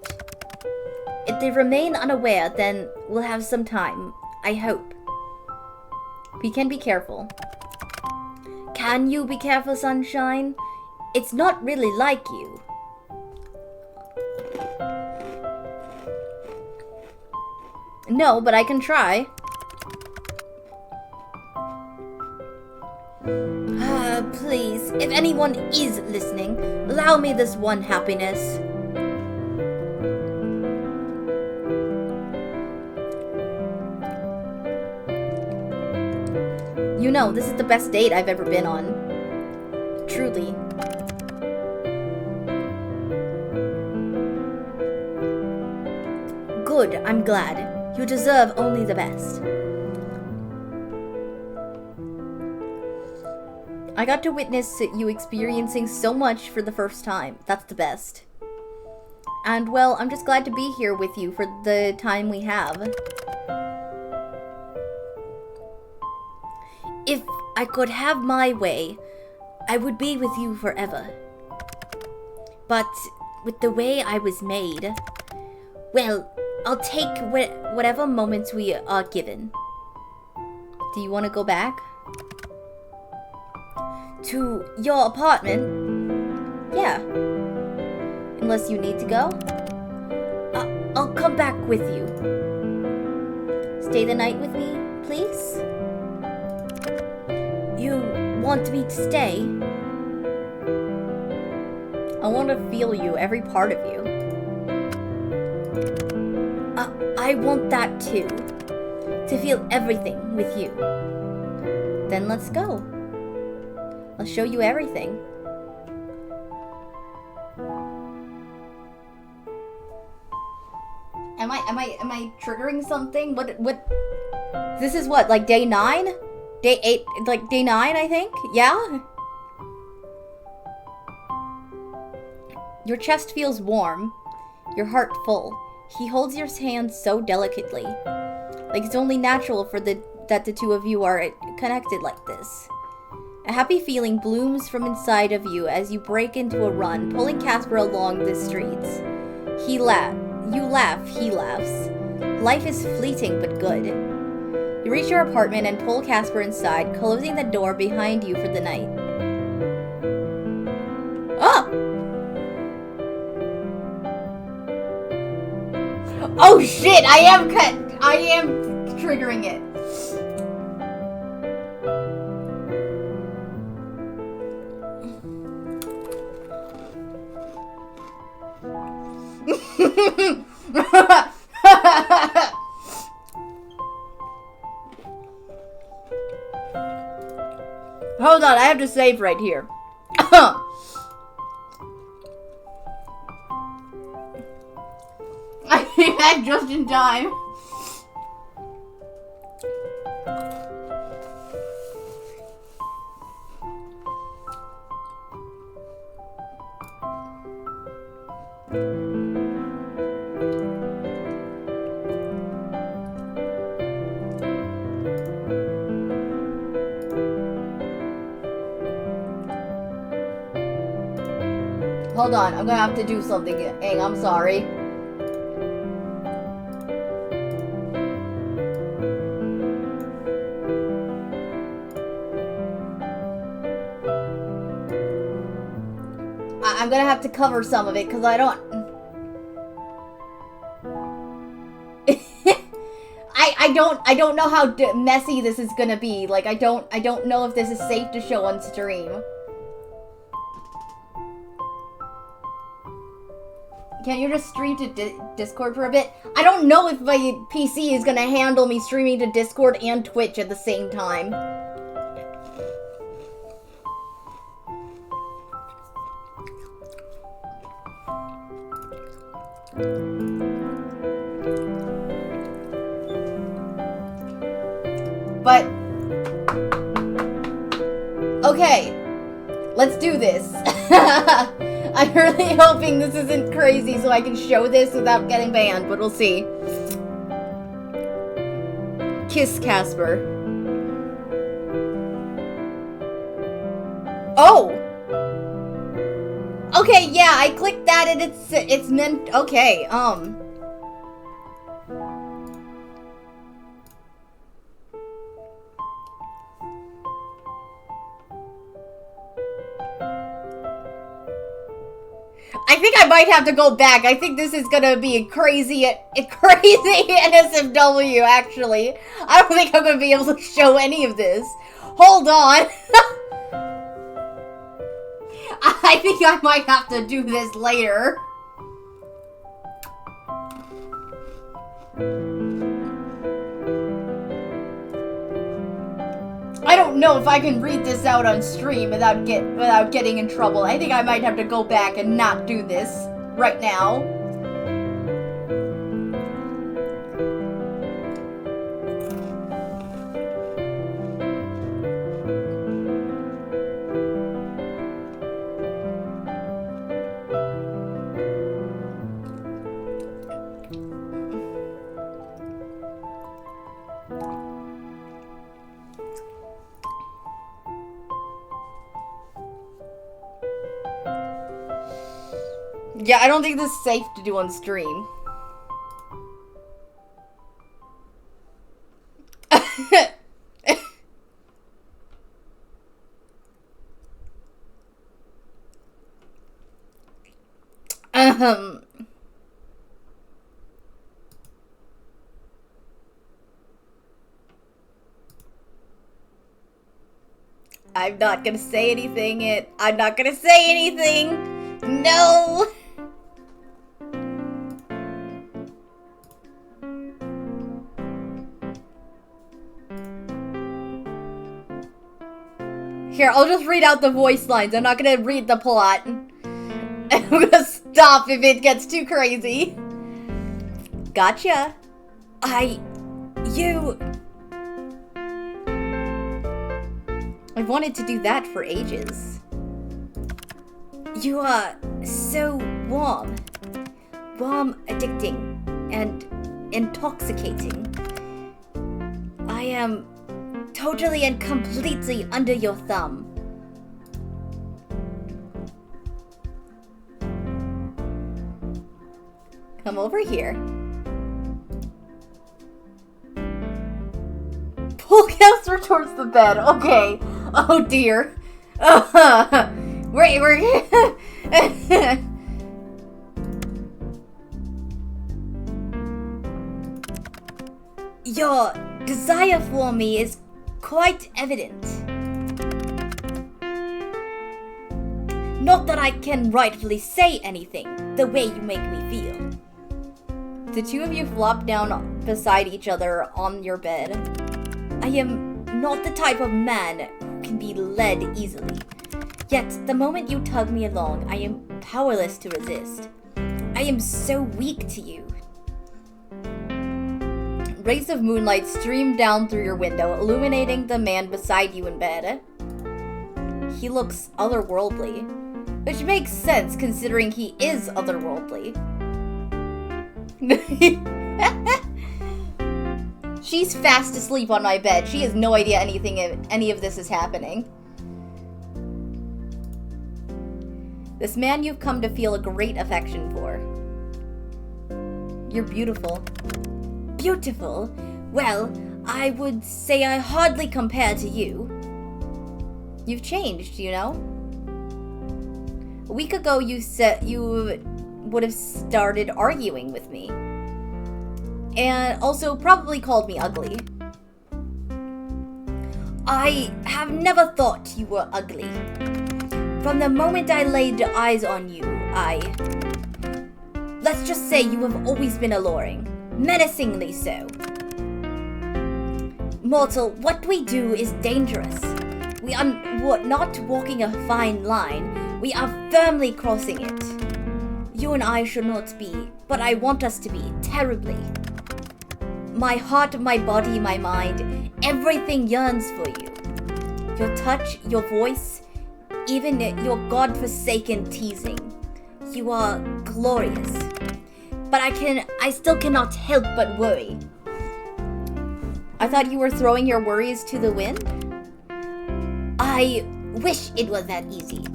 If they remain unaware, then we'll have some time, I hope. We can be careful. Can you be careful, Sunshine? It's not really like you. No, but I can try. Please, if anyone is listening, allow me this one happiness. You know, this is the best date I've ever been on. Truly. Good, I'm glad. You deserve only the best. I got to witness you experiencing so much for the first time. That's the best. And, well, I'm just glad to be here with you for the time we have. If I could have my way, I would be with you forever. But with the way I was made, well, I'll take whatever moments we are given. Do you want to go back? To your apartment? Yeah. Unless you need to go? I'll come back with you. Stay the night with me, please? You want me to stay? I want to feel you, every part of you. I want that too. To feel everything with you. Then let's go. I'll show you everything. Am I triggering something? What? This is what, like day 9? Day 8, like day 9, I think? Yeah? Your chest feels warm, your heart full. He holds your hand so delicately. Like it's only natural for that the two of you are connected like this. A happy feeling blooms from inside of you as you break into a run, pulling Casper along the streets. You laugh, he laughs. Life is fleeting but good. You reach your apartment and pull Casper inside, closing the door behind you for the night. Ah! Oh shit! I am triggering it. Hold on, I have to save right here. I came back just in time. Hold on, I'm gonna have to do something. Hang, I'm sorry. I'm gonna have to cover some of it because I don't. I don't know how messy this is gonna be. Like I don't know if this is safe to show on stream. Can you just stream to Discord for a bit? I don't know if my PC is gonna handle me streaming to Discord and Twitch at the same time. But okay, let's do this. I'm really hoping this isn't crazy so I can show this without getting banned, but we'll see. Kiss Casper. Oh! Okay, yeah, I clicked that and it's meant, okay, I think I might have to go back. I think this is gonna be crazy NSFW, actually. I don't think I'm gonna be able to show any of this. Hold on. I think I might have to do this later. I don't know if I can read this out on stream without getting in trouble. I think I might have to go back and not do this right now. Yeah, I don't think this is safe to do on stream. I'm not gonna say anything. I'm not gonna say anything. No. Here, I'll just read out the voice lines. I'm not gonna read the plot. I'm gonna stop if it gets too crazy. Gotcha. I've wanted to do that for ages. You are so warm. Warm, addicting, and intoxicating. I am totally and completely under your thumb. Come over here. Pull Casper towards the bed. Okay. Oh dear. We're Your desire for me is quite evident. Not that I can rightfully say anything the way you make me feel. The two of you flop down beside each other on your bed. I am not the type of man can be led easily. Yet, the moment you tug me along, I am powerless to resist. I am so weak to you. Rays of moonlight stream down through your window, illuminating the man beside you in bed. He looks otherworldly, which makes sense considering he is otherworldly. She's fast asleep on my bed. She has no idea any of this is happening. This man you've come to feel a great affection for. You're beautiful. Beautiful? Well, I would say I hardly compare to you. You've changed, you know? A week ago you said you would have started arguing with me. And also probably called me ugly. I have never thought you were ugly. From the moment I laid eyes on you, let's just say you have always been alluring. Menacingly so. Mortal, what we do is dangerous. We are not walking a fine line. We are firmly crossing it. You and I should not be, but I want us to be, terribly. My heart, my body, my mind, everything yearns for you. Your touch, your voice, even your godforsaken teasing. You are glorious. But I still cannot help but worry. I thought you were throwing your worries to the wind? I wish it was that easy.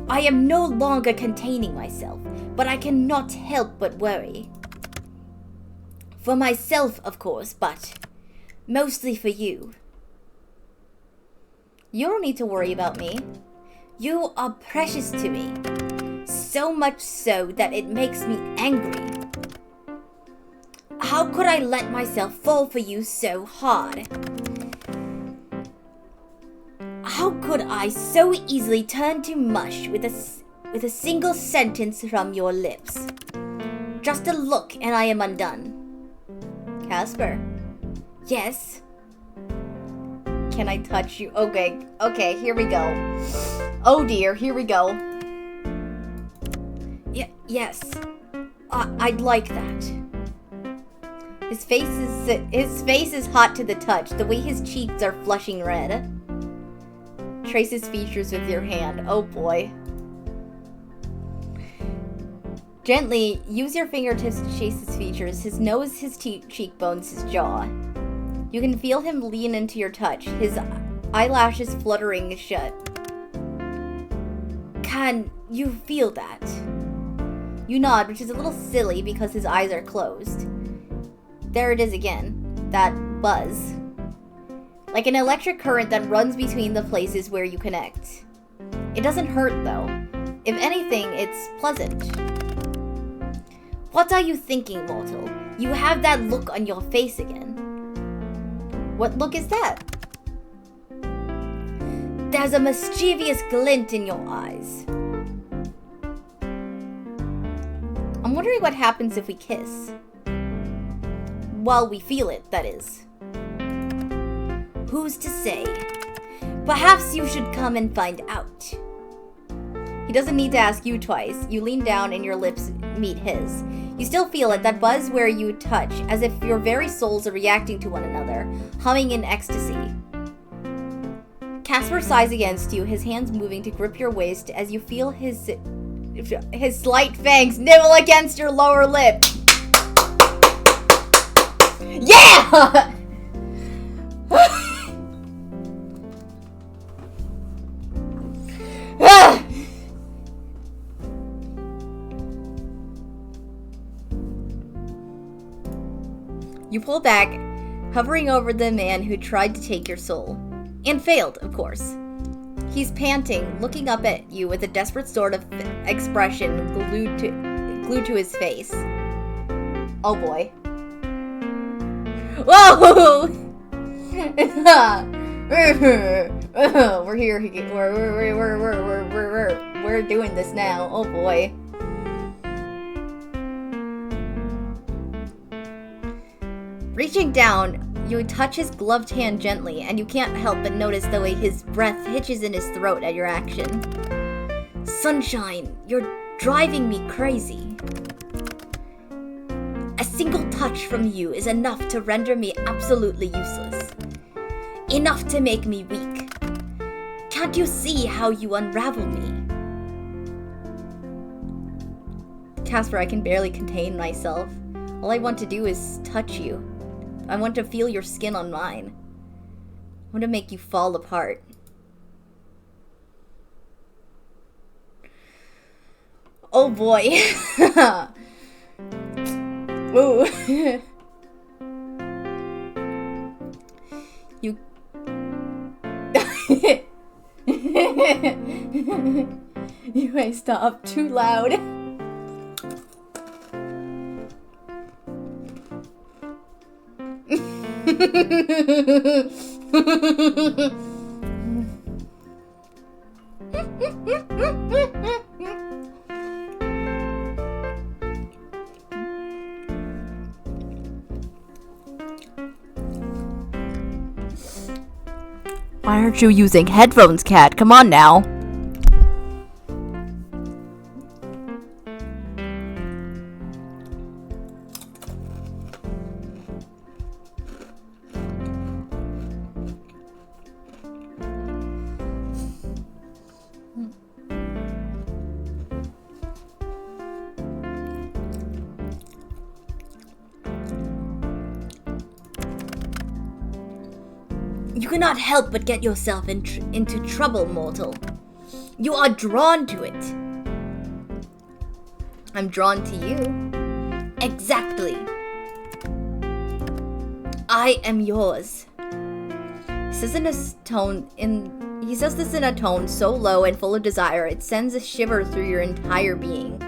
I am no longer containing myself, but I cannot help but worry. For myself, of course, but mostly for you. You don't need to worry about me. You are precious to me. So much so that it makes me angry. How could I let myself fall for you so hard? How could I so easily turn to mush with a single sentence from your lips? Just a look and I am undone. Casper. Yes? Can I touch you? Okay, here we go. Oh dear, here we go. Yes. I'd like that. His face is hot to the touch, the way his cheeks are flushing red. Trace his features with your hand. Oh boy. Gently, use your fingertips to chase his features, his nose, his cheekbones, his jaw. You can feel him lean into your touch, his eyelashes fluttering shut. Can you feel that? You nod, which is a little silly because his eyes are closed. There it is again. That buzz. Like an electric current that runs between the places where you connect. It doesn't hurt though. If anything, it's pleasant. What are you thinking, mortal? You have that look on your face again. What look is that? There's a mischievous glint in your eyes. I'm wondering what happens if we kiss. While we feel it, that is. Who's to say? Perhaps you should come and find out. He doesn't need to ask you twice. You lean down and your lips meet his. You still feel it, that buzz where you touch, as if your very souls are reacting to one another, humming in ecstasy. Casper sighs against you, his hands moving to grip your waist as you feel his slight fangs nibble against your lower lip. Yeah! You pull back, hovering over the man who tried to take your soul. And failed, of course. He's panting, looking up at you with a desperate sort of expression glued to his face. Oh boy. Whoa! We're here. We're doing this now. Oh boy. Reaching down, You touch his gloved hand gently, and you can't help but notice the way his breath hitches in his throat at your action. Sunshine, you're driving me crazy. A single touch from you is enough to render me absolutely useless. Enough to make me weak. Can't you see how you unravel me? Casper, I can barely contain myself. All I want to do is touch you. I want to feel your skin on mine. I want to make you fall apart. Oh boy. Ooh. You... You may stop too loud. Why aren't you using headphones, Cat? Come on now. You cannot help but get yourself into trouble, mortal. You are drawn to it. I'm drawn to you. Exactly. I am yours. He says this in a tone so low and full of desire, it sends a shiver through your entire being.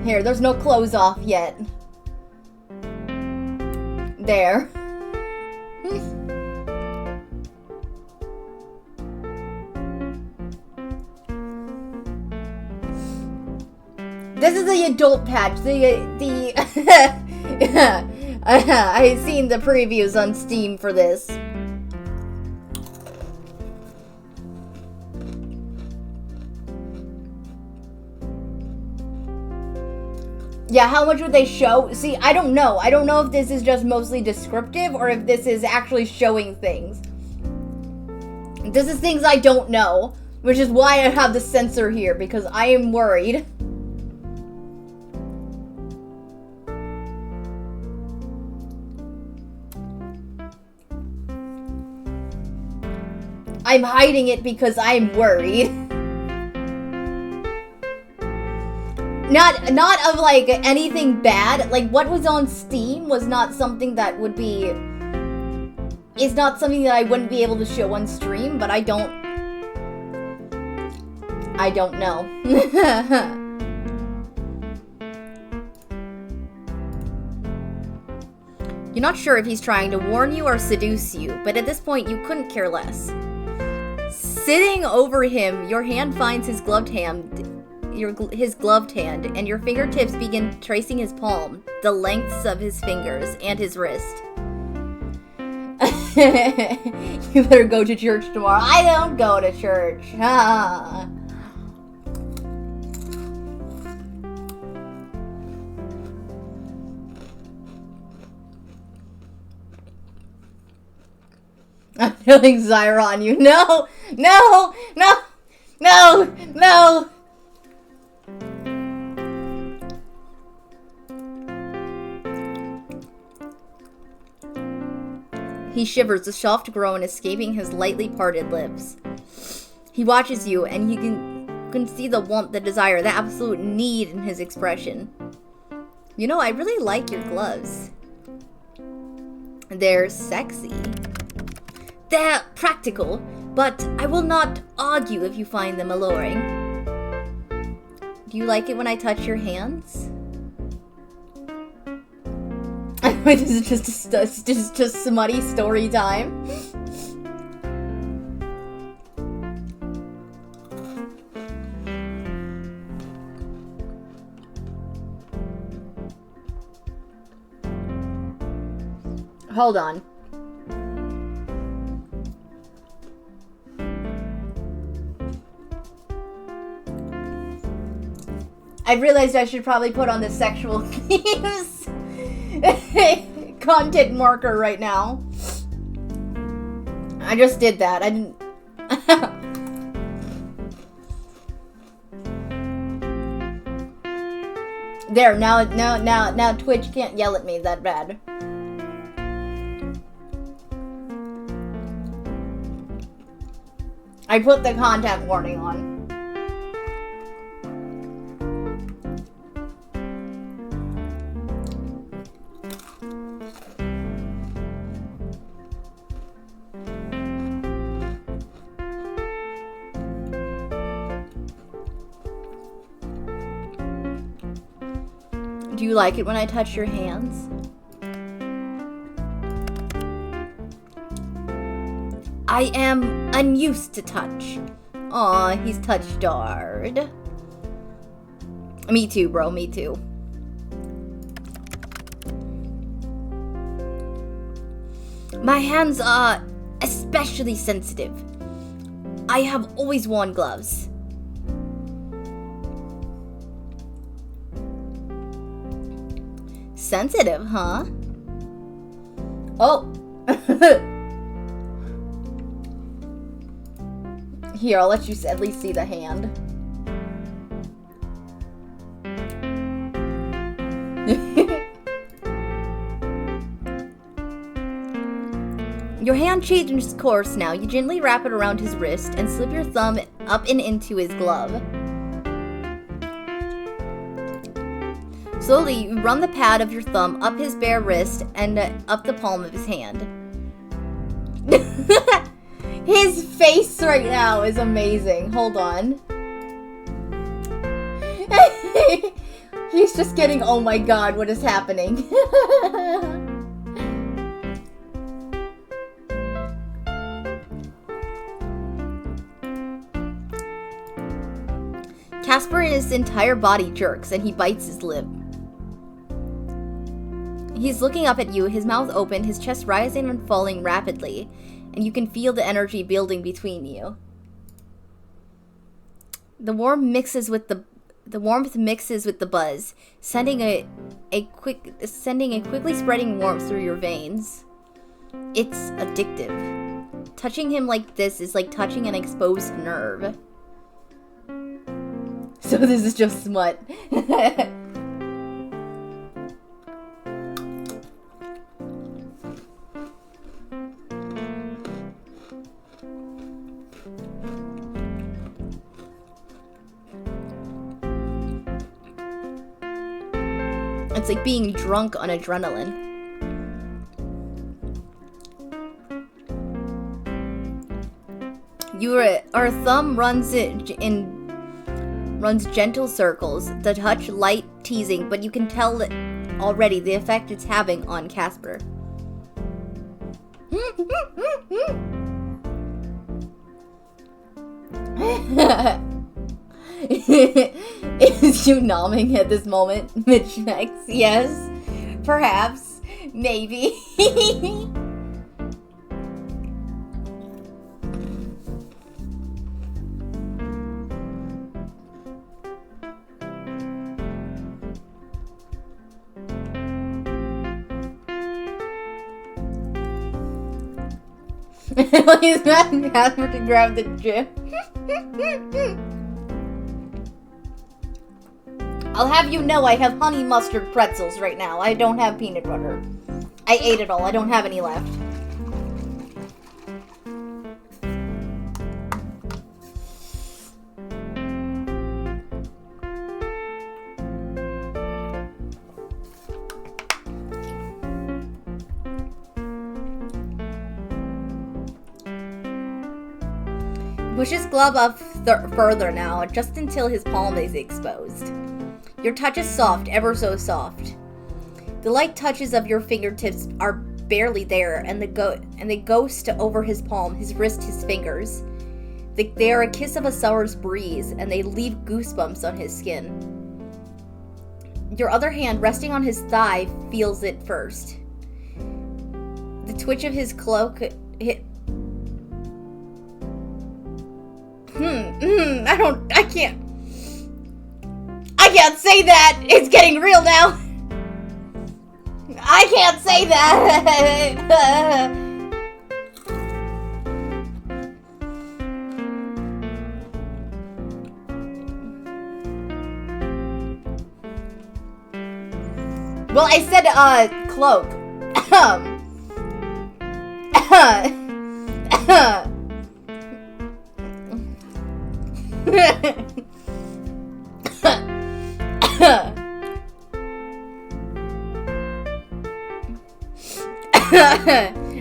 Here, there's no clothes off yet. There. This is the adult patch. I've seen the previews on Steam for this. Yeah, how much would they show? See, I don't know. I don't know if this is just mostly descriptive or if this is actually showing things. This is things I don't know, which is why I have the censor here, because I am worried. I'm hiding it because I'm worried. Not of, like, anything bad. Like, what was on Steam was not something that would be... It's not something that I wouldn't be able to show on stream, but I don't know. You're not sure if he's trying to warn you or seduce you, but at this point you couldn't care less. Sitting over him, your hand finds his gloved hand, and your fingertips begin tracing his palm, the lengths of his fingers, and his wrist. You better go to church tomorrow. I don't go to church. I'm feeling Zyra on you. No! No! No! No! No! He shivers, a soft groan escaping his lightly parted lips. He watches you, and you can see the want, the desire, the absolute need in his expression. You know, I really like your gloves. They're sexy. They're practical, but I will not argue if you find them alluring. Do you like it when I touch your hands? This is just smutty story time. Hold on. I realized I should probably put on the sexual themes content marker right now. I just did that. I didn't. There, now Twitch can't yell at me that bad. I put the content warning on. Do you like it when I touch your hands? I am unused to touch. Aw, he's touched hard. Me too, bro, me too. My hands are especially sensitive. I have always worn gloves. Sensitive, huh? Oh. Here, I'll let you at least see the hand. Your hand changes course now. You gently wrap it around his wrist and slip your thumb up and into his glove. Slowly, you run the pad of your thumb up his bare wrist and up the palm of his hand. His face right now is amazing. Hold on. He's just getting, oh my god, what is happening? Casper, his entire body jerks and he bites his lip. He's looking up at you, his mouth open, his chest rising and falling rapidly, and you can feel the energy building between you. The warmth mixes with the buzz, sending a quickly spreading warmth through your veins. It's addictive. Touching him like this is like touching an exposed nerve. So this is just smut. It's like being drunk on adrenaline. Our thumb runs gentle circles, the touch light teasing, but you can tell already the effect it's having on Casper. Is you nomming at this moment, Mitch Max? Yes, perhaps, maybe. He's mad and Casper to grab the gym. I'll have you know I have honey mustard pretzels right now. I don't have peanut butter. I ate it all. I don't have any left. Push his glove up further now, just until his palm is exposed. Your touch is soft, ever so soft. The light touches of your fingertips are barely there, and they ghost over his palm, his wrist, his fingers. They are a kiss of a summer's breeze, and they leave goosebumps on his skin. Your other hand, resting on his thigh, feels it first. The twitch of his cloak hit. I can't say that! It's getting real now! I can't say that! Well, I said, cloak.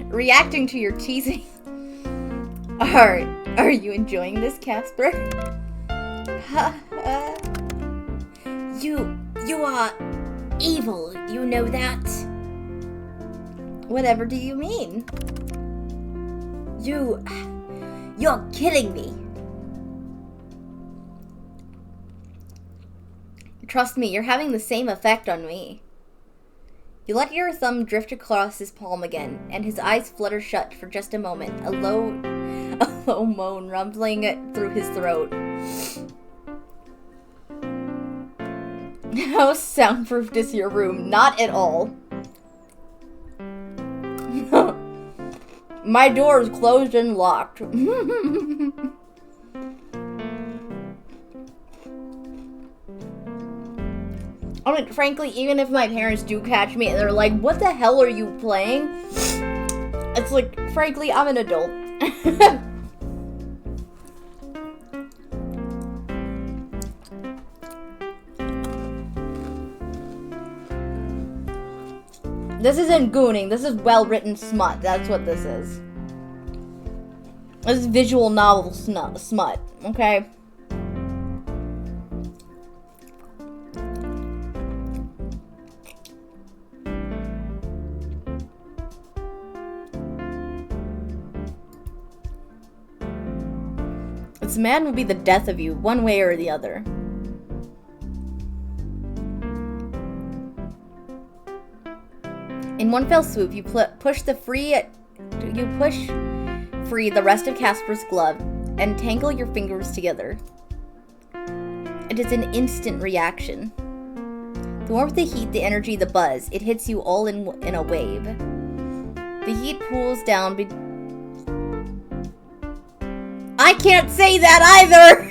Reacting to your teasing. Are you enjoying this, Casper? You are evil, you know that? Whatever do you mean? You're killing me. Trust me, you're having the same effect on me. You let your thumb drift across his palm again, and his eyes flutter shut for just a moment, a low moan rumbling through his throat. How soundproofed is your room? Not at all. My door is closed and locked. I mean, frankly, even if my parents do catch me and they're like, what the hell are you playing? It's like, frankly, I'm an adult. This isn't gooning, this is well-written smut. That's what this is. This is visual novel smut, okay? This man will be the death of you, one way or the other. In one fell swoop, you push free the rest of Casper's glove and tangle your fingers together. It is an instant reaction. The warmth, the heat, the energy, the buzz, it hits you all in a wave. The heat pools down. I can't say that either!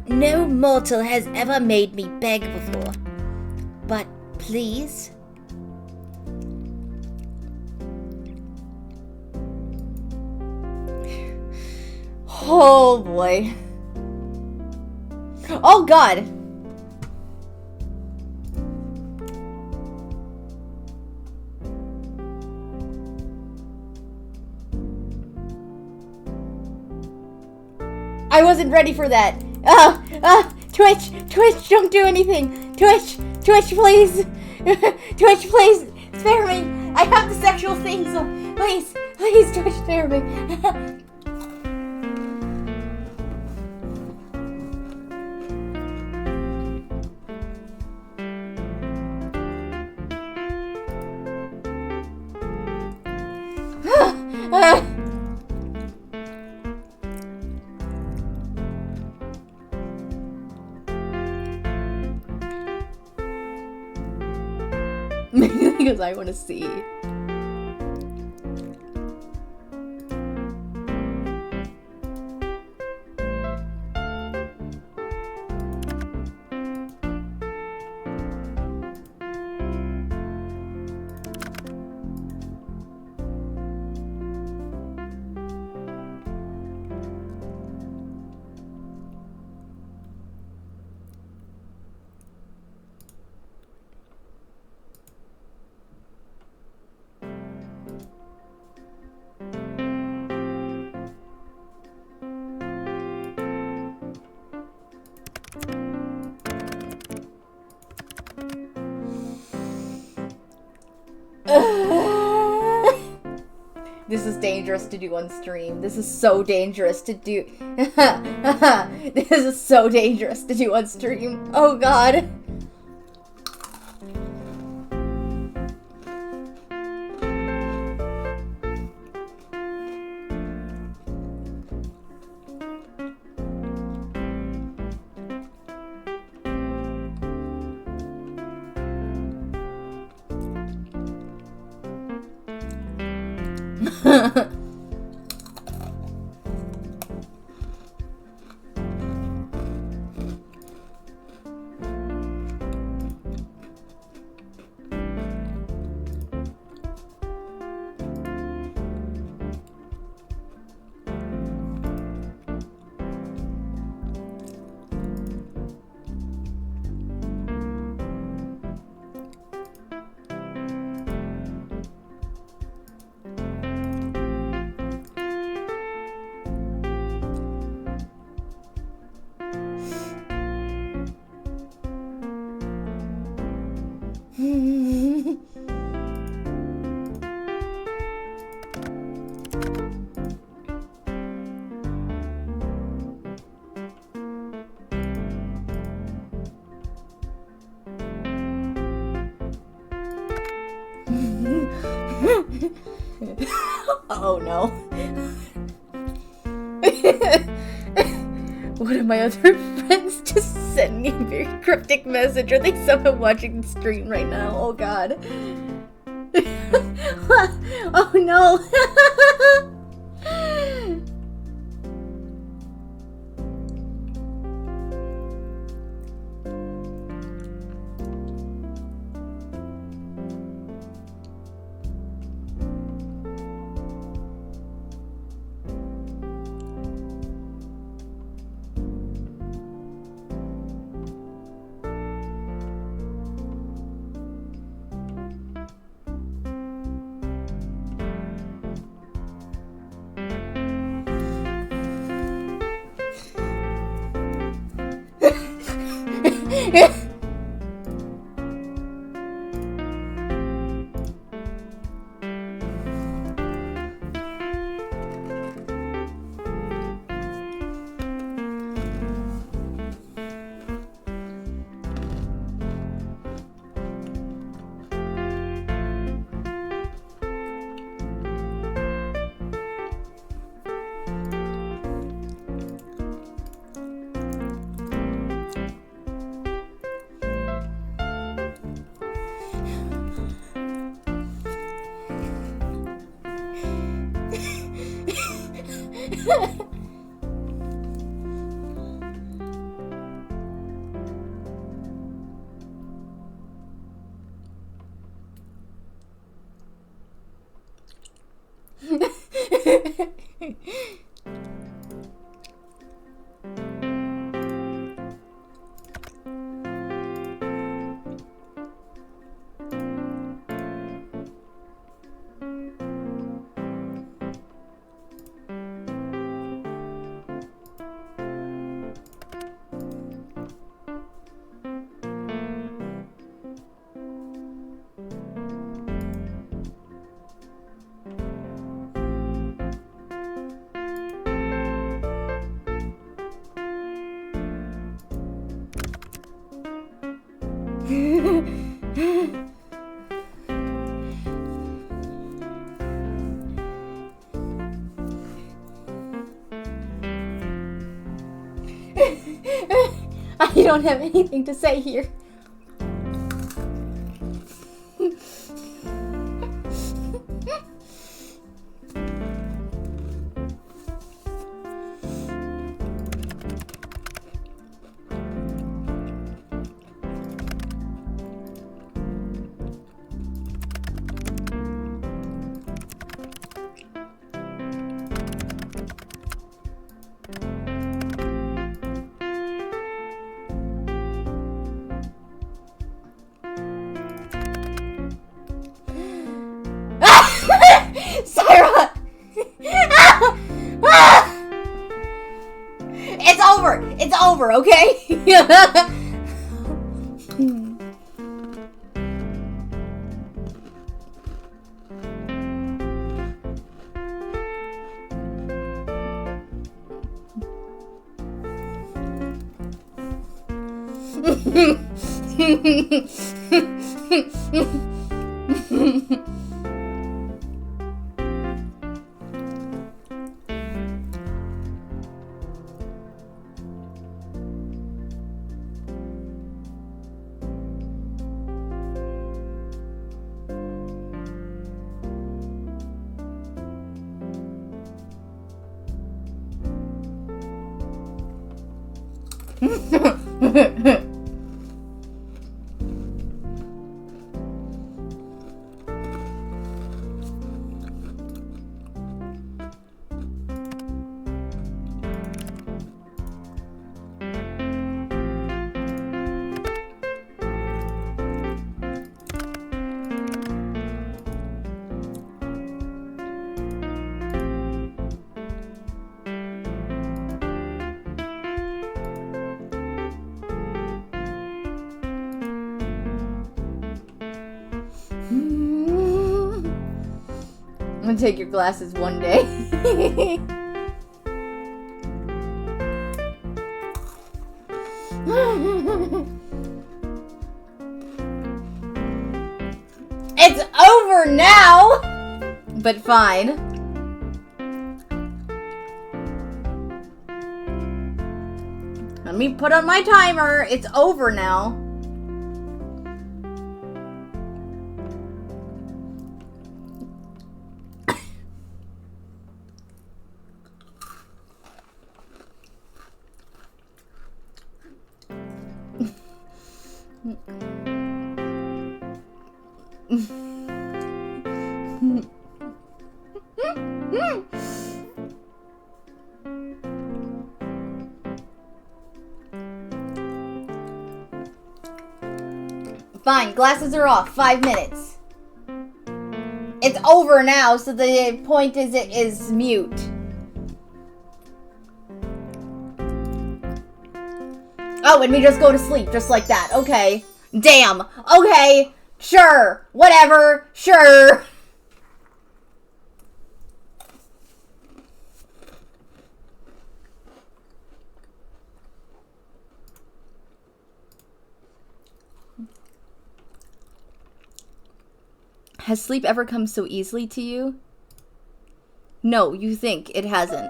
No mortal has ever made me beg before. But please. Oh boy. Oh god. I wasn't ready for that. Twitch, don't do anything. Twitch, please. Twitch, please, spare me. I have the sexual things. Please, Twitch, spare me. Because I want to see. is dangerous to do on stream. This is so dangerous to do. This is so dangerous to do on stream. Oh god. Oh no. One of my other friends just sent me a very cryptic message. Are they somehow watching the stream right now? Oh god. Oh no. I don't have anything to say here. Syra! It's over! It's over, okay? I'm gonna take your glasses one day. It's over now! But fine. Let me put on my timer. It's over now. Fine, glasses are off. 5 minutes. It's over now, so the point is it is mute. Oh, and we just go to sleep, just like that. Okay. Damn. Okay. Sure. Whatever. Sure. Has sleep ever come so easily to you? No, you think it hasn't.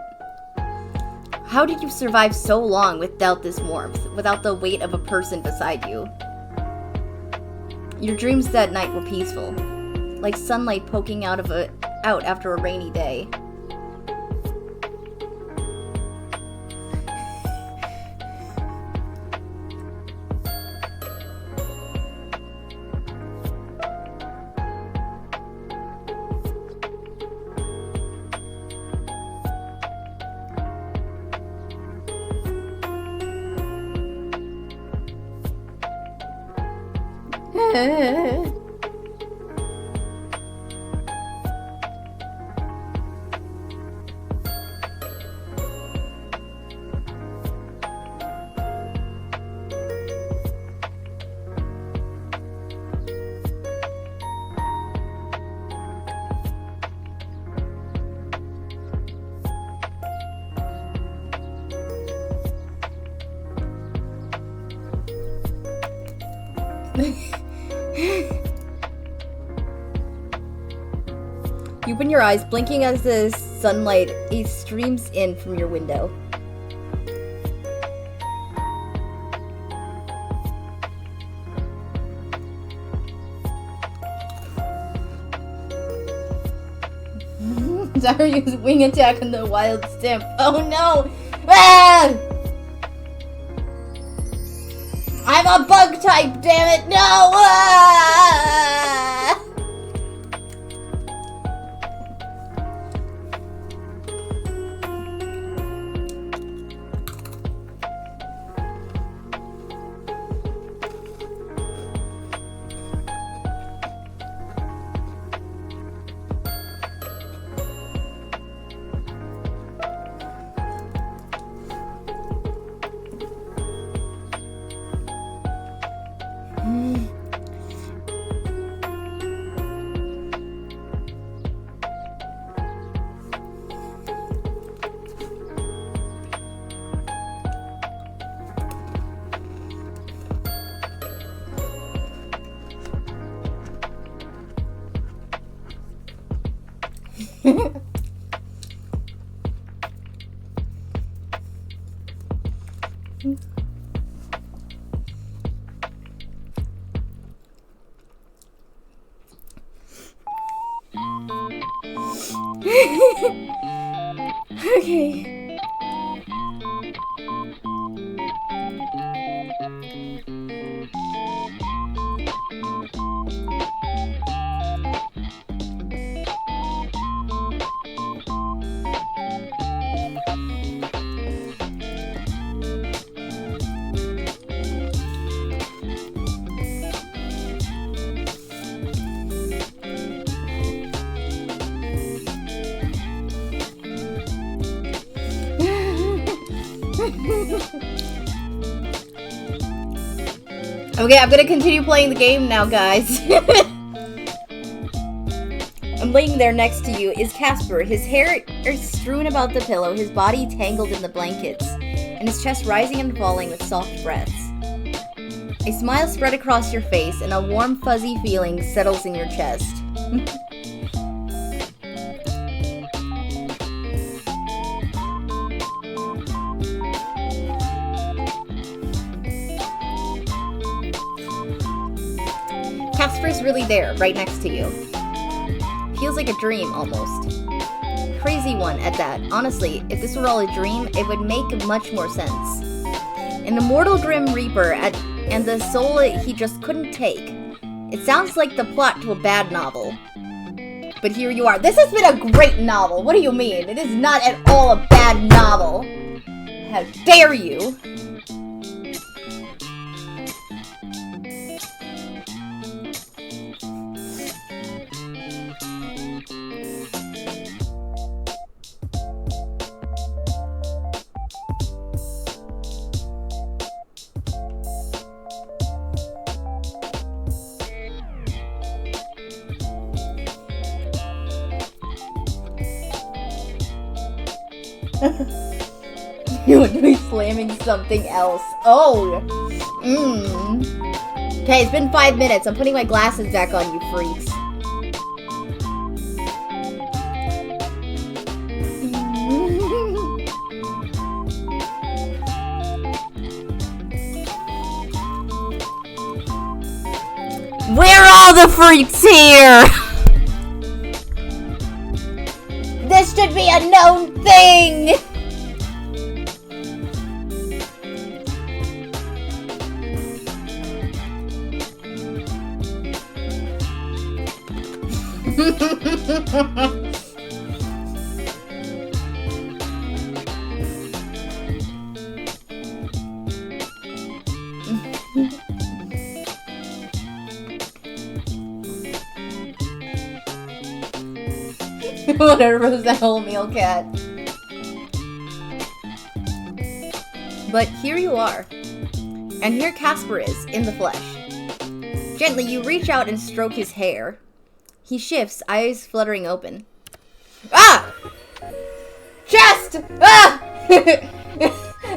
How did you survive so long without this warmth, without the weight of a person beside you? Your dreams that night were peaceful, like sunlight poking out after a rainy day. You open your eyes, blinking as the sunlight streams in from your window. Zaryu's wing attack on the wild stimp. Oh no! Ah! I'm a bug type, damn it! No! Ah! Okay. Okay, I'm gonna continue playing the game now, guys. I'm laying there next to you is Casper. His hair is strewn about the pillow, his body tangled in the blankets, and his chest rising and falling with soft breaths. A smile spread across your face, and a warm, fuzzy feeling settles in your chest. Casper's really there, right next to you. Feels like a dream, almost. Crazy one, at that. Honestly, if this were all a dream, it would make much more sense. An immortal Grim Reaper and the soul he just couldn't take. It sounds like the plot to a bad novel. But here you are. This has been a great novel. What do you mean? It is not at all a bad novel. How dare you? You would be slamming something else. Oh. Okay, it's been 5 minutes. I'm putting my glasses back on, you freaks. Where are all the freaks here? This should be a known thing! Whatever was that whole meal cat. But here you are. And here Casper is, in the flesh. Gently, you reach out and stroke his hair. He shifts, eyes fluttering open. Ah! Chest! Ah!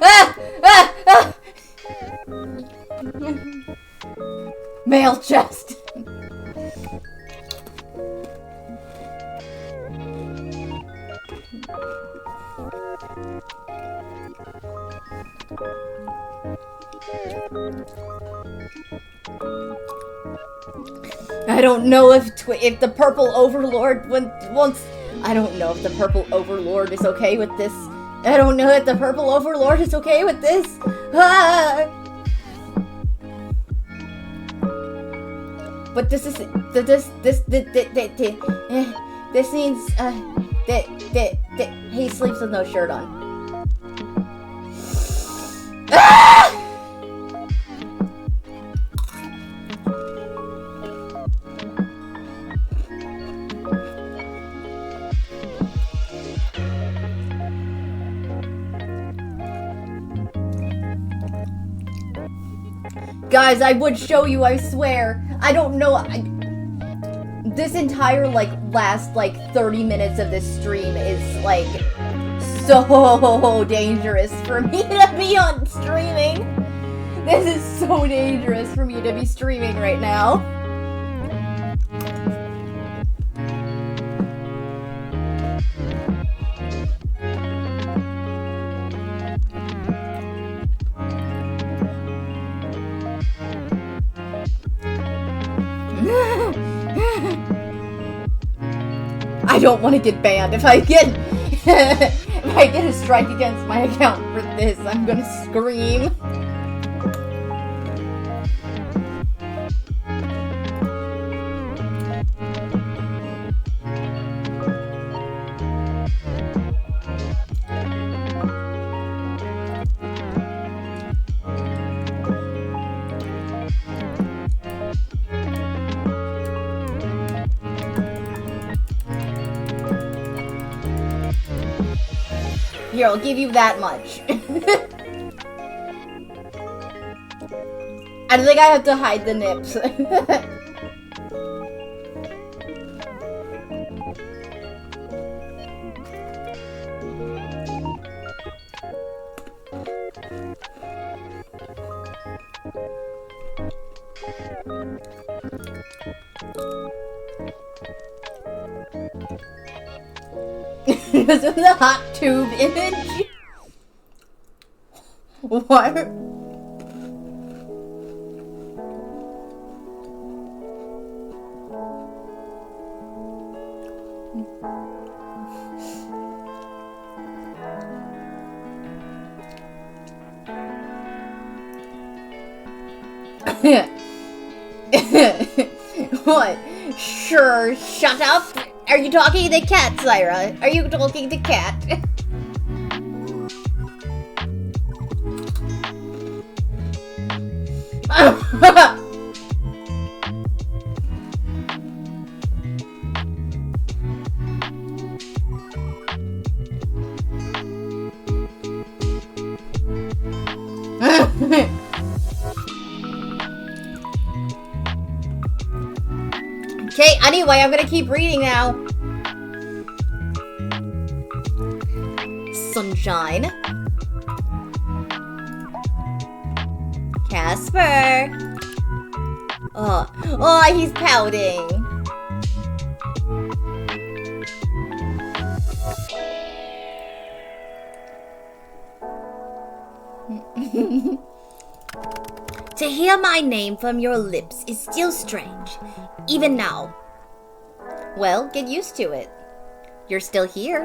Ah! Ah! Ah! Male chest. I don't know if the Purple Overlord wants. I don't know if the Purple Overlord is okay with this. I don't know if the Purple Overlord is okay with this. Ah! But this is this means that he sleeps with no shirt on. Ah! Guys, I would show you, I swear. I don't know. This entire, last, 30 minutes of this stream is, so dangerous for me to be on streaming. This is so dangerous for me to be streaming right now. I don't want to get banned. If I get if I get a strike against my account for this, I'm gonna scream. Here, I'll give you that much. I think I have to hide the nips. Because of the hot tube image. What? What? Sure, shut up. Are you talking to Cat, Zyra? Are you talking to Cat? Okay, anyway, I'm gonna keep reading now. Sunshine. Casper. Oh, he's pouting. To hear my name from your lips is still strange, even now. Well, get used to it. You're still here.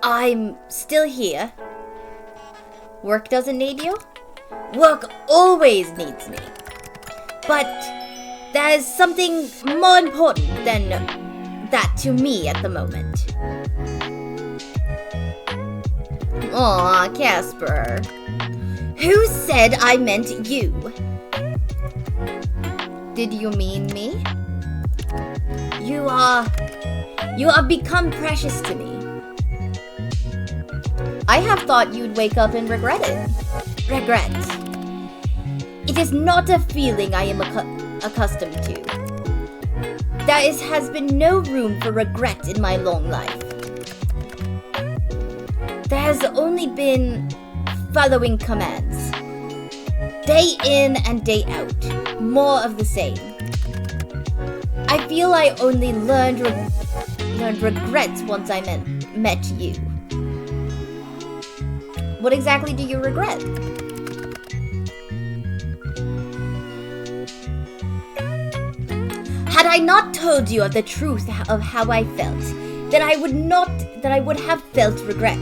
I'm still here. Work doesn't need you? Work always needs me. But there's something more important than that to me at the moment. Aw, Casper. Who said I meant you? Did you mean me? You have become precious to me. I have thought you'd wake up and regret it. Regret. It is not a feeling I am accustomed to. There has been no room for regret in my long life. There has only been following commands. Day in and day out. More of the same. I feel I only learned regrets once I met you. What exactly do you regret? Had I not told you of the truth of how I felt, then I would have felt regret.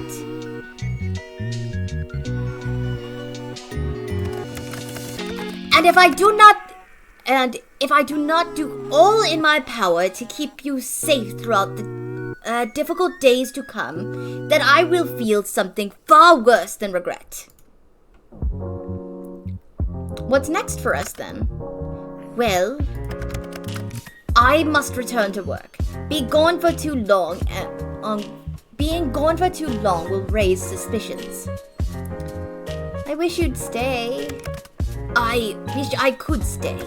And if I do not do all in my power to keep you safe throughout the difficult days to come, then I will feel something far worse than regret. What's next for us then? Well, I must return to work. Being gone for too long will raise suspicions. I wish you'd stay. I wish I could stay.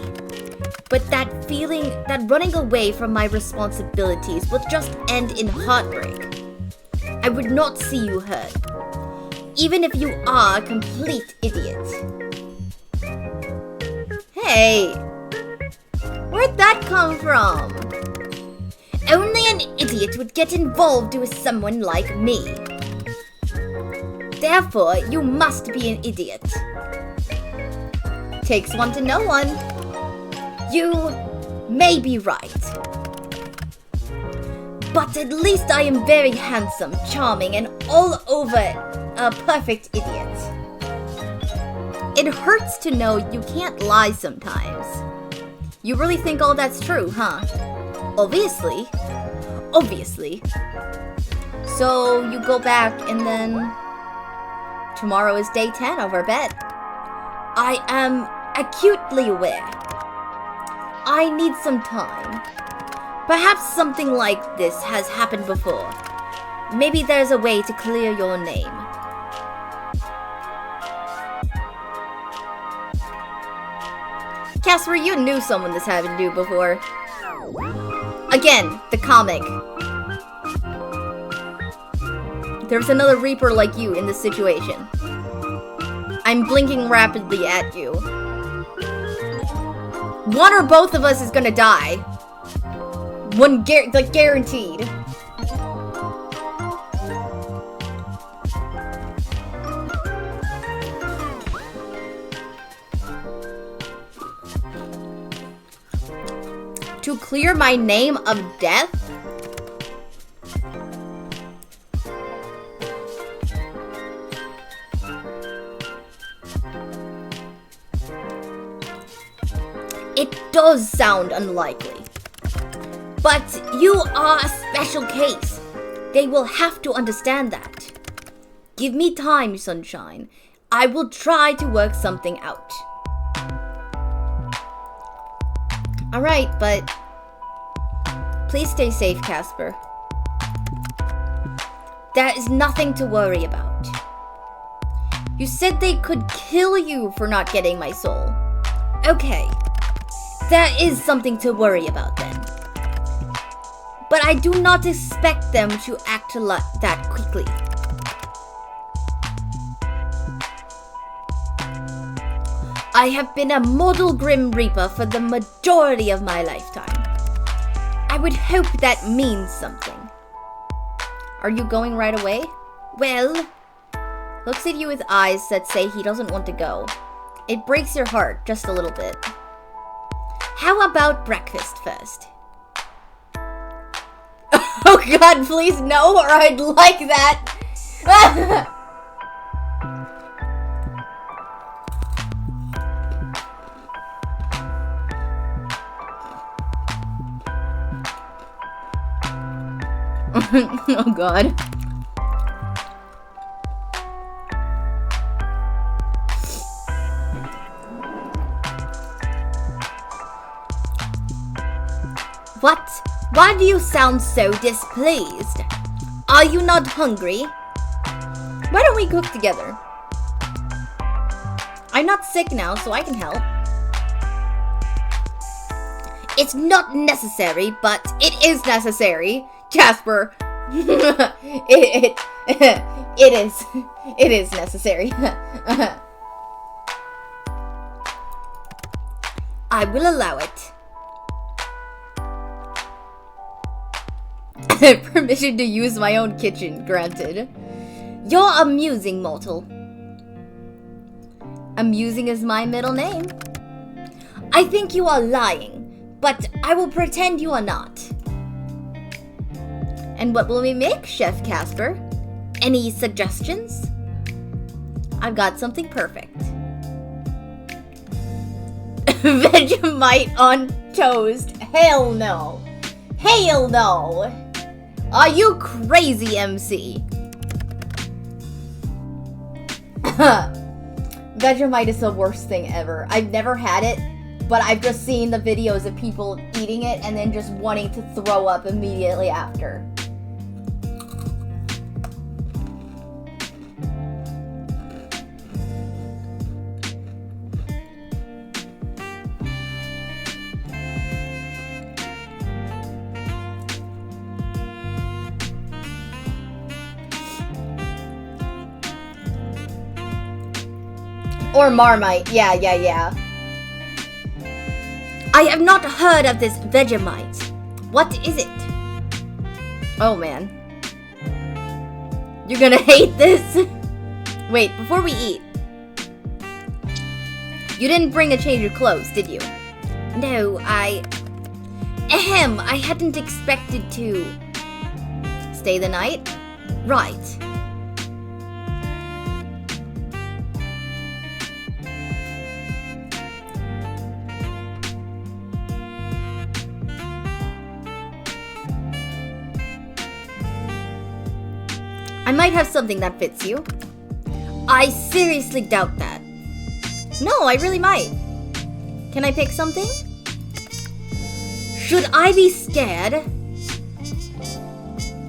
But that feeling, that running away from my responsibilities will just end in heartbreak. I would not see you hurt, even if you are a complete idiot. Hey, where'd that come from? Only an idiot would get involved with someone like me. Therefore, you must be an idiot. Takes one to know one. You may be right. But at least I am very handsome, charming, and all over a perfect idiot. It hurts to know you can't lie sometimes. You really think all that's true, huh? Obviously. Obviously. So you go back and then... Tomorrow is day 10 of our bet. I am acutely aware. I need some time. Perhaps something like this has happened before. Maybe there's a way to clear your name. Casper, you knew someone this happened to before. Again, the comic. There's another Reaper like you in this situation. I'm blinking rapidly at you. One or both of us is gonna die. One guaranteed. To clear my name of death? It does sound unlikely. But you are a special case. They will have to understand that. Give me time, Sunshine. I will try to work something out. Alright, but please stay safe, Casper. There is nothing to worry about. You said they could kill you for not getting my soul. Okay, there is something to worry about then. But I do not expect them to act that quickly. I have been a mortal Grim Reaper for the majority of my lifetime. I would hope that means something. Are you going right away? Well, looks at you with eyes that say he doesn't want to go. It breaks your heart just a little bit. How about breakfast first? Oh god, please no, or I'd like that. Oh god. What? Why do you sound so displeased? Are you not hungry? Why don't we cook together? I'm not sick now, so I can help. It's not necessary, but it is necessary. Casper. It is. It is necessary. I will allow it. Permission to use my own kitchen granted. You're amusing, mortal. Amusing is my middle name. I think you are lying, but I will pretend you are not. And what will we make, Chef Casper? Any suggestions? I've got something perfect. Vegemite on toast. Hell no. Hell no. Are you crazy, MC? Vegemite is the worst thing ever. I've never had it, but I've just seen the videos of people eating it and then just wanting to throw up immediately after. Or Marmite, yeah. I have not heard of this Vegemite. What is it? Oh man. You're gonna hate this. Wait, before we eat. You didn't bring a change of clothes, did you? No, I hadn't expected to. Stay the night? Right. I might have something that fits you. I seriously doubt that. No, I really might. Can I pick something? Should I be scared?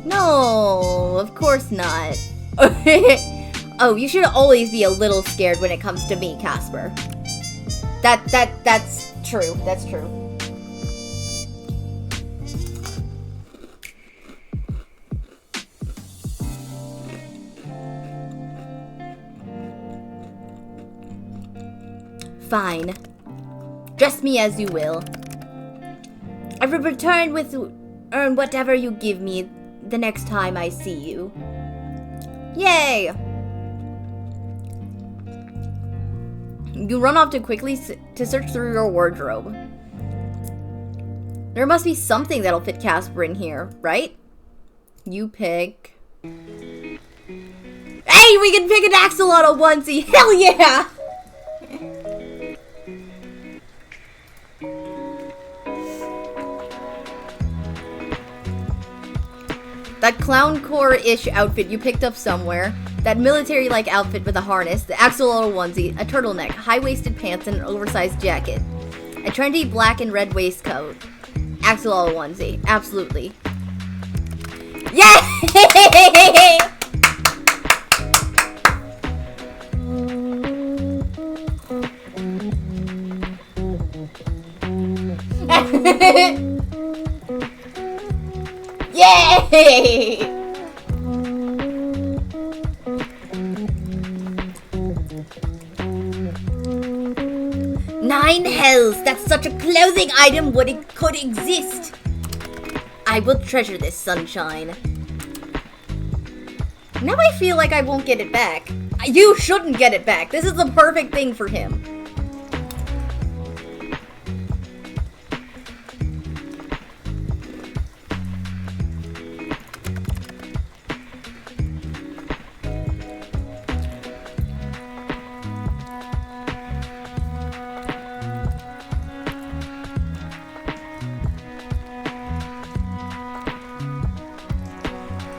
No, of course not. Oh, you should always be a little scared when it comes to me, Casper. That's true. That's true. Fine. Dress me as you will. I will return with earn whatever you give me the next time I see you. Yay! You run off to quickly to search through your wardrobe. There must be something that'll fit Casper in here, right? You pick... Hey, we can pick an axolotl onesie! Hell yeah! That clowncore-ish outfit you picked up somewhere, that military-like outfit with a harness, the axolotl onesie, a turtleneck, high-waisted pants, and an oversized jacket. A trendy black and red waistcoat. Axolotl onesie, absolutely. Yay! Yay! 9 hells! That such a clothing item could exist! I will treasure this, sunshine. Now I feel like I won't get it back. You shouldn't get it back. This is the perfect thing for him.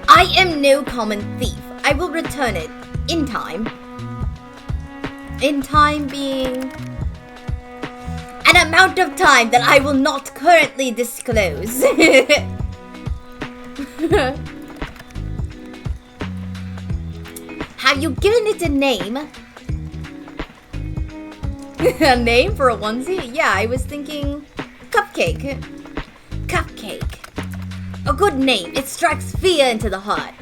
I am no common thief. I will return it in time. In time being an amount of time that I will not currently disclose. Have you given it a name? A name for a onesie? Yeah, I was thinking Cupcake. Cupcake. A good name. It strikes fear into the heart.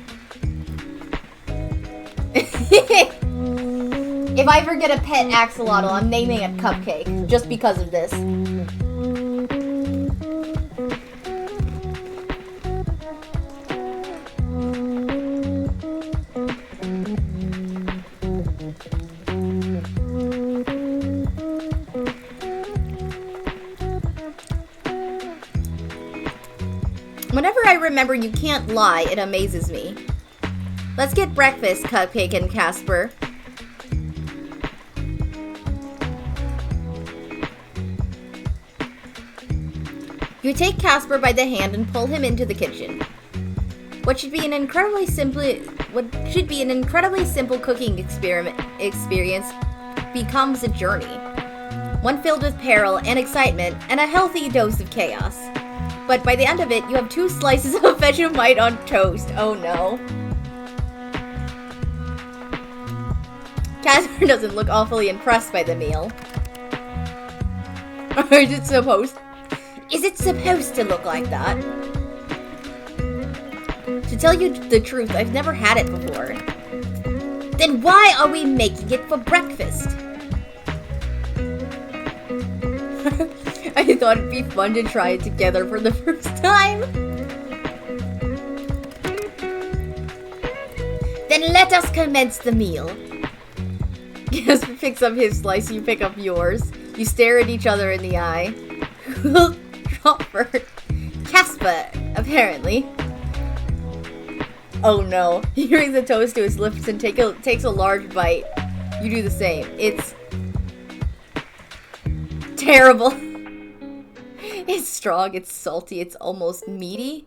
If I ever get a pet axolotl, I'm naming it Cupcake. Just because of this. Whenever I remember you can't lie, it amazes me. Let's get breakfast, Cupcake and Casper. You take Casper by the hand and pull him into the kitchen. What should be an incredibly simple cooking experience becomes a journey. One filled with peril and excitement and a healthy dose of chaos. But by the end of it, you have 2 slices of Vegemite on toast. Oh no. Casper doesn't look awfully impressed by the meal. Is it supposed to look like that? To tell you the truth, I've never had it before. Then why are we making it for breakfast? I thought it'd be fun to try it together for the first time. Then let us commence the meal. Casper picks up his slice, you pick up yours. You stare at each other in the eye. Who'll drop first? Casper, apparently. Oh no. He brings the toast to his lips and takes a large bite. You do the same. It's terrible. It's strong, it's salty, it's almost meaty.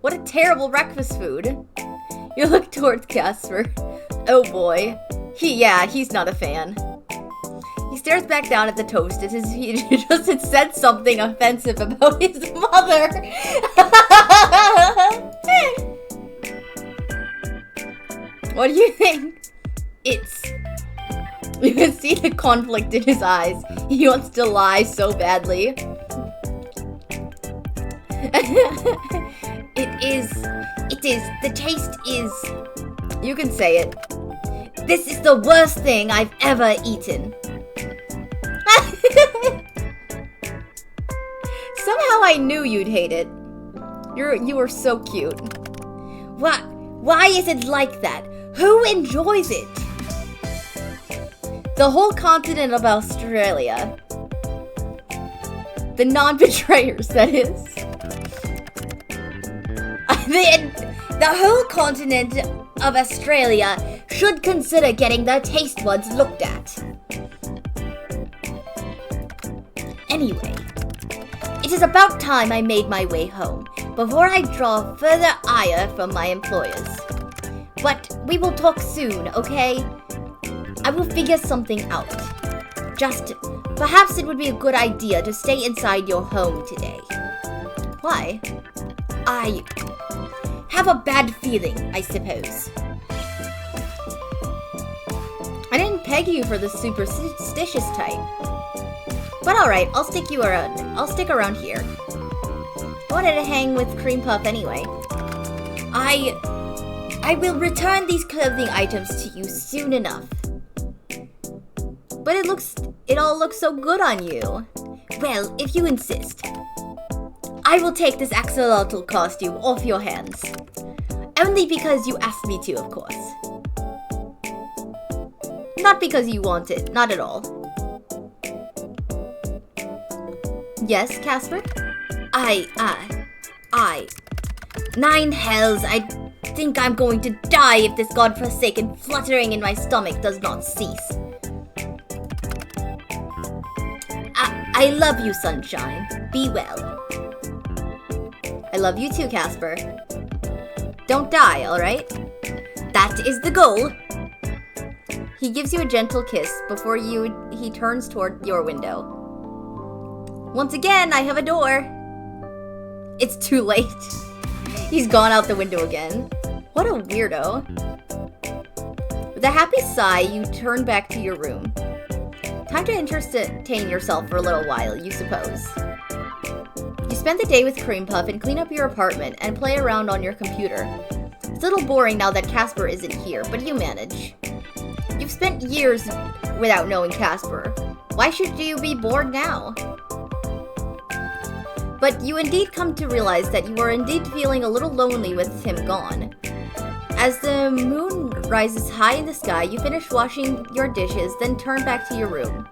What a terrible breakfast food. You look towards Casper. Oh boy. He's not a fan. He stares back down at the toast as if he just had said something offensive about his mother. What do you think? You can see the conflict in his eyes. He wants to lie so badly. The taste is... You can say it. This is the worst thing I've ever eaten. Somehow I knew you'd hate it. You were so cute. What? Why is it like that? Who enjoys it? The whole continent of Australia. The non-betrayers, that is. The whole continent of Australia should consider getting their taste buds looked at. Anyway, it is about time I made my way home before I draw further ire from my employers. But we will talk soon, okay? I will figure something out. Just, perhaps it would be a good idea to stay inside your home today. Why? I have a bad feeling, I suppose. I didn't peg you for the superstitious type. But alright, I'll stick around. I'll stick around here. I wanted to hang with Cream Puff anyway. I will return these clothing items to you soon enough. But it all looks so good on you. Well, if you insist. I will take this axolotl costume off your hands. Only because you asked me to, of course. Not because you want it, not at all. Yes, Casper? Nine hells, I think I'm going to die if this godforsaken fluttering in my stomach does not cease. I love you, Sunshine. Be well. I love you too, Casper. Don't die, alright? That is the goal. He gives you a gentle kiss before he turns toward your window. Once again, I have a door. It's too late. He's gone out the window again. What a weirdo. With a happy sigh, you turn back to your room. Time to entertain yourself for a little while, you suppose. You spend the day with Cream Puff and clean up your apartment and play around on your computer. It's a little boring now that Casper isn't here, but you manage. You've spent years without knowing Casper. Why should you be bored now? But you indeed come to realize that you are indeed feeling a little lonely with him gone. As the moon rises high in the sky, you finish washing your dishes, then turn back to your room.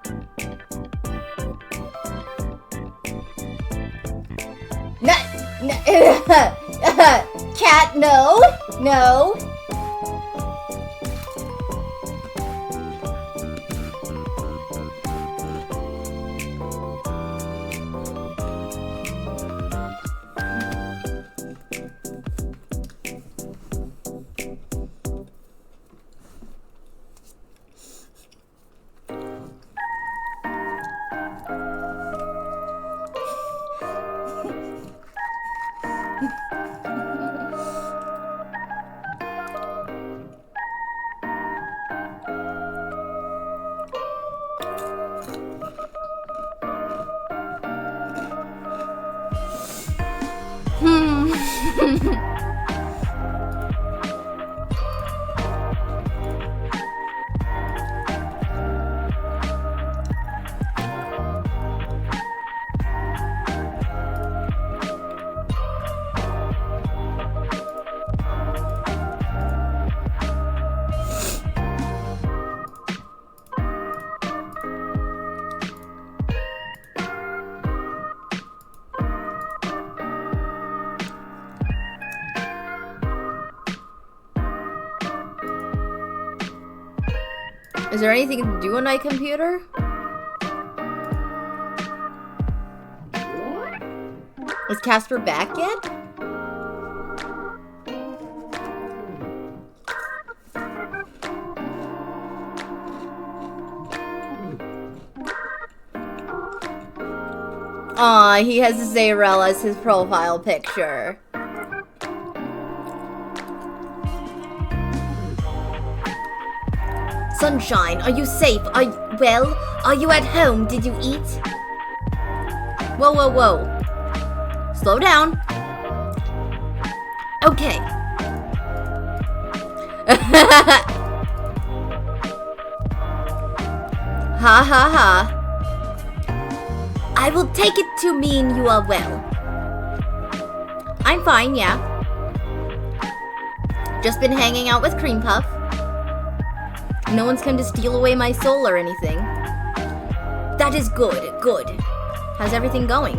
Cat, no! No! Is there anything to do on my computer? Is Casper back yet? Aw, he has Zayrel as his profile picture. Sunshine, are you safe? Are you at home? Did you eat? Whoa, whoa, whoa. Slow down. Okay. Ha ha ha. I will take it to mean you are well. I'm fine, yeah. Just been hanging out with Cream Puff. No one's come to steal away my soul or anything. That is good, good. How's everything going?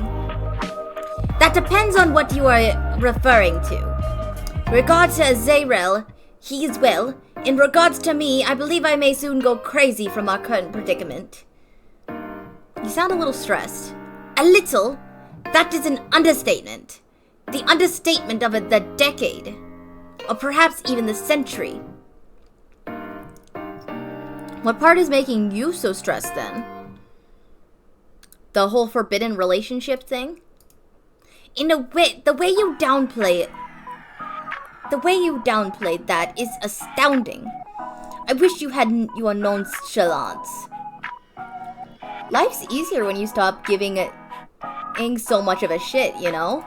That depends on what you are referring to. Regards to Zayrel, he is well. In regards to me, I believe I may soon go crazy from our current predicament. You sound a little stressed. A little? That is an understatement. The understatement of the decade. Or perhaps even the century. What part is making you so stressed then? The whole forbidden relationship thing? In a way, the way you downplayed that is astounding. I wish you had your nonchalance. Life's easier when you stop giving so much of a shit, you know?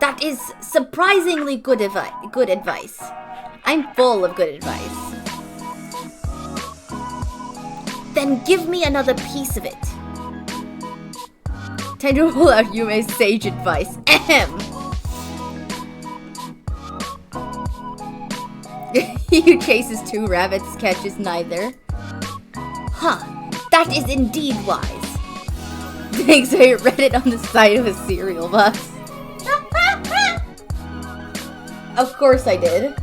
That is surprisingly good advice. I'm full of good advice. Then give me another piece of it. Time to roll out Yume's sage advice. Ahem! You chases 2 rabbits, catches neither. Huh, that is indeed wise. Thanks, I read it on the side of a cereal box. Of course I did.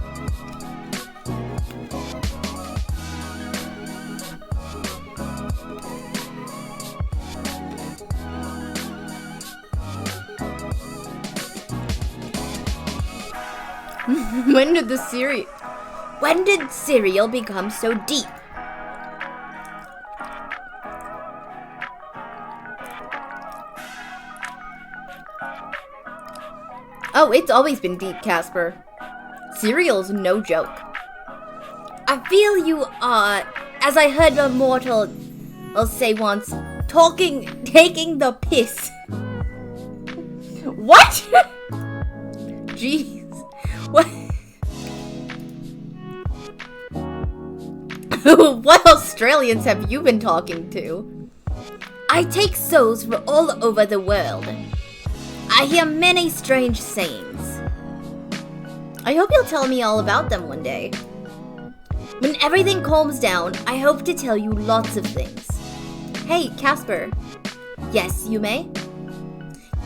When did cereal become so deep? Oh, it's always been deep, Casper. Cereal's no joke. I feel you are, as I heard a mortal say once, taking the piss. What? Jeez. What? What Australians have you been talking to? I take souls from all over the world. I hear many strange sayings. I hope you'll tell me all about them one day. When everything calms down, I hope to tell you lots of things. Hey, Casper. Yes, you may?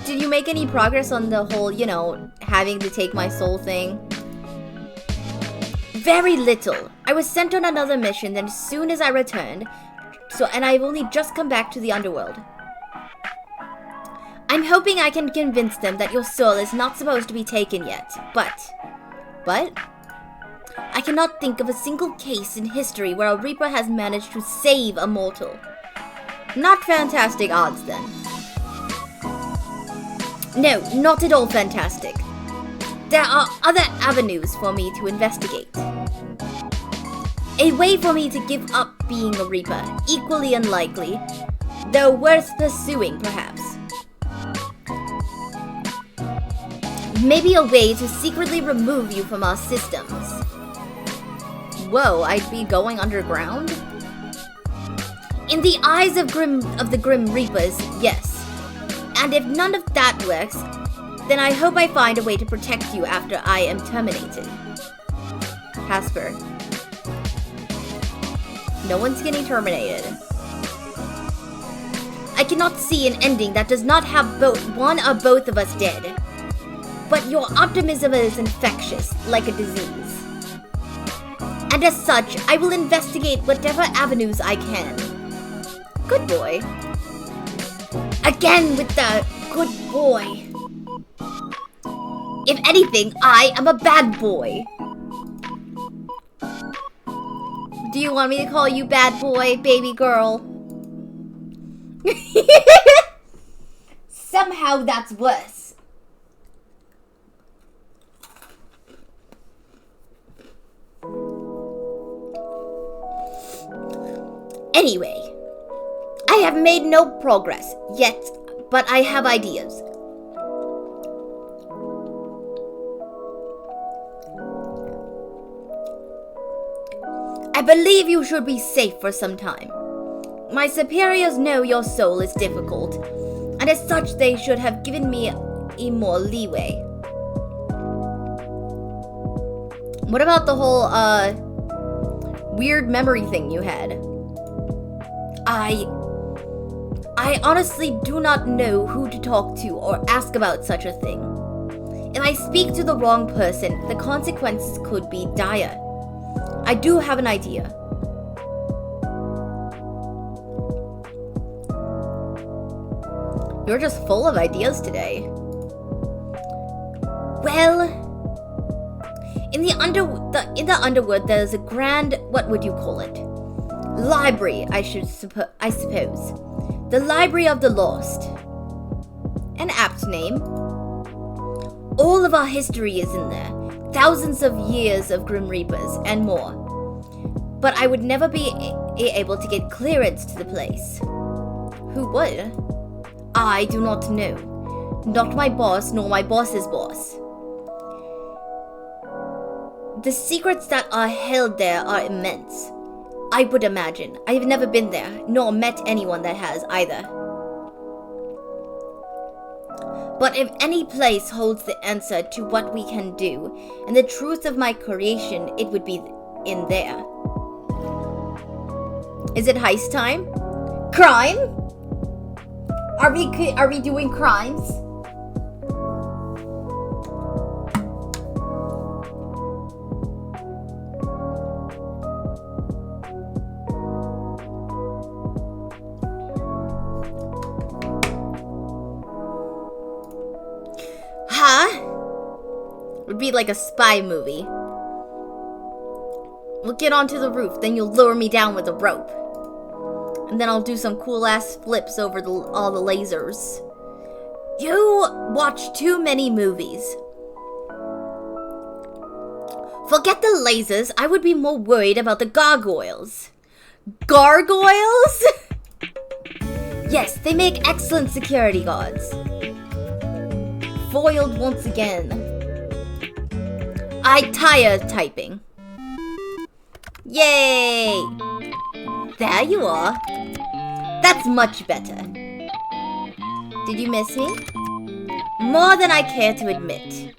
Did you make any progress on the whole, having to take my soul thing? Very little. I was sent on another mission then as soon as I returned, and I've only just come back to the underworld. I'm hoping I can convince them that your soul is not supposed to be taken yet, but I cannot think of a single case in history where a Reaper has managed to save a mortal. Not fantastic odds, then. No, not at all fantastic. There are other avenues for me to investigate. A way for me to give up being a Reaper, equally unlikely, though worth pursuing, perhaps. Maybe a way to secretly remove you from our systems. Whoa, I'd be going underground? In the eyes of the Grim Reapers, yes. And if none of that works, then I hope I find a way to protect you after I am terminated. Casper. No one's getting terminated. I cannot see an ending that does not have one or both of us dead. But your optimism is infectious, like a disease. And as such, I will investigate whatever avenues I can. Good boy. Again with the good boy. If anything, I am a bad boy. Do you want me to call you bad boy, baby girl? Somehow that's worse. Anyway, I have made no progress yet, but I have ideas. I believe you should be safe for some time. My superiors know your soul is difficult, and as such they should have given me more leeway. What about the whole, weird memory thing you had? I honestly do not know who to talk to or ask about such a thing. If I speak to the wrong person, the consequences could be dire. I do have an idea. You're just full of ideas today. Well, in the underworld, there's a grand, what would you call it? Library, I suppose. The Library of the Lost. An apt name. All of our history is in there. Thousands of years of Grim Reapers and more. But I would never be able to get clearance to the place. Who would? I do not know. Not my boss, nor my boss's boss. The secrets that are held there are immense. I would imagine. I have never been there, nor met anyone that has either. But if any place holds the answer to what we can do, and the truth of my creation, it would be in there. Is it heist time? Crime? Are we doing crimes? Would be like a spy movie. We'll get onto the roof, then you'll lure me down with a rope. And then I'll do some cool ass flips over all the lasers. You watch too many movies. Forget the lasers, I would be more worried about the gargoyles. Gargoyles? Yes, they make excellent security guards. Foiled once again. I tire typing. Yay! There you are. That's much better. Did you miss me? More than I care to admit.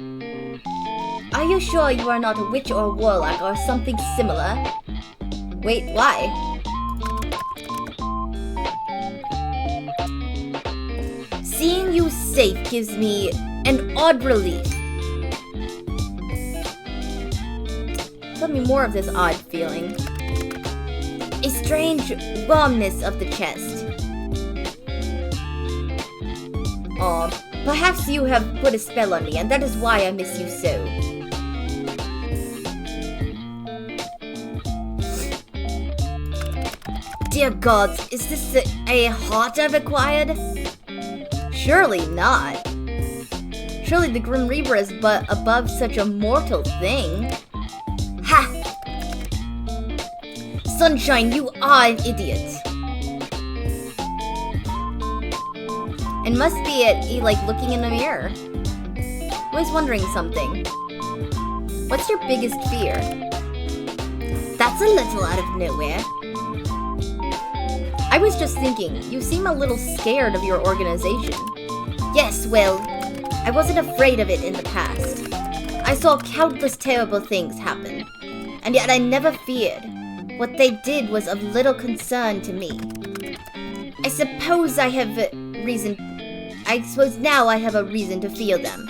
Are you sure you are not a witch or a warlock or something similar? Wait, why? Seeing you safe gives me an odd relief. Tell me more of this odd feeling. A strange warmness of the chest. Aw, perhaps you have put a spell on me, and that is why I miss you so. Dear gods, is this a heart I've acquired? Surely not. Surely the Grim Reaper is but above such a mortal thing. Ha! Sunshine, you are an idiot. It must be like looking in a mirror. Always wondering something. What's your biggest fear? That's a little out of nowhere. I was just thinking, you seem a little scared of your organization. Yes, well, I wasn't afraid of it in the past. I saw countless terrible things happen, and yet I never feared. What they did was of little concern to me. I suppose now I have a reason to fear them.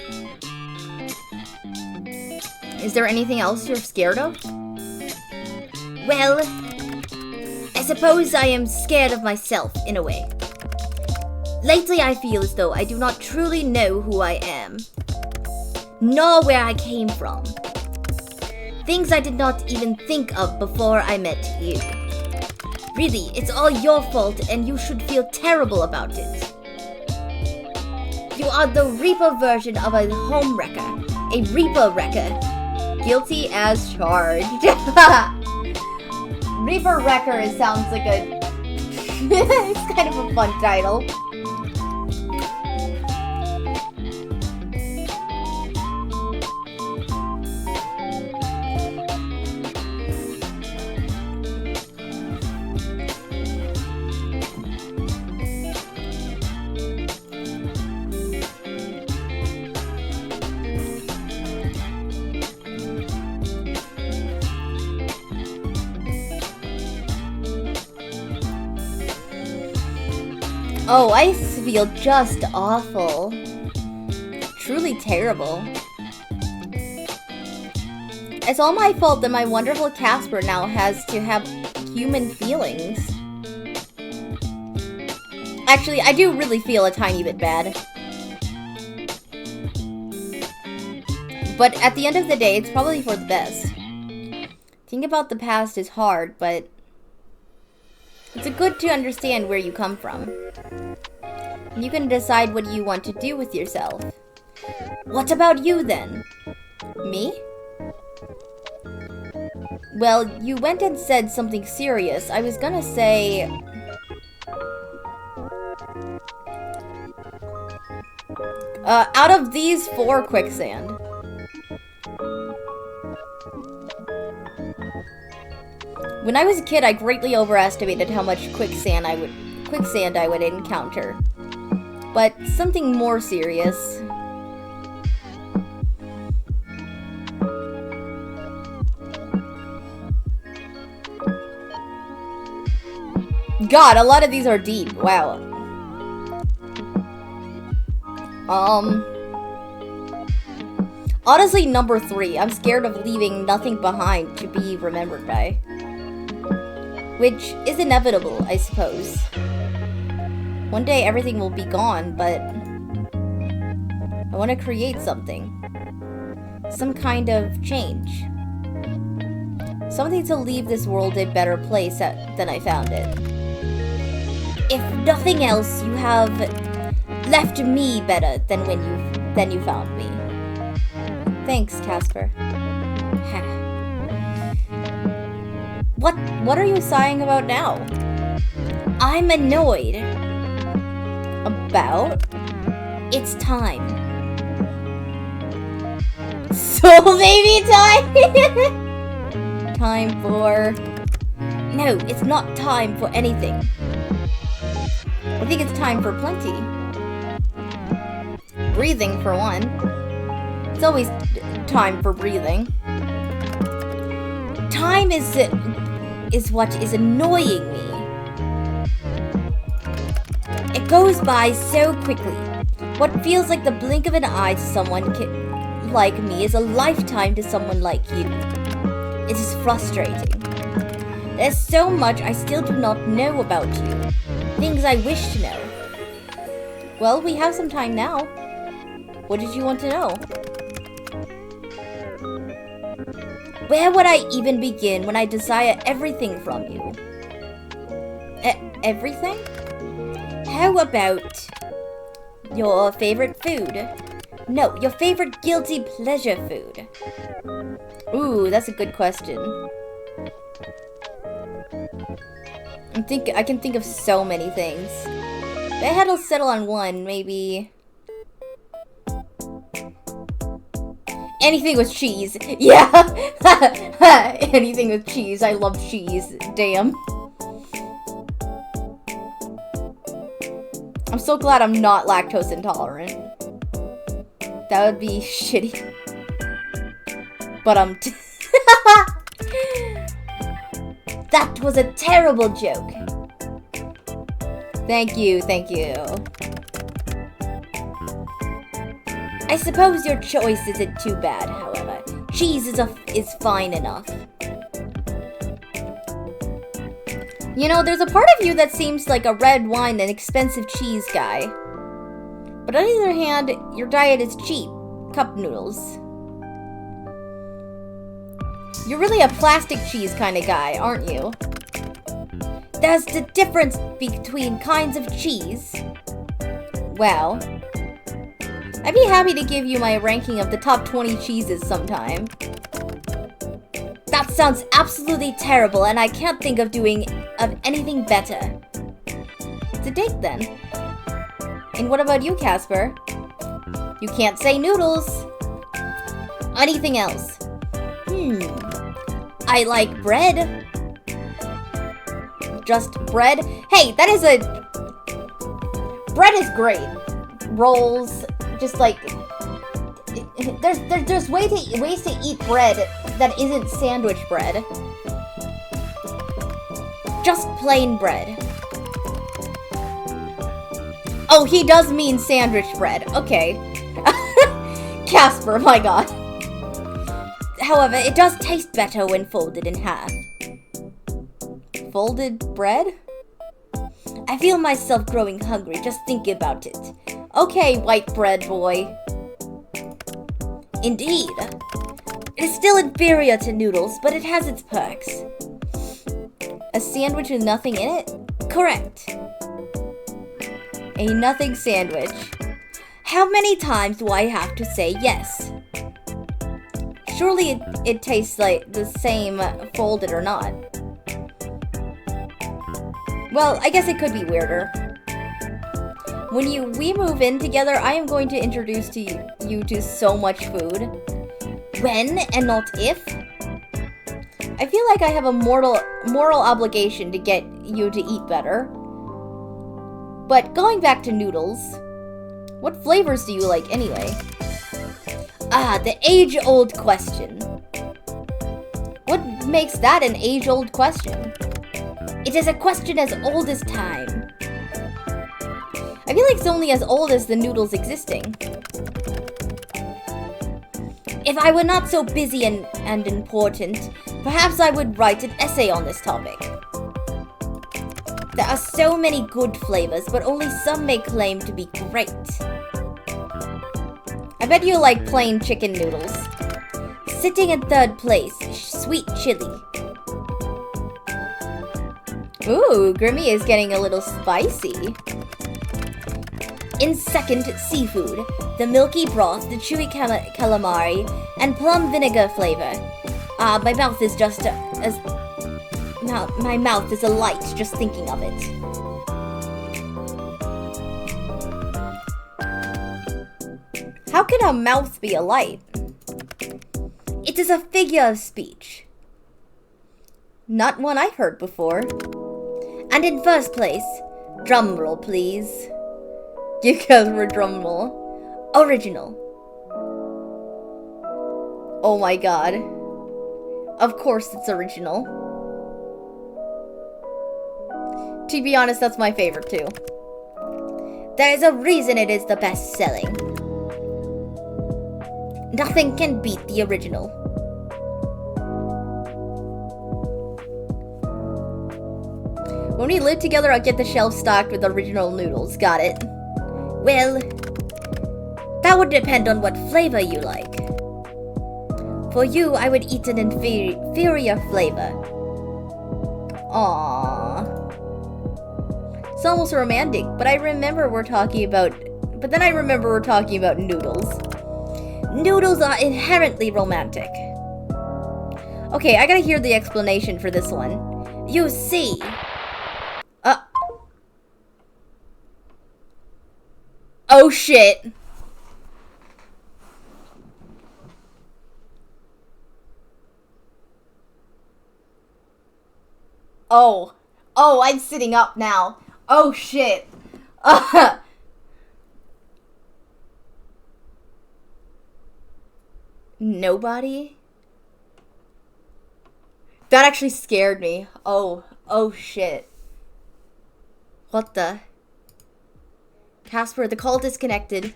Is there anything else you're scared of? Well, I suppose I am scared of myself, in a way. Lately I feel as though I do not truly know who I am, nor where I came from. Things I did not even think of before I met you. Really, it's all your fault and you should feel terrible about it. You are the Reaper version of a home wrecker. A Reaper wrecker. Guilty as charged. Reaper Wrecker sounds like a... it's kind of a fun title. Oh, I feel just awful. Truly terrible. It's all my fault that my wonderful Casper now has to have human feelings. Actually, I do really feel a tiny bit bad. But at the end of the day, it's probably for the best. Thinking about the past is hard, but it's good to understand where you come from. You can decide what you want to do with yourself. What about you then? Me? Well, you went and said something serious. I was gonna say... out of these 4, quicksand. When I was a kid, I greatly overestimated how much quicksand I would encounter. But something more serious. God, a lot of these are deep. Wow. Honestly, number 3. I'm scared of leaving nothing behind to be remembered by. Which is inevitable, I suppose. One day everything will be gone, but I want to create something. Some kind of change. Something to leave this world a better place than I found it. If nothing else, you have left me better than when you found me. Thanks, Casper. What are you sighing about now? I'm annoyed. About? It's time. Soul baby time? Time for... No, it's not time for anything. I think it's time for plenty. Breathing, for one. It's always time for breathing. Time is what is annoying me. It goes by so quickly. What feels like the blink of an eye to someone like me is a lifetime to someone like you. It is frustrating. There's so much I still do not know about you. Things I wish to know. Well, we have some time now. What did you want to know? Where would I even begin when I desire everything from you? Everything? How about your favorite food? No, your favorite guilty pleasure food. Ooh, that's a good question. I can think of so many things. If I had to settle on one, maybe... anything with cheese. Yeah! Anything with cheese. I love cheese. Damn. I'm so glad I'm not lactose intolerant. That would be shitty. But that was a terrible joke. Thank you, thank you. I suppose your choice isn't too bad, however. Cheese is fine enough. You know, there's a part of you that seems like a red wine and expensive cheese guy. But on the other hand, your diet is cheap. Cup noodles. You're really a plastic cheese kind of guy, aren't you? There's the difference between kinds of cheese. Well, I'd be happy to give you my ranking of the top 20 cheeses sometime. That sounds absolutely terrible, and I can't think of anything better. It's a date then. And what about you, Casper? You can't say noodles. Anything else? I like bread. Just bread? Hey, bread is great. Rolls, just like, there's ways to eat bread that isn't sandwich bread. Just plain bread. Oh, he does mean sandwich bread. Okay. Casper, my god. However, it does taste better when folded in half. Folded bread? I feel myself growing hungry just thinking about it. Okay, white bread boy. Indeed. It is still inferior to noodles, but it has its perks. A sandwich with nothing in it? Correct. A nothing sandwich. How many times do I have to say yes? Surely it tastes like the same folded or not. Well, I guess it could be weirder. When we move in together, I am going to introduce you to so much food. When and not if. I feel like I have a moral obligation to get you to eat better. But going back to noodles, what flavors do you like anyway? Ah, the age-old question. What makes that an age-old question? It is a question as old as time. I feel like it's only as old as the noodles existing. If I were not so busy and important, perhaps I would write an essay on this topic. There are so many good flavors, but only some may claim to be great. I bet you like plain chicken noodles. Sitting in third place, sweet chili. Ooh, Grimmy is getting a little spicy. In second, seafood. The milky broth, the chewy calamari, and plum vinegar flavor. My mouth is just my mouth is alight just thinking of it. How can a mouth be alight? It is a figure of speech. Not one I've heard before. And in first place, drumroll please. You guys were drumroll. Original. Oh my god. Of course it's original. To be honest, that's my favorite too. There is a reason it is the best selling. Nothing can beat the original. When we live together, I'll get the shelf stocked with original noodles. Got it. Well, that would depend on what flavor you like. For you, I would eat an inferior flavor. Aww. It's almost romantic, but then I remember we're talking about noodles. Noodles are inherently romantic. Okay, I gotta hear the explanation for this one. You see... Oh shit. Oh, I'm sitting up now. Oh shit. Nobody? That actually scared me. Oh shit. What the? Casper, the call disconnected.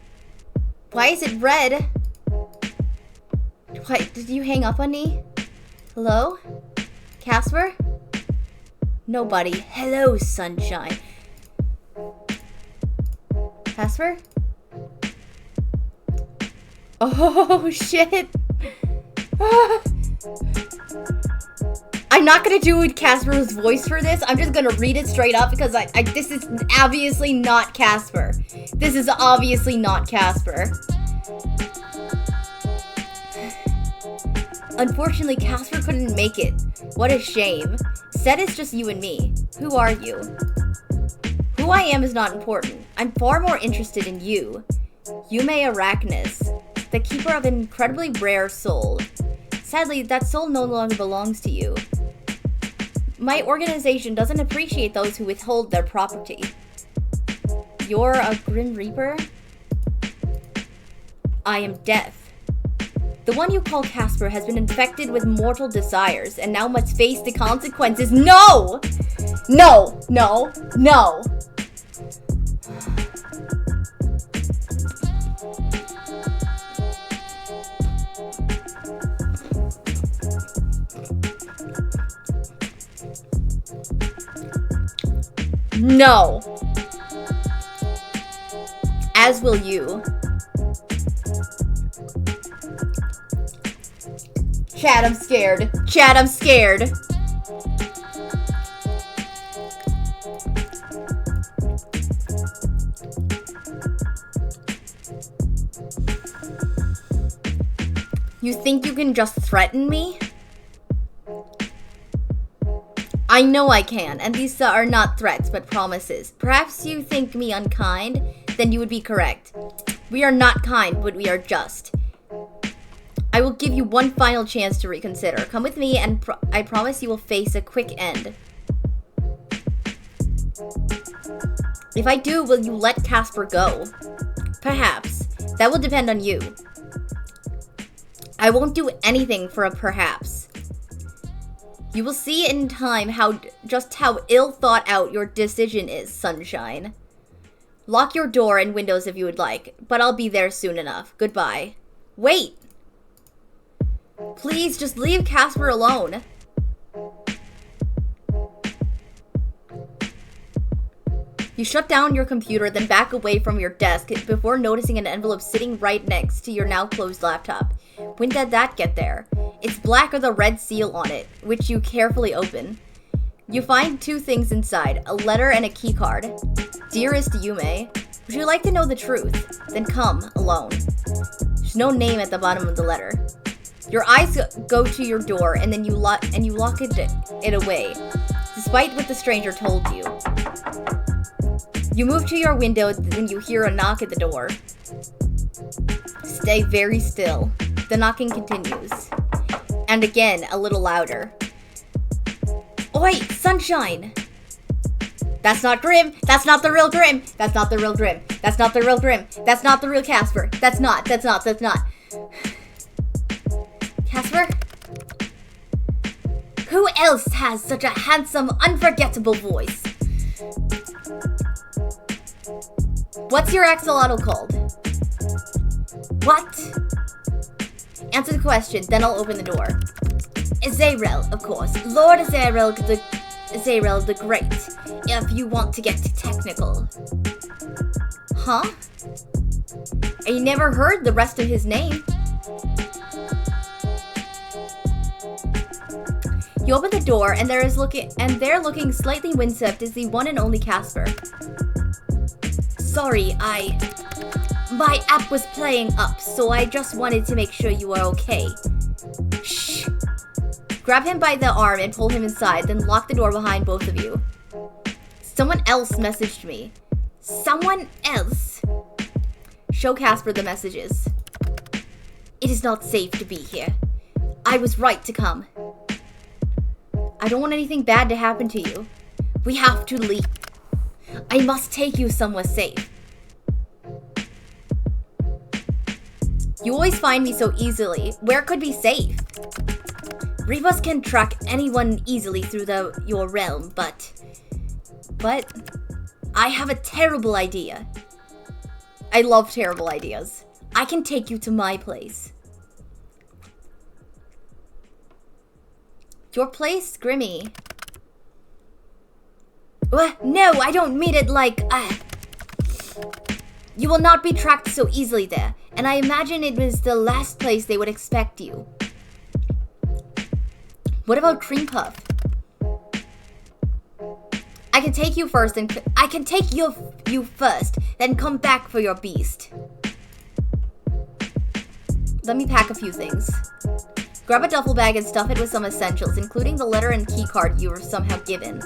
Why is it red? What, did you hang up on me? Hello? Casper? Nobody. Hello, sunshine. Casper? Oh, shit. I'm not gonna do Casper's voice for this. I'm just gonna read it straight up because this is obviously not Casper. This is obviously not Casper. Unfortunately, Casper couldn't make it. What a shame. Said it's just you and me. Who are you? Who I am is not important. I'm far more interested in you. Yume Arachnus, the keeper of an incredibly rare soul. Sadly, that soul no longer belongs to you. My organization doesn't appreciate those who withhold their property. You're a Grim Reaper? I am Death. The one you call Casper has been infected with mortal desires and now must face the consequences. No! No! No! No! No! As will you. Chad, I'm scared. Chad, I'm scared. You think you can just threaten me? I know I can, and these are not threats, but promises. Perhaps you think me unkind? Then you would be correct. We are not kind, but we are just. I will give you one final chance to reconsider. Come with me, and I promise you will face a quick end. If I do, will you let Casper go? Perhaps. That will depend on you. I won't do anything for a perhaps. You will see in time just how ill thought out your decision is, Sunshine. Lock your door and windows if you would like, but I'll be there soon enough. Goodbye. Wait! Please, just leave Casper alone. You shut down your computer, then back away from your desk before noticing an envelope sitting right next to your now closed laptop. When did that get there? It's black with a red seal on it, which you carefully open. You find two things inside, a letter and a keycard. Dearest Yume, would you like to know the truth? Then come, alone. There's no name at the bottom of the letter. Your eyes go to your door, and then you lock it away, despite what the stranger told you. You move to your window, then you hear a knock at the door. Stay very still. The knocking continues. And again, a little louder. Oi, Sunshine! That's not Grim! That's not the real Grim! That's not the real Grim! That's not the real Grim! That's not the real Casper! That's not! Casper? Who else has such a handsome, unforgettable voice? What's your axolotl called? What? Answer the question, then I'll open the door. Azrael, of course. Lord Azrael the Great, if you want to get technical. Huh? And you never heard the rest of his name. You open the door, and they're looking slightly winswept is the one and only Casper. Sorry, my app was playing up, so I just wanted to make sure you were okay. Shh. Grab him by the arm and pull him inside, then lock the door behind both of you. Someone else messaged me. Someone else? Show Casper the messages. It is not safe to be here. I was right to come. I don't want anything bad to happen to you. We have to leave. I must take you somewhere safe. You always find me so easily. Where could be safe? Reapers can track anyone easily through your realm, but I have a terrible idea. I love terrible ideas. I can take you to my place. Your place, Grimmy. No, I don't mean it like, You will not be tracked so easily there, and I imagine it was the last place they would expect you. What about Cream Puff? I can take you first, and I can take you first, then come back for your beast. Let me pack a few things. Grab a duffel bag and stuff it with some essentials, including the letter and key card you were somehow given.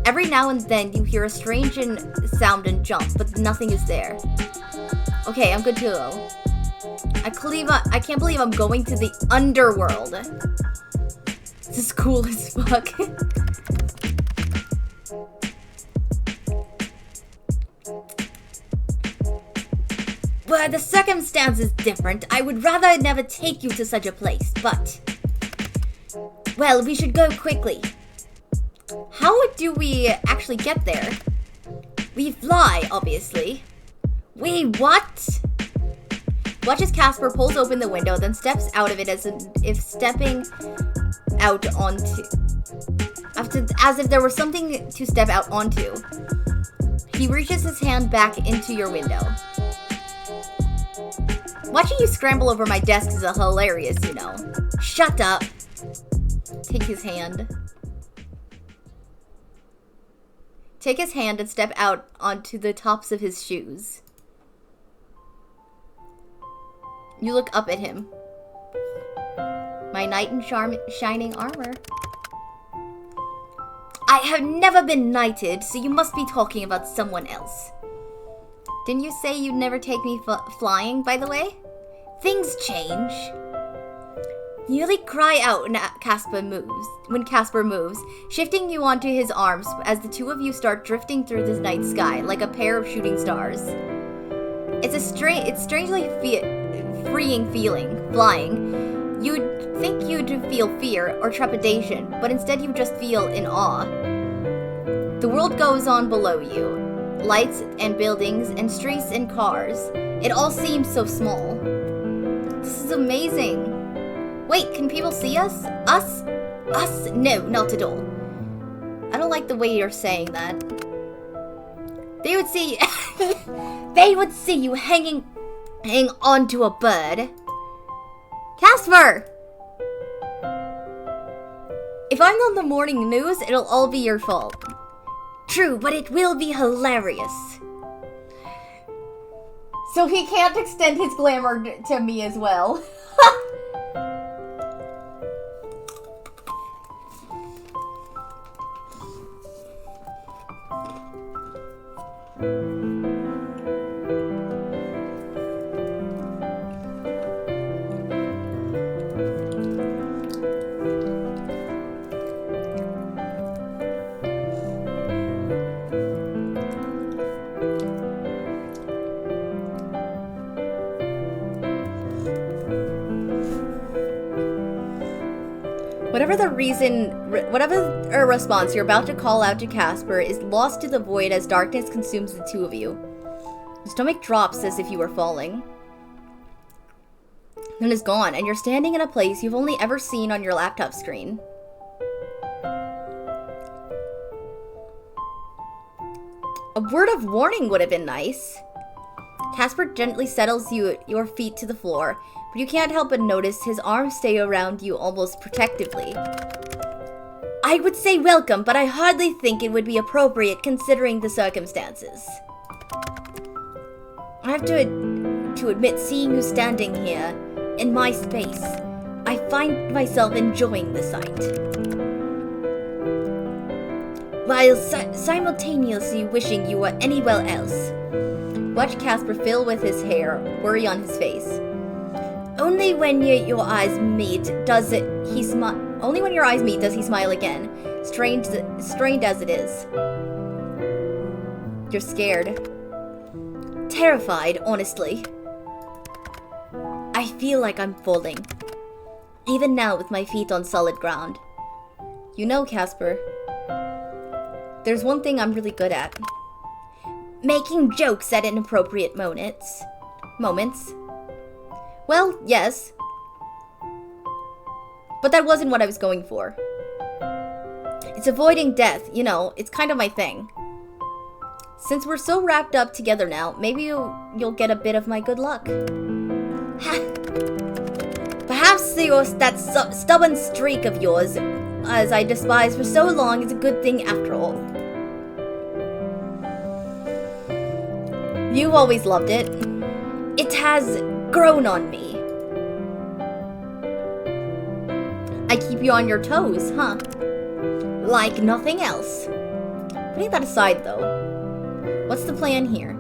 Every now and then you hear a strange sound and jump, but nothing is there. Okay, I'm good to go. I can't believe I'm going to the underworld. This is cool as fuck. Well, the circumstance is different. I would rather never take you to such a place, but... Well, we should go quickly. How do we actually get there? We fly, obviously. Wait, what? Watch as Casper pulls open the window, then steps out of it as if stepping out onto... As if there was something to step out onto. He reaches his hand back into your window. Watching you scramble over my desk is hilarious, you know. Shut up. Take his hand. Take his hand and step out onto the tops of his shoes. You look up at him. My knight in shining armor. I have never been knighted, so you must be talking about someone else. Didn't you say you'd never take me flying, by the way? Things change. You nearly cry out when Casper moves, shifting you onto his arms as the two of you start drifting through the night sky like a pair of shooting stars. It's strangely freeing feeling, flying. You'd think you'd feel fear or trepidation, but instead you just feel in awe. The world goes on below you. Lights and buildings and streets and cars. It all seems so small. This is amazing. Wait, can people see us? Us? Us? No, not at all. I don't like the way you're saying that. They would see... they would see you hanging onto a bird. Casper! If I'm on the morning news, it'll all be your fault. True, but it will be hilarious. So he can't extend his glamour to me as well. Whatever response you're about to call out to Casper is lost to the void as darkness consumes the two of you. Your stomach drops as if you were falling. Then it's gone, and you're standing in a place you've only ever seen on your laptop screen. A word of warning would have been nice. Casper gently settles your feet to the floor, but you can't help but notice his arms stay around you almost protectively. I would say welcome, but I hardly think it would be appropriate considering the circumstances. I have to admit, seeing you standing here, in my space, I find myself enjoying the sight. While simultaneously wishing you were anywhere else. Watch Casper fill with his hair, worry on his face. Only when your eyes meet does he smile again, strained as it is. You're scared. Terrified, honestly. I feel like I'm falling. Even now with my feet on solid ground. You know, Casper, there's one thing I'm really good at. Making jokes at inappropriate moments. Well, yes. But that wasn't what I was going for. It's avoiding death, you know, it's kind of my thing. Since we're so wrapped up together now, maybe you'll get a bit of my good luck. Perhaps that stubborn streak of yours, as I despised for so long, is a good thing after all. You've always loved it. It has grown on me. I keep you on your toes, huh? Like nothing else. Putting that aside, though, what's the plan here?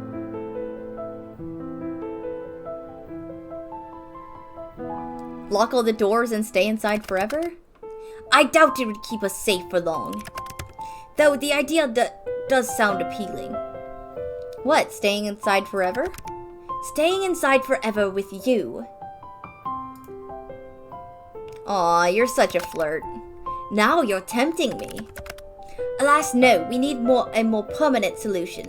Lock all the doors and stay inside forever? I doubt it would keep us safe for long. Though the idea does sound appealing. What, staying inside forever? Staying inside forever with you. Aw, you're such a flirt. Now you're tempting me. Alas, no, we need a more permanent solution.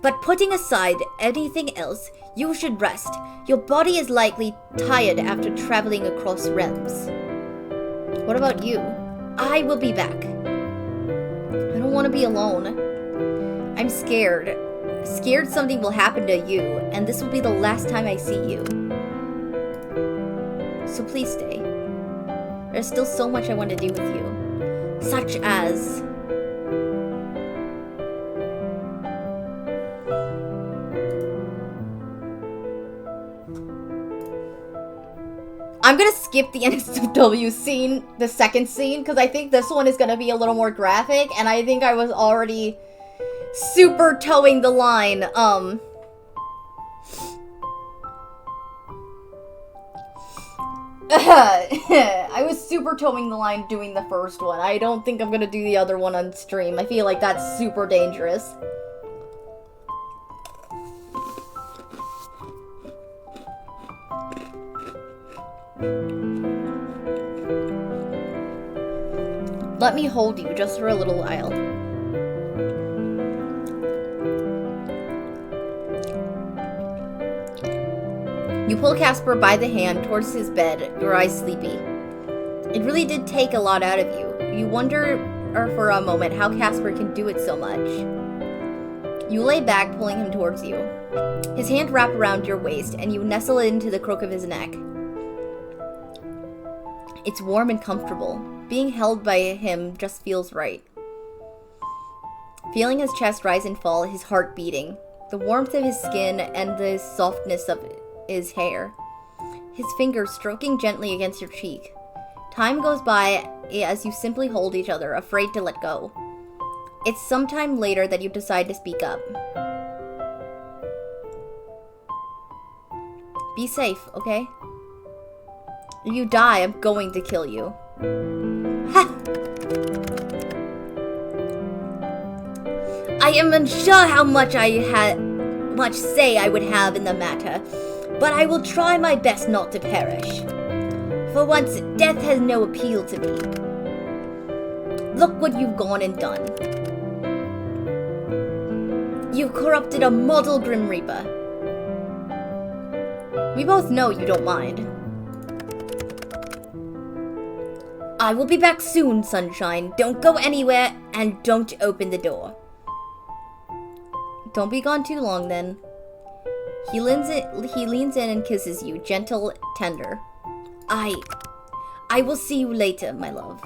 But putting aside anything else, you should rest. Your body is likely tired after traveling across realms. What about you? I will be back. I don't want to be alone. I'm scared. Scared something will happen to you, and this will be the last time I see you. So please stay. There's still so much I want to do with you. Such as... I'm gonna skip the NSW scene, the second scene, because I think this one is gonna be a little more graphic, and I think I was already super towing the line, I was super towing the line doing the first one. I don't think I'm gonna do the other one on stream. I feel like that's super dangerous. Let me hold you just for a little while. You pull Casper by the hand towards his bed, your eyes sleepy. It really did take a lot out of you. You wonder for a moment how Casper can do it so much. You lay back, pulling him towards you. His hand wraps around your waist, and you nestle into the crook of his neck. It's warm and comfortable. Being held by him just feels right. Feeling his chest rise and fall, his heart beating, the warmth of his skin and the softness of his hair, his fingers stroking gently against your cheek. Time goes by as you simply hold each other, afraid to let go. It's sometime later that you decide to speak up. Be safe, okay? If you die, I'm going to kill you. Ha! I am unsure how much say I would have in the matter, but I will try my best not to perish. For once, death has no appeal to me. Look what you've gone and done. You've corrupted a mortal Grim Reaper. We both know you don't mind. I will be back soon, Sunshine. Don't go anywhere, and don't open the door. Don't be gone too long, then. He leans in and kisses you, gentle, tender. I will see you later, my love.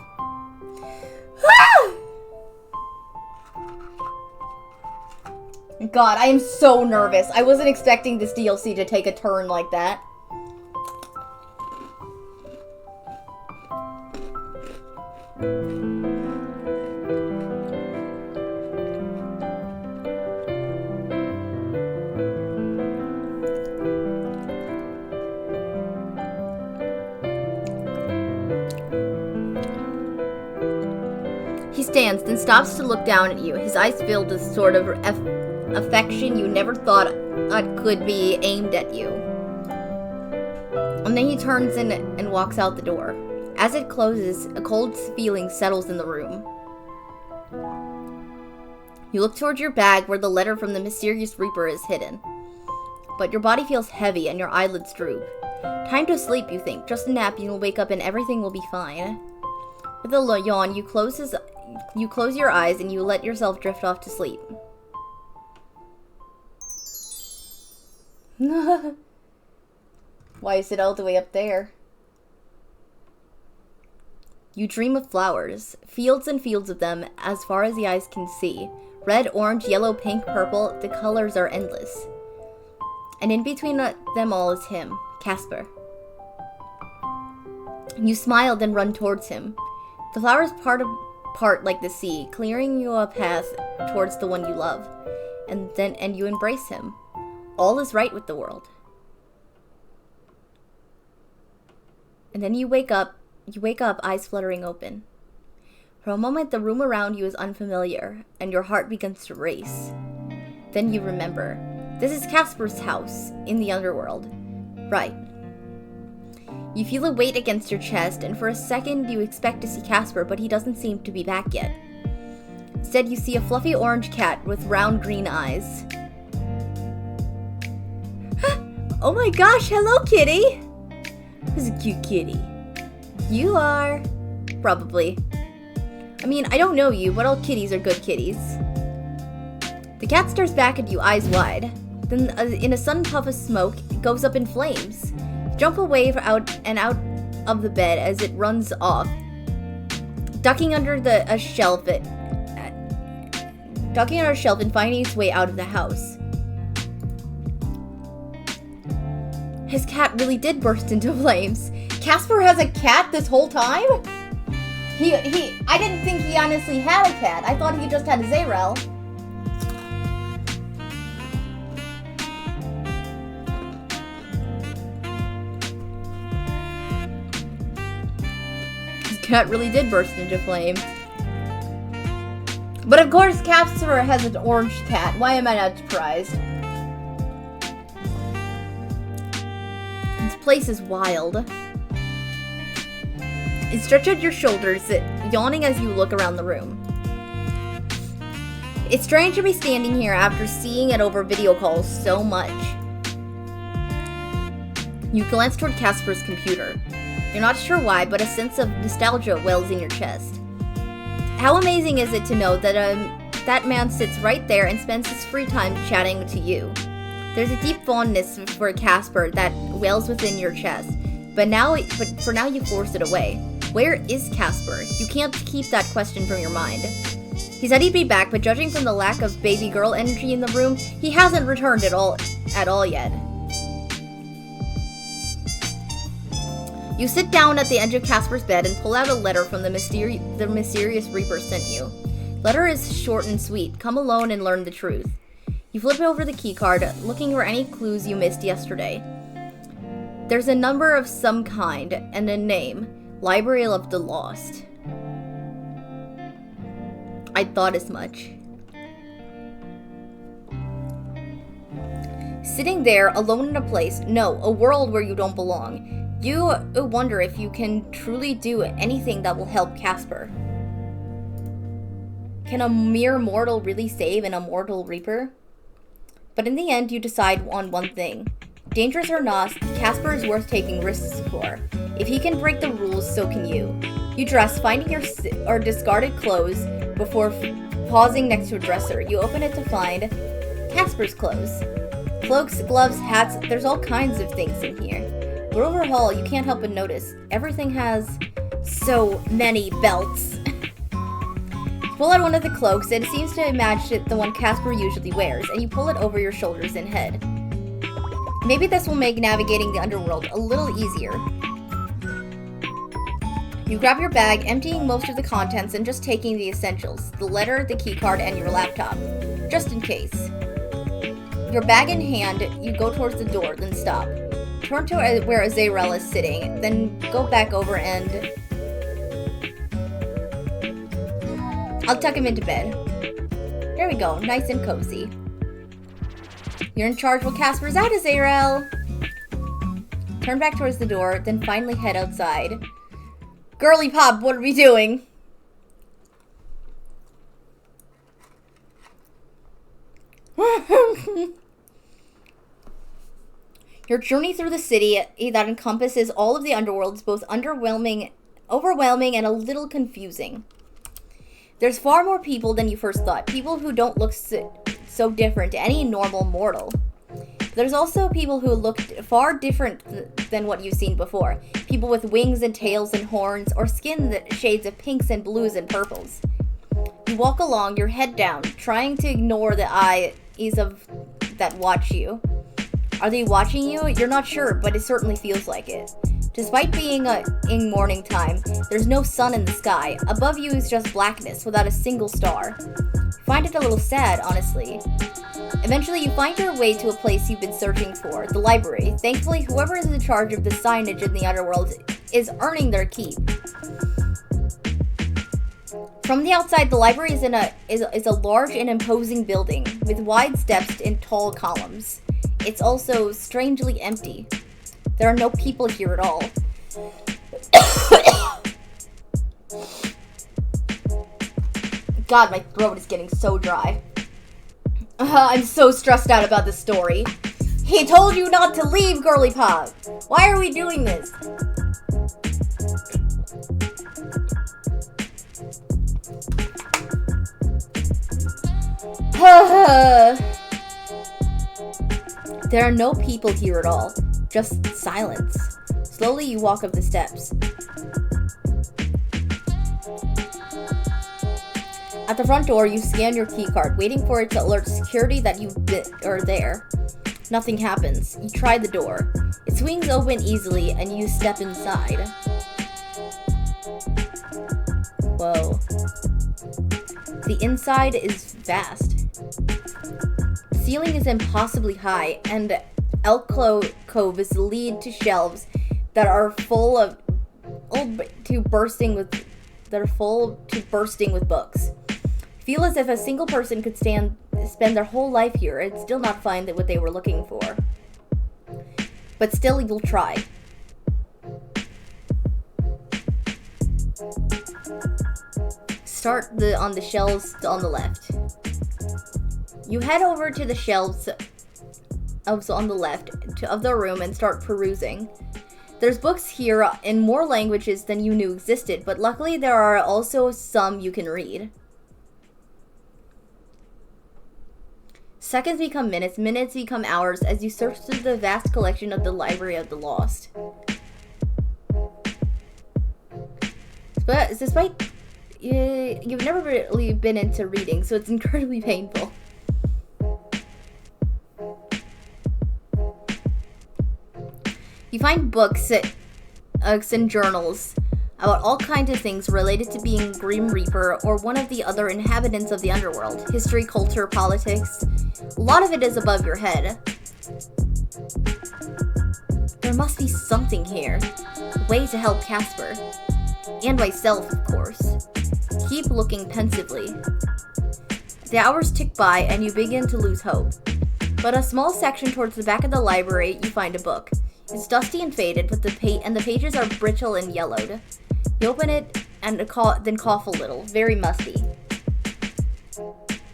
God, I am so nervous. I wasn't expecting this DLC to take a turn like that. He stands, then stops to look down at you, his eyes filled with sort of affection you never thought could be aimed at you. And then he turns in and walks out the door. As it closes, a cold feeling settles in the room. You look towards your bag where the letter from the mysterious Reaper is hidden. But your body feels heavy and your eyelids droop. Time to sleep, you think. Just a nap and you'll wake up and everything will be fine. With a yawn, you close your eyes and you let yourself drift off to sleep. Why is it all the way up there? You dream of flowers, fields and fields of them as far as the eyes can see. Red, orange, yellow, pink, purple, the colors are endless. And in between them all is him, Casper. You smile, then run towards him. The flowers part like the sea, clearing you a path towards the one you love. And you embrace him. All is right with the world. And then you wake up, eyes fluttering open. For a moment, the room around you is unfamiliar, and your heart begins to race. Then you remember, this is Casper's house, in the underworld. Right. You feel a weight against your chest, and for a second you expect to see Casper, but he doesn't seem to be back yet. Instead, you see a fluffy orange cat with round green eyes. Oh my gosh, hello, kitty! Who's a cute kitty? You are. Probably. I mean, I don't know you, but all kitties are good kitties. The cat stares back at you, eyes wide. Then, in a sudden puff of smoke, it goes up in flames. You jump away out of the bed as it runs off, ducking under a shelf and finding its way out of the house. His cat really did burst into flames. Casper has a cat this whole time? I didn't think he honestly had a cat. I thought he just had Zarel. His cat really did burst into flame. But of course, Casper has an orange cat. Why am I not surprised? This place is wild. You stretch out your shoulders, yawning as you look around the room. It's strange to be standing here after seeing it over video calls so much. You glance toward Casper's computer. You're not sure why, but a sense of nostalgia wells in your chest. How amazing is it to know that that man sits right there and spends his free time chatting to you? There's a deep fondness for Casper that wells within your chest, but for now you force it away. Where is Casper? You can't keep that question from your mind. He said he'd be back, but judging from the lack of baby girl energy in the room, he hasn't returned at all yet. You sit down at the edge of Casper's bed and pull out a letter from the mysterious Reaper sent you. Letter is short and sweet. Come alone and learn the truth. You flip over the keycard, looking for any clues you missed yesterday. There's a number of some kind and a name. Library of the Lost. I thought as much. Sitting there, alone in a place, no, a world where you don't belong, you wonder if you can truly do anything that will help Casper. Can a mere mortal really save an immortal Reaper? But in the end, you decide on one thing. Dangerous or not, Casper is worth taking risks for. If he can break the rules, so can you. You dress, finding your discarded clothes before pausing next to a dresser. You open it to find Casper's clothes. Cloaks, gloves, hats, there's all kinds of things in here. But overall, you can't help but notice, everything has so many belts. Pull out one of the cloaks, and it seems to match the one Casper usually wears, and you pull it over your shoulders and head. Maybe this will make navigating the underworld a little easier. You grab your bag, emptying most of the contents and just taking the essentials, the letter, the keycard, and your laptop, just in case. Your bag in hand, you go towards the door, then stop. Turn to where Azrael is sitting, then go back over and... I'll tuck him into bed. There we go, nice and cozy. You're in charge while Casper's out, Azrael. Turn back towards the door, then finally head outside. Girly Pop, what are we doing? Your journey through the city that encompasses all of the underworlds, both underwhelming overwhelming, and a little confusing. There's far more people than you first thought, people who don't look so different to any normal mortal. There's also people who look far different than what you've seen before. People with wings and tails and horns, or skin that shades of pinks and blues and purples. You walk along, your head down, trying to ignore the eyes of that watch you. Are they watching you? You're not sure, but it certainly feels like it. Despite being in morning time, there's no sun in the sky. Above you is just blackness without a single star. You find it a little sad, honestly. Eventually, you find your way to a place you've been searching for, the library. Thankfully, whoever is in charge of the signage in the underworld is earning their keep. From the outside, the library is a large and imposing building with wide steps and tall columns. It's also strangely empty. There are no people here at all. God, my throat is getting so dry. I'm so stressed out about this story. He told you not to leave, Girly Pop. Why are we doing this? There are no people here at all. Just silence. Slowly you walk up the steps. At the front door, you scan your keycard, waiting for it to alert security that you are there. Nothing happens. You try the door. It swings open easily, and you step inside. Whoa. The inside is vast. The ceiling is impossibly high, and alcoves lead to shelves that are full to bursting with books. Feel as if a single person could spend their whole life here and still not find what they were looking for. But still, you'll try. Start on the shelves on the left. You head over to the shelves on the left of the room and start perusing. There's books here in more languages than you knew existed, but luckily there are also some you can read. Seconds become minutes, minutes become hours as you search through the vast collection of the Library of the Lost. But despite you've never really been into reading, so it's incredibly painful. You find books and journals about all kinds of things related to being Grim Reaper or one of the other inhabitants of the underworld. History, culture, politics. A lot of it is above your head. There must be something here. A way to help Casper. And myself, of course. Keep looking pensively. The hours tick by and you begin to lose hope. But a small section towards the back of the library, you find a book. It's dusty and faded, but the pages are brittle and yellowed. You open it and then cough a little, very musty.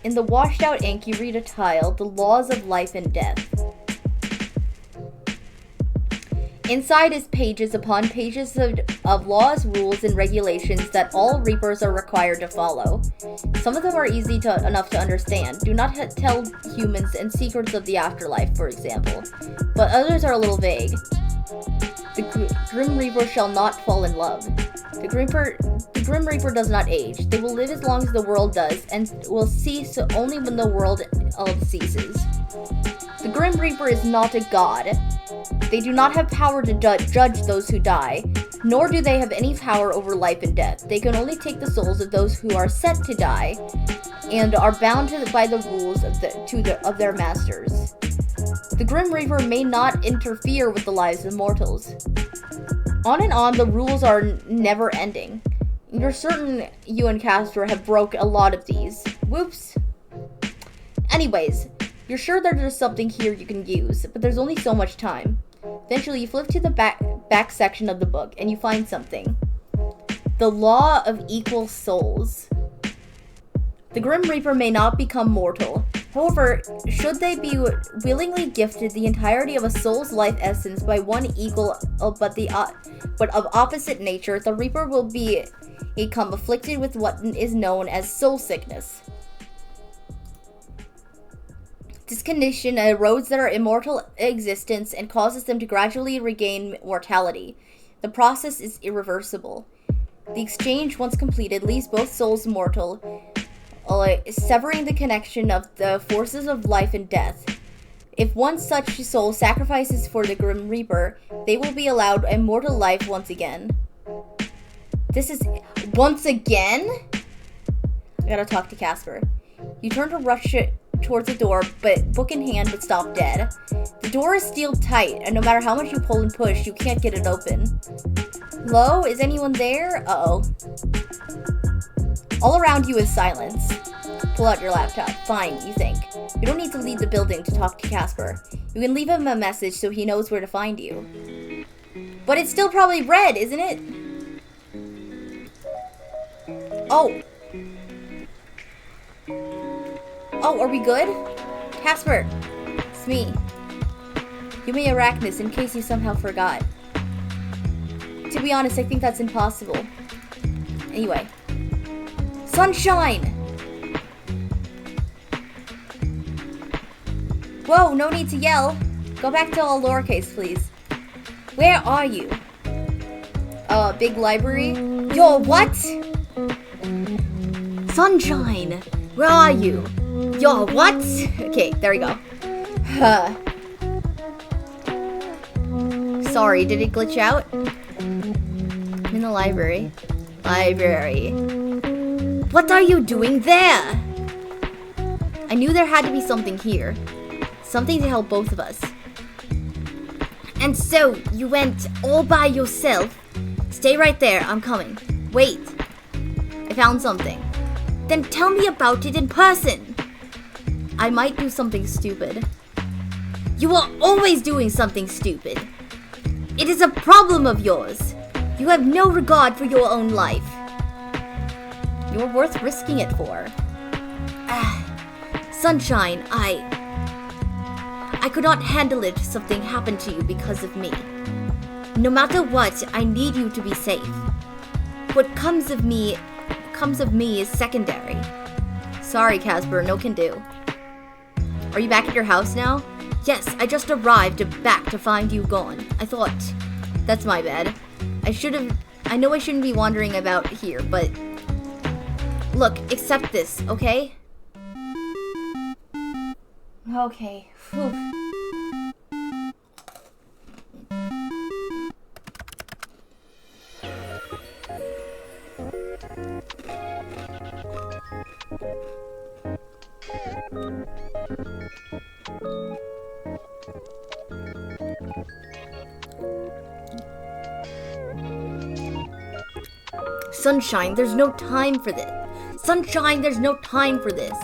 In the washed out ink, you read a tile, The Laws of Life and Death. Inside is pages upon pages of laws, rules, and regulations that all Reapers are required to follow. Some of them are easy enough to understand. Do not tell humans and secrets of the afterlife, for example. But others are a little vague. The Grim Reaper shall not fall in love. The Grim Reaper does not age. They will live as long as the world does, and will cease only when the world ceases. The Grim Reaper is not a god. They do not have power to judge those who die, nor do they have any power over life and death. They can only take the souls of those who are set to die, and are bound by the rules of their masters. The Grim Reaper may not interfere with the lives of mortals. On and on, the rules are never ending. You're certain you and Casper have broke a lot of these. Whoops. Anyways, you're sure there's something here you can use, but there's only so much time. Eventually, you flip to the back section of the book, and you find something. The Law of Equal Souls. The Grim Reaper may not become mortal. However, should they be willingly gifted the entirety of a soul's life essence by one equal but of opposite nature, the Reaper will become afflicted with what is known as soul sickness. This condition erodes their immortal existence and causes them to gradually regain mortality. The process is irreversible. The exchange, once completed, leaves both souls mortal, severing the connection of the forces of life and death. If one such soul sacrifices for the Grim Reaper, they will be allowed immortal life once again. This is once again? I gotta talk to Casper. You turn to rush towards the door, but book in hand, but stop dead. The door is sealed tight, and no matter how much you pull and push, you can't get it open. Hello? Is anyone there? Uh-oh. All around you is silence. Pull out your laptop. Fine, you think. You don't need to leave the building to talk to Casper. You can leave him a message so he knows where to find you. But it's still probably red, isn't it? Oh. Oh, are we good? Casper, it's me. Give me Arachnus in case you somehow forgot. To be honest, I think that's impossible. Anyway. Sunshine! Whoa, no need to yell. Go back to all lowercase, please. Where are you? Big library? Yo, what? Sunshine! Where are you? Yo, what? Okay, there we go. Sorry, did it glitch out? I'm in the library. Library. What are you doing there? I knew there had to be something here. Something to help both of us. And so, you went all by yourself? Stay right there, I'm coming. Wait. I found something. Then tell me about it in person. I might do something stupid. You are always doing something stupid. It is a problem of yours. You have no regard for your own life. You're worth risking it for. Sunshine, I could not handle it if something happened to you because of me. No matter what, I need you to be safe. What comes of me is secondary. Sorry, Casper, no can do. Are you back at your house now? Yes, I just arrived back to find you gone. I thought, that's my bad. I know I shouldn't be wandering about here, but look, accept this, okay? Okay. Whew. Sunshine, there's no time for this. Sunshine, there's no time for this.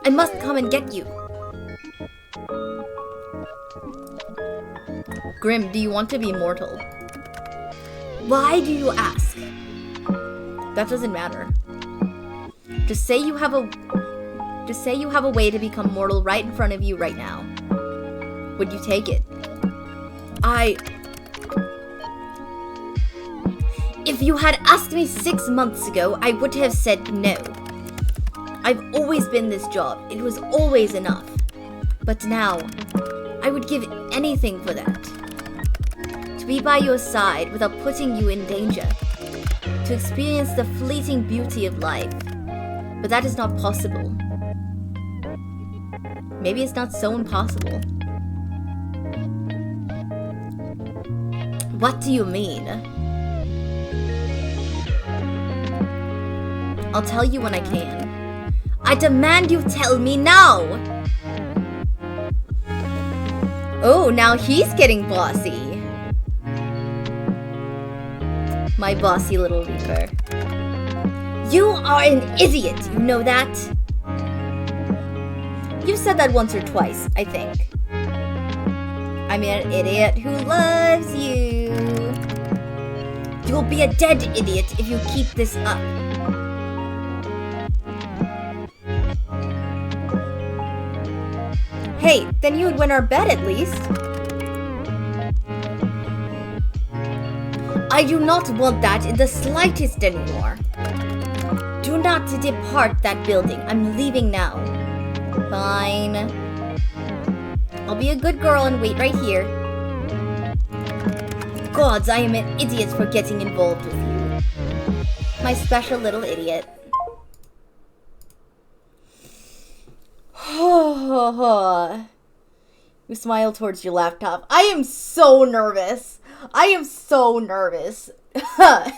I must come and get you. Grim, do you want to be mortal? Why do you ask? That doesn't matter. Just say you have a way to become mortal right in front of you right now. Would you take it? If you had asked me 6 months ago, I would have said no. I've always been this job. It was always enough. But now, I would give anything for that. To be by your side without putting you in danger. To experience the fleeting beauty of life. But that is not possible. Maybe it's not so impossible. What do you mean? I'll tell you when I can. I demand you tell me now! Oh, now he's getting bossy. My bossy little Reaper. You are an idiot, you know that? You've said that once or twice, I think. I'm an idiot who loves you. You'll be a dead idiot if you keep this up. Hey, then you would win our bet at least. I do not want that in the slightest anymore. Do not depart that building. I'm leaving now. Fine. I'll be a good girl and wait right here. Gods, I am an idiot for getting involved with you. My special little idiot. You smile towards your laptop. I am so nervous. I am so nervous. I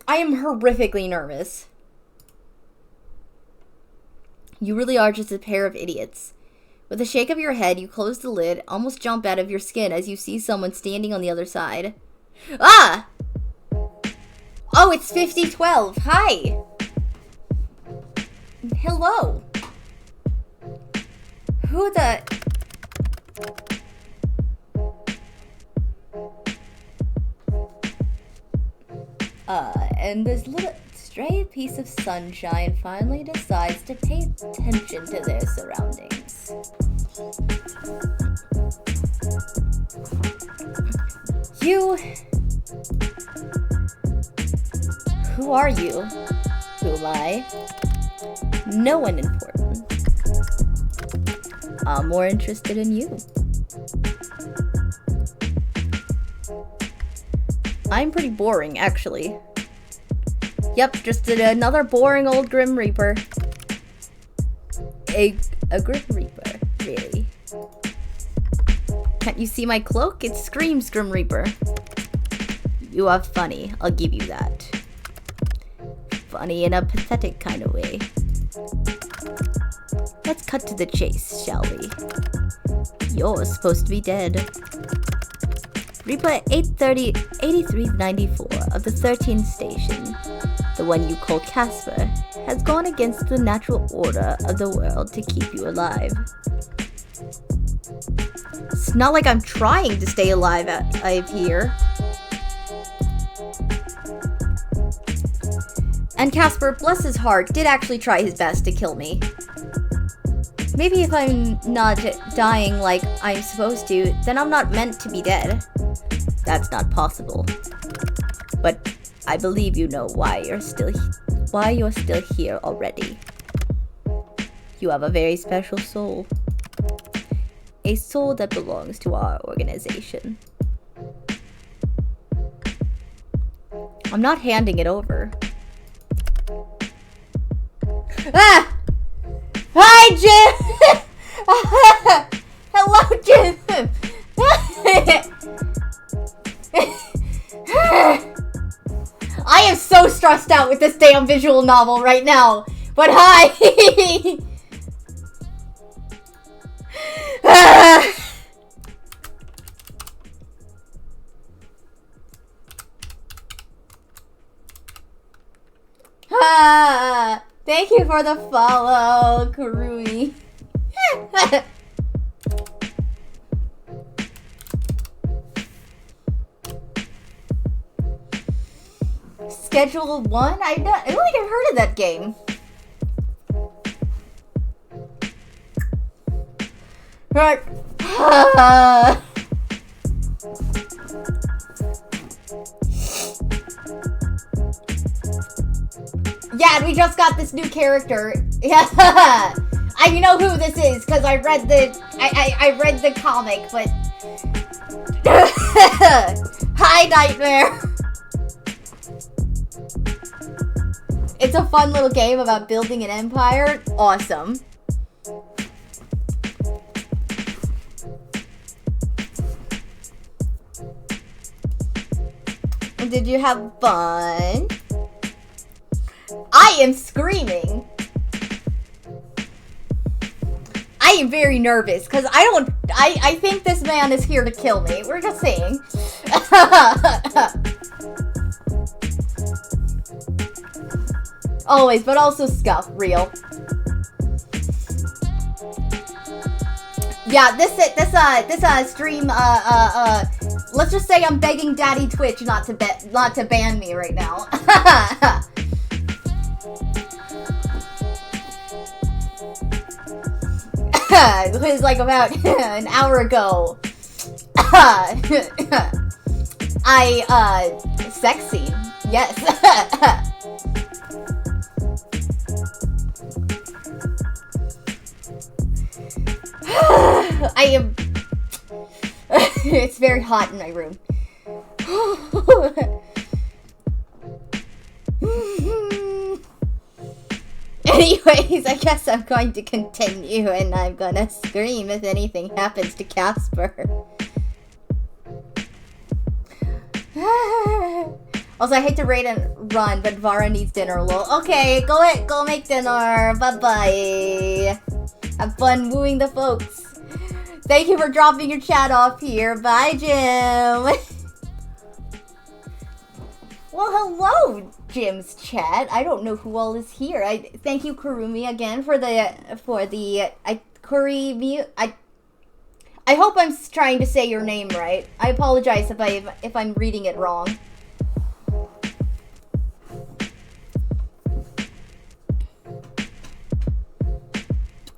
am horrifically nervous. You really are just a pair of idiots. With a shake of your head, you close the lid, almost jump out of your skin as you see someone standing on the other side. Ah! Oh, it's 5012. Hi! Hello! Who the... And this little stray piece of sunshine finally decides to pay attention to their surroundings. You... Who are you? Who am I? No one important. I'm more interested in you. I'm pretty boring, actually. Yep, just another boring old Grim Reaper. A Grim Reaper, really. Can't you see my cloak? It screams Grim Reaper. You are funny, I'll give you that. Funny in a pathetic kind of way. Let's cut to the chase, shall we? You're supposed to be dead. Reaper 8394 of the 13th station, the one you call Casper, has gone against the natural order of the world to keep you alive. It's not like I'm trying to stay alive here. And Casper, bless his heart, did actually try his best to kill me. Maybe if I'm not dying like I'm supposed to, then I'm not meant to be dead. That's not possible. But I believe you know why you're still here already. You have a very special soul. A soul that belongs to our organization. I'm not handing it over. Ah! Hi, Jim! Hello, Jim! I am so stressed out with this damn visual novel right now. But hi! Thank you for the follow, Karui. Schedule 1? I don't think I've heard of that game. Right. Yeah, and we just got this new character. Yeah, I know who this is because I read the comic, but hi, Nightmare. It's a fun little game about building an empire. Awesome. Did you have fun? I am screaming. I am very nervous because I think this man is here to kill me. We're just saying. Always, but also Scuff, real. Yeah, this stream, let's just say I'm begging Daddy Twitch not to ban me right now. It was like about an hour ago. Sex scene. Yes. I am... It's very hot in my room. Anyways, I guess I'm going to continue, and I'm gonna scream if anything happens to Casper. Also, I hate to raid and run, but Vara needs dinner, lol. Okay, go make dinner. Bye-bye. Have fun wooing the folks. Thank you for dropping your chat off here. Bye, Jim. Well, hello, Jim's chat. I don't know who all is here. Thank you, Kurumi, again for the Kurimi. I hope I'm trying to say your name right. I apologize if I'm reading it wrong.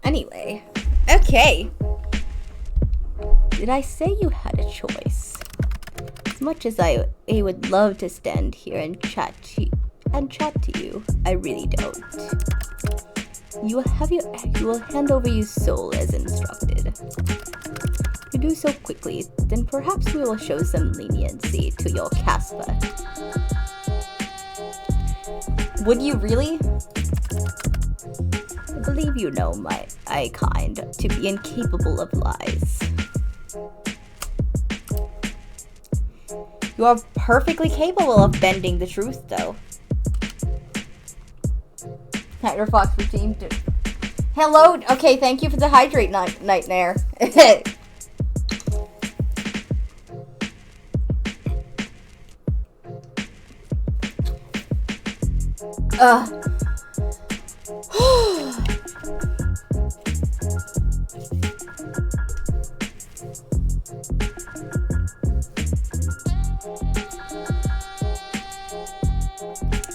Anyway, okay. Did I say you had a choice? As much as I would love to stand here and chat to you, I really don't. You will hand over your soul as instructed. If you do so quickly, then perhaps we will show some leniency to your Casper. Would you really? I believe you know my kind to be incapable of lies. You are perfectly capable of bending the truth, though. Nightmare Fox routine. Hello. Okay, thank you for the hydrate, Nightmare.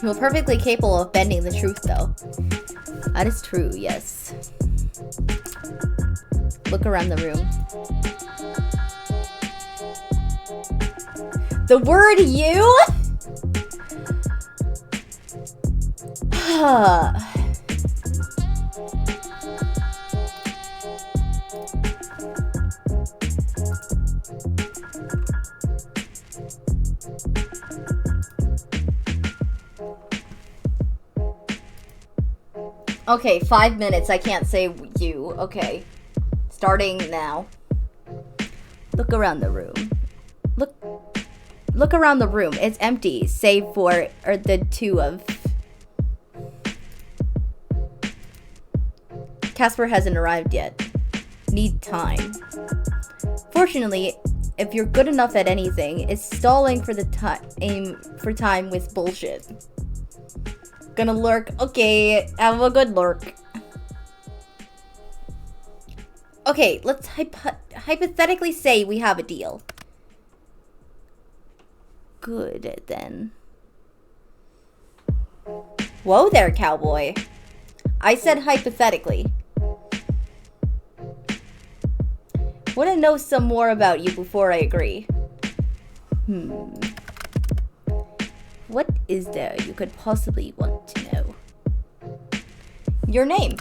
You're perfectly capable of bending the truth, though. That is true, yes. Look around the room. The word you? Okay, 5 minutes. I can't say you. Okay. Starting now. Look around the room. Look around the room. It's empty, save for the two of... Casper hasn't arrived yet. Need time. Fortunately, if you're good enough at anything, it's stalling for time with bullshit. Gonna lurk. Okay, have a good lurk. Okay, let's hypothetically say we have a deal. Good, then. Whoa there, cowboy. I said hypothetically. Want to know some more about you before I agree. What is there you could possibly want to know? Your name.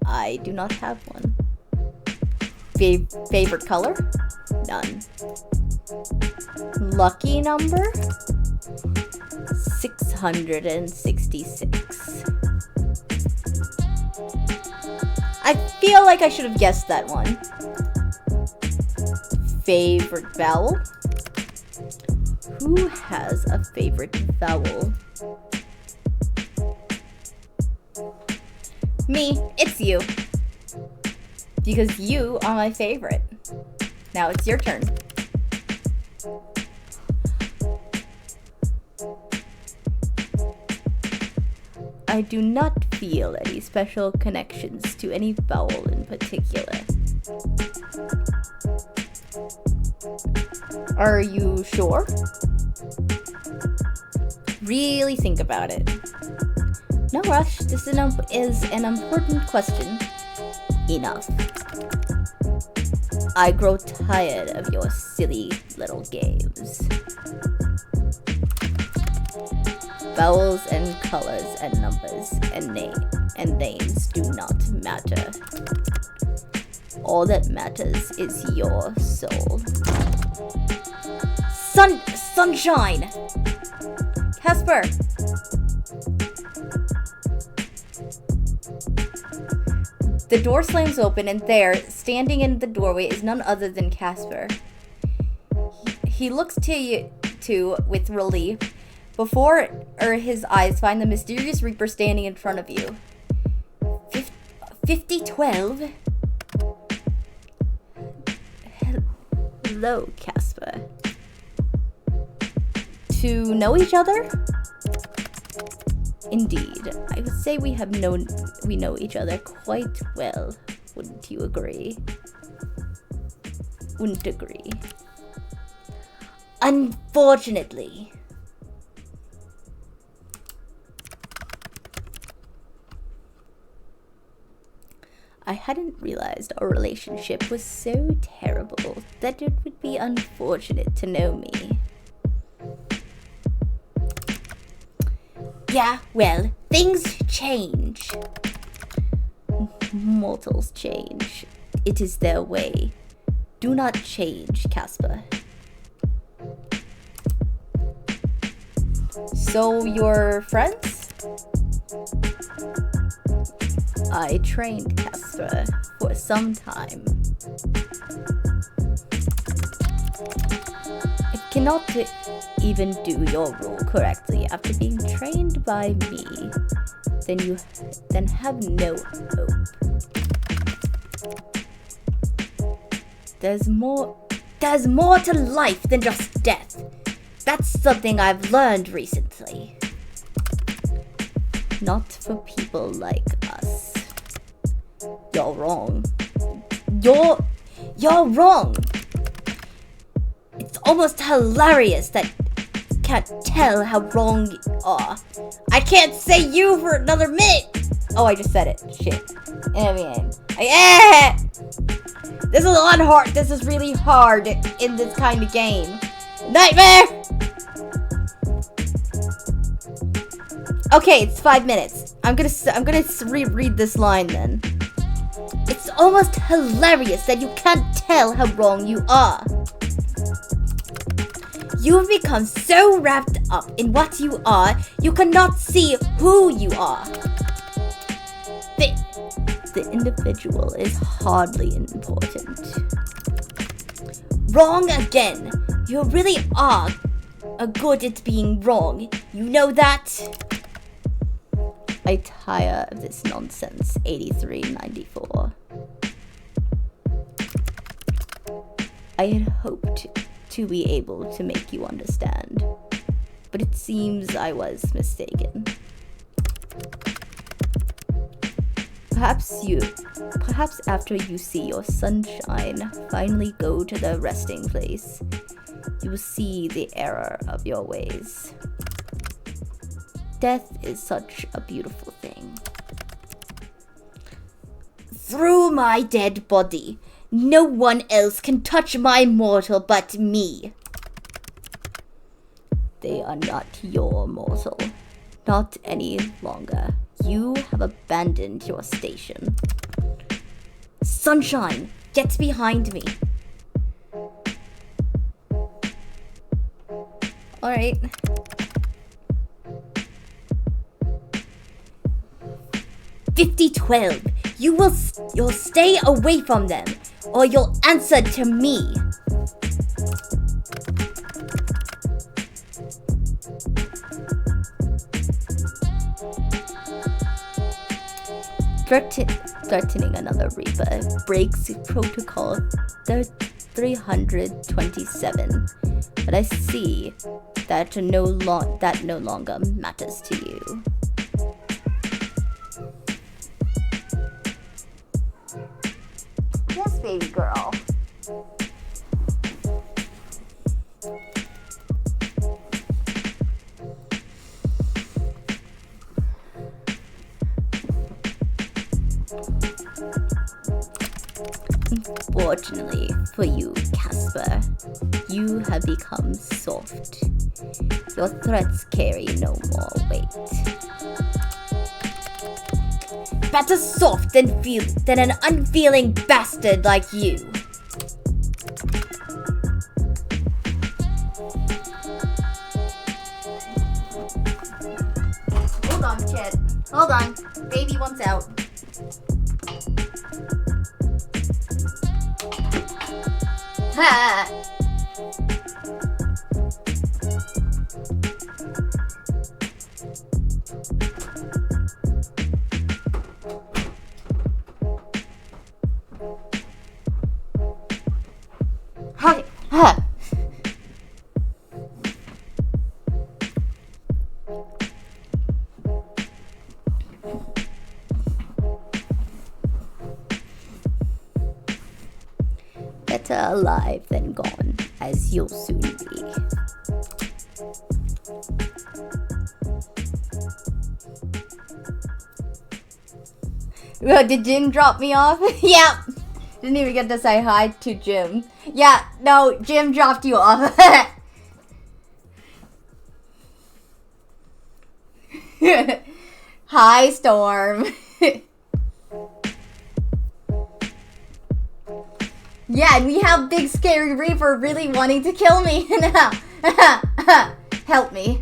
I do not have one. Favorite color? None. Lucky number? 666. I feel like I should have guessed that one. Favorite vowel? Who has a favorite vowel? Me, it's you. Because you are my favorite. Now it's your turn. I do not feel any special connections to any vowel in particular. Are you sure? Really think about it. No rush, this is an important question. Enough. I grow tired of your silly little games. Vowels and colors and numbers and names do not matter. All that matters is your soul. Sunshine! Casper! The door slams open, and there, standing in the doorway, is none other than Casper. He looks to you two with relief before his eyes find the mysterious Reaper standing in front of you. 5012? Hello, Casper. To know each other? Indeed, I would say we know each other quite well. Wouldn't you agree? Wouldn't agree. Unfortunately. I hadn't realized our relationship was so terrible that it would be unfortunate to know me. Yeah, well, things change. Mortals change. It is their way. Do not change, Casper. So, you're friends? I trained Casper for some time. I cannot even do your role correctly after being trained by me. Then have no hope. There's more to life than just death. That's something I've learned recently. Not for people like us. You're wrong. You're wrong. It's almost hilarious that you can't tell how wrong you are. I can't say you for another minute. Oh, I just said it. Shit. I mean, this is hard. This is really hard in this kind of game. Nightmare. Okay, it's 5 minutes. I'm gonna reread this line then. It's almost hilarious that you can't tell how wrong you are. You've become so wrapped up in what you are, you cannot see who you are. The individual is hardly important. Wrong again. You really are good at being wrong. You know that? I tire of this nonsense, 8394. I had hoped to be able to make you understand, but it seems I was mistaken. Perhaps after you see your sunshine finally go to the resting place, you will see the error of your ways. Death is such a beautiful thing. Through my dead body, no one else can touch my mortal but me. They are not your mortal. Not any longer. You have abandoned your station. Sunshine, get behind me. Alright. $50-12. You'll stay away from them, or you'll answer to me. Threatening another Reaper breaks protocol 327, but I see that no longer matters to you. Yes, baby girl. Fortunately for you, Casper, you have become soft. Your threats carry no more weight. Better soft than an unfeeling bastard like you. Hold on, kid. Hold on. Baby wants out. Ha! Hi. Ha! Better alive than gone, as you'll soon be. Did Jim drop me off? Yep. Didn't even get to say hi to Jim. Yeah, no, Jim dropped you off. Hi, Storm. Yeah, and we have Big Scary Reaper really wanting to kill me now. Help me.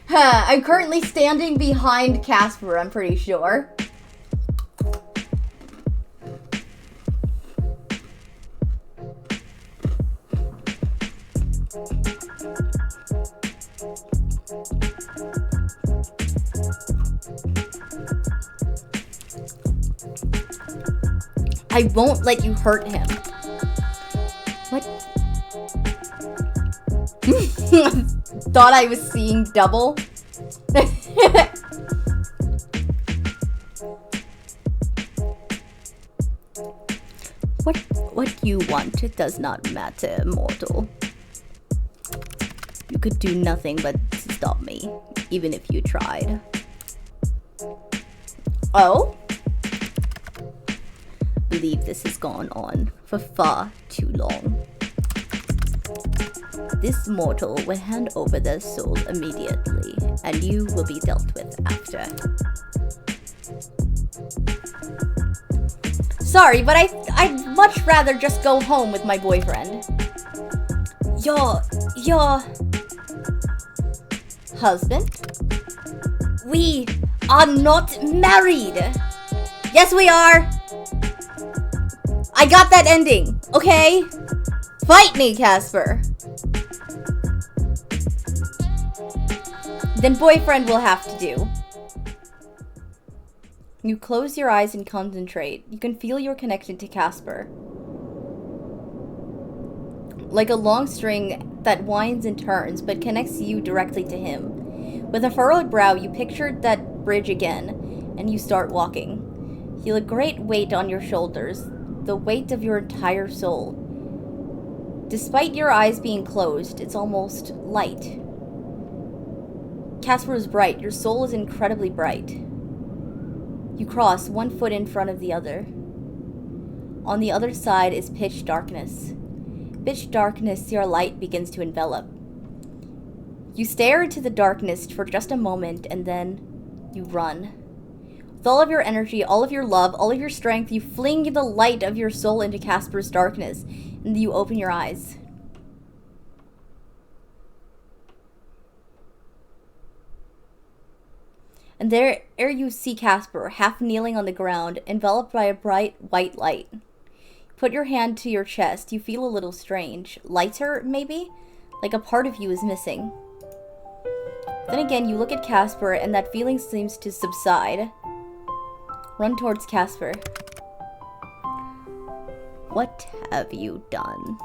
I'm currently standing behind Casper, I'm pretty sure. I won't let you hurt him. What? Thought I was seeing double. What you want does not matter, mortal. You could do nothing but stop me, even if you tried. Oh? Believe this has gone on for far too long. This mortal will hand over their soul immediately, and you will be dealt with after. Sorry, but I'd much rather just go home with my boyfriend. Your husband? We are not married. Yes, we are. I got that ending, okay? Fight me, Casper. Then boyfriend will have to do. You close your eyes and concentrate. You can feel you're connected to Casper. Like a long string that winds and turns, but connects you directly to him. With a furrowed brow, you pictured that bridge again, and you start walking. Feel a great weight on your shoulders, the weight of your entire soul. Despite your eyes being closed, it's almost light. Casper is bright. Your soul is incredibly bright. You cross one foot in front of the other. On the other side is pitch darkness. Pitch darkness, your light begins to envelop. You stare into the darkness for just a moment, and then you run. With all of your energy, all of your love, all of your strength, you fling the light of your soul into Casper's darkness, and you open your eyes. And there you see Casper, half kneeling on the ground, enveloped by a bright white light. Put your hand to your chest. You feel a little strange. Lighter, maybe? Like a part of you is missing. Then again, you look at Casper, and that feeling seems to subside. Run towards Casper. What have you done?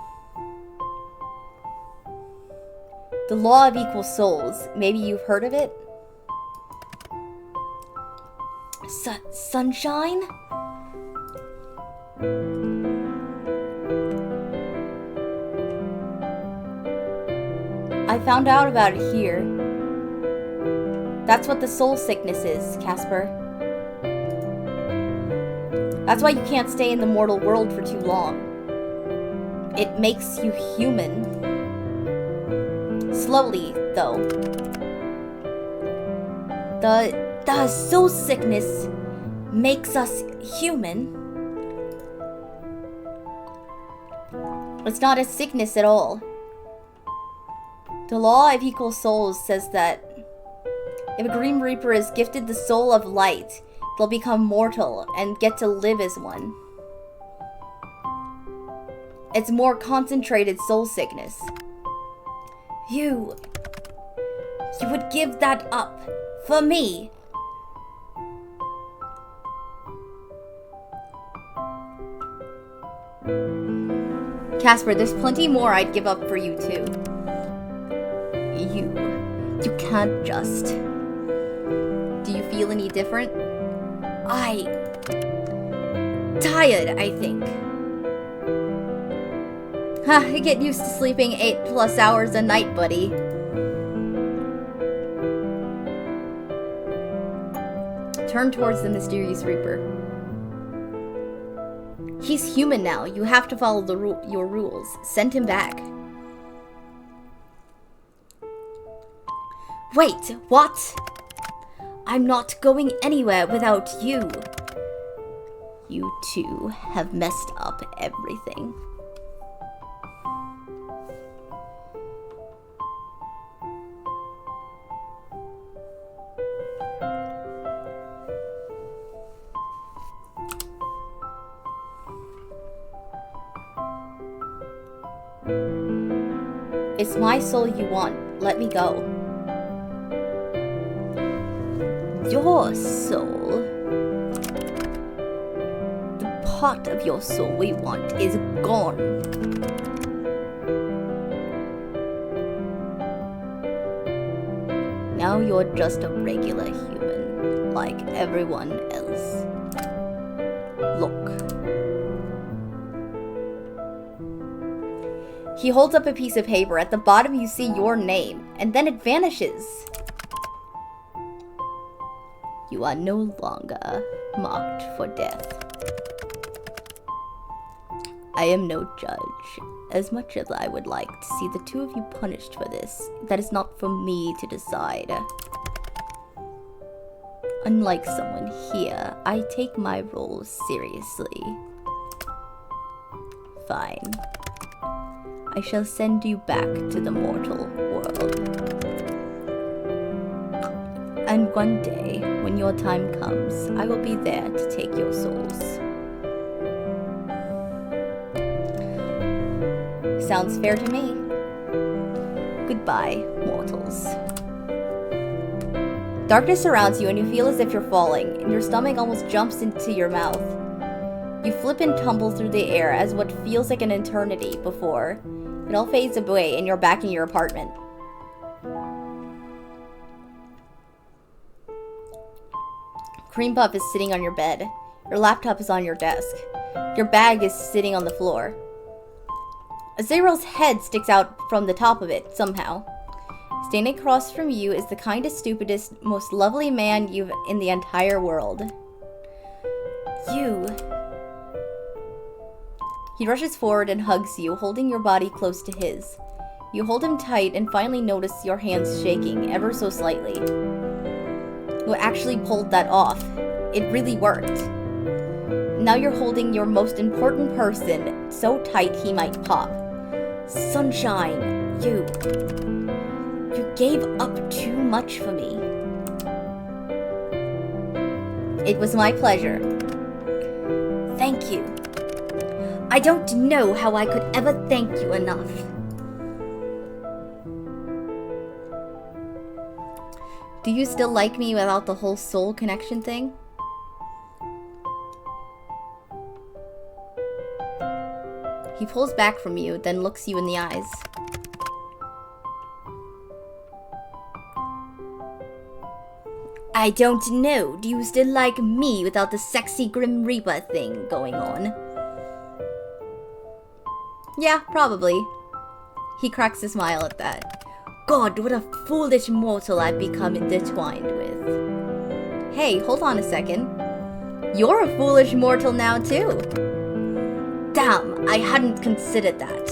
The law of equal souls. Maybe you've heard of it? Sunshine? I found out about it here. That's what the soul sickness is, Casper. That's why you can't stay in the mortal world for too long. It makes you human. Slowly, though. The soul sickness makes us human. It's not a sickness at all. The law of equal souls says that if a Grim Reaper is gifted the soul of light, they'll become mortal and get to live as one. It's more concentrated soul sickness. You would give that up for me? Casper, there's plenty more I'd give up for you too. You can't just. Do you feel any different? Tired, I think. Get used to sleeping 8+ hours a night, buddy. Turn towards the mysterious Reaper. He's human now. You have to follow your rules. Send him back. Wait, what? I'm not going anywhere without you. You two have messed up everything. It's my soul you want. Let me go. Your soul? The part of your soul we want is gone. Now you're just a regular human, like everyone else. Look. He holds up a piece of paper. At the bottom you see your name, and then it vanishes. You are no longer marked for death. I am no judge. As much as I would like to see the two of you punished for this, that is not for me to decide. Unlike someone here, I take my role seriously. Fine. I shall send you back to the mortal world. And one day, when your time comes, I will be there to take your souls. Sounds fair to me. Goodbye, mortals. Darkness surrounds you and you feel as if you're falling, and your stomach almost jumps into your mouth. You flip and tumble through the air as what feels like an eternity before. It all fades away and you're back in your apartment. Cream Puff is sitting on your bed. Your laptop is on your desk. Your bag is sitting on the floor. Azrael's head sticks out from the top of it, somehow. Standing across from you is the kindest, stupidest, most lovely man you've in the entire world. You. He rushes forward and hugs you, holding your body close to his. You hold him tight and finally notice your hands shaking, ever so slightly. You actually pulled that off. It really worked. Now you're holding your most important person so tight he might pop. Sunshine, you gave up too much for me. It was my pleasure. Thank you. I don't know how I could ever thank you enough. Do you still like me without the whole soul connection thing? He pulls back from you, then looks you in the eyes. I don't know. Do you still like me without the sexy Grim Reaper thing going on? Yeah, probably. He cracks a smile at that. God, what a foolish mortal I've become intertwined with. Hey, hold on a second. You're a foolish mortal now, too. Damn, I hadn't considered that.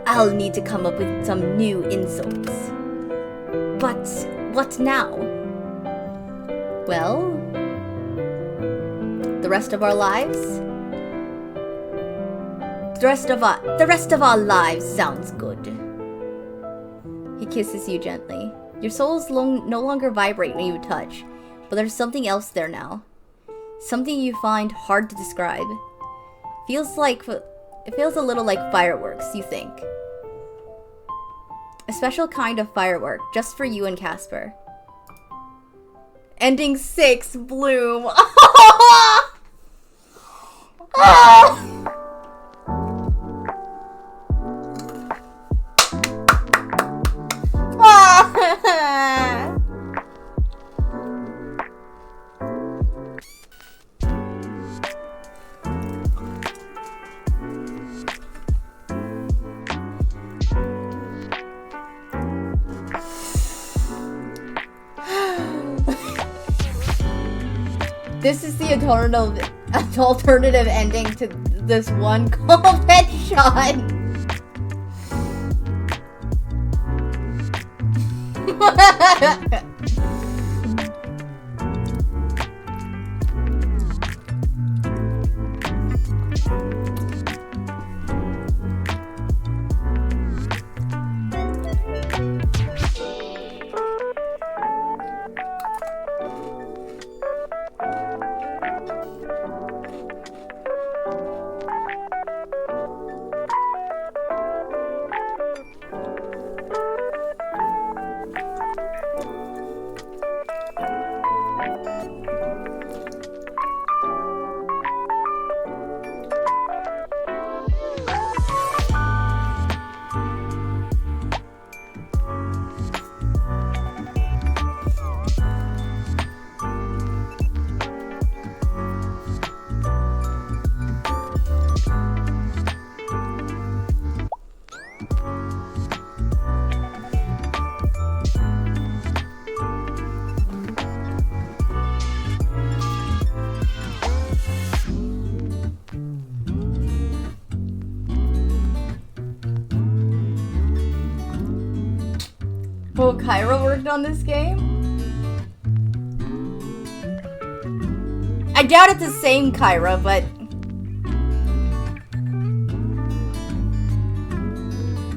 I'll need to come up with some new insults. But what now? Well, the rest of our lives? The rest of our lives sounds good. He kisses you gently. Your soul's no longer vibrate when you touch, but there's something else there now. Something you find hard to describe. It feels a little like fireworks, you think. A special kind of firework, just for you and Casper. Ending 6, Bloom. This is the alternative ending to this one called Headshot. Oh, Kyra worked on this game? I doubt it's the same Kyra, but...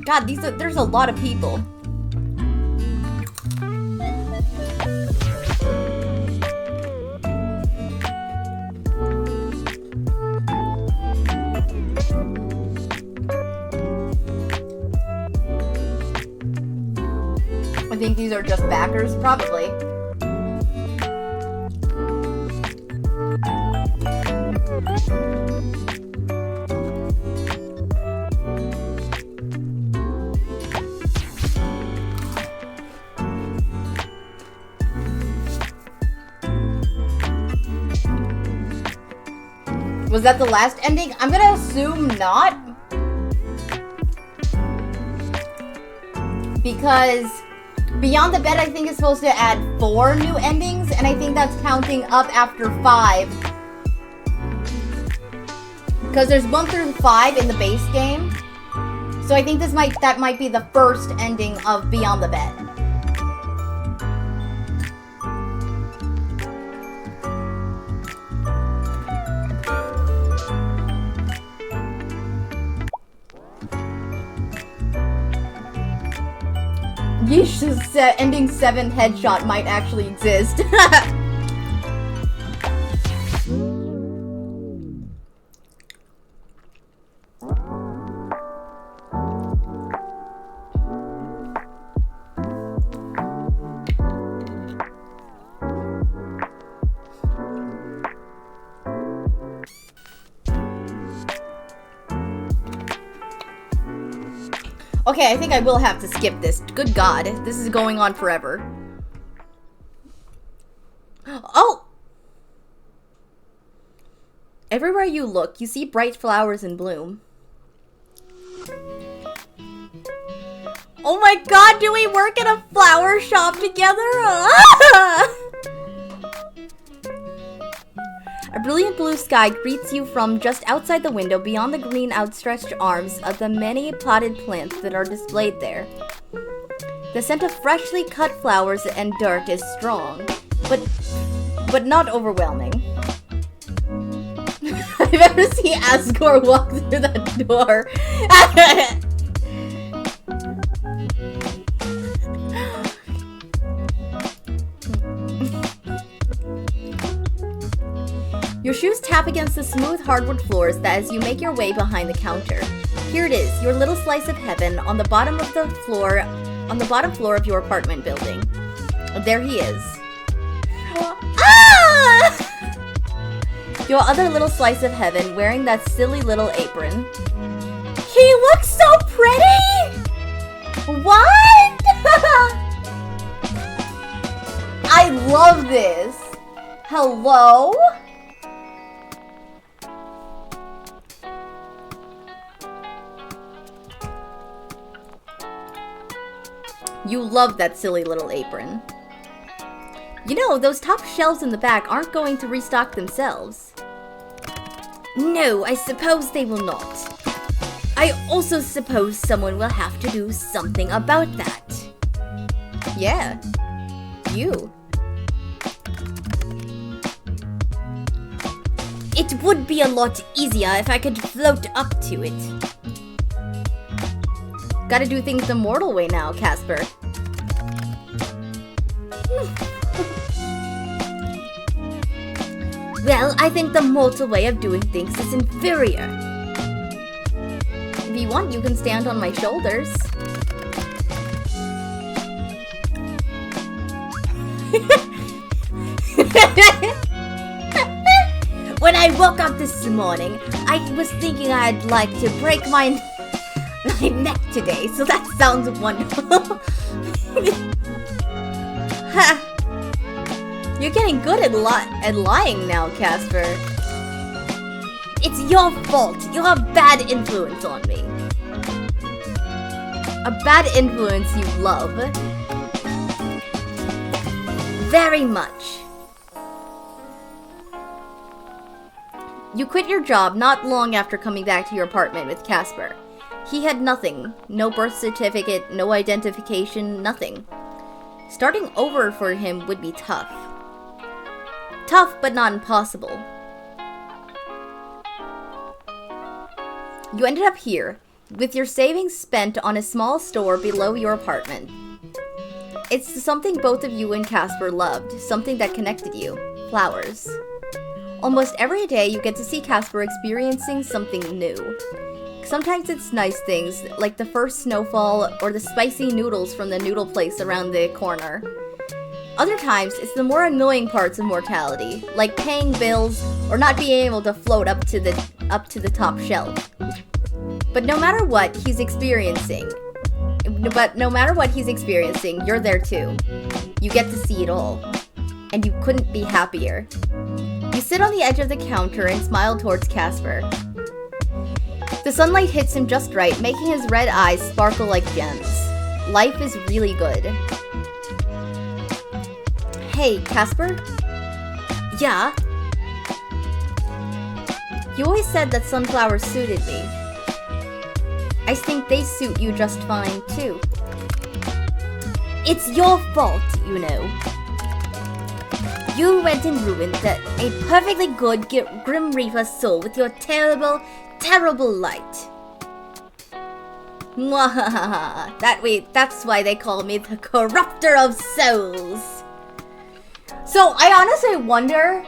God, there's a lot of people. I think these are just backers, probably. Was that the last ending? I'm gonna assume not. Because Beyond the Bed, I think, is supposed to add 4 new endings, and I think that's counting up after 5. Because there's 1 through 5 in the base game. So I think that might be the first ending of Beyond the Bed. Yish's ending 7 headshot might actually exist. Okay, I think I will have to skip this. Good God, this is going on forever. Oh! Everywhere you look, you see bright flowers in bloom. Oh my God, do we work at a flower shop together? A brilliant blue sky greets you from just outside the window beyond the green outstretched arms of the many potted plants that are displayed there. The scent of freshly cut flowers and dirt is strong, but not overwhelming. I've ever seen Asgore walk through that door. Your shoes tap against the smooth hardwood floors as you make your way behind the counter. Here it is, your little slice of heaven on the bottom floor of your apartment building. There he is. Ah! Your other little slice of heaven wearing that silly little apron. He looks so pretty! What? I love this. Hello? You love that silly little apron. You know, those top shelves in the back aren't going to restock themselves. No, I suppose they will not. I also suppose someone will have to do something about that. Yeah. You. It would be a lot easier if I could float up to it. Gotta do things the mortal way now, Casper. Well, I think the mortal way of doing things is inferior. If you want, you can stand on my shoulders. When I woke up this morning, I was thinking I'd like to break my neck today, so that sounds wonderful. Ha! You're getting good at lying now, Casper. It's your fault. You're a bad influence on me. A bad influence you love. Very much. You quit your job not long after coming back to your apartment with Casper. He had nothing. No birth certificate, no identification, nothing. Starting over for him would be tough. Tough, but not impossible. You ended up here, with your savings spent on a small store below your apartment. It's something both of you and Casper loved, something that connected you. Flowers. Almost every day you get to see Casper experiencing something new. Sometimes it's nice things, like the first snowfall or the spicy noodles from the noodle place around the corner. Other times, it's the more annoying parts of mortality, like paying bills or not being able to float up to the top shelf. But no matter what he's experiencing, you're there too. You get to see it all. And you couldn't be happier. You sit on the edge of the counter and smile towards Casper. The sunlight hits him just right, making his red eyes sparkle like gems. Life is really good. Hey, Casper? Yeah? You always said that sunflowers suited me. I think they suit you just fine, too. It's your fault, you know. You went and ruined a perfectly good Grim Reaper's soul with your terrible, terrible light. Mwahaha. That's why they call me the corrupter of souls. So I honestly wonder,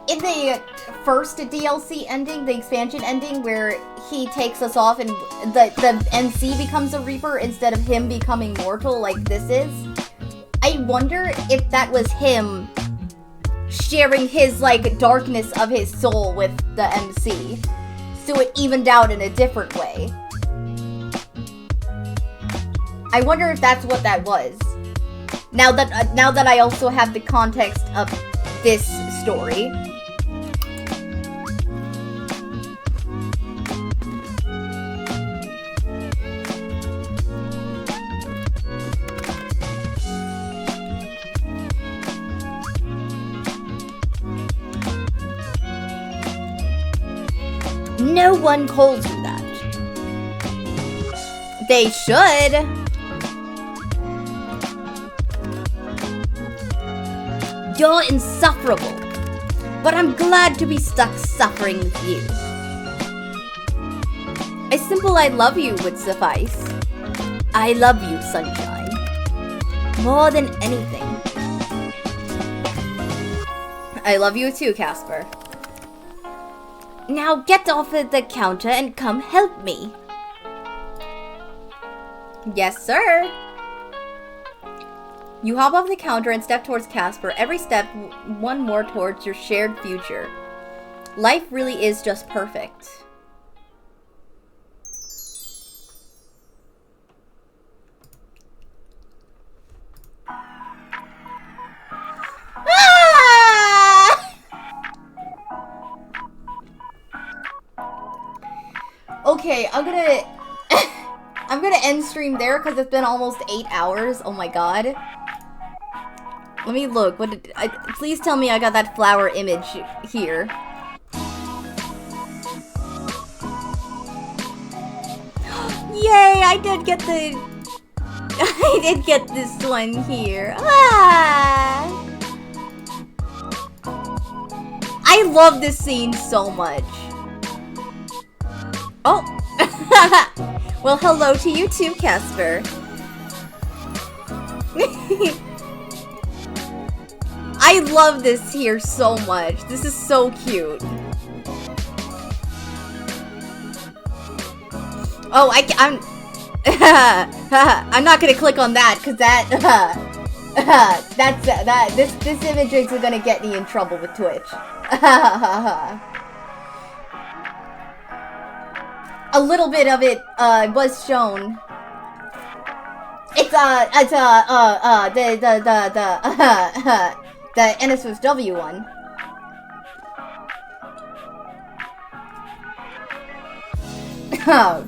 in the first DLC ending, the expansion ending, where he takes us off and the NC becomes a Reaper instead of him becoming mortal like this is, I wonder if that was him sharing his, like, darkness of his soul with the MC, so it evened out in a different way. I wonder if that's what that was. Now that I also have the context of this story. No one calls you that. They should. You're insufferable. But I'm glad to be stuck suffering with you. A simple I love you would suffice. I love you, sunshine. More than anything. I love you too, Casper. Now get off of the counter and come help me. Yes, sir. You hop off the counter and step towards Casper. Every step, one more towards your shared future. Life really is just perfect. Ah! Okay, I'm gonna end stream there because it's been almost 8 hours. Oh my god. Let me look. Please tell me I got that flower image here. Yay! I did get this one here. Ah! I love this scene so much. Oh! Well, hello to you too, Casper. I love this here so much. This is so cute. Oh, I'm I'm not gonna click on that because this image is gonna get me in trouble with Twitch. A little bit of it was shown. It's the NSFW one. Oh.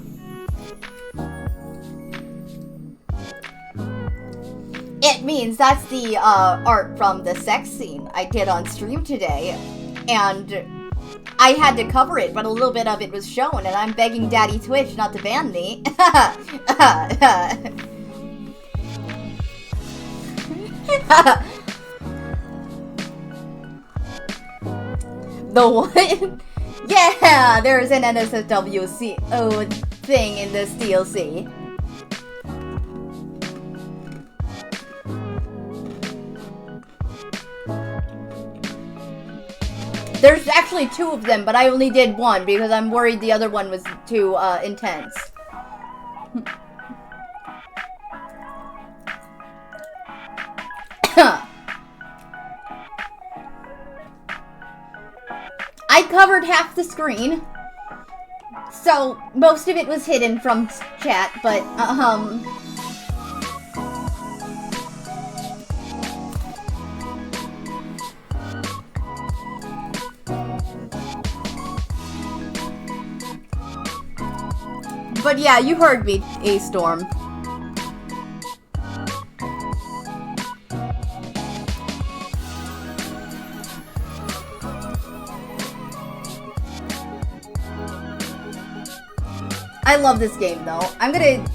It means that's the art from the sex scene I did on stream today, and I had to cover it, but a little bit of it was shown, and I'm begging Daddy Twitch not to ban me. The one? Yeah, there's an NSFW thing in this DLC. There's actually 2 of them, but I only did 1 because I'm worried the other one was too intense. I covered half the screen, so most of it was hidden from chat, but But yeah, you heard me, A-Storm. I love this game, though. I'm gonna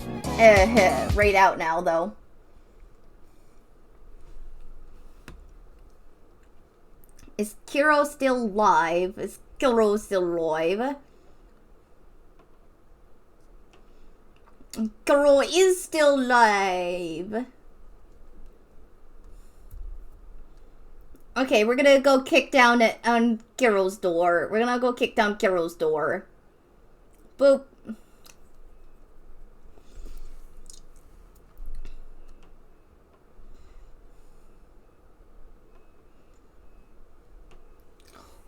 raid out now, though. Is Kiro still live? Is Kiro still live? Kiro is still live. Okay, we're gonna go kick down on Kiro's door. We're gonna go kick down Kiro's door. Boop.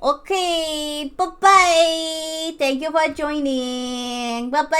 Okay, bye-bye. Thank you for joining. Bye-bye.